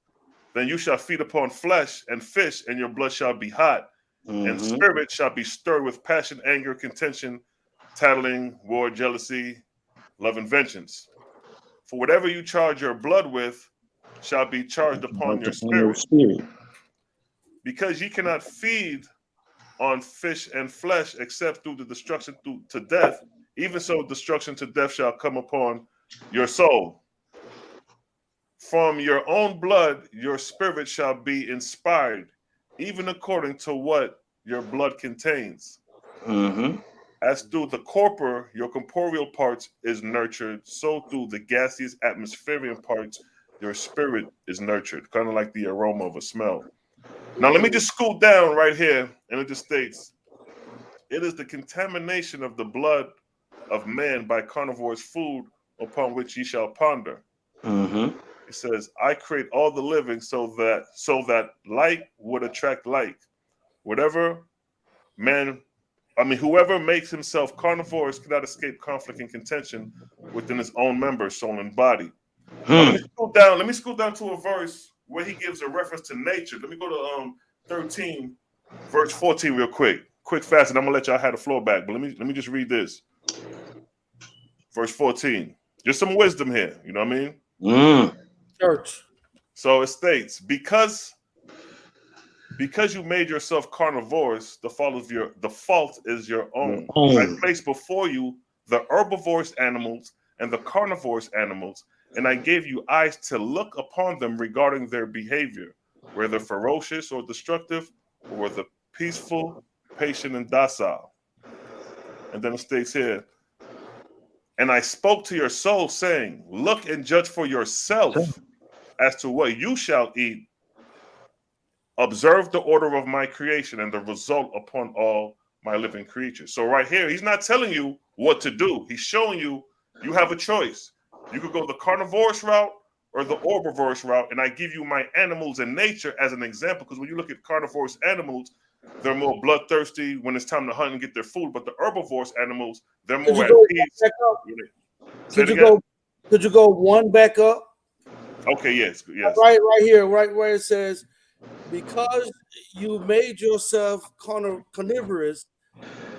[SPEAKER 1] then you shall feed upon flesh and fish, and your blood shall be hot, and spirit shall be stirred with passion, anger, contention, tattling, war, jealousy, love, and vengeance. For whatever you charge your blood with shall be charged upon your spirit. Because ye cannot feed on fish and flesh except through the destruction to death, even so destruction to death shall come upon your soul. From your own blood your spirit shall be inspired, even according to what your blood contains. As through the corpor your corporeal parts is nurtured, so through the gaseous atmospheric parts your spirit is nurtured, kind of like the aroma of a smell. Now let me just scoot down right here, and it just states, it is the contamination of the blood of man by carnivorous food upon which ye shall ponder. It says, I create all the living so that like would attract like. Whoever makes himself carnivorous cannot escape conflict and contention within his own members, soul, and body. Now, let me scoot down to a verse where he gives a reference to nature. Let me go to 13, verse 14 real quick, fast, and I'm gonna let y'all have the floor back. But let me just read this. Verse 14. Just some wisdom here, you know what I mean?
[SPEAKER 2] Church.
[SPEAKER 1] So it states, because you made yourself carnivorous, the fault is your own. I placed before you the herbivorous animals and the carnivorous animals, and I gave you eyes to look upon them regarding their behavior, whether ferocious or destructive, or whether peaceful, patient, and docile. And then it states here, and I spoke to your soul, saying, look and judge for yourself as to what you shall eat. Observe the order of my creation and the result upon all my living creatures. So right here, he's not telling you what to do. He's showing you have a choice. You could go the carnivorous route or the herbivorous route, and I give you my animals in nature as an example, because when you look at carnivorous animals, they're more bloodthirsty when it's time to hunt and get their food, but the herbivorous animals, they're more at peace.
[SPEAKER 2] Could you go one back up?
[SPEAKER 1] Okay, yes.
[SPEAKER 2] Right here, right where it says, because you made yourself carnivorous,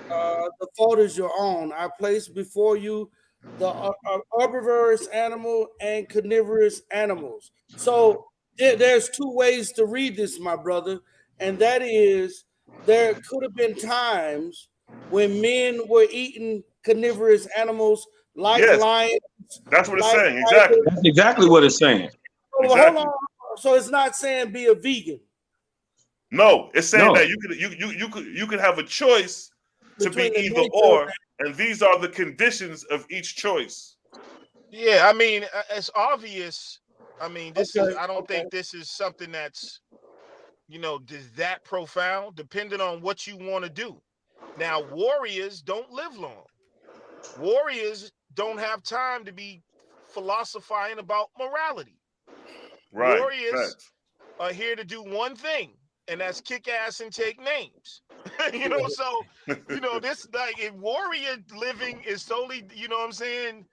[SPEAKER 2] the fault is your own. I placed before you the herbivorous animal and carnivorous animals. So there's two ways to read this, my brother, and that is there could have been times when men were eating carnivorous animals like lions.
[SPEAKER 1] That's what it's saying. Exactly.
[SPEAKER 4] That's exactly what it's saying.
[SPEAKER 2] Hold on. So it's not saying be a vegan.
[SPEAKER 1] No, it's saying that you could have a choice to be either or, and these are the conditions of each choice.
[SPEAKER 3] Yeah, I mean, it's obvious. I mean, I don't think this is something that's, that profound, depending on what you want to do. Now, warriors don't live long. Warriors don't have time to be philosophizing about morality.
[SPEAKER 1] Right.
[SPEAKER 3] Warriors are here to do one thing, and that's kick ass and take names. So, this, like, if warrior living is solely, what I'm saying?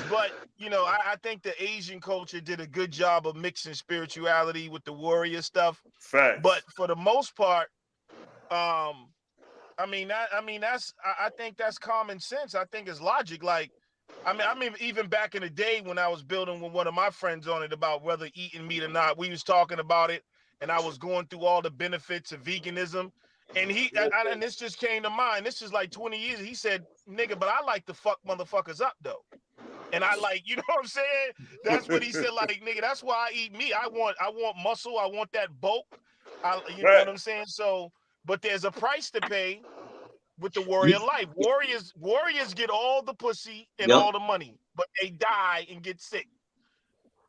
[SPEAKER 3] But, I think the Asian culture did a good job of mixing spirituality with the warrior stuff.
[SPEAKER 1] Facts.
[SPEAKER 3] But for the most part, I think that's common sense. I think it's logic. Like, I mean, even back in the day when I was building with one of my friends on it about whether eating meat or not, we was talking about it, and I was going through all the benefits of veganism. And and this just came to mind. This is like 20 years. He said, nigga, but I like to fuck motherfuckers up, though. And I like, you know what I'm saying? That's what he said. Like, nigga, that's why I eat meat. I want muscle. I want that bulk. You know what I'm saying? So, but there's a price to pay with the warrior life. Warriors get all the pussy and all the money, but they die and get sick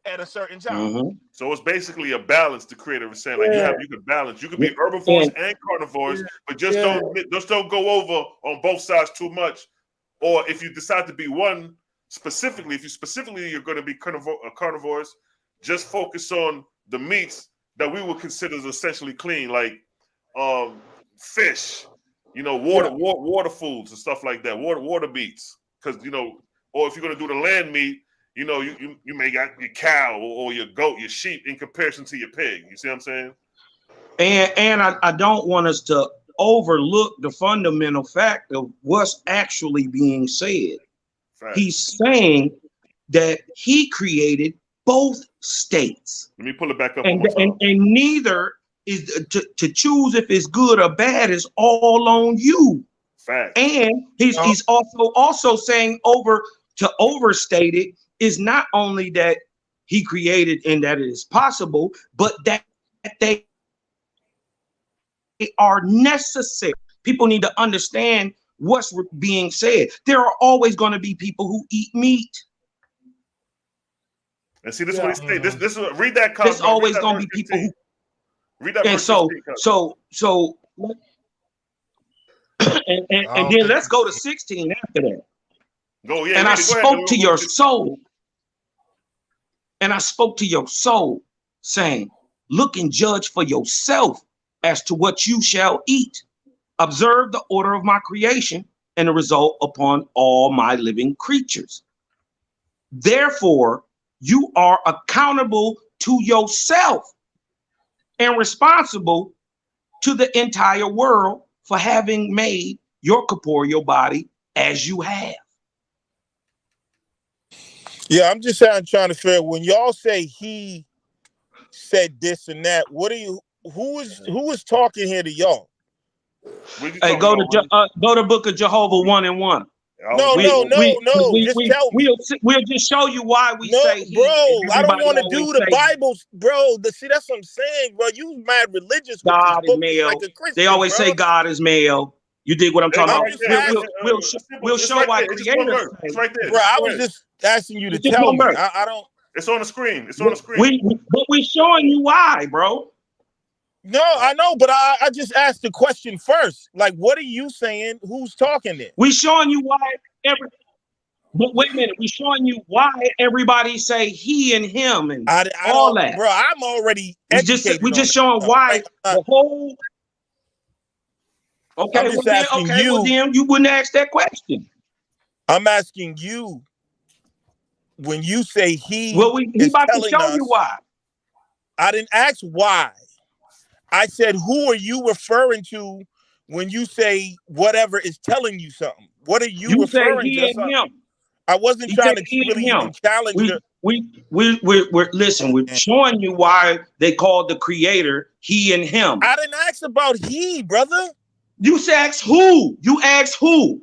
[SPEAKER 3] at a certain time.
[SPEAKER 1] So it's basically a balance. The creator was saying, like, you can balance. You could be herbivores and carnivores, but just don't go over on both sides too much. Or if you decide to be one specifically, you're going to be carnivores, just focus on the meats that we would consider essentially clean, like fish, you know, water foods and stuff like that, water meats, because you know, or if you're gonna do the land meat, you know, you may got your cow or your goat, your sheep in comparison to your pig. You see what I'm saying?
[SPEAKER 4] And I don't want us to overlook the fundamental fact of what's actually being said.
[SPEAKER 1] Fact.
[SPEAKER 4] He's saying that he created both states.
[SPEAKER 1] Let me pull it back up.
[SPEAKER 4] And neither is to choose if it's good or bad is all on you.
[SPEAKER 1] Fact.
[SPEAKER 4] And he's also saying to overstate it is not only that he created and that it is possible, but that they are necessary. People need to understand what's being said. There are always going to be people who eat meat.
[SPEAKER 1] And see, this is what he's saying. This is read that.
[SPEAKER 4] There's always going to be people who
[SPEAKER 1] read that.
[SPEAKER 4] And so and then let's go to 16 after that.
[SPEAKER 1] Go, yeah.
[SPEAKER 4] And I spoke to your soul. And I spoke to your soul, saying, look and judge for yourself as to what you shall eat. Observe the order of my creation and the result upon all my living creatures. Therefore, you are accountable to yourself and responsible to the entire world for having made your corporeal body as you have.
[SPEAKER 3] Yeah, I'm just trying to figure, when y'all say he said this and that, who is talking here to y'all?
[SPEAKER 4] Hey, go to Book of Jehovah 1 and 1.
[SPEAKER 3] No. Just tell me.
[SPEAKER 4] We'll just show you why we say he.
[SPEAKER 3] Bro, I don't want to do the
[SPEAKER 4] say
[SPEAKER 3] Bible, bro. See, that's what I'm saying, bro. You mad religious with
[SPEAKER 4] God
[SPEAKER 3] this
[SPEAKER 4] is male.
[SPEAKER 3] like a Christian,
[SPEAKER 4] they always say God is male. You dig what I'm talking about? We'll show
[SPEAKER 1] right
[SPEAKER 4] why
[SPEAKER 1] there.
[SPEAKER 4] creators.
[SPEAKER 1] It's right there.
[SPEAKER 3] Bro, I was just asking you to tell me. I don't.
[SPEAKER 1] It's on the screen. It's on the screen.
[SPEAKER 4] But we're showing you why, bro.
[SPEAKER 3] No, I know, but I just asked the question first. Like, what are you saying? Who's talking there?
[SPEAKER 4] We're showing you why but wait a minute, we're showing you why everybody say he and him and all that.
[SPEAKER 3] Bro, I'm already educated.
[SPEAKER 4] We just showing why the whole. Okay, well then you wouldn't ask that question.
[SPEAKER 3] I'm asking you, when you say he,
[SPEAKER 4] he about to show you why.
[SPEAKER 3] I didn't ask why. I said, who are you referring to when you say whatever is telling you something? What are you referring to?
[SPEAKER 4] And him.
[SPEAKER 3] I wasn't trying to really even challenge
[SPEAKER 4] Listen, we're showing you why they called the creator he and him.
[SPEAKER 3] I didn't ask about he, brother.
[SPEAKER 4] You asked who? You asked who?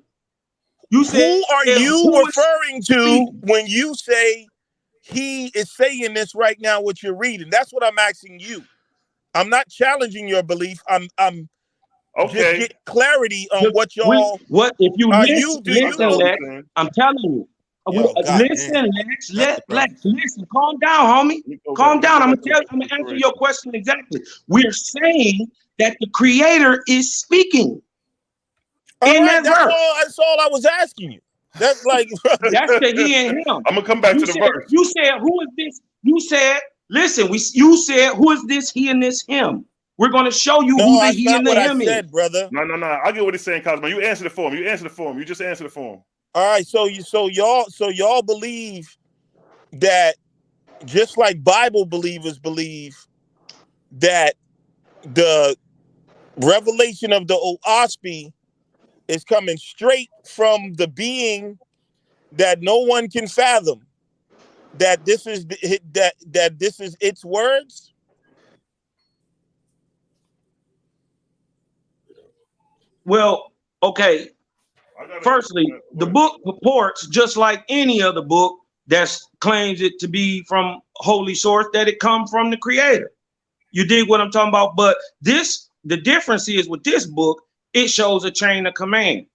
[SPEAKER 4] You said,
[SPEAKER 3] who are you referring to when you say he is saying this right now, what you're reading? That's what I'm asking you. I'm not challenging your belief. I'm just get clarity on what y'all.
[SPEAKER 4] What if you listen? I'm telling you. Listen, listen. Calm down, homie. Calm down. I'm gonna answer your question exactly. We're saying that the creator is speaking.
[SPEAKER 3] That's all I was asking you. That's like
[SPEAKER 4] that's the he and him.
[SPEAKER 1] I'm gonna come back to the verse.
[SPEAKER 4] You said, who is this? You said, listen, you said, who is this he and this him? We're gonna show you who the he and the him is.
[SPEAKER 3] Brother.
[SPEAKER 1] No. I get what he's saying, Cosmo. You answered it for him. You just answered it for him.
[SPEAKER 3] All right, so y'all believe that, just like Bible believers believe that the revelation of the Oaspi is coming straight from the being that no one can fathom, that this is this is its words.
[SPEAKER 4] Well, okay. Firstly, the book purports, just like any other book that claims it to be from holy source, that it come from the creator. You dig what I'm talking about? But the difference is with this book, it shows a chain of command.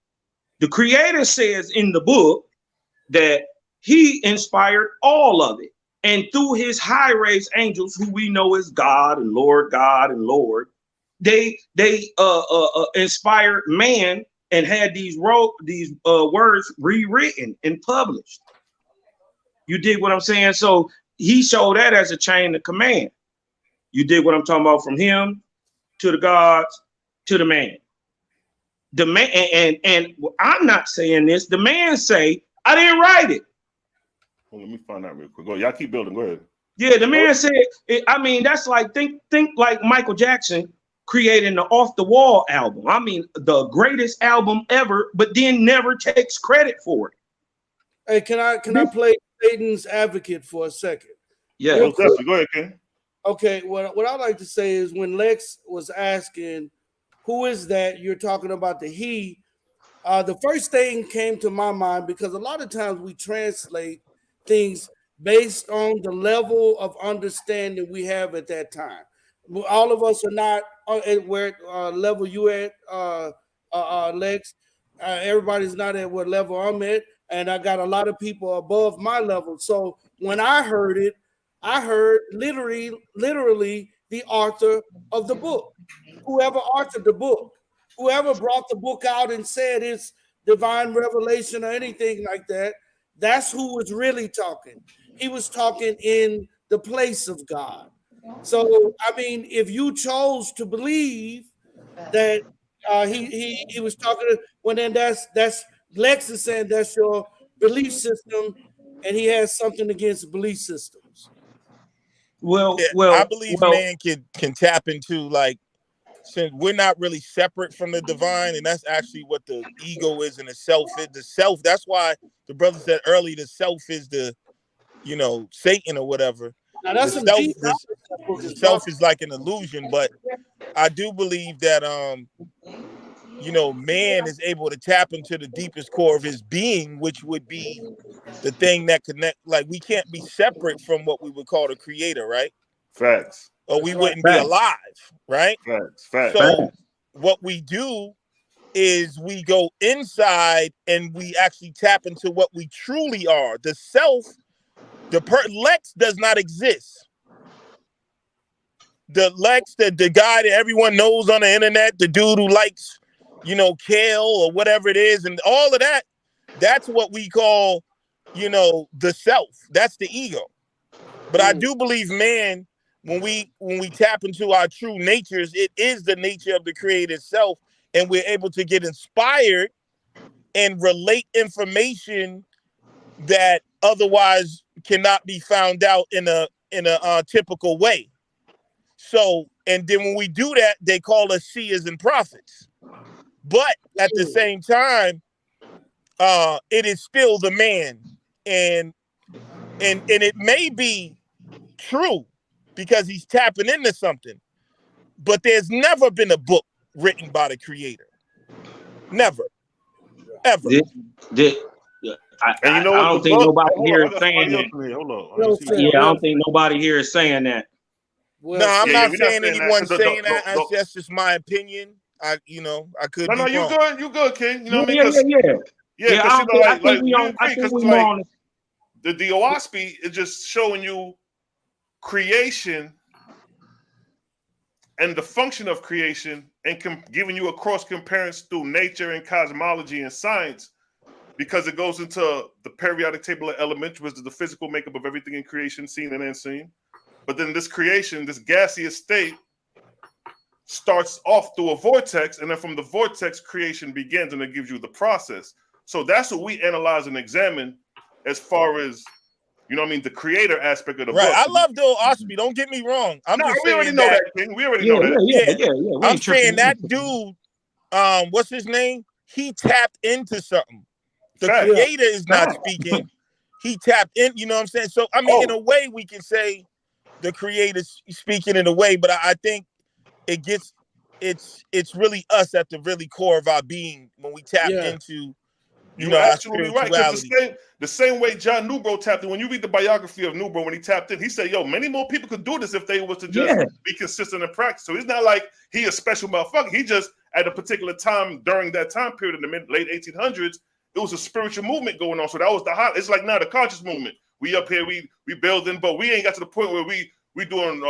[SPEAKER 4] The creator says in the book that he inspired all of it. And through his high raised angels, who we know as God and Lord, they inspired man and had these words rewritten and published. You dig what I'm saying? So he showed that as a chain of command. You dig what I'm talking about? From him to the gods to the man. the man, and I'm not saying this. The man say, I didn't write it.
[SPEAKER 1] Well, let me find out real quick. Go, y'all keep building. Go ahead.
[SPEAKER 4] Yeah, the man said, I mean, that's like, think like Michael Jackson creating the Off the Wall album. I mean, the greatest album ever, but then never takes credit for it.
[SPEAKER 2] Hey, can I play Satan's advocate for a second?
[SPEAKER 4] Yeah.
[SPEAKER 1] Well, definitely. Go ahead, Ken.
[SPEAKER 2] Okay, what I like to say is when Lex was asking, who is that you're talking about, the he, the first thing came to my mind, because a lot of times we translate things based on the level of understanding we have at that time. All of us are not at where level you at, Lex. Everybody's not at what level I'm at, and I got a lot of people above my level. So when I heard it, I heard literally the author of the book, whoever authored the book, whoever brought the book out and said it's divine revelation or anything like that. That's who was really talking. He was talking in the place of God. So, I mean, if you chose to believe that he was talking, well, then that's Lex is saying that's your belief system, and he has something against belief systems.
[SPEAKER 4] Well,
[SPEAKER 3] I believe man can tap into, like, since we're not really separate from the divine, and that's actually what the ego is and the self is. The self, that's why the brother said earlier, the self is the, Satan or whatever.
[SPEAKER 2] Now that's
[SPEAKER 3] the self is like an illusion, but I do believe that man is able to tap into the deepest core of his being, which would be the thing that connect. Like, we can't be separate from what we would call the creator, right?
[SPEAKER 1] Facts.
[SPEAKER 3] Or we wouldn't be alive, right?
[SPEAKER 1] Facts.
[SPEAKER 3] So what we do is we go inside and we actually tap into what we truly are. The self, Lex does not exist. The Lex, the guy that everyone knows on the internet, the dude who likes, kale or whatever it is, and all of that, that's what we call, the self. That's the ego. But I do believe, man, when we tap into our true natures, it is the nature of the created self, and we're able to get inspired and relate information that otherwise cannot be found out in a typical way. So, and then when we do that, they call us seers and prophets. But at the same time, it is still the man, and it may be true because he's tapping into something, but there's never been a book written by the creator. Never, ever.
[SPEAKER 4] I don't think nobody here is saying that. Yeah, I don't think nobody here is saying that.
[SPEAKER 3] Well, no, I'm not saying anyone's saying that. That's just my opinion. I could.
[SPEAKER 1] No, you good. You good, King. You know what I
[SPEAKER 4] mean? Yeah. I think we on.
[SPEAKER 1] The Oaspi is just showing you creation and the function of creation, and giving you a cross comparison through nature and cosmology and science, because it goes into the periodic table of elements, which is the physical makeup of everything in creation, seen and unseen. But then this creation, this gaseous state, starts off through a vortex, and then from the vortex, creation begins, and it gives you the process. So that's what we analyze and examine as far as, the creator aspect of the book.
[SPEAKER 3] I love the Oaspi. Don't get me wrong.
[SPEAKER 1] We already know that, King. We already know that.
[SPEAKER 3] Yeah. I'm saying that dude, what's his name? He tapped into something. The creator is not speaking. He tapped in, you know what I'm saying? So, I mean, in a way, we can say the creator's speaking in a way, but I think it's really us at the really core of our being when we tap into,
[SPEAKER 1] You're absolutely right. Because the same way John Newbro tapped in, when you read the biography of Newbro, when he tapped in, he said, many more people could do this if they was to just be consistent in practice. So it's not like he a special motherfucker. He just, at a particular time during that time period in the late 1800s, it was a spiritual movement going on. So that was the hot. It's like now the conscious movement. We up here, we building, but we ain't got to the point where we doing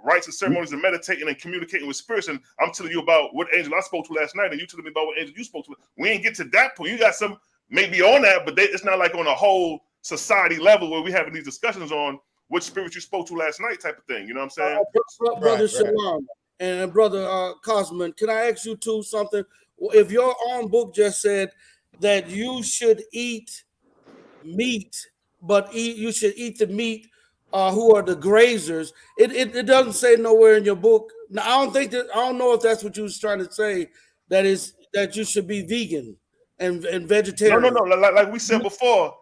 [SPEAKER 1] rites and ceremonies and meditating and communicating with spirits. And I'm telling you about what angel I spoke to last night, and you telling me about what angel you spoke to. We ain't get to that point. You got some maybe on that, but it's not like on a whole society level where we having these discussions on what spirit you spoke to last night type of thing. You know what I'm saying?
[SPEAKER 2] Brother Shalom and Brother Cosman, can I ask you two something? if your own book just said that you should eat meat, but you should eat the meat who are the grazers. It doesn't say nowhere in your book. Now, I don't know if that's what you was trying to say. That is that you should be vegan and vegetarian.
[SPEAKER 1] No. Like we said before,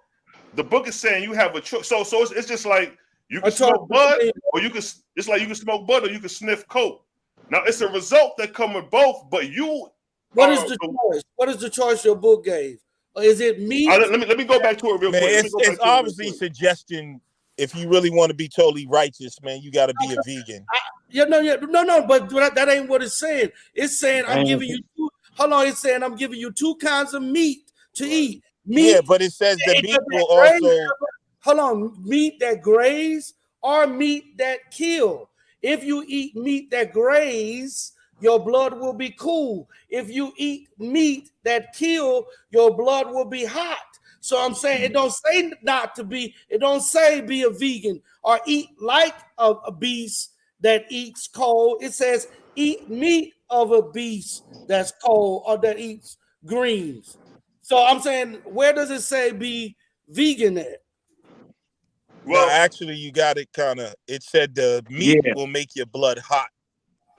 [SPEAKER 1] the book is saying you have a choice. So it's just like you can smoke bud, or you can. It's like you can smoke bud, or you can sniff coke. Now it's a result that come with both, but you.
[SPEAKER 2] What is the choice? What is the choice your book gave? Is it meat?
[SPEAKER 1] Let me go back to it real quick.
[SPEAKER 3] It's obviously suggesting if you really want to be totally righteous, man, you got to be a vegan.
[SPEAKER 2] No, but that ain't what it's saying. It's saying I'm giving you two. Hold on, it's saying I'm giving you two kinds of meat to eat. Meat,
[SPEAKER 3] yeah, but it says the meat will also.
[SPEAKER 2] Hold on, meat that graze or meat that kill. If you eat meat that graze, your blood will be cool. If you eat meat that kill, your blood will be hot. So I'm saying it don't say not to be. It don't say be a vegan or eat like a beast that eats cold. It says eat meat of a beast that's cold or that eats greens. So I'm saying, where does it say be vegan at?
[SPEAKER 3] Well, actually, you got it kind of. It said the meat will make your blood hot.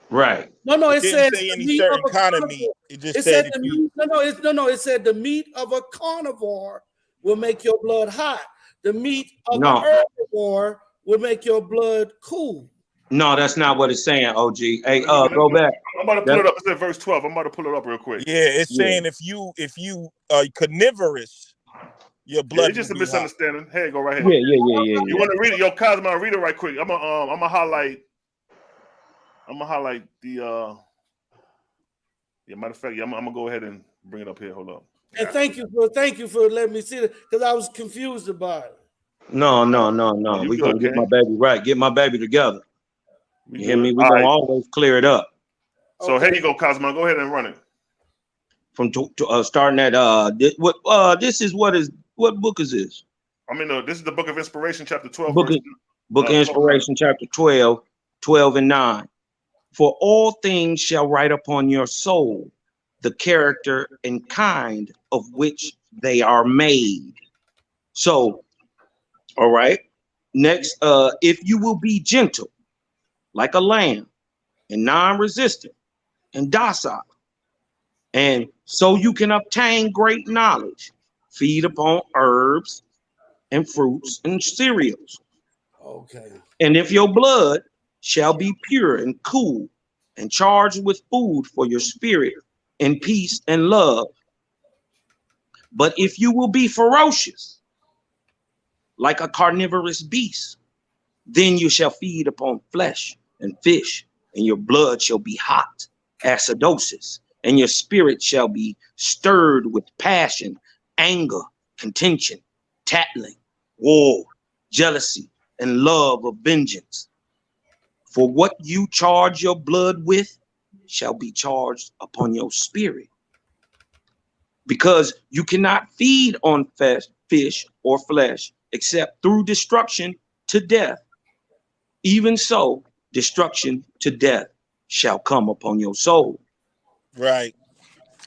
[SPEAKER 4] Right.
[SPEAKER 2] No, it
[SPEAKER 3] didn't
[SPEAKER 2] says
[SPEAKER 3] say any certain kind of meat. It just said if you.
[SPEAKER 2] It said the meat of a carnivore will make your blood hot. The meat of an herbivore will make your blood cool.
[SPEAKER 4] No, that's not what it's saying, OG. Hey, go back.
[SPEAKER 1] I'm about to pull it up. It's at verse 12. I'm about to pull it up real quick.
[SPEAKER 3] Yeah, it's saying if you are carnivorous, your blood.
[SPEAKER 1] It's just a misunderstanding. Hey, go right
[SPEAKER 4] here. Yeah.
[SPEAKER 1] You want to read it? Yo, Cosmo, read it right quick. I'm gonna highlight the matter of fact, I'm gonna go ahead and bring it up here. Hold up.
[SPEAKER 2] And thank you for letting me see it, because I was confused about it.
[SPEAKER 4] No. We're gonna get my baby right. Get my baby together. You hear me? We're gonna always clear it up.
[SPEAKER 1] So here you go, Cosmo. Go ahead and run it.
[SPEAKER 4] From starting at what book is this?
[SPEAKER 1] I mean, this is the Book of Inspiration, chapter 12.
[SPEAKER 4] Book of Inspiration, chapter 12, 12 and 9. For all things shall write upon your soul the character and kind of which they are made. So, all right. Next, if you will be gentle, like a lamb, and non-resistant, and docile, and so you can obtain great knowledge, feed upon herbs and fruits and cereals.
[SPEAKER 2] Okay.
[SPEAKER 4] And if your blood shall be pure and cool and charged with food for your spirit and peace and love. But if you will be ferocious, like a carnivorous beast, then you shall feed upon flesh and fish, and your blood shall be hot, acidosis, and your spirit shall be stirred with passion, anger, contention, tattling, war, jealousy, and love of vengeance. For what you charge your blood with shall be charged upon your spirit. Because you cannot feed on fish or flesh except through destruction to death. Even so, destruction to death shall come upon your soul.
[SPEAKER 3] Right.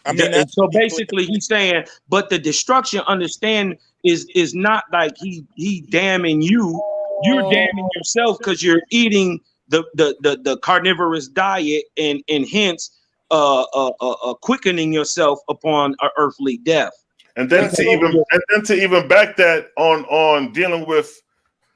[SPEAKER 3] I mean,
[SPEAKER 4] so basically he's saying, but the destruction, understand, is not like he damning you. You're damning yourself because you're eating the carnivorous diet and hence quickening yourself upon an earthly death.
[SPEAKER 1] And then to even back that on dealing with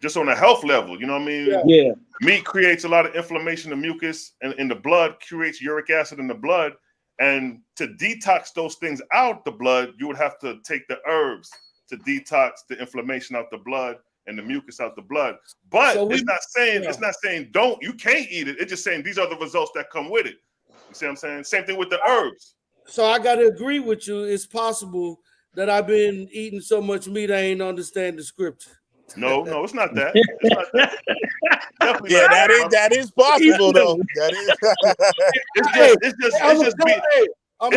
[SPEAKER 1] just on a health level, you know what I mean?
[SPEAKER 4] Yeah.
[SPEAKER 1] Meat creates a lot of inflammation and mucus, and in the blood creates uric acid in the blood. And to detox those things out the blood, you would have to take the herbs to detox the inflammation out the blood and the mucus out the blood. But it's not saying don't, you can't eat it. It's just saying these are the results that come with it. You see what I'm saying? Same thing with the herbs.
[SPEAKER 2] So I got to agree with you. It's possible that I've been eating so much meat I ain't understand the scripture.
[SPEAKER 1] No, it's not that. It's not that. Definitely
[SPEAKER 3] yeah,
[SPEAKER 1] not
[SPEAKER 3] that is possible though. That is.
[SPEAKER 2] I want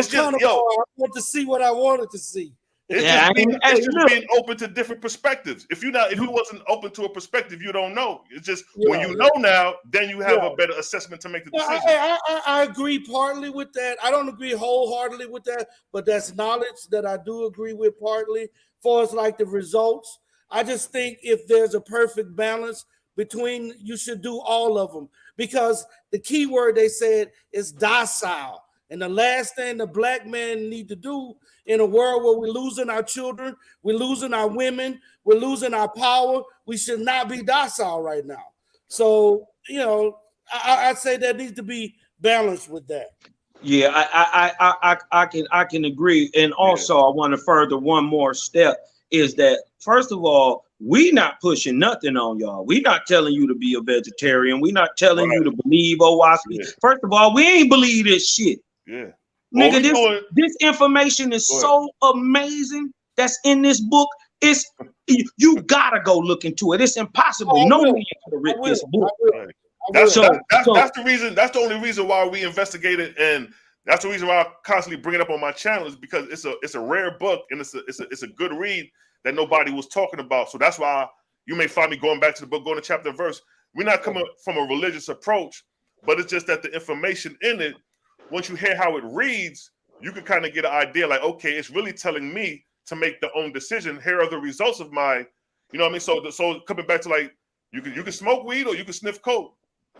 [SPEAKER 2] to see what I wanted to see.
[SPEAKER 1] It's just being open to different perspectives. If you wasn't open to a perspective, you don't know. It's just when you know now, then you have a better assessment to make the decision.
[SPEAKER 2] I agree partly with that. I don't agree wholeheartedly with that, but that's knowledge that I do agree with partly. For as like the results, I just think if there's a perfect balance between, you should do all of them, because the key word they said is docile. And the last thing the black man need to do in a world where we're losing our children, we're losing our women, we're losing our power, we should not be docile right now. So, I'd say there needs to be balance with that.
[SPEAKER 4] Yeah, I can agree. And also, I want to further one more step is that, first of all, we not pushing nothing on y'all. We not telling you to be a vegetarian. We not telling you to believe Owaski. First of all, we ain't believe this shit.
[SPEAKER 1] Yeah.
[SPEAKER 4] Nigga, this information is so amazing that's in this book. You gotta go look into it. It's impossible. No man could have written this book.
[SPEAKER 1] That's the reason. That's the only reason why we investigated, and that's the reason why I constantly bring it up on my channel, is because it's a rare book, and it's a good read that nobody was talking about. So that's why you may find me going back to the book, going to chapter and verse. We're not coming from a religious approach, but it's just that the information in it, once you hear how it reads, you can kind of get an idea like, okay, it's really telling me to make the own decision. Here are the results of my, you know what I mean? So coming back to like, you can smoke weed or you can sniff coke.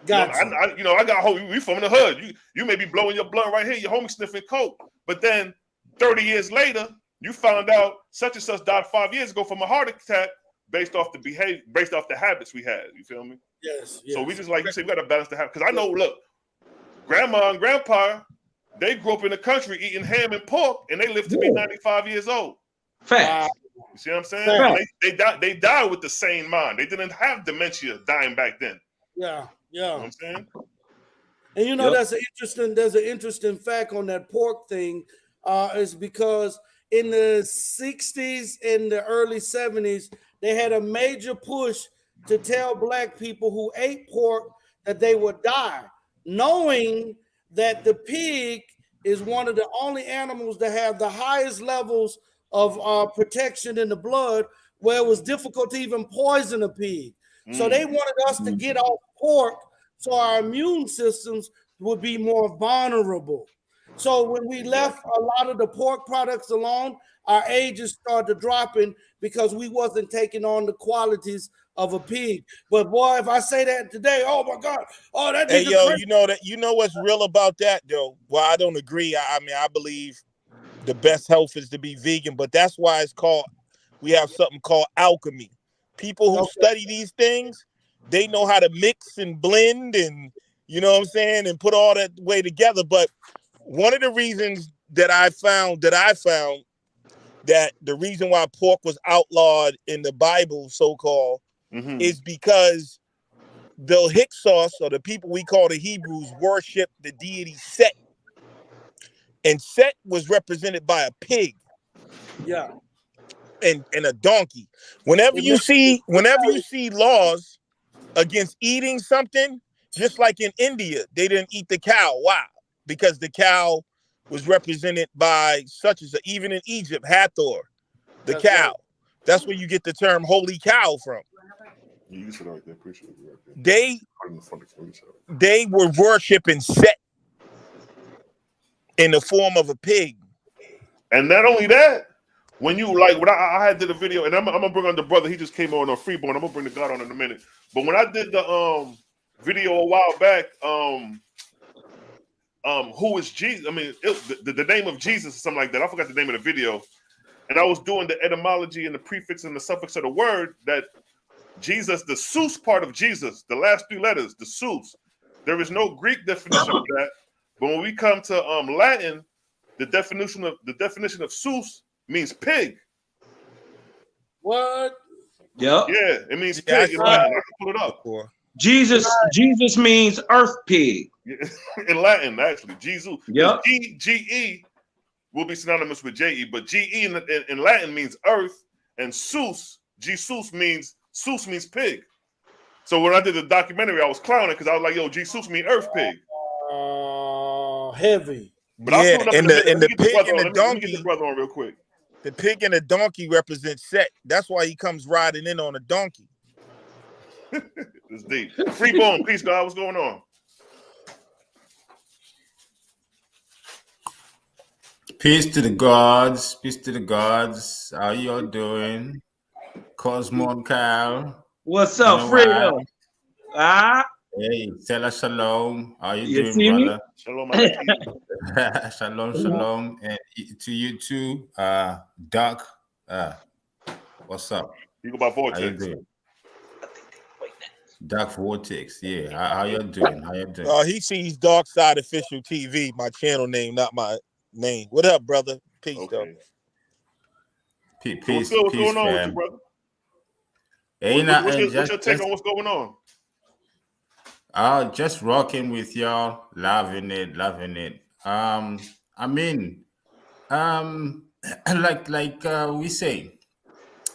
[SPEAKER 1] Gotcha. I got we from the hood. You may be blowing your blunt right here, your homie sniffing coke. But then 30 years later, you found out such and such died 5 years ago from a heart attack based off the behavior, based off the habits we had. You feel me?
[SPEAKER 2] Yes.
[SPEAKER 1] So we just, like you say, we got to balance the habit. Because I know, look, grandma and grandpa, they grew up in the country eating ham and pork, and they lived to be 95 years old.
[SPEAKER 4] Facts.
[SPEAKER 1] You see what I'm saying? They died with the sane mind. They didn't have dementia dying back then.
[SPEAKER 2] Yeah.
[SPEAKER 1] You know what I'm saying?
[SPEAKER 2] And there's an interesting fact on that pork thing, is because in the 60s and the early 70s, they had a major push to tell black people who ate pork that they would die, knowing that the pig is one of the only animals that have the highest levels of protection in the blood, where it was difficult to even poison a pig. So they wanted us to get off pork so our immune systems would be more vulnerable. So when we left a lot of the pork products alone, our ages started dropping because we wasn't taking on the qualities of a pig. But boy, if I say that today, oh my God, that.
[SPEAKER 3] Hey yo, you know what's real about that though? Well, I don't agree. I mean, I believe the best health is to be vegan, but that's why we have something called alchemy. People who study these things, they know how to mix and blend and, you know what I'm saying, and put all that way together. But one of the reasons that I found that the reason why pork was outlawed in the Bible, so-called, is because the Hyksos, or the people we call the Hebrews, worship the deity Set. And Set was represented by a pig.
[SPEAKER 2] Yeah.
[SPEAKER 3] And a donkey. Whenever you see laws against eating something, just like in India, they didn't eat the cow. Why? Because the cow was represented by such as even in Egypt, Hathor, the cow. Right. That's where you get the term holy cow from.
[SPEAKER 1] You said right there, appreciate it right there.
[SPEAKER 3] They were worshiping Set in the form of a pig.
[SPEAKER 1] And not only that, when you like, when I had did a video, and I'm gonna bring on the brother, he just came on Freeborn. I'm gonna bring the God on in a minute. But when I did the video a while back, who is Jesus? I mean, the name of Jesus or something like that. I forgot the name of the video. And I was doing the etymology and the prefix and the suffix of the word that Jesus, the Sus part of Jesus, the last 3 letters, the Sus. There is no Greek definition of that. But when we come to Latin, the definition of Sus means pig.
[SPEAKER 2] What?
[SPEAKER 4] Yep.
[SPEAKER 1] Yeah, it means pig in Latin. I can pull it up.
[SPEAKER 4] Jesus means earth pig.
[SPEAKER 1] In Latin, actually. Jesus.
[SPEAKER 4] Yep.
[SPEAKER 1] G-E will be synonymous with J-E, but G-E in Latin means earth, and Sus, Jesus means pig. So when I did the documentary, I was clowning because I was like, yo, Jesus means earth pig.
[SPEAKER 2] Heavy.
[SPEAKER 1] But I'll pull it up
[SPEAKER 3] and the pig and the donkey.
[SPEAKER 1] Let me get the brother on real quick.
[SPEAKER 3] The pig and the donkey represent Set. That's why he comes riding in on a donkey.
[SPEAKER 1] It's deep. Freeborn, peace, God. What's going on?
[SPEAKER 5] Peace to the gods. Peace to the gods. How y'all doing? Cosmo and Kyle.
[SPEAKER 4] What's up, Fredo?
[SPEAKER 5] Hey, tell us shalom. How you doing,
[SPEAKER 4] see
[SPEAKER 5] brother?
[SPEAKER 4] Me?
[SPEAKER 1] Shalom, Malachi.
[SPEAKER 5] Shalom, shalom. And to you too, Doc. What's up?
[SPEAKER 1] You go by Vortex.
[SPEAKER 5] How you doing? Doc Vortex, yeah. How you doing? How you doing?
[SPEAKER 3] He sees Dark Side Official TV, my channel name, not my name. What up, brother? Peace,
[SPEAKER 1] Okay.
[SPEAKER 5] Peace,
[SPEAKER 1] What's going on with you, brother?
[SPEAKER 5] Hey,
[SPEAKER 1] what's your take on what's going on?
[SPEAKER 5] Just rocking with y'all, loving it. I mean, like we say,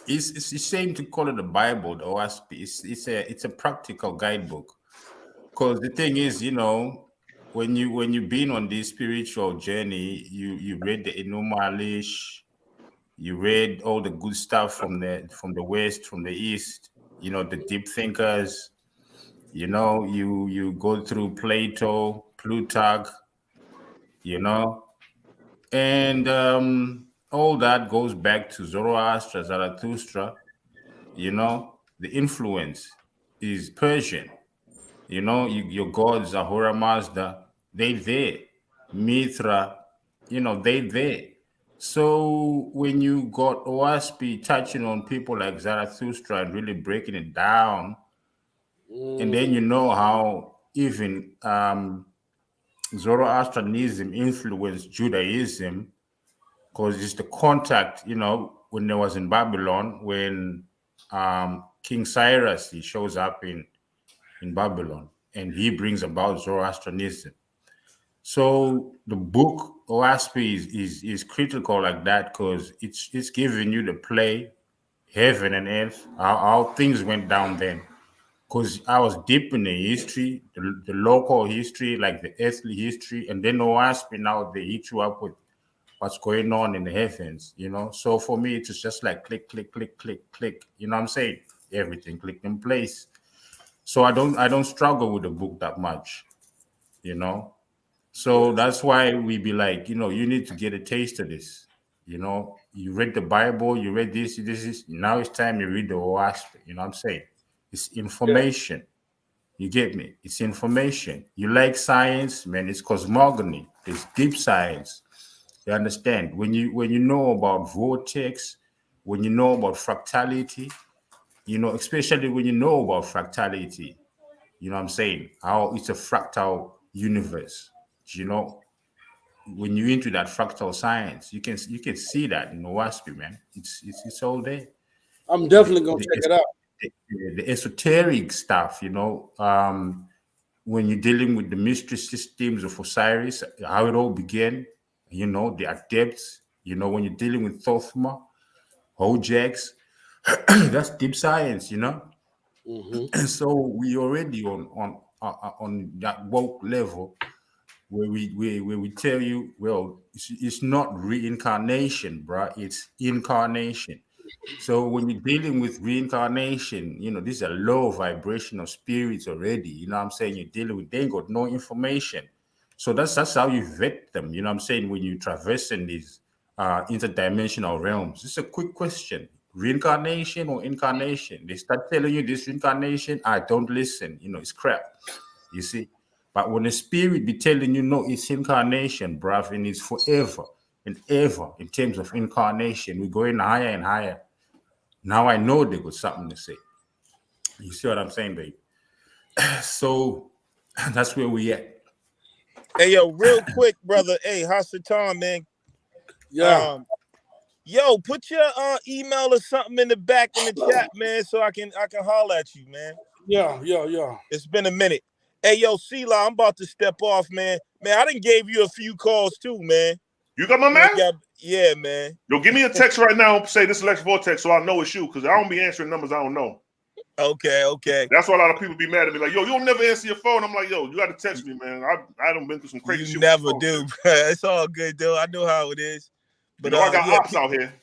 [SPEAKER 5] it's the same to call it the Bible, the OSP. It's a practical guidebook. Because the thing is, you know, when you've been on this spiritual journey, you read the Enumalish, you read all the good stuff from the West, from the East, you know, the deep thinkers, you know, you go through Plato, Plutarch, you know, and all that goes back to Zoroaster, Zarathustra, you know, the influence is Persian. You know, your gods, Ahura Mazda, they there. Mithra, you know, they there. So when you got OSP touching on people like Zarathustra and really breaking it down, and then you know how even Zoroastrianism influenced Judaism, because it's the contact, you know, when there was in Babylon, when King Cyrus, he shows up in Babylon, and he brings about Zoroastrianism. So the book OSP is critical like that, because it's giving you the play, heaven and earth, how things went down then. Because I was deep in the history, the local history, like the earthly history, and then OSP now they hit you up with what's going on in the heavens, you know. So for me, it's just like click, click, click, click, click. You know what I'm saying? Everything clicked in place. So I don't struggle with the book that much, you know. So that's why we be like, you know, you need to get a taste of this. You know, you read the Bible, you read this is now it's time you read the OSP. You know what I'm saying? It's information. You get me? It's information. You like science, man, it's cosmogony. It's deep science. You understand? When you know about vortex, when you know about fractality, you know, especially when you know about fractality, you know what I'm saying? How it's a fractal universe. You know, when you're into that fractal science, you can see that in OSP, man. It's all there.
[SPEAKER 2] I'm definitely gonna check it out.
[SPEAKER 5] The esoteric stuff, you know, when you're dealing with the mystery systems of Osiris, how it all began, you know, the adepts, you know, when you're dealing with Thothma, Hojax, that's deep science, you know. And so we already on that woke level where we tell you, well, it's not reincarnation, bruh, it's incarnation. So when you're dealing with reincarnation, you know, these are low vibrational spirits already. You know what I'm saying? You're dealing with, they ain't got no information. So that's how you vet them. You know what I'm saying? When you traverse in these interdimensional realms. It's a quick question. Reincarnation or incarnation? They start telling you this reincarnation, I don't listen. You know, it's crap. You see? But when the spirit be telling you, no, it's incarnation, bruv, and it's forever and ever in terms of incarnation, we're going higher and higher. Now I know they got something to say. You see what I'm saying, babe? So that's where we at.
[SPEAKER 3] Hey, yo, real quick, brother. Hey, Hasatan, man.
[SPEAKER 2] Yeah.
[SPEAKER 3] Yo, put your email or something in the back in the chat, man, so I can holler at you, man.
[SPEAKER 2] Yeah.
[SPEAKER 3] It's been a minute. Hey, yo, Sela, I'm about to step off, man. Man, I done gave you a few calls too, man.
[SPEAKER 1] You got my man?
[SPEAKER 3] Yeah, man.
[SPEAKER 1] Yo, give me a text right now. Say this is Lex Vortex, so I know it's you, because I don't be answering numbers I don't know.
[SPEAKER 3] Okay.
[SPEAKER 1] That's why a lot of people be mad at me. Like, yo, you don't never answer your phone. I'm like, yo, you got to text me, man. I done been through some crazy shit.
[SPEAKER 3] You never do, bro. It's all good, though. I know how it is.
[SPEAKER 1] But you know, I got ops out here.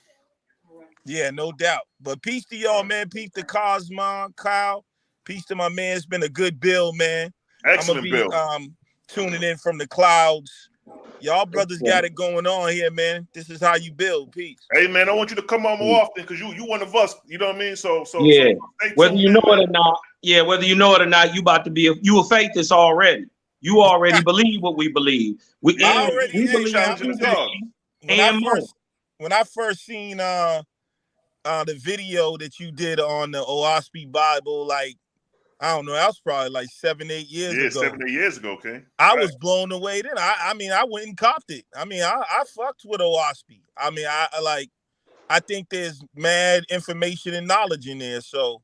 [SPEAKER 3] Yeah, no doubt. But peace to y'all, man. Peace to Cosmon, Kyle. Peace to my man. It's been a good build, man.
[SPEAKER 1] Excellent
[SPEAKER 3] I'm gonna
[SPEAKER 1] bill.
[SPEAKER 3] be tuning in from the clouds. Y'all brothers got it going on here, man. This is how you build. Peace.
[SPEAKER 1] Hey man, I want you to come on more often because you one of us. You know what I mean? So
[SPEAKER 4] Yeah.
[SPEAKER 1] stay
[SPEAKER 4] Whether
[SPEAKER 1] tuned
[SPEAKER 4] you
[SPEAKER 1] in,
[SPEAKER 4] know
[SPEAKER 1] man.
[SPEAKER 4] it or not, whether you know it or not, you about to be you a faithist already. You already believe what we believe. We
[SPEAKER 3] I already,
[SPEAKER 4] we
[SPEAKER 3] hey,
[SPEAKER 4] believe
[SPEAKER 3] man,
[SPEAKER 4] what
[SPEAKER 1] challenging
[SPEAKER 4] we
[SPEAKER 1] the God.
[SPEAKER 4] believe
[SPEAKER 3] when
[SPEAKER 4] and more.
[SPEAKER 3] when I first seen the video that you did on the OSP Bible, like, I don't know, that was probably like 7-8 years
[SPEAKER 1] Yeah,
[SPEAKER 3] ago.
[SPEAKER 1] 7-8 years ago, okay.
[SPEAKER 3] I was blown away then. I mean, I went and copped it. I mean, I fucked with OSP. I mean, I think there's mad information and knowledge in there. So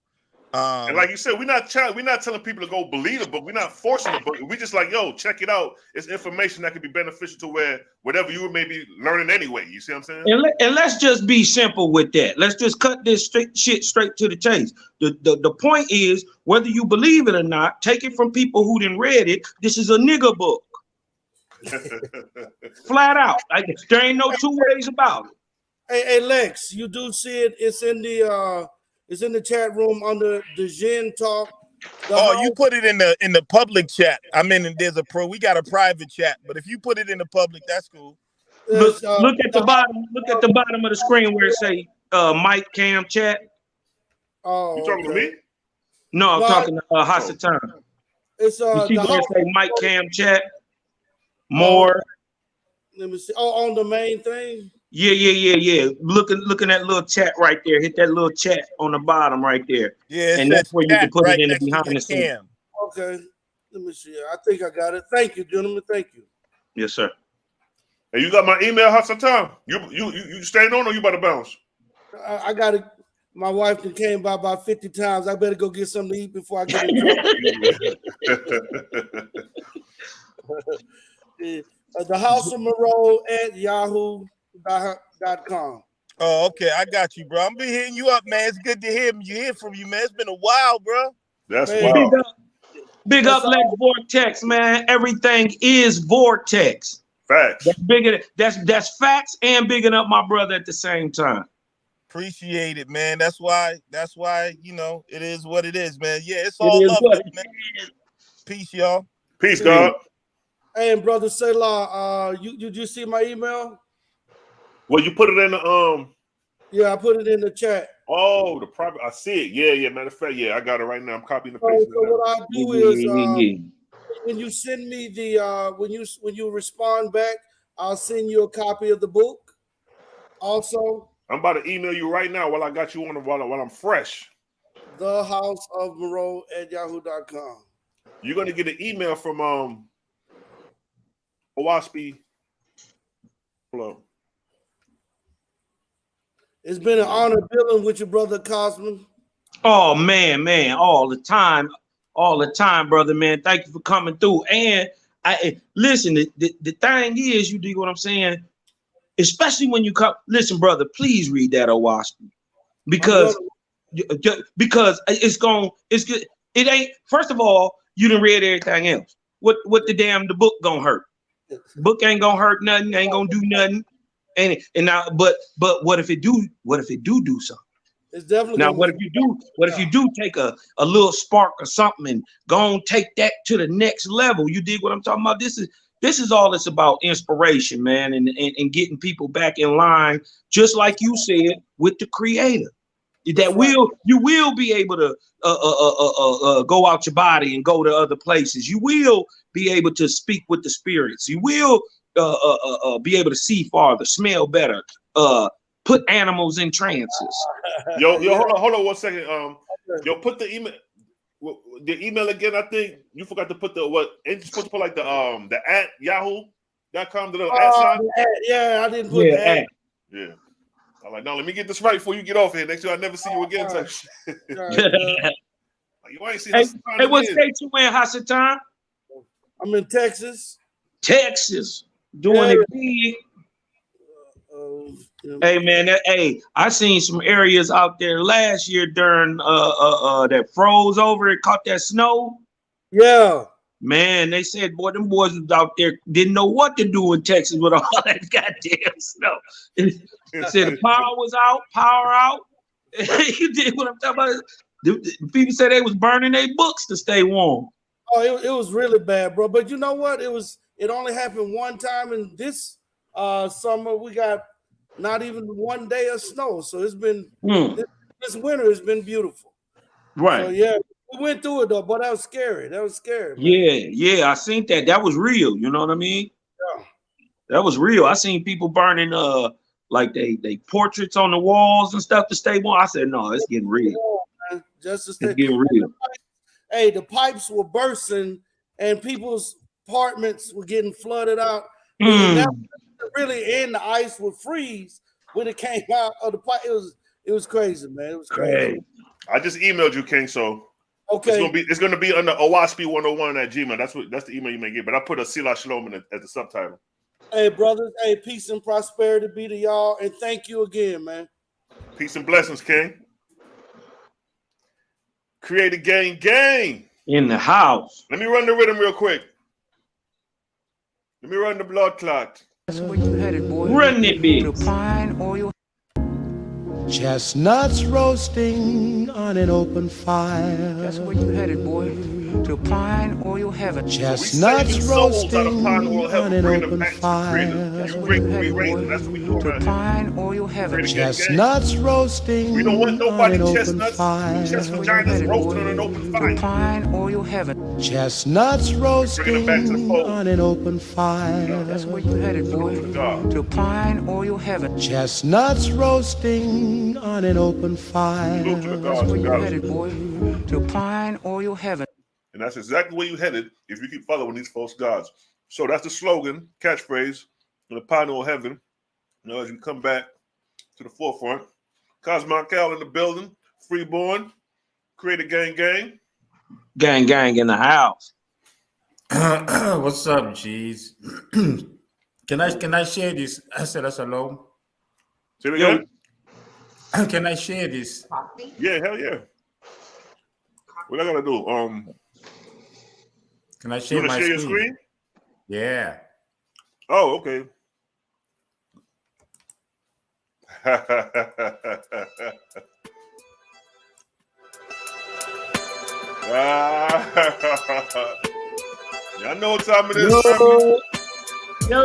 [SPEAKER 1] And like you said, we're not telling people to go believe the book. We're not forcing the book. We just like, yo, check it out. It's information that could be beneficial to whatever you may be learning anyway. You see what I'm saying?
[SPEAKER 4] And let's just be simple with that. Let's just cut this shit straight to the chase. The point is, whether you believe it or not, take it from people who didn't read it. This is a nigga book. Flat out. There ain't no two ways about it.
[SPEAKER 2] Hey, Lex, you do see it. It's in the chat room under the Zen Talk.
[SPEAKER 3] You put it in the public chat. I mean, we got a private chat, but if you put it in the public, that's cool.
[SPEAKER 4] Look at the bottom. Look at the bottom of the screen where it say Mike Cam chat.
[SPEAKER 2] Oh,
[SPEAKER 1] you talking to me?
[SPEAKER 4] No, I'm talking to Hasatan.
[SPEAKER 2] It's
[SPEAKER 4] you see where it say Mike Cam chat. More.
[SPEAKER 2] Let me see. Oh, on the main thing.
[SPEAKER 4] Yeah. Looking at little chat right there. Hit that little chat on the bottom right there.
[SPEAKER 3] Yeah,
[SPEAKER 4] and that's where you can put
[SPEAKER 3] right
[SPEAKER 4] it in the
[SPEAKER 3] next to
[SPEAKER 4] behind
[SPEAKER 3] your
[SPEAKER 4] the scenes.
[SPEAKER 3] cam.
[SPEAKER 2] Okay. Let me see. I think I got it. Thank you, gentlemen. Thank you.
[SPEAKER 4] Yes, sir.
[SPEAKER 1] Hey, you got my email, Hasatan? You staying on or you about to bounce?
[SPEAKER 2] I got it. My wife came by about 50 times. I better go get something to eat before I get in trouble. The House of Moreau at yahoo.com.
[SPEAKER 3] Oh, okay. I got you, bro. I'm be hitting you up, man. It's good to hear from you, man. It's been a while, bro.
[SPEAKER 1] That's
[SPEAKER 2] Man,
[SPEAKER 1] wild.
[SPEAKER 4] Big up Lex Vortex, man. Everything is Vortex.
[SPEAKER 1] Facts.
[SPEAKER 4] That's facts and bigging up my brother at the same time.
[SPEAKER 3] Appreciate it, man. That's why, you know, it is what it is, man. Yeah, it's all love, man. Peace, y'all.
[SPEAKER 1] Peace, God.
[SPEAKER 2] Hey, and brother Selah, did you see my email?
[SPEAKER 1] Well, you put it in the
[SPEAKER 2] Yeah, I put it in the chat.
[SPEAKER 1] Oh, the private. I see it. Yeah. Matter of fact, yeah, I got it right now. I'm copying the paste.
[SPEAKER 2] So what I do is when you send me the when you respond back, I'll send you a copy of the book. Also,
[SPEAKER 1] I'm about to email you right now while I got you on while I'm fresh.
[SPEAKER 2] The House of Moreau at yahoo.com.
[SPEAKER 1] You're gonna get an email from OSP. Hello.
[SPEAKER 2] It's been an honor building with your brother Cosman.
[SPEAKER 4] Oh man, all the time, brother, man. Thank you for coming through. And I listen. The thing is, you dig what I'm saying? Especially when you come. Listen, brother, please read that OSP because it's good. It ain't. First of all, you done read everything else. What the book gonna hurt? Book ain't gonna hurt nothing. Ain't gonna do nothing. And now, but what if it do? What if it do something?
[SPEAKER 2] It's definitely
[SPEAKER 4] now. What if you do? What if you do take a little spark or something and go and take that to the next level? You dig what I'm talking about? This is all it's about, inspiration, man, and getting people back in line, just like you said, with the Creator. You will be able to go out your body and go to other places. You will be able to speak with the spirits. You will be able to see farther, smell better, put animals in trances.
[SPEAKER 1] Yo, hold on 1 second. Yo, put the email again. I think you forgot to put ain't you supposed to put like the at yahoo.com, the little at sign?
[SPEAKER 2] Yeah, I didn't put that.
[SPEAKER 1] Yeah. I'm like, no, let me get this right before you get off here. Next year I never see you again. Like, you ain't seen this.
[SPEAKER 4] Hey, what state you in, Hasatan?
[SPEAKER 2] I'm in Texas.
[SPEAKER 4] Doing it big. Hey man, I seen some areas out there last year during that froze over. It caught that snow.
[SPEAKER 2] Yeah.
[SPEAKER 4] Man, they said, boy, them boys was out there, didn't know what to do in Texas with all that goddamn snow. They said the power was out, power out. You did what I'm talking about. People said they was burning their books to stay warm.
[SPEAKER 2] Oh, it was really bad, bro. But you know what? It only happened one time in this summer. We got not even 1 day of snow. So it's been this winter has been beautiful.
[SPEAKER 4] Right.
[SPEAKER 2] So yeah, we went through it though, but that was scary. That was scary. Man.
[SPEAKER 4] Yeah, I seen that. That was real. You know what I mean?
[SPEAKER 2] Yeah.
[SPEAKER 4] That was real. I seen people burning like they portraits on the walls and stuff to stay warm. I said, no, it's getting real.
[SPEAKER 2] Yeah, man. Just to stay.
[SPEAKER 4] It's getting real.
[SPEAKER 2] Hey, the pipes were bursting and people's apartments were getting flooded out. That really in the ice would freeze when it came out of the pipe. It was crazy, man. It was crazy.
[SPEAKER 1] I just emailed you, King. So
[SPEAKER 2] okay,
[SPEAKER 1] it's gonna be under owaspi101 at Gmail. That's the email you may get. But I put a Sila Shalom as the subtitle.
[SPEAKER 2] Hey, brothers. Hey, peace and prosperity be to y'all, and thank you again, man.
[SPEAKER 1] Peace and blessings, King. Create a gang
[SPEAKER 4] in the house.
[SPEAKER 1] Let me run the rhythm real quick. Let me run the blood clot.
[SPEAKER 6] That's where you headed, boy.
[SPEAKER 4] Run it, bitch.
[SPEAKER 6] The pine oil.
[SPEAKER 7] Chestnuts roasting on an open fire.
[SPEAKER 6] That's where you headed, boy. To pine oil heaven.
[SPEAKER 7] Chestnuts roasting on an open fire.
[SPEAKER 6] That's where you headed, boy. To pine oil heaven.
[SPEAKER 7] Chestnuts roasting
[SPEAKER 1] we don't want
[SPEAKER 7] on
[SPEAKER 1] nobody
[SPEAKER 7] an open
[SPEAKER 1] chestnuts.
[SPEAKER 7] fire.
[SPEAKER 1] Chestnut vaginas roasting on an open fire.
[SPEAKER 6] To pine oil heaven.
[SPEAKER 7] Chestnuts roasting on an open fire.
[SPEAKER 6] That's where you headed, boy. To pine oil heaven.
[SPEAKER 7] Chestnuts roasting on an open fire.
[SPEAKER 6] That's where you headed, boy. To pine oil heaven.
[SPEAKER 1] And that's exactly where you headed if you keep following these false gods. So that's the slogan, catchphrase, in the pine oil heaven. You know, as you come back to the forefront. Cosmo Cal in the building, freeborn, create a gang.
[SPEAKER 4] Gang in the house.
[SPEAKER 5] What's up, G's? Can I share this? I said that's alone.
[SPEAKER 1] Say it again?
[SPEAKER 5] Can I share this?
[SPEAKER 1] Yeah, hell yeah. What I gotta do?
[SPEAKER 5] Can I share my
[SPEAKER 1] your
[SPEAKER 5] screen?
[SPEAKER 1] screen?
[SPEAKER 5] Yeah.
[SPEAKER 1] Oh, okay. Y'all know what time it is.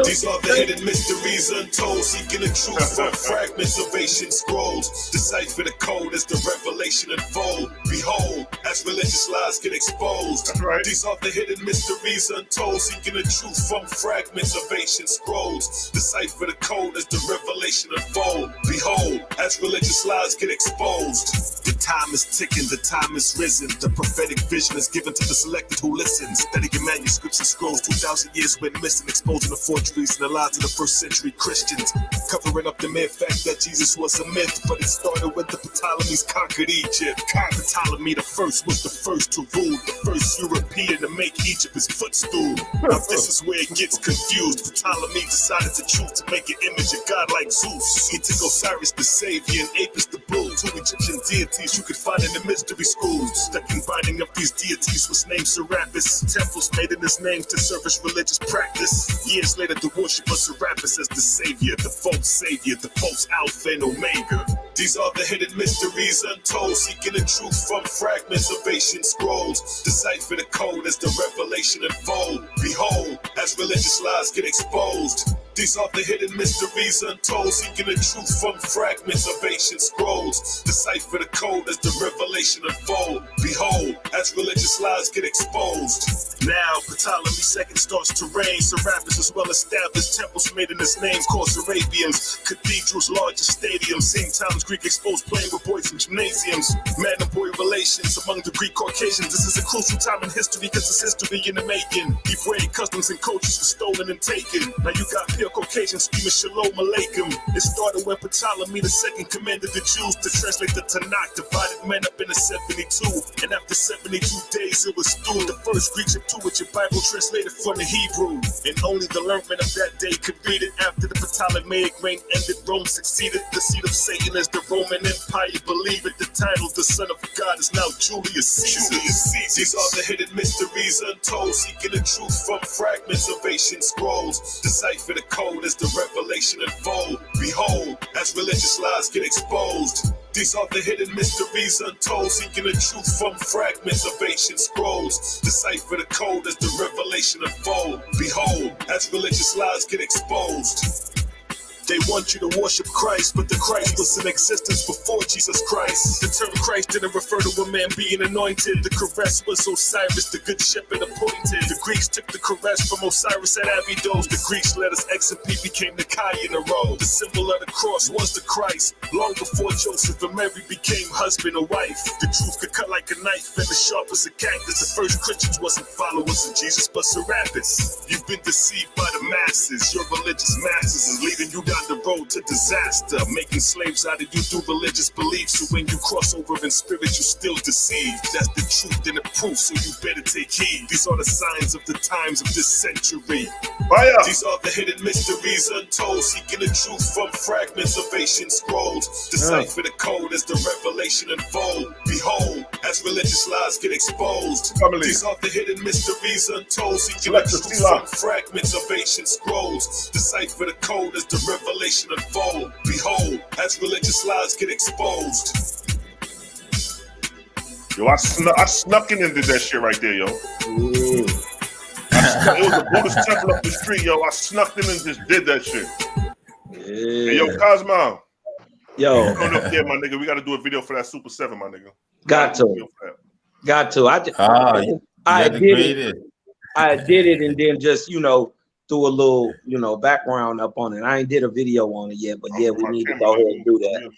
[SPEAKER 8] These are the hidden mysteries untold, seeking the truth from fragments of ancient scrolls. Decipher the code as the revelation unfold. Behold, as religious lies get exposed.
[SPEAKER 1] That's right.
[SPEAKER 8] These are the hidden mysteries untold, seeking the truth from fragments of ancient scrolls. Decipher the code as the revelation unfold. Behold, as religious lies get exposed. The time is ticking, the time is risen. The prophetic vision is given to the selected who listens. Studying manuscripts and scrolls, 2,000 years went missing, exposing the forgeries and the lies of the first century Christians, covering up the mere fact that Jesus was a myth. But it started when the Ptolemies conquered Egypt. Ptolemy the first was the first to rule, the first European to make Egypt his footstool. Now this is where it gets confused. Ptolemy decided to choose to make an image of God like Zeus. He took Osiris the savior and Apis the bull, two Egyptian deities you could find in the mystery schools. Stuck in binding up these deities was named Serapis. Temples made in his name to service religious practice. Years later, the worship of Serapis as the savior, the false Alpha and Omega. These are the hidden mysteries untold, seeking the truth from fragments of ancient scrolls. Decipher the code as the revelation unfold. Behold, as religious lies get exposed. These are the hidden mysteries untold, seeking the truth from fragments of ancient scrolls. Decipher the code as the revelation unfold. Behold, as religious lies get exposed. Now, Ptolemy II starts to reign. Serapis is well established. Temples made in his name called Serabians. Cathedrals, larger stadiums. Same times Greek exposed playing with boys in gymnasiums. Man and boy relations among the Greek Caucasians. This is a crucial time in history because it's history in the making. Hebraic customs and cultures were stolen and taken. Now you got your Caucasian screaming Shalom Aleichem. It started when Ptolemy II commanded the Jews to translate the Tanakh, divided men up into 72. And after 72 days, it was through. The first Greek Septuagint Bible translated from the Hebrew. And only the learned men of that day could read it. After the Ptolemaic reign ended, Rome succeeded. The seat of Satan as the Roman Empire. Believe it, the title, the Son of God, is now Julius Caesar. These are the hidden mysteries untold, seeking the truth from fragments of ancient scrolls. Decipher the code as the revelation unfold. Behold, as religious lies get exposed. These are the hidden mysteries untold, seeking the truth from fragments of ancient scrolls. Decipher the code as the revelation unfold. Behold, as religious lies get exposed. They want you to worship Christ, but the Christ was in existence before Jesus Christ. The term Christ didn't refer to a man being anointed. The caress was Osiris, the good shepherd appointed. The Greeks took the caress from Osiris at Abydos. The Greeks letters X and P became the Chi in a row. The symbol of the cross was the Christ. Long before Joseph and Mary became husband and wife. The truth could cut like a knife and as sharp as a cactus. The first Christians wasn't followers of Jesus, but Serapis. You've been deceived by the masses. Your religious masters is leading you down the road to disaster, making slaves out of you through religious beliefs. So when you cross over in spirit, you still deceived. That's the truth and the proof, so you better take heed. These are the signs of the times of this century.
[SPEAKER 1] Fire.
[SPEAKER 8] These are the hidden mysteries untold, seeking the truth from fragments of ancient scrolls. Decipher the code as the revelation unfold. Behold, as religious lies get exposed. These are the hidden mysteries untold, seeking the truth from fragments of ancient scrolls. Decipher the code as the revelation unfold. Behold, as religious lies get exposed.
[SPEAKER 1] Yo, I snuck in and did that shit right there, yo. It was a Buddhist temple up the street, yo. I snuck in and just did that shit. Hey, yo, Cosmo.
[SPEAKER 4] Yo.
[SPEAKER 1] Going up there, my nigga. We got to do a video for that Super 7, my nigga.
[SPEAKER 4] Got to. I did it and then just, threw a little, background up on it. I ain't did a video on it yet, but yeah, we need to go ahead and do that.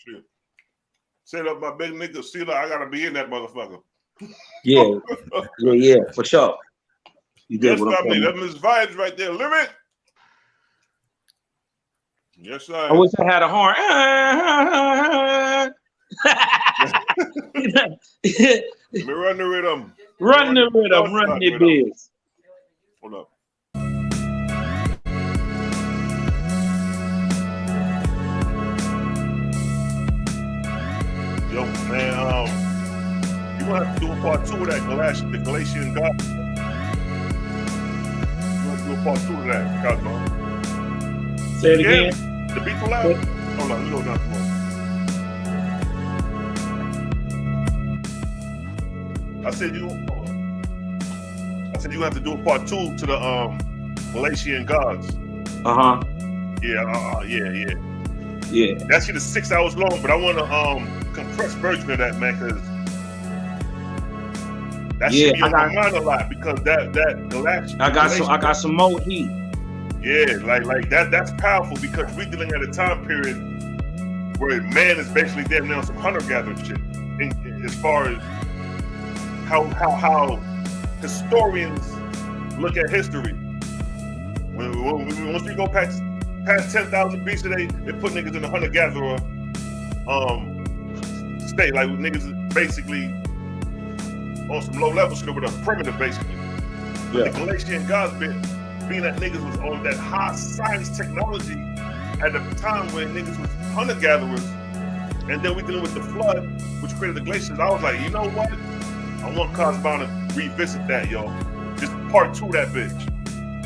[SPEAKER 1] Set up my big nigga, see, I gotta be in that motherfucker.
[SPEAKER 4] Yeah, for sure. You did what I'm saying.
[SPEAKER 1] Them is vibes right there, lyric. Yes,
[SPEAKER 4] I wish I had a horn.
[SPEAKER 1] Me run the rhythm.
[SPEAKER 4] Run the biz.
[SPEAKER 1] Hold up. Yo, man, you gonna have to do a part 2 of that the Galatian God. You want to do a part 2 of that, Cosmo.
[SPEAKER 4] Say it again.
[SPEAKER 1] The beat too loud? Hold on, you go down more. I said you have to do a part 2 to the Galatian gods. Yeah. That shit is 6 hours long, but I want a compressed version of that, man, because that shit be on my mind a lot, because that Galatian.
[SPEAKER 4] I got some more heat.
[SPEAKER 1] Yeah, like that's powerful, because we're dealing at a time period where man is basically dead now, some hunter-gatherer shit. As far as how historians look at history. Once we go past 10,000 BC, they put niggas in the hunter-gatherer state. Like niggas basically on some low-level shit with a primitive, basically. But the Galatian gods being that niggas was on that high science technology at the time when niggas was hunter-gatherers, and then we dealing with the flood, which created the glaciers. I was like, you know what? I want Cosmo to revisit that, yo. Just part 2 of that bitch.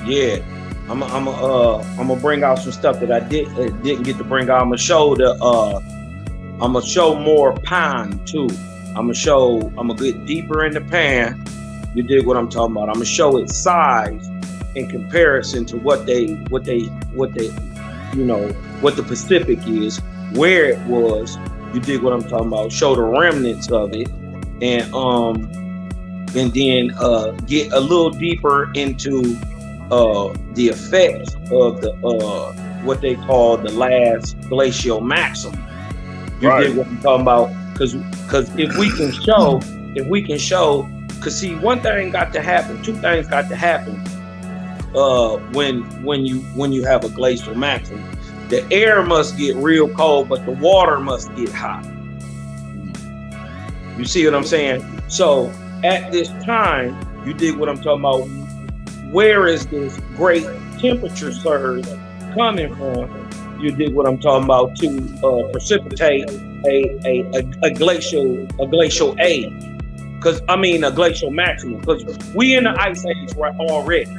[SPEAKER 4] Yeah. I'm gonna bring out some stuff that I didn't get to bring out. I'm gonna show more pan too. I'm gonna get deeper in the pan. You dig what I'm talking about? I'm gonna show its size in comparison to what the Pacific is, where it was. You dig what I'm talking about? Show the remnants of it, and then get a little deeper into the effects of the what they call the last glacial maximum. You get what I'm talking about? Because if we can show, because see, one thing got to happen, two things got to happen when you have a glacial maximum. The air must get real cold, but the water must get hot. You see what I'm saying? So at this time, you dig what I'm talking about? Where is this great temperature surge coming from? You dig what I'm talking about, to precipitate a glacial age? Because I mean a glacial maximum. Because we in the ice age right already.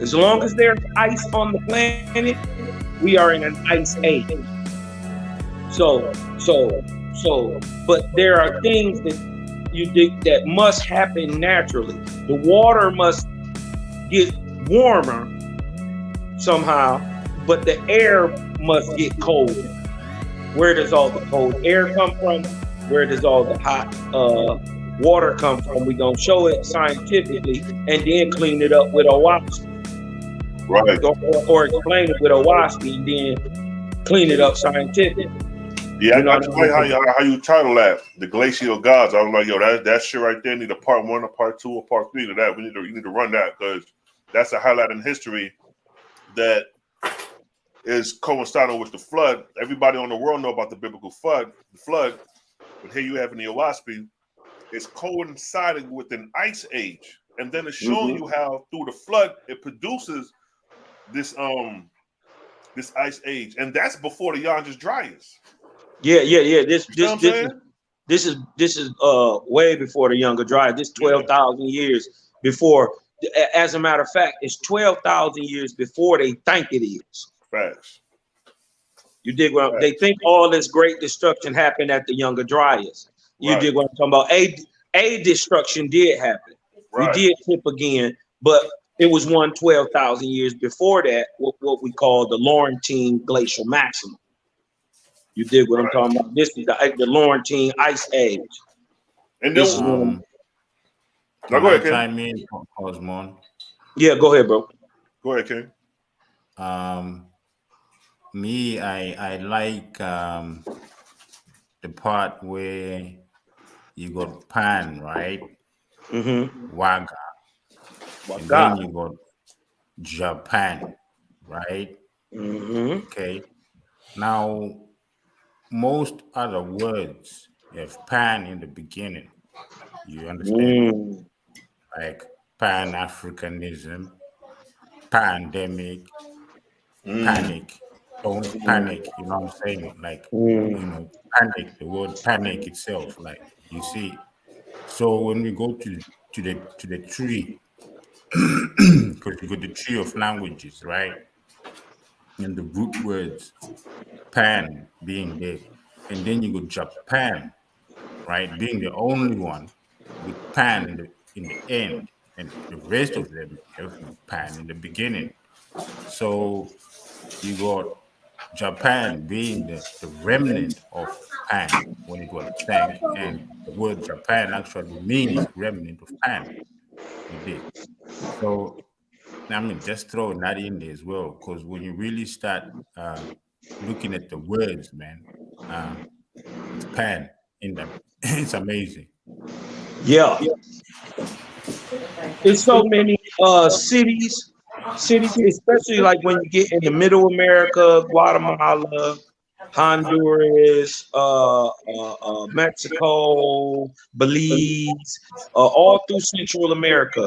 [SPEAKER 4] As long as there's ice on the planet, we are in an ice age. But there are things that you dig that must happen naturally. The water must get warmer somehow, but the air must get colder. Where does all the cold air come from? Where does all the hot water come from? We're gonna show it scientifically and then clean it up with a wasp.
[SPEAKER 1] Right.
[SPEAKER 4] Or explain it with a wasp and then clean it up scientifically.
[SPEAKER 1] Yeah, I like how you title that, the glacial gods. I was like, yo, that shit right there need a part 1, a part 2, or part 3 to that. You need to run that, because that's a highlight in history that is coinciding with the flood. Everybody on the world know about the biblical flood, but here you have in the Owaspy, it's coinciding with an ice age, and then it's showing you how through the flood it produces this ice age, and that's before the Youngest Dryas.
[SPEAKER 4] Yeah. This is way before the Younger Dryas. This 12,000 years before. As a matter of fact, it's 12,000 years before they think it is.
[SPEAKER 1] Facts.
[SPEAKER 4] You dig what they think all this great destruction happened at the Younger Dryas. You dig what I'm talking about? A destruction did happen. We did tip again, but it was 12,000 years before that, what we call the Laurentine glacial maximum. You dig what I'm talking about? This is the Laurentine ice age.
[SPEAKER 1] And this is
[SPEAKER 5] now go ahead, King. Chime in, Cosmon.
[SPEAKER 4] Yeah, go ahead, bro.
[SPEAKER 1] Go ahead, King.
[SPEAKER 5] Me, I like the part where you got Pan, right? Waga. And then you got Japan, right? Okay. Now, most other words have Pan in the beginning. You understand? Like Pan-Africanism, pandemic, panic. Don't panic, you know what I'm saying? Like, panic, the word panic itself, like, you see. So when we go to the tree, because you got the tree of languages, right? And the root words, Pan being there, and then you got Japan, right, being the only one with Pan in the end, and the rest of them have Pan in the beginning. So you got Japan being the remnant of Pan when it was stank, and the word Japan actually means remnant of Pan. You did. So I mean, just throwing that in there as well, because when you really start looking at the words, man, it's Pan in them. It's amazing.
[SPEAKER 4] Yeah. There's so many cities, especially like when you get into Middle America, Guatemala, Honduras, Mexico, Belize, all through Central America.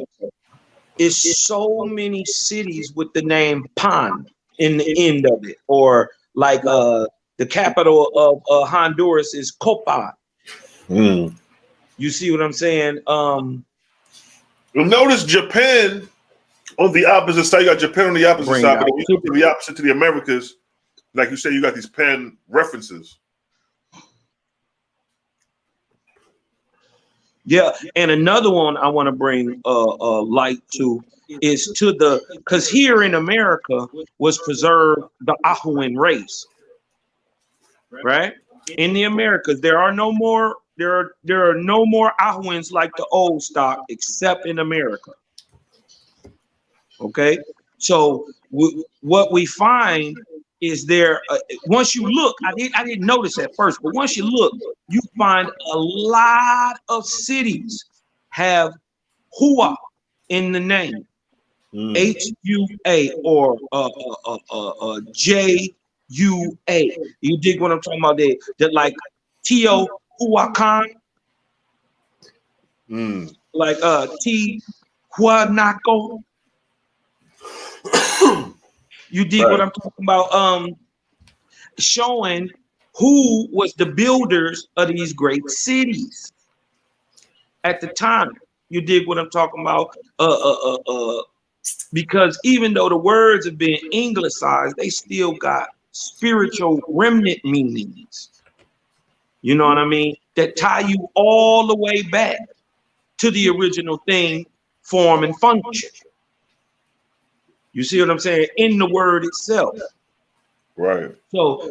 [SPEAKER 4] It's so many cities with the name Pan in the end of it, or like the capital of Honduras is Copan. You see what I'm saying?
[SPEAKER 1] You'll notice Japan on the opposite side. You got Japan on the opposite side, but if you look to the opposite to the Americas, like you say, you got these Pan references.
[SPEAKER 4] Yeah, and another one I want to bring light to is to the, because here in America was preserved the Ahuan race, right? In the Americas, there are no more Ahuans like the old stock except in America. Okay, so what we find is there. Once you look, I didn't notice at first, but once you look, you find a lot of cities have Hua in the name. H-U-A or J-U-A. You dig what I'm talking about there? That like Teotihuacan, like Tihuanaco. You dig what I'm talking about? Showing who was the builders of these great cities at the time. You dig what I'm talking about? Because even though the words have been anglicized, they still got spiritual remnant meanings. You know what I mean? That tie you all the way back to the original thing, form, and function. You see what I'm saying? In the word itself.
[SPEAKER 1] Right.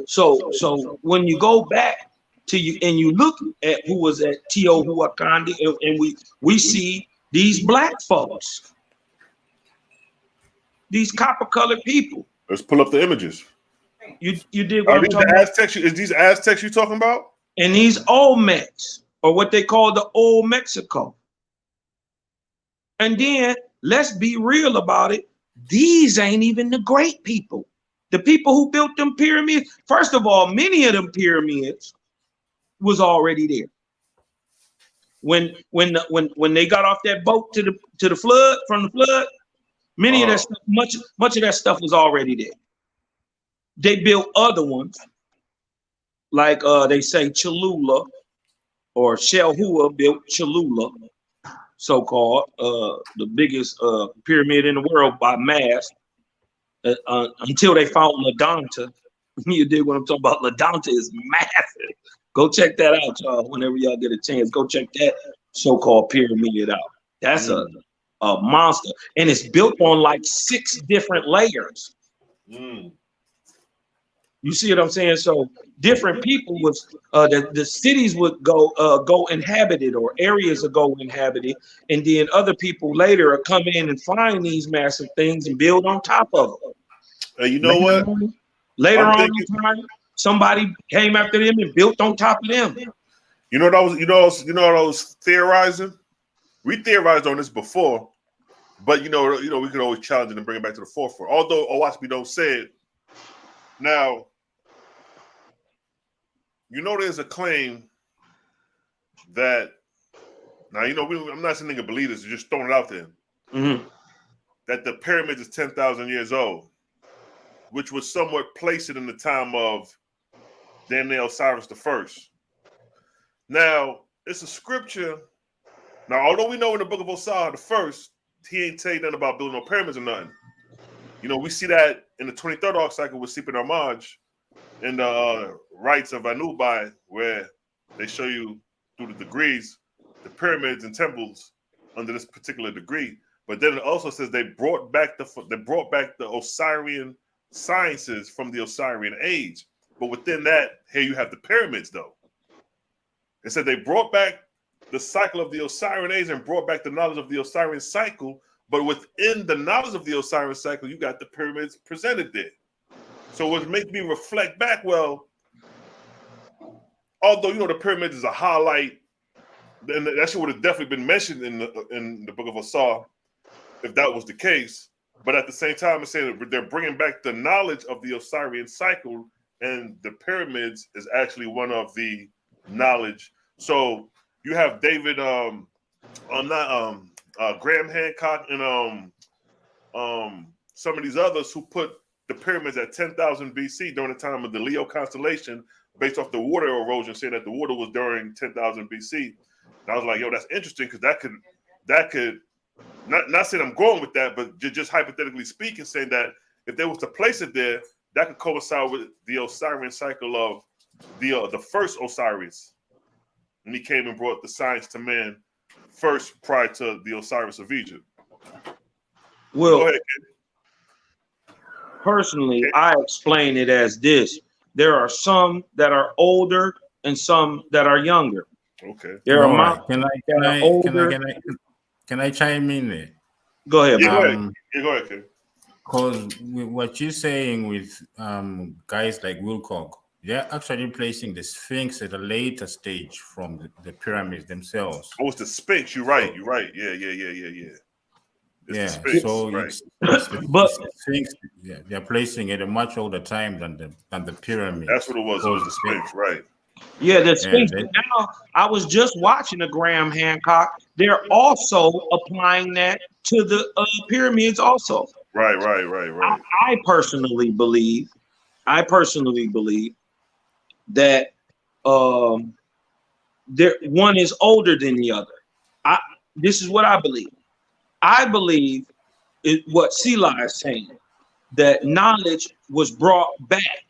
[SPEAKER 4] So when you go back to you and you look at who was at Teotihuacan, and we see these black folks, these copper-colored people.
[SPEAKER 1] Let's pull up the images.
[SPEAKER 4] You did what
[SPEAKER 1] Are
[SPEAKER 4] I'm
[SPEAKER 1] these
[SPEAKER 4] talking
[SPEAKER 1] the
[SPEAKER 4] about?
[SPEAKER 1] Aztecs? Is these Aztecs you talking about?
[SPEAKER 4] And these Olmecs, or what they call the Old Mexico. And then let's be real about it. These ain't even the great people. The people who built them pyramids. First of all, many of them pyramids was already there. When they got off that boat to the flood, from the flood, many of that stuff, much of that stuff was already there. They built other ones, like they say Cholula or Shelhua built Cholula, so-called the biggest pyramid in the world by mass, until they found Ladonta. You dig what I'm talking about? Ladonta is massive. Go check that out, y'all. Whenever y'all get a chance, go check that so-called pyramid out. That's a monster, and it's built on like 6 different layers. You see what I'm saying? So different people was the cities would go inhabited, or areas would go inhabited, and then other people later are come in and find these massive things and build on top of them.
[SPEAKER 1] You know what?
[SPEAKER 4] Later on in time, somebody came after them and built on top of them.
[SPEAKER 1] You know what I was theorizing? We theorized on this before, but you know we could always challenge it and bring it back to the forefront. Although Owaspi don't say it. Now, you know there's a claim that I'm not saying nigga believe this, just throwing it out there. That the pyramids is 10,000 years old, which would somewhat place it in the time of damn near Osiris the First. Now, it's a scripture. Now, although we know in the book of Osiris the First, he ain't tell you nothing about building no pyramids or nothing. You know, we see that in the 23rd arc cycle with Sipin Armaj in the rites of Anubai, where they show you through the degrees the pyramids and temples under this particular degree. But then it also says they brought back the Osirian sciences from the Osirian age. But within that, here you have the pyramids, though. It said they brought back the cycle of the Osirian age and brought back the knowledge of the Osirian cycle. But within the knowledge of the Osirian cycle, you got the pyramids presented there. So what makes me reflect back, well, although the pyramids is a highlight, and that shit would have definitely been mentioned in the book of Osiris if that was the case. But at the same time, it's saying that they're bringing back the knowledge of the Osirian cycle, and the pyramids is actually one of the knowledge. So you have David, Graham Hancock, and some of these others who put the pyramids at 10,000 BC during the time of the Leo constellation, based off the water erosion, saying that the water was during 10,000 BC. And I was like, yo, that's interesting, because that could not saying I'm going with that, but just hypothetically speaking, saying that if they was to place it there, that could coincide with the Osirian cycle of the first Osiris, and he came and brought the science to man first, prior to the Osiris of Egypt.
[SPEAKER 4] Well,
[SPEAKER 1] go ahead, kid.
[SPEAKER 4] Personally, I explain it as this: there are some that are older and some that are younger.
[SPEAKER 1] Okay.
[SPEAKER 4] There are
[SPEAKER 5] right. Can I chime in there?
[SPEAKER 4] Go ahead.
[SPEAKER 1] Go ahead, kid.
[SPEAKER 5] Because what you're saying with guys like Wilcock, they're actually placing the Sphinx at a later stage from the pyramids themselves.
[SPEAKER 1] Oh, it's the Sphinx. You're right. Yeah.
[SPEAKER 5] Yeah,
[SPEAKER 1] Sphinx,
[SPEAKER 5] so
[SPEAKER 1] right.
[SPEAKER 5] it's
[SPEAKER 4] But
[SPEAKER 5] it's the Sphinx. Yeah, they're placing it a much older time than the pyramids.
[SPEAKER 1] That's what it was. It was the Sphinx, right?
[SPEAKER 4] yeah, the
[SPEAKER 5] Yeah,
[SPEAKER 4] Sphinx. But now I was just watching the Graham Hancock. They're also applying that to the pyramids also.
[SPEAKER 1] Right.
[SPEAKER 4] I personally believe that there one is older than the other. This is what I believe. I believe what Sela is saying, that knowledge was brought back.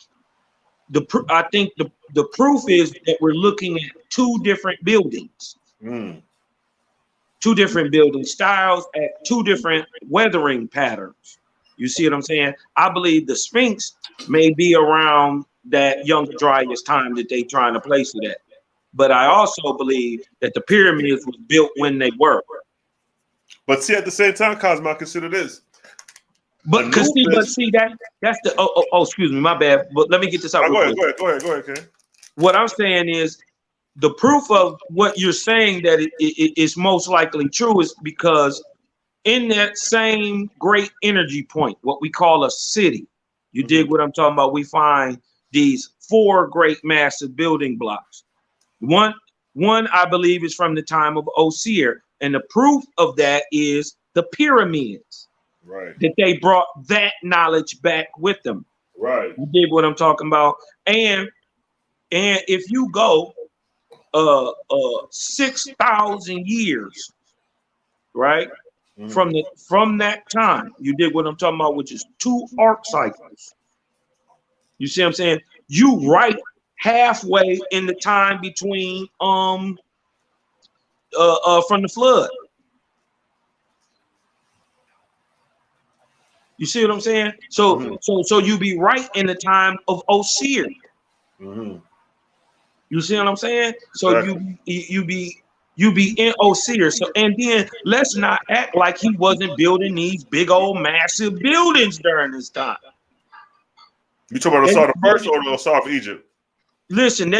[SPEAKER 4] I think the proof is that we're looking at two different buildings, two different building styles at two different weathering patterns. You see what I'm saying? I believe the Sphinx may be around that Younger Dryas time that they trying to place it at. But I also believe that the pyramids was built when they were.
[SPEAKER 1] But see, at the same time, Cosmo, consider this.
[SPEAKER 4] But see that's the excuse me, my bad. But let me get this out.
[SPEAKER 1] Go ahead, Ken.
[SPEAKER 4] What I'm saying is the proof of what you're saying that it is most likely true is because in that same great energy point, what we call a city, you dig what I'm talking about? We find these four great massive building blocks. One I believe is from the time of Osir, and the proof of that is the pyramids.
[SPEAKER 1] Right.
[SPEAKER 4] That they brought that knowledge back with them.
[SPEAKER 1] Right.
[SPEAKER 4] You dig what I'm talking about? And if you go 6,000 years, right? From that time, you dig what I'm talking about, which is 2 arc cycles. You see what I'm saying? You right halfway in the time between from the flood. You see what I'm saying? So you be right in the time of Osir. You see what I'm saying? So you be in Osir. So and then let's not act like he wasn't building these big old massive buildings during this time.
[SPEAKER 1] You talking about Osar the first or the Osar of Egypt?
[SPEAKER 4] Listen,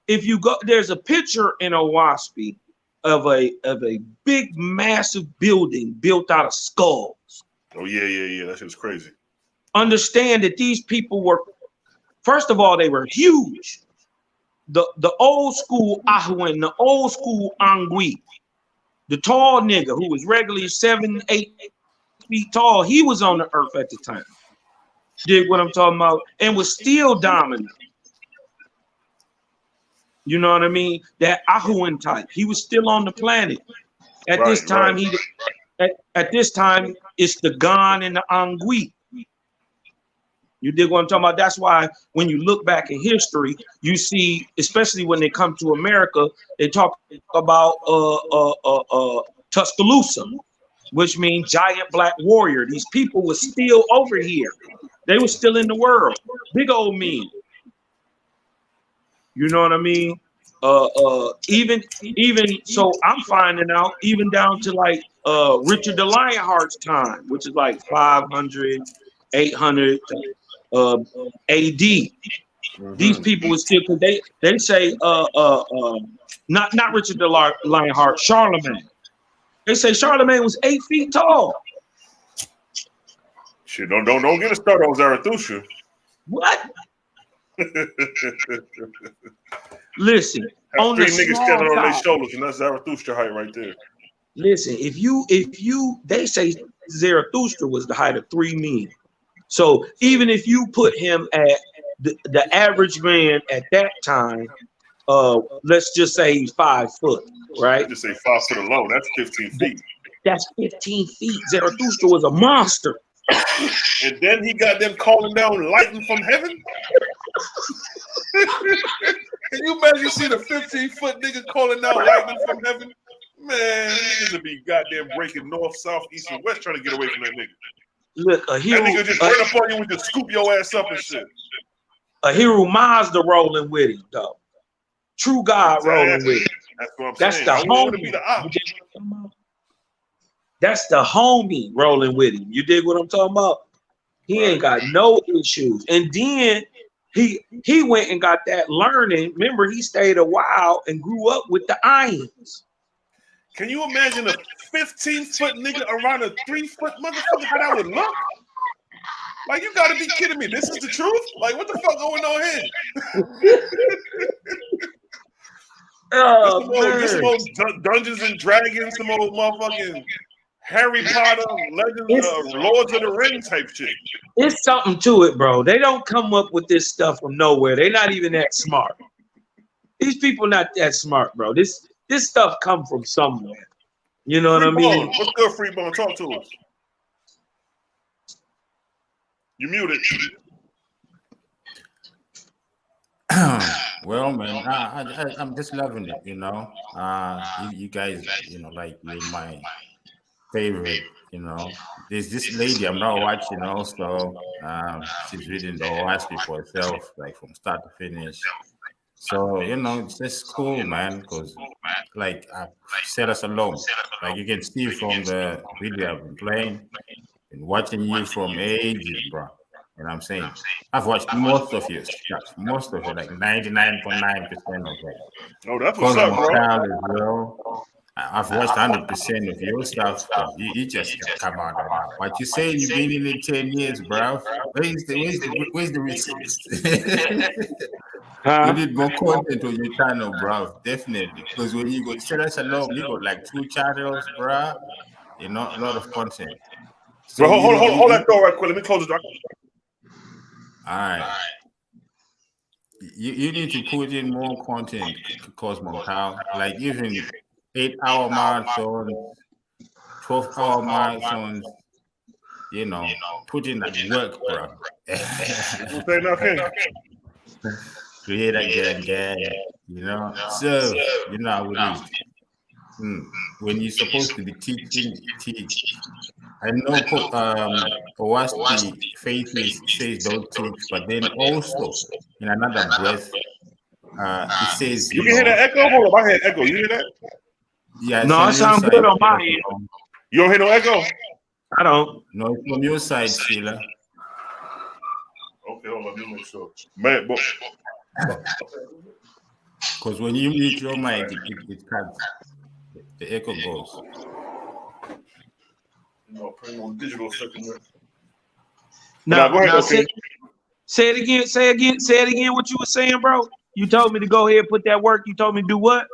[SPEAKER 4] if you go, there's a picture in Owaspie of a big massive building built out of skulls.
[SPEAKER 1] Oh yeah. That shit's crazy.
[SPEAKER 4] Understand that these people were, first of all, they were huge. The old school Ahuan, the old school Angui, the tall nigga who was regularly 7, 8 feet tall, he was on the earth at the time. Dig what I'm talking about? And was still dominant. You know what I mean? That Ahuan type, he was still on the planet. At this time, at this time, it's the Gan and the Angui. You dig what I'm talking about? That's why when you look back in history, you see, especially when they come to America, they talk about Tuscaloosa, which means giant black warrior. These people were still over here. They were still in the world. Big old men. You know what I mean? Even so, I'm finding out even down to like Richard the Lionheart's time, which is like 500, 800 AD. These people were still, because they say not Richard the Lionheart, Charlemagne. They say Charlemagne was 8 feet tall.
[SPEAKER 1] Shit, don't get a start on Zarathustra.
[SPEAKER 4] What? Listen,
[SPEAKER 1] on 3 niggas standing on their shoulders, and that's Zarathustra height right there.
[SPEAKER 4] Listen, if you they say Zarathustra was the height of 3 men. So even if you put him at the average man at that time, let's just say he's 5 foot, right?
[SPEAKER 1] I just say 5 foot alone. That's 15 feet.
[SPEAKER 4] That's 15 feet. Zarathustra was a monster.
[SPEAKER 1] And then he got them calling down lightning from heaven. Can you imagine seeing a 15-foot nigga calling down lightning from heaven? Man, niggas would be goddamn breaking north, south, east, and west trying to get away from that nigga.
[SPEAKER 4] Look, a hero.
[SPEAKER 1] That nigga just run up on you and just scoop your ass up and shit.
[SPEAKER 4] A hero Mazda rolling with him, though. True God rolling with him.
[SPEAKER 1] That's what I'm
[SPEAKER 4] That's
[SPEAKER 1] saying.
[SPEAKER 4] the homie. That's the homie rolling with him. You dig what I'm talking about? He ain't got no issues. And then he went and got that learning. Remember, he stayed a while and grew up with the Ions.
[SPEAKER 1] Can you imagine a 15-foot nigga around a 3-foot motherfucker? How that would look? Like, you gotta be kidding me. This is the truth? Like, what the fuck going on here? This some old Dungeons and Dragons, some old motherfucking Harry Potter, Legends, Lords of the Ring type shit.
[SPEAKER 4] It's something to it, bro. They don't come up with this stuff from nowhere. They're not even that smart. These people not that smart, bro. This stuff come from somewhere. You know what I mean?
[SPEAKER 1] What's good, Freebone? Talk to us. You muted.
[SPEAKER 5] Well, man, I'm just loving it, you know. You guys, you know, like, you're my favorite, you know. There's this lady I'm not watching also. She's reading the OSP for herself, like from start to finish. So, you know, it's just cool, man, because, like, I've set us alone. Like, you can see from the video I've been playing and watching you from ages, bro. You know what I'm saying? I've watched most of your stuff, most of it, like 99.9% of it.
[SPEAKER 1] Oh, that's what's up, bro.
[SPEAKER 5] As well. I've watched 100% of your stuff. You just come out right now. What you saying? You've been in it 10 years, bro. Where's the receipts? You need more content on your channel, bro. Definitely. Because when you go set us alone, you got like 2 channels, bro. You know, a lot of content.
[SPEAKER 1] So bro, hold that door right quick. Let me close the door.
[SPEAKER 5] All right. You need to put in more content, Cosmo Cow. Like even 8-hour marathons, 12-hour marathons. You know, put in that work, bro.
[SPEAKER 1] Say nothing.
[SPEAKER 5] Create again, you know. So, you know how it is. When you're supposed to be teaching, teach. I know OSP faith says don't teach, but then also in another breath, it says
[SPEAKER 1] you can hear that echo. Hold up, I hear echo. You hear that?
[SPEAKER 5] Yeah.
[SPEAKER 4] No, it sounds good on my end.
[SPEAKER 1] You don't hear no echo?
[SPEAKER 4] I don't.
[SPEAKER 5] No, it's from your side, Sheila.
[SPEAKER 1] Okay, hold on. Let me make sure. Man,
[SPEAKER 5] because when you mute your mic, it cuts. The echo goes.
[SPEAKER 1] No, putting on digital second.
[SPEAKER 4] Now,
[SPEAKER 1] go ahead, okay.
[SPEAKER 4] Say it again. Say it again. What you were saying, bro? You told me to go ahead and put that work. You told me to do what?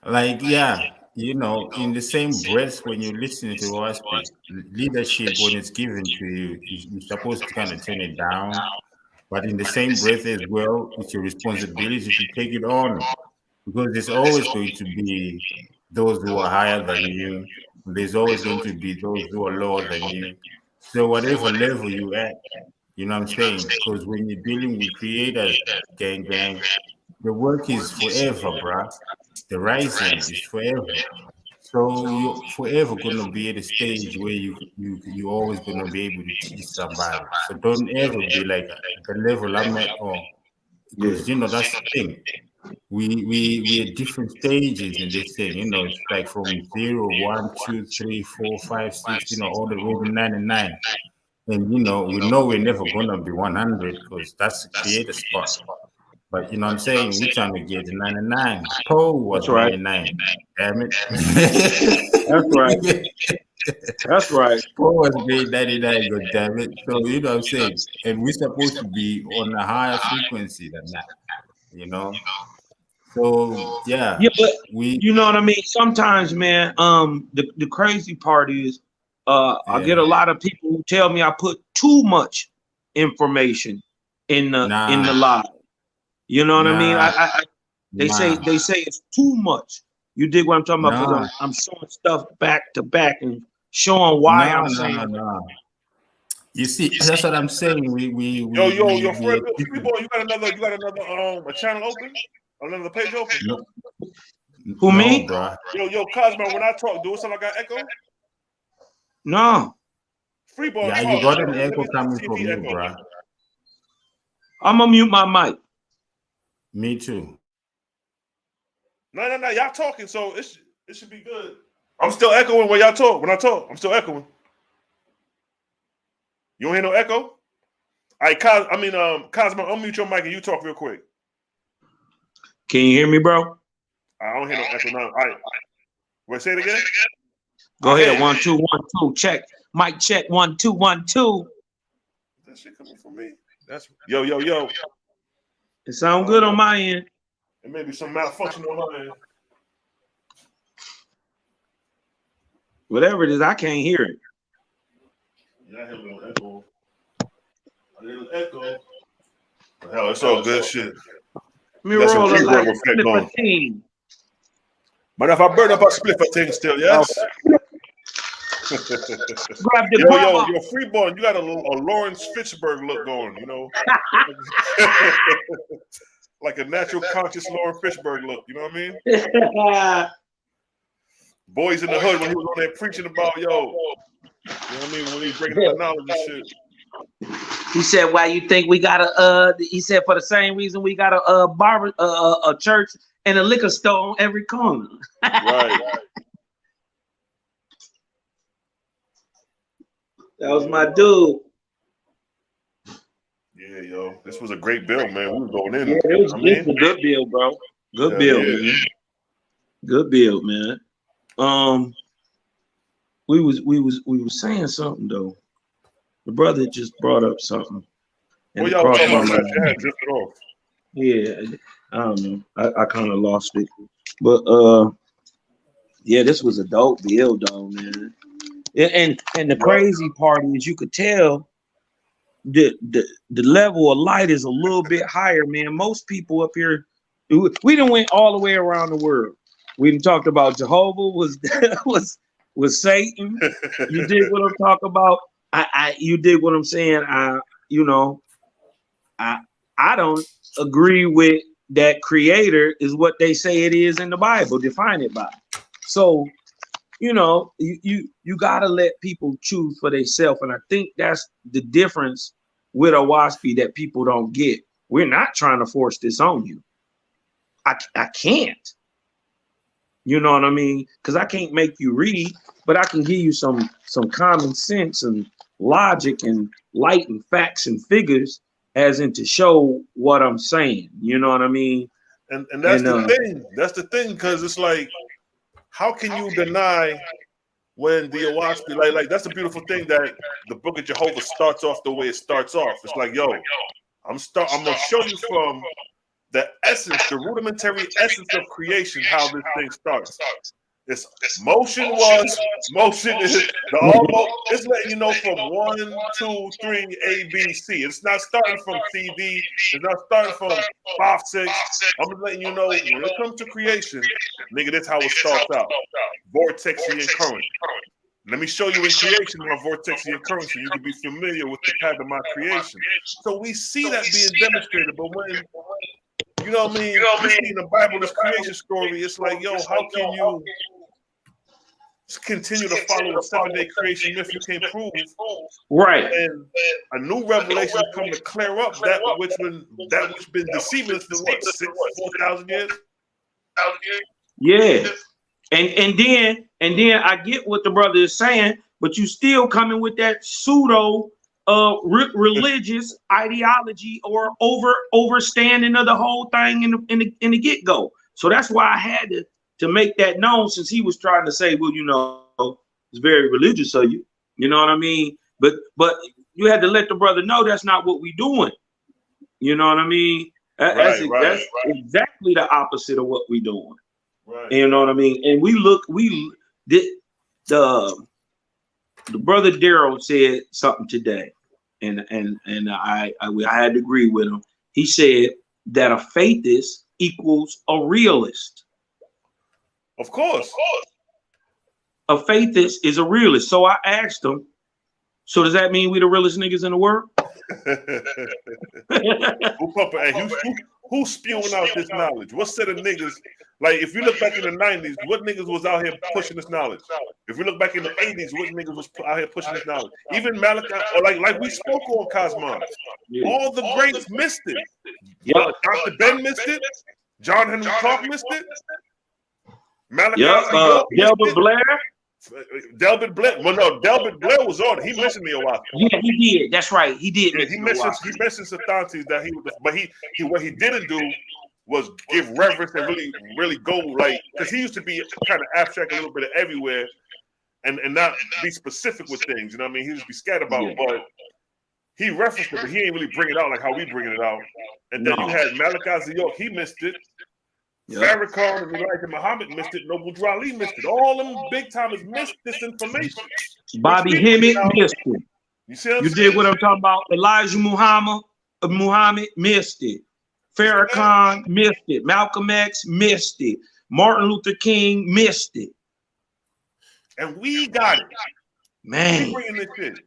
[SPEAKER 5] Like, yeah, you know, in the same breath, when you listen to us, leadership, when it's given to you, you're supposed to kind of turn it down. But in the same breath as well, it's your responsibility to take it on. Because there's always going to be those who are higher than you. There's always going to be those who are lower than you. So whatever level you at, you know what I'm saying? Because when you're dealing with creators, gang, the work is forever, bruh. The rising is forever. So you're forever gonna be at a stage where you're always gonna be able to teach somebody. So don't ever be like at the level I'm at, because you know that's the thing. We at different stages in this thing, you know, it's like from 0, 1, 2, 3, 4, 5, 6, you know, all the way to 99. And you know we're never gonna be 100 because that's the creator spot. But you know what I'm saying? We're trying to get to 99. Paul was 99. Damn it.
[SPEAKER 4] That's right. That's right.
[SPEAKER 5] Paul was being 99, god damn it. So you know what I'm saying? And we're supposed to be on a higher frequency than that. You know? So yeah,
[SPEAKER 4] but you know what I mean? Sometimes, man, the crazy part is I get a lot of people who tell me I put too much information in the live. You know what I mean? They say it's too much. You dig what I'm talking about? Because I'm showing stuff back to back and showing why I'm saying.
[SPEAKER 5] You see, that's what I'm saying.
[SPEAKER 1] Yo, friend, you got another a channel open? Another page open?
[SPEAKER 5] No.
[SPEAKER 4] Who, me?
[SPEAKER 5] Bro.
[SPEAKER 1] Yo, Cosmo, when I talk, do it sound like I got echo?
[SPEAKER 4] No.
[SPEAKER 1] Freeball.
[SPEAKER 5] Yeah, you got an echo coming from you, bro.
[SPEAKER 4] I'm gonna mute my mic.
[SPEAKER 5] Me too.
[SPEAKER 1] No. Y'all talking, so it should be good. I'm still echoing when y'all talk. When I talk, I'm still echoing. You don't hear no echo? All right, Cosmo, unmute your mic and you talk real quick.
[SPEAKER 4] Can you hear me, bro?
[SPEAKER 1] I don't hear no echo now. All right. Wait, say it again?
[SPEAKER 4] Go ahead. 1 2 1 2. Check. Mic check. 1 2 1 2.
[SPEAKER 1] That shit coming from me. That's yo.
[SPEAKER 4] It sound good on my end.
[SPEAKER 1] It may be some malfunction on my end.
[SPEAKER 4] Whatever it is, I can't hear it.
[SPEAKER 1] Yeah, I hear a little echo. A little echo. Hell, it's all good shit.
[SPEAKER 4] Let me roll it like
[SPEAKER 1] flip a team. But if I burn up, I split a thing still, yes?
[SPEAKER 4] Grab the
[SPEAKER 1] yo, Freeborn, you got a Lawrence Fitchburg look going, you know? Like a natural conscious Lawrence Fitchburg look, you know what I mean? Boys in the Hood, when he was on there preaching about, yo, you know what I mean? When he's bringing up the knowledge and shit.
[SPEAKER 4] He said, why you think we got he said, for the same reason we got a church and a liquor store on every corner.
[SPEAKER 1] Right.
[SPEAKER 4] That was my dude.
[SPEAKER 1] Yeah, yo. This was a great build, man. We were going in.
[SPEAKER 4] Yeah, it was a good build, bro. Good build, man. Good build, man. We was saying something though. The brother just brought up something.
[SPEAKER 1] Well, y'all talking about that? Drifted off.
[SPEAKER 4] Yeah, I don't know. I kind of lost it, but yeah, this was a dope build, though, man. And the crazy part is, you could tell the level of light is a little bit higher, man. Most people up here, we done went all the way around the world. We done talked about Jehovah was Satan. You dig what I'm talking about? You dig what I'm saying? I don't agree with that. Creator is what they say it is in the Bible. Define it by. So, you gotta let people choose for themselves, and I think that's the difference with a WASPy that people don't get. We're not trying to force this on you. I can't. You know what I mean? Because I can't make you read, but I can give you some common sense and logic and light and facts and figures as in to show what I'm saying. You know what I mean?
[SPEAKER 1] And that's the thing. That's the thing, because it's like, how can you deny when the WASPy, like that's the beautiful thing, that the Book of Jehovah starts off the way it starts off. It's like, yo, I'm gonna show you from the essence, the rudimentary essence of creation, how this thing starts. It's motion is the almost. It's letting you know from 1, 2, 3, A, B, C. It's not starting from CD. It's not starting from 5, 6. I'm just letting you know when it comes to creation, nigga, that's how it starts out. Vortexy and current. Let me show you in creation my vortexy and current, so you can be familiar with the path of my creation. So we see that being demonstrated, but when you know what I mean, you see in the Bible this creation story, it's like, yo, how can you continue to follow a 7-day creation myth you can't prove?
[SPEAKER 4] Right.
[SPEAKER 1] And a new revelation come to clear up that which been deceiving us for what, 4,000 years?
[SPEAKER 4] Yeah. And then I get what the brother is saying, but you still coming with that pseudo religious ideology or overstanding of the whole thing in the get-go. So that's why I had to make that known, since he was trying to say, well, it's very religious of you. You know what I mean? But you had to let the brother know that's not what we doing. You know what I mean? That's exactly the opposite of what we doing.
[SPEAKER 1] Right.
[SPEAKER 4] You know what I mean? And the brother Daryl said something today, and I had to agree with him. He said that a faithist equals a realist.
[SPEAKER 1] Of course.
[SPEAKER 4] A faithist is a realist. So I asked him, so does that mean we the realest niggas in the world?
[SPEAKER 1] Who's spewing out this knowledge? What set of niggas? Like, if you look back in the 90s, what niggas was out here pushing this knowledge? If we look back in the 80s, what niggas was out here pushing this knowledge? Even Malachi, or like we spoke on Cosmos, all the greats missed it.
[SPEAKER 4] Yeah.
[SPEAKER 1] Dr. Ben missed it. John Henry Clark missed it. Malachi
[SPEAKER 4] Delbert Blair.
[SPEAKER 1] Delbert Blair. Well, no, Delbert Blair was on it. He mentioned me a while.
[SPEAKER 4] Yeah, he did. That's right. He did.
[SPEAKER 1] Yeah, he mentioned Sathantes that he was, but what he didn't do was give reverence and really go like, because he used to be kind of abstract a little bit of everywhere and not be specific with things. You know what I mean? He used to be scared about, but he referenced it, but he ain't really bring it out like how we bringing it out. And then you had Malachi York, he missed it. Farrakhan and Elijah Muhammad missed it. Noble Drew Ali missed it. All them big timers missed this information.
[SPEAKER 4] Bobby Hemmett missed it.
[SPEAKER 1] You see what I'm
[SPEAKER 4] You
[SPEAKER 1] saying?
[SPEAKER 4] did what I'm talking about. Elijah Muhammad missed it. Farrakhan missed it. Malcolm X missed it. Martin Luther King missed it.
[SPEAKER 1] And we got it.
[SPEAKER 4] Man.
[SPEAKER 1] We bringing this shit.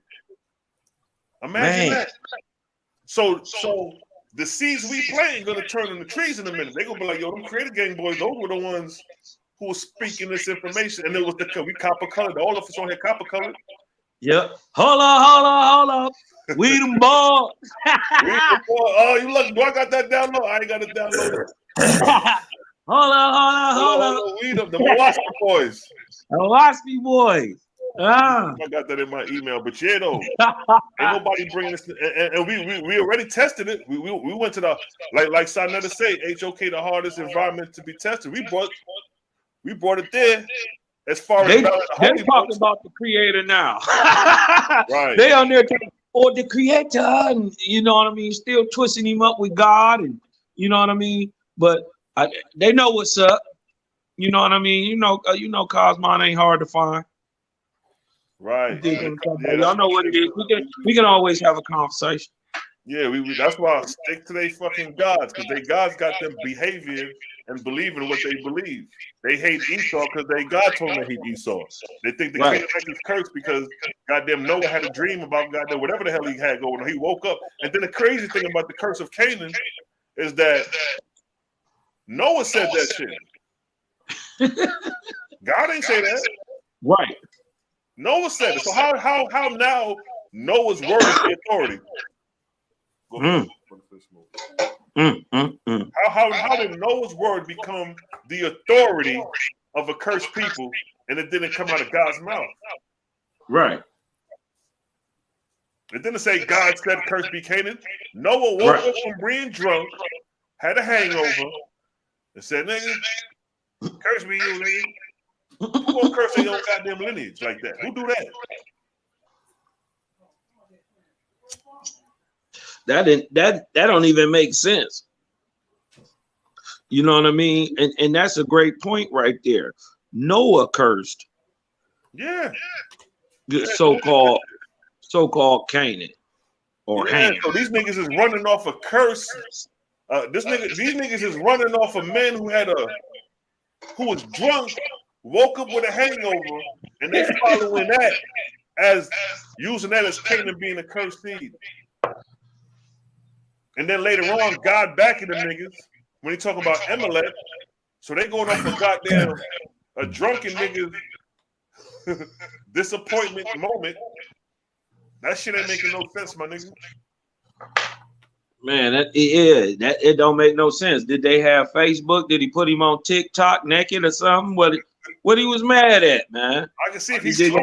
[SPEAKER 1] Imagine that. So the seeds we plant gonna turn into trees in a minute. They gonna be like, yo, them Creator Gang boys, those were the ones who were speaking this information. And it was we copper colored. All of us on here copper colored.
[SPEAKER 4] Yep. Hold up. We them boys.
[SPEAKER 1] Oh, you look, boy, I got that download. I ain't got it downloaded.
[SPEAKER 4] Hold up.
[SPEAKER 1] We the Milwaukee boys.
[SPEAKER 4] Milwaukee boys.
[SPEAKER 1] I got that in my email, but yeah, though, ain't nobody bringing this, and we already tested it. We went to the like Sanetta say, HOK the hardest environment to be tested. We brought it there. As far
[SPEAKER 4] they
[SPEAKER 1] as
[SPEAKER 4] talking about the Creator now,
[SPEAKER 1] right?
[SPEAKER 4] They on there talking or the Creator, and you know what I mean, still twisting him up with God, and you know what I mean. But they know what's up. You know what I mean. You know, Cosmon ain't hard to find.
[SPEAKER 1] Right.
[SPEAKER 4] Y'all know what it is. We can always have a conversation.
[SPEAKER 1] Yeah, that's why I stick to their fucking gods, because they gods got them behaving and believing what they believe. They hate Esau because they God told them to hate Esau. They think the Canaanite is cursed because goddamn Noah had a dream about goddamn whatever the hell he had going on. He woke up. And then the crazy thing about the curse of Canaan is that Noah said that shit. God ain't say that.
[SPEAKER 4] Right.
[SPEAKER 1] Noah said it. So how now Noah's word is the authority? How did Noah's word become the authority of a cursed people, and it didn't come out of God's mouth?
[SPEAKER 4] Right.
[SPEAKER 1] It didn't say God said curse be Canaan. Noah woke up from being drunk, had a hangover, and said, nigga, curse be you, nigga. Who gonna curse in your goddamn lineage like that? Who do that?
[SPEAKER 4] That don't even make sense. You know what I mean? And that's a great point right there. Noah cursed.
[SPEAKER 1] Yeah.
[SPEAKER 4] The so-called Canaan or Ham.
[SPEAKER 1] So these niggas is running off a curse. These niggas is running off a man who was drunk, woke up with a hangover, and they following that as using that as Canaan being a cursed seed. And then later on, God backing them niggas when he talking about Amalek. So they going off a goddamn a drunken niggas disappointment moment. That shit ain't making no sense, my nigga.
[SPEAKER 4] Man, it don't make no sense. Did they have Facebook? Did he put him on TikTok naked or something? What he was mad at, man?
[SPEAKER 1] I can see if he's swim.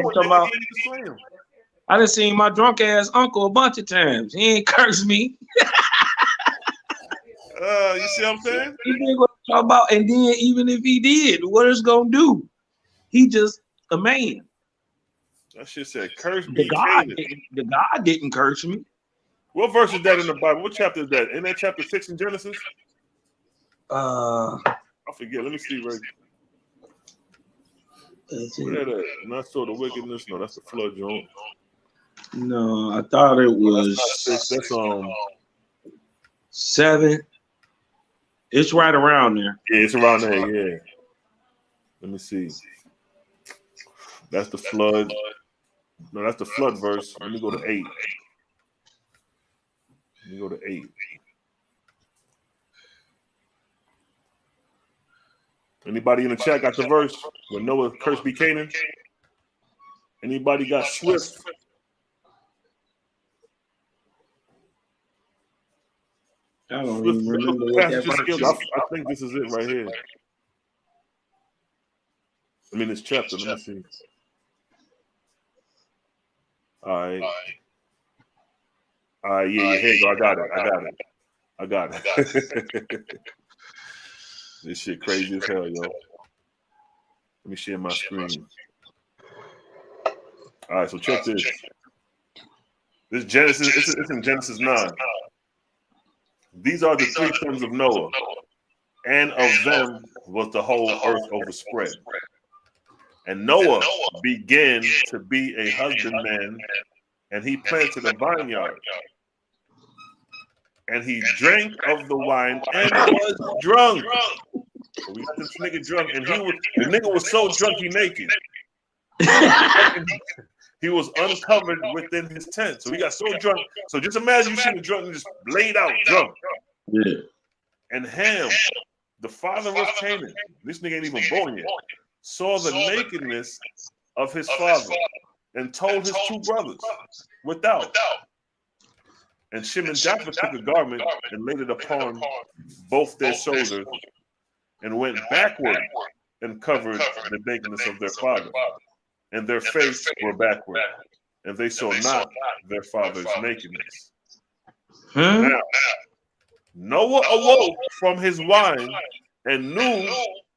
[SPEAKER 4] I done seen my drunk ass uncle a bunch of times. He ain't cursed me.
[SPEAKER 1] You see what I'm saying?
[SPEAKER 4] He did what I'm talking about, and then even if he did, what is gonna do? He just a man.
[SPEAKER 1] That shit said curse me.
[SPEAKER 4] The God didn't curse me.
[SPEAKER 1] What verse is that in the Bible? What chapter is that? In that chapter 6 in Genesis?
[SPEAKER 4] I
[SPEAKER 1] forget. Let me see right. Where that at? Not so the wickedness. No, that's the flood joint.
[SPEAKER 4] No, I thought it was
[SPEAKER 1] that's
[SPEAKER 4] 7. It's right around there.
[SPEAKER 1] Yeah, it's around there. Yeah. Let me see. That's the flood. No, that's the flood verse. Let me go to 8. Let me go to 8. Anybody in the chat got the verse when Noah curse be Canaan? Anybody got swift?
[SPEAKER 4] I don't even remember what that verse is.
[SPEAKER 1] I think this is it right here. I mean, this chapter. Let me see. All right. Yeah, here you go. I got it. This shit crazy as hell, yo. Let me share my screen. All right, so check this. This Genesis, it's in Genesis 9. These are the three sons of Noah, and of them was the whole earth overspread. And Noah began to be a husbandman, and he planted a vineyard. And he drank of the wine and was drunk. So we got this nigga drunk, and the nigga was so drunk he naked. He was uncovered within his tent. So he got so drunk. So just imagine you seen a drunk and just laid out drunk.
[SPEAKER 4] Yeah.
[SPEAKER 1] And Ham, the father of Canaan, this nigga ain't even born yet, saw the nakedness of his father and told his two brothers without. And Shem and Japheth took a garment and laid it upon both their shoulders and went backward and covered the nakedness of their father. And their face were backward, and they saw not their father's nakedness. Now, Noah awoke from his wine and knew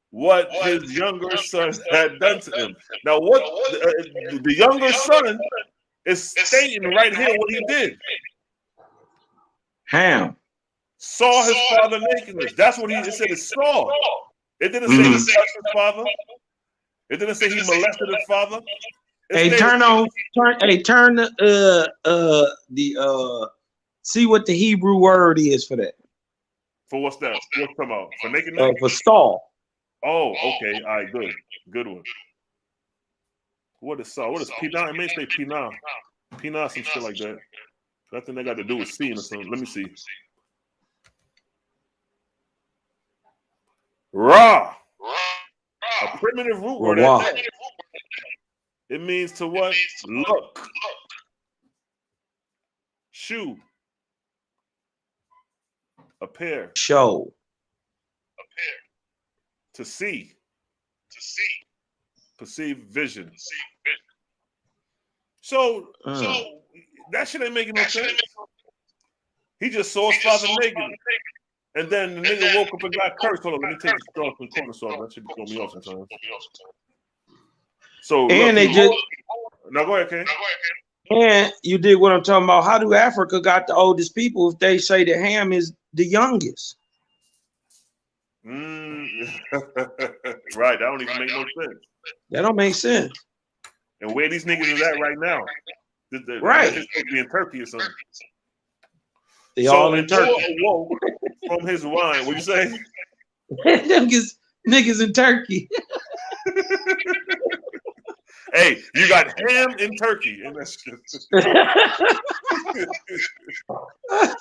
[SPEAKER 1] what his younger son had done to him. Now, what the younger son is stating right here what he did.
[SPEAKER 4] Ham
[SPEAKER 1] saw his father nakedness. That's what it said. It saw. It didn't say he touched his father. It didn't say he molested his father.
[SPEAKER 4] Hey, turn the see what the Hebrew word is for that.
[SPEAKER 1] For what's that? What's come out? For nakedness?
[SPEAKER 4] For stall.
[SPEAKER 1] Oh, okay. All right, good one. What is saw? What is Pina? It may say Pina. Pina, some shit like that. Nothing they got to do with seeing or something. Let me see. Ra. A primitive root word. It means to what? Look. Shoe. Appear.
[SPEAKER 4] Show.
[SPEAKER 1] To see. Perceive vision. So that shit ain't making no sense. He just saw his father naked. And then the nigga woke up and got cursed. Hold on, let me take the straw from corners off. That should throw me off sometimes. So
[SPEAKER 4] and look, they just
[SPEAKER 1] now go ahead, Ken.
[SPEAKER 4] And you did what I'm talking about. How do Africa got the oldest people if they say that Ham is the youngest?
[SPEAKER 1] Right, that don't even make no sense.
[SPEAKER 4] That don't make sense.
[SPEAKER 1] And where these niggas is at right now?
[SPEAKER 4] Right.
[SPEAKER 1] They're supposed to be in Turkey or something.
[SPEAKER 4] They all in Turkey.
[SPEAKER 1] Awoke from his wine. What you say?
[SPEAKER 4] niggas in Turkey.
[SPEAKER 1] Hey, you got Ham in Turkey, and that's just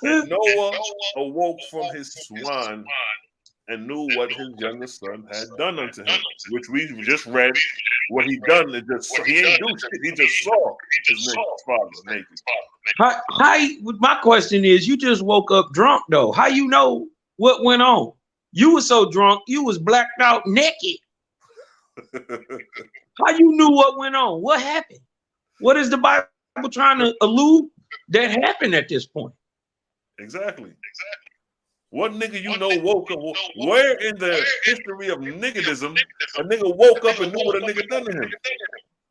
[SPEAKER 1] Noah awoke from his swine and knew what his younger son had done unto him, which we just read. What he done is just he ain't do shit. He just saw his father naked.
[SPEAKER 4] My question is, you just woke up drunk though. How you know what went on? You were so drunk, you was blacked out naked. How you knew what went on? What happened? What is the Bible trying to allude that happened at this point?
[SPEAKER 1] Exactly. What nigga you know woke up? Where in the history of niggadism a nigga woke up and knew what a nigga done to him?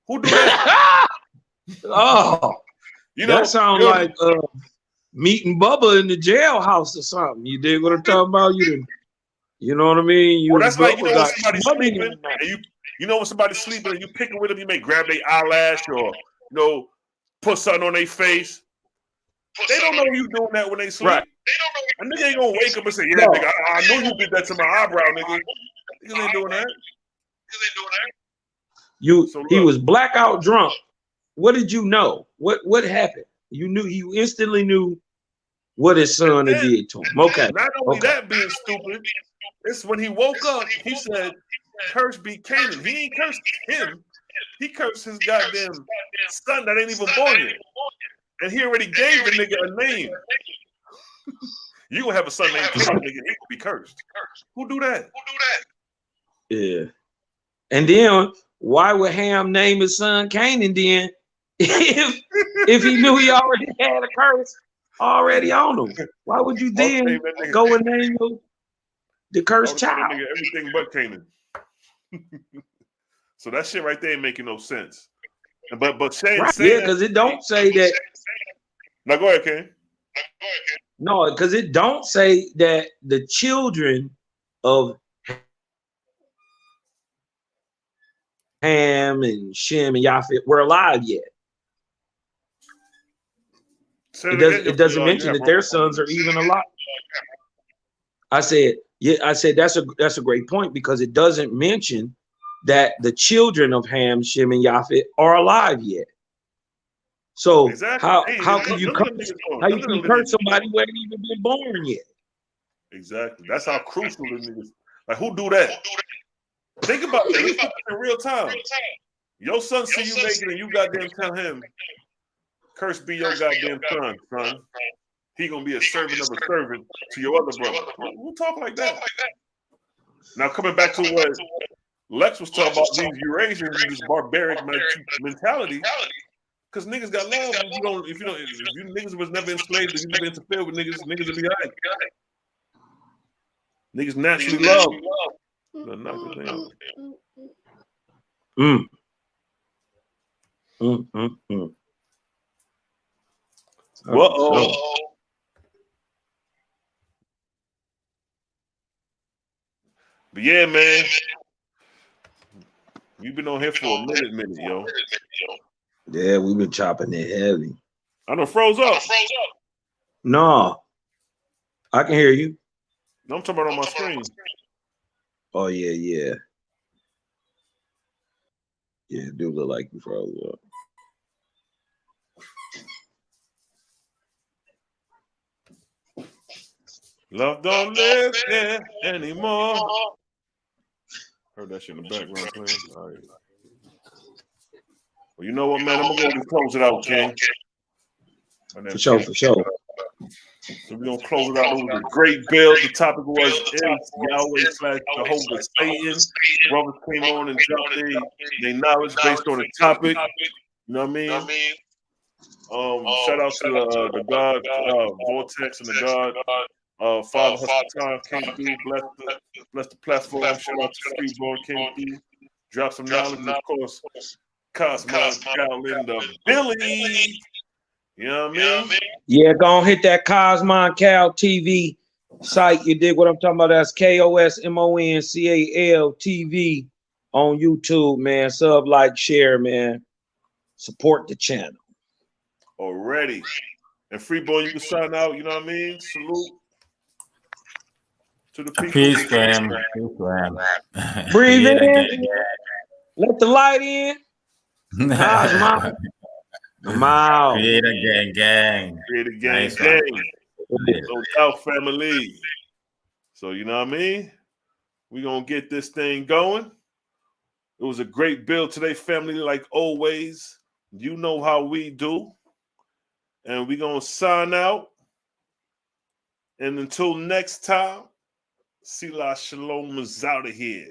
[SPEAKER 1] Who do that?
[SPEAKER 4] Oh,
[SPEAKER 1] you know,
[SPEAKER 4] that sounds like meeting Bubba in the jailhouse or something. You dig what I'm talking about? You know what I mean?
[SPEAKER 1] Well, that's like, you know, when somebody's sleeping and you know when somebody's sleeping and you picking with them, you may grab their eyelash or, you know, put something on their face. They don't know you doing that when they sleep.
[SPEAKER 4] Right.
[SPEAKER 1] A nigga ain't gonna wake up and say, yeah, nigga, I know you did that to my eyebrow, nigga. Niggas ain't doing that.
[SPEAKER 4] He was blackout drunk. What did you know? What happened? You instantly knew what his son had did to him. Okay.
[SPEAKER 1] Not only that being stupid, it's when he woke up, he said, curse be Canaan. He ain't cursed him. He cursed his goddamn son that ain't even born yet. And he already gave the nigga a name. You gonna have a son named Canaan, nigga, he gonna be cursed. Who do that?
[SPEAKER 4] Yeah. And then why would Ham name his son Canaan then if he knew he already had a curse already on him? Why would you then go and name him? the cursed
[SPEAKER 1] That
[SPEAKER 4] child.
[SPEAKER 1] nigga everything but Canaan. So that shit right there ain't making no sense. But saying
[SPEAKER 4] Right,
[SPEAKER 1] saying
[SPEAKER 4] yeah, because it don't say that.
[SPEAKER 1] Now go ahead, Ken.
[SPEAKER 4] No, because it don't say that the children of Ham and Shem and Japheth were alive yet. It doesn't mention that their sons are even alive. I said that's a great point, because it doesn't mention that the children of Ham, Shem, and Japheth are alive yet. So
[SPEAKER 1] Exactly.
[SPEAKER 4] how can you curse somebody who ain't even been born yet?
[SPEAKER 1] Exactly. That's how crucial the niggas. Like, who do that? Think about it in real time. Your son see you naked and you goddamn tell him, curse be your goddamn son. He gonna be a servant of a servant to your other brother. Who talk like that? Now coming back to what Lex was talking about, these Eurasians and this barbaric mentality. Because niggas got love. If you niggas was never enslaved, if you never interfered with niggas will be alright. Niggas naturally love. But yeah, man. You've been on here for a minute, yo.
[SPEAKER 4] Yeah, we've been chopping it heavy.
[SPEAKER 1] I done froze up.
[SPEAKER 4] No, I can hear you.
[SPEAKER 1] No, I'm talking about on my screen.
[SPEAKER 4] Oh yeah. Yeah, it do look like you froze up.
[SPEAKER 1] Love don't live there anymore. Heard that shit in the background playing. All right. Well, you know what, man? I'm gonna go ahead and close it out, King.
[SPEAKER 4] For sure.
[SPEAKER 1] So we're gonna close it out. It was a great build. The topic was Yahweh/Jehovah Satan. Brothers came on and dropped their knowledge based on the topic. You know what I mean? Shout out to the God Vortex and the God Father Hasatan came through. Bless the platform. Shout out to Freeborn came through. Drop some knowledge, and of course, Cosmo Cal in the Billy. You know what I mean?
[SPEAKER 4] Yeah, go on, hit that Cosmon Cal TV site. You dig what I'm talking about? That's KOSMONCAL TV on YouTube, man. Sub, like, share, man. Support the channel.
[SPEAKER 1] Already. And Freeborn, you can sign out. You know what I mean? Salute to the people.
[SPEAKER 5] Peace, fam.
[SPEAKER 4] Breathe in. Let the light in. Cosmon. Wow.
[SPEAKER 5] Creator gang.
[SPEAKER 1] Creator gang.
[SPEAKER 5] Nice
[SPEAKER 1] gang. No doubt, family. So, you know what I mean? We're going to get this thing going. It was a great build today, family, like always. You know how we do. And we're going to sign out. And until next time, Sila Shalom is out of here.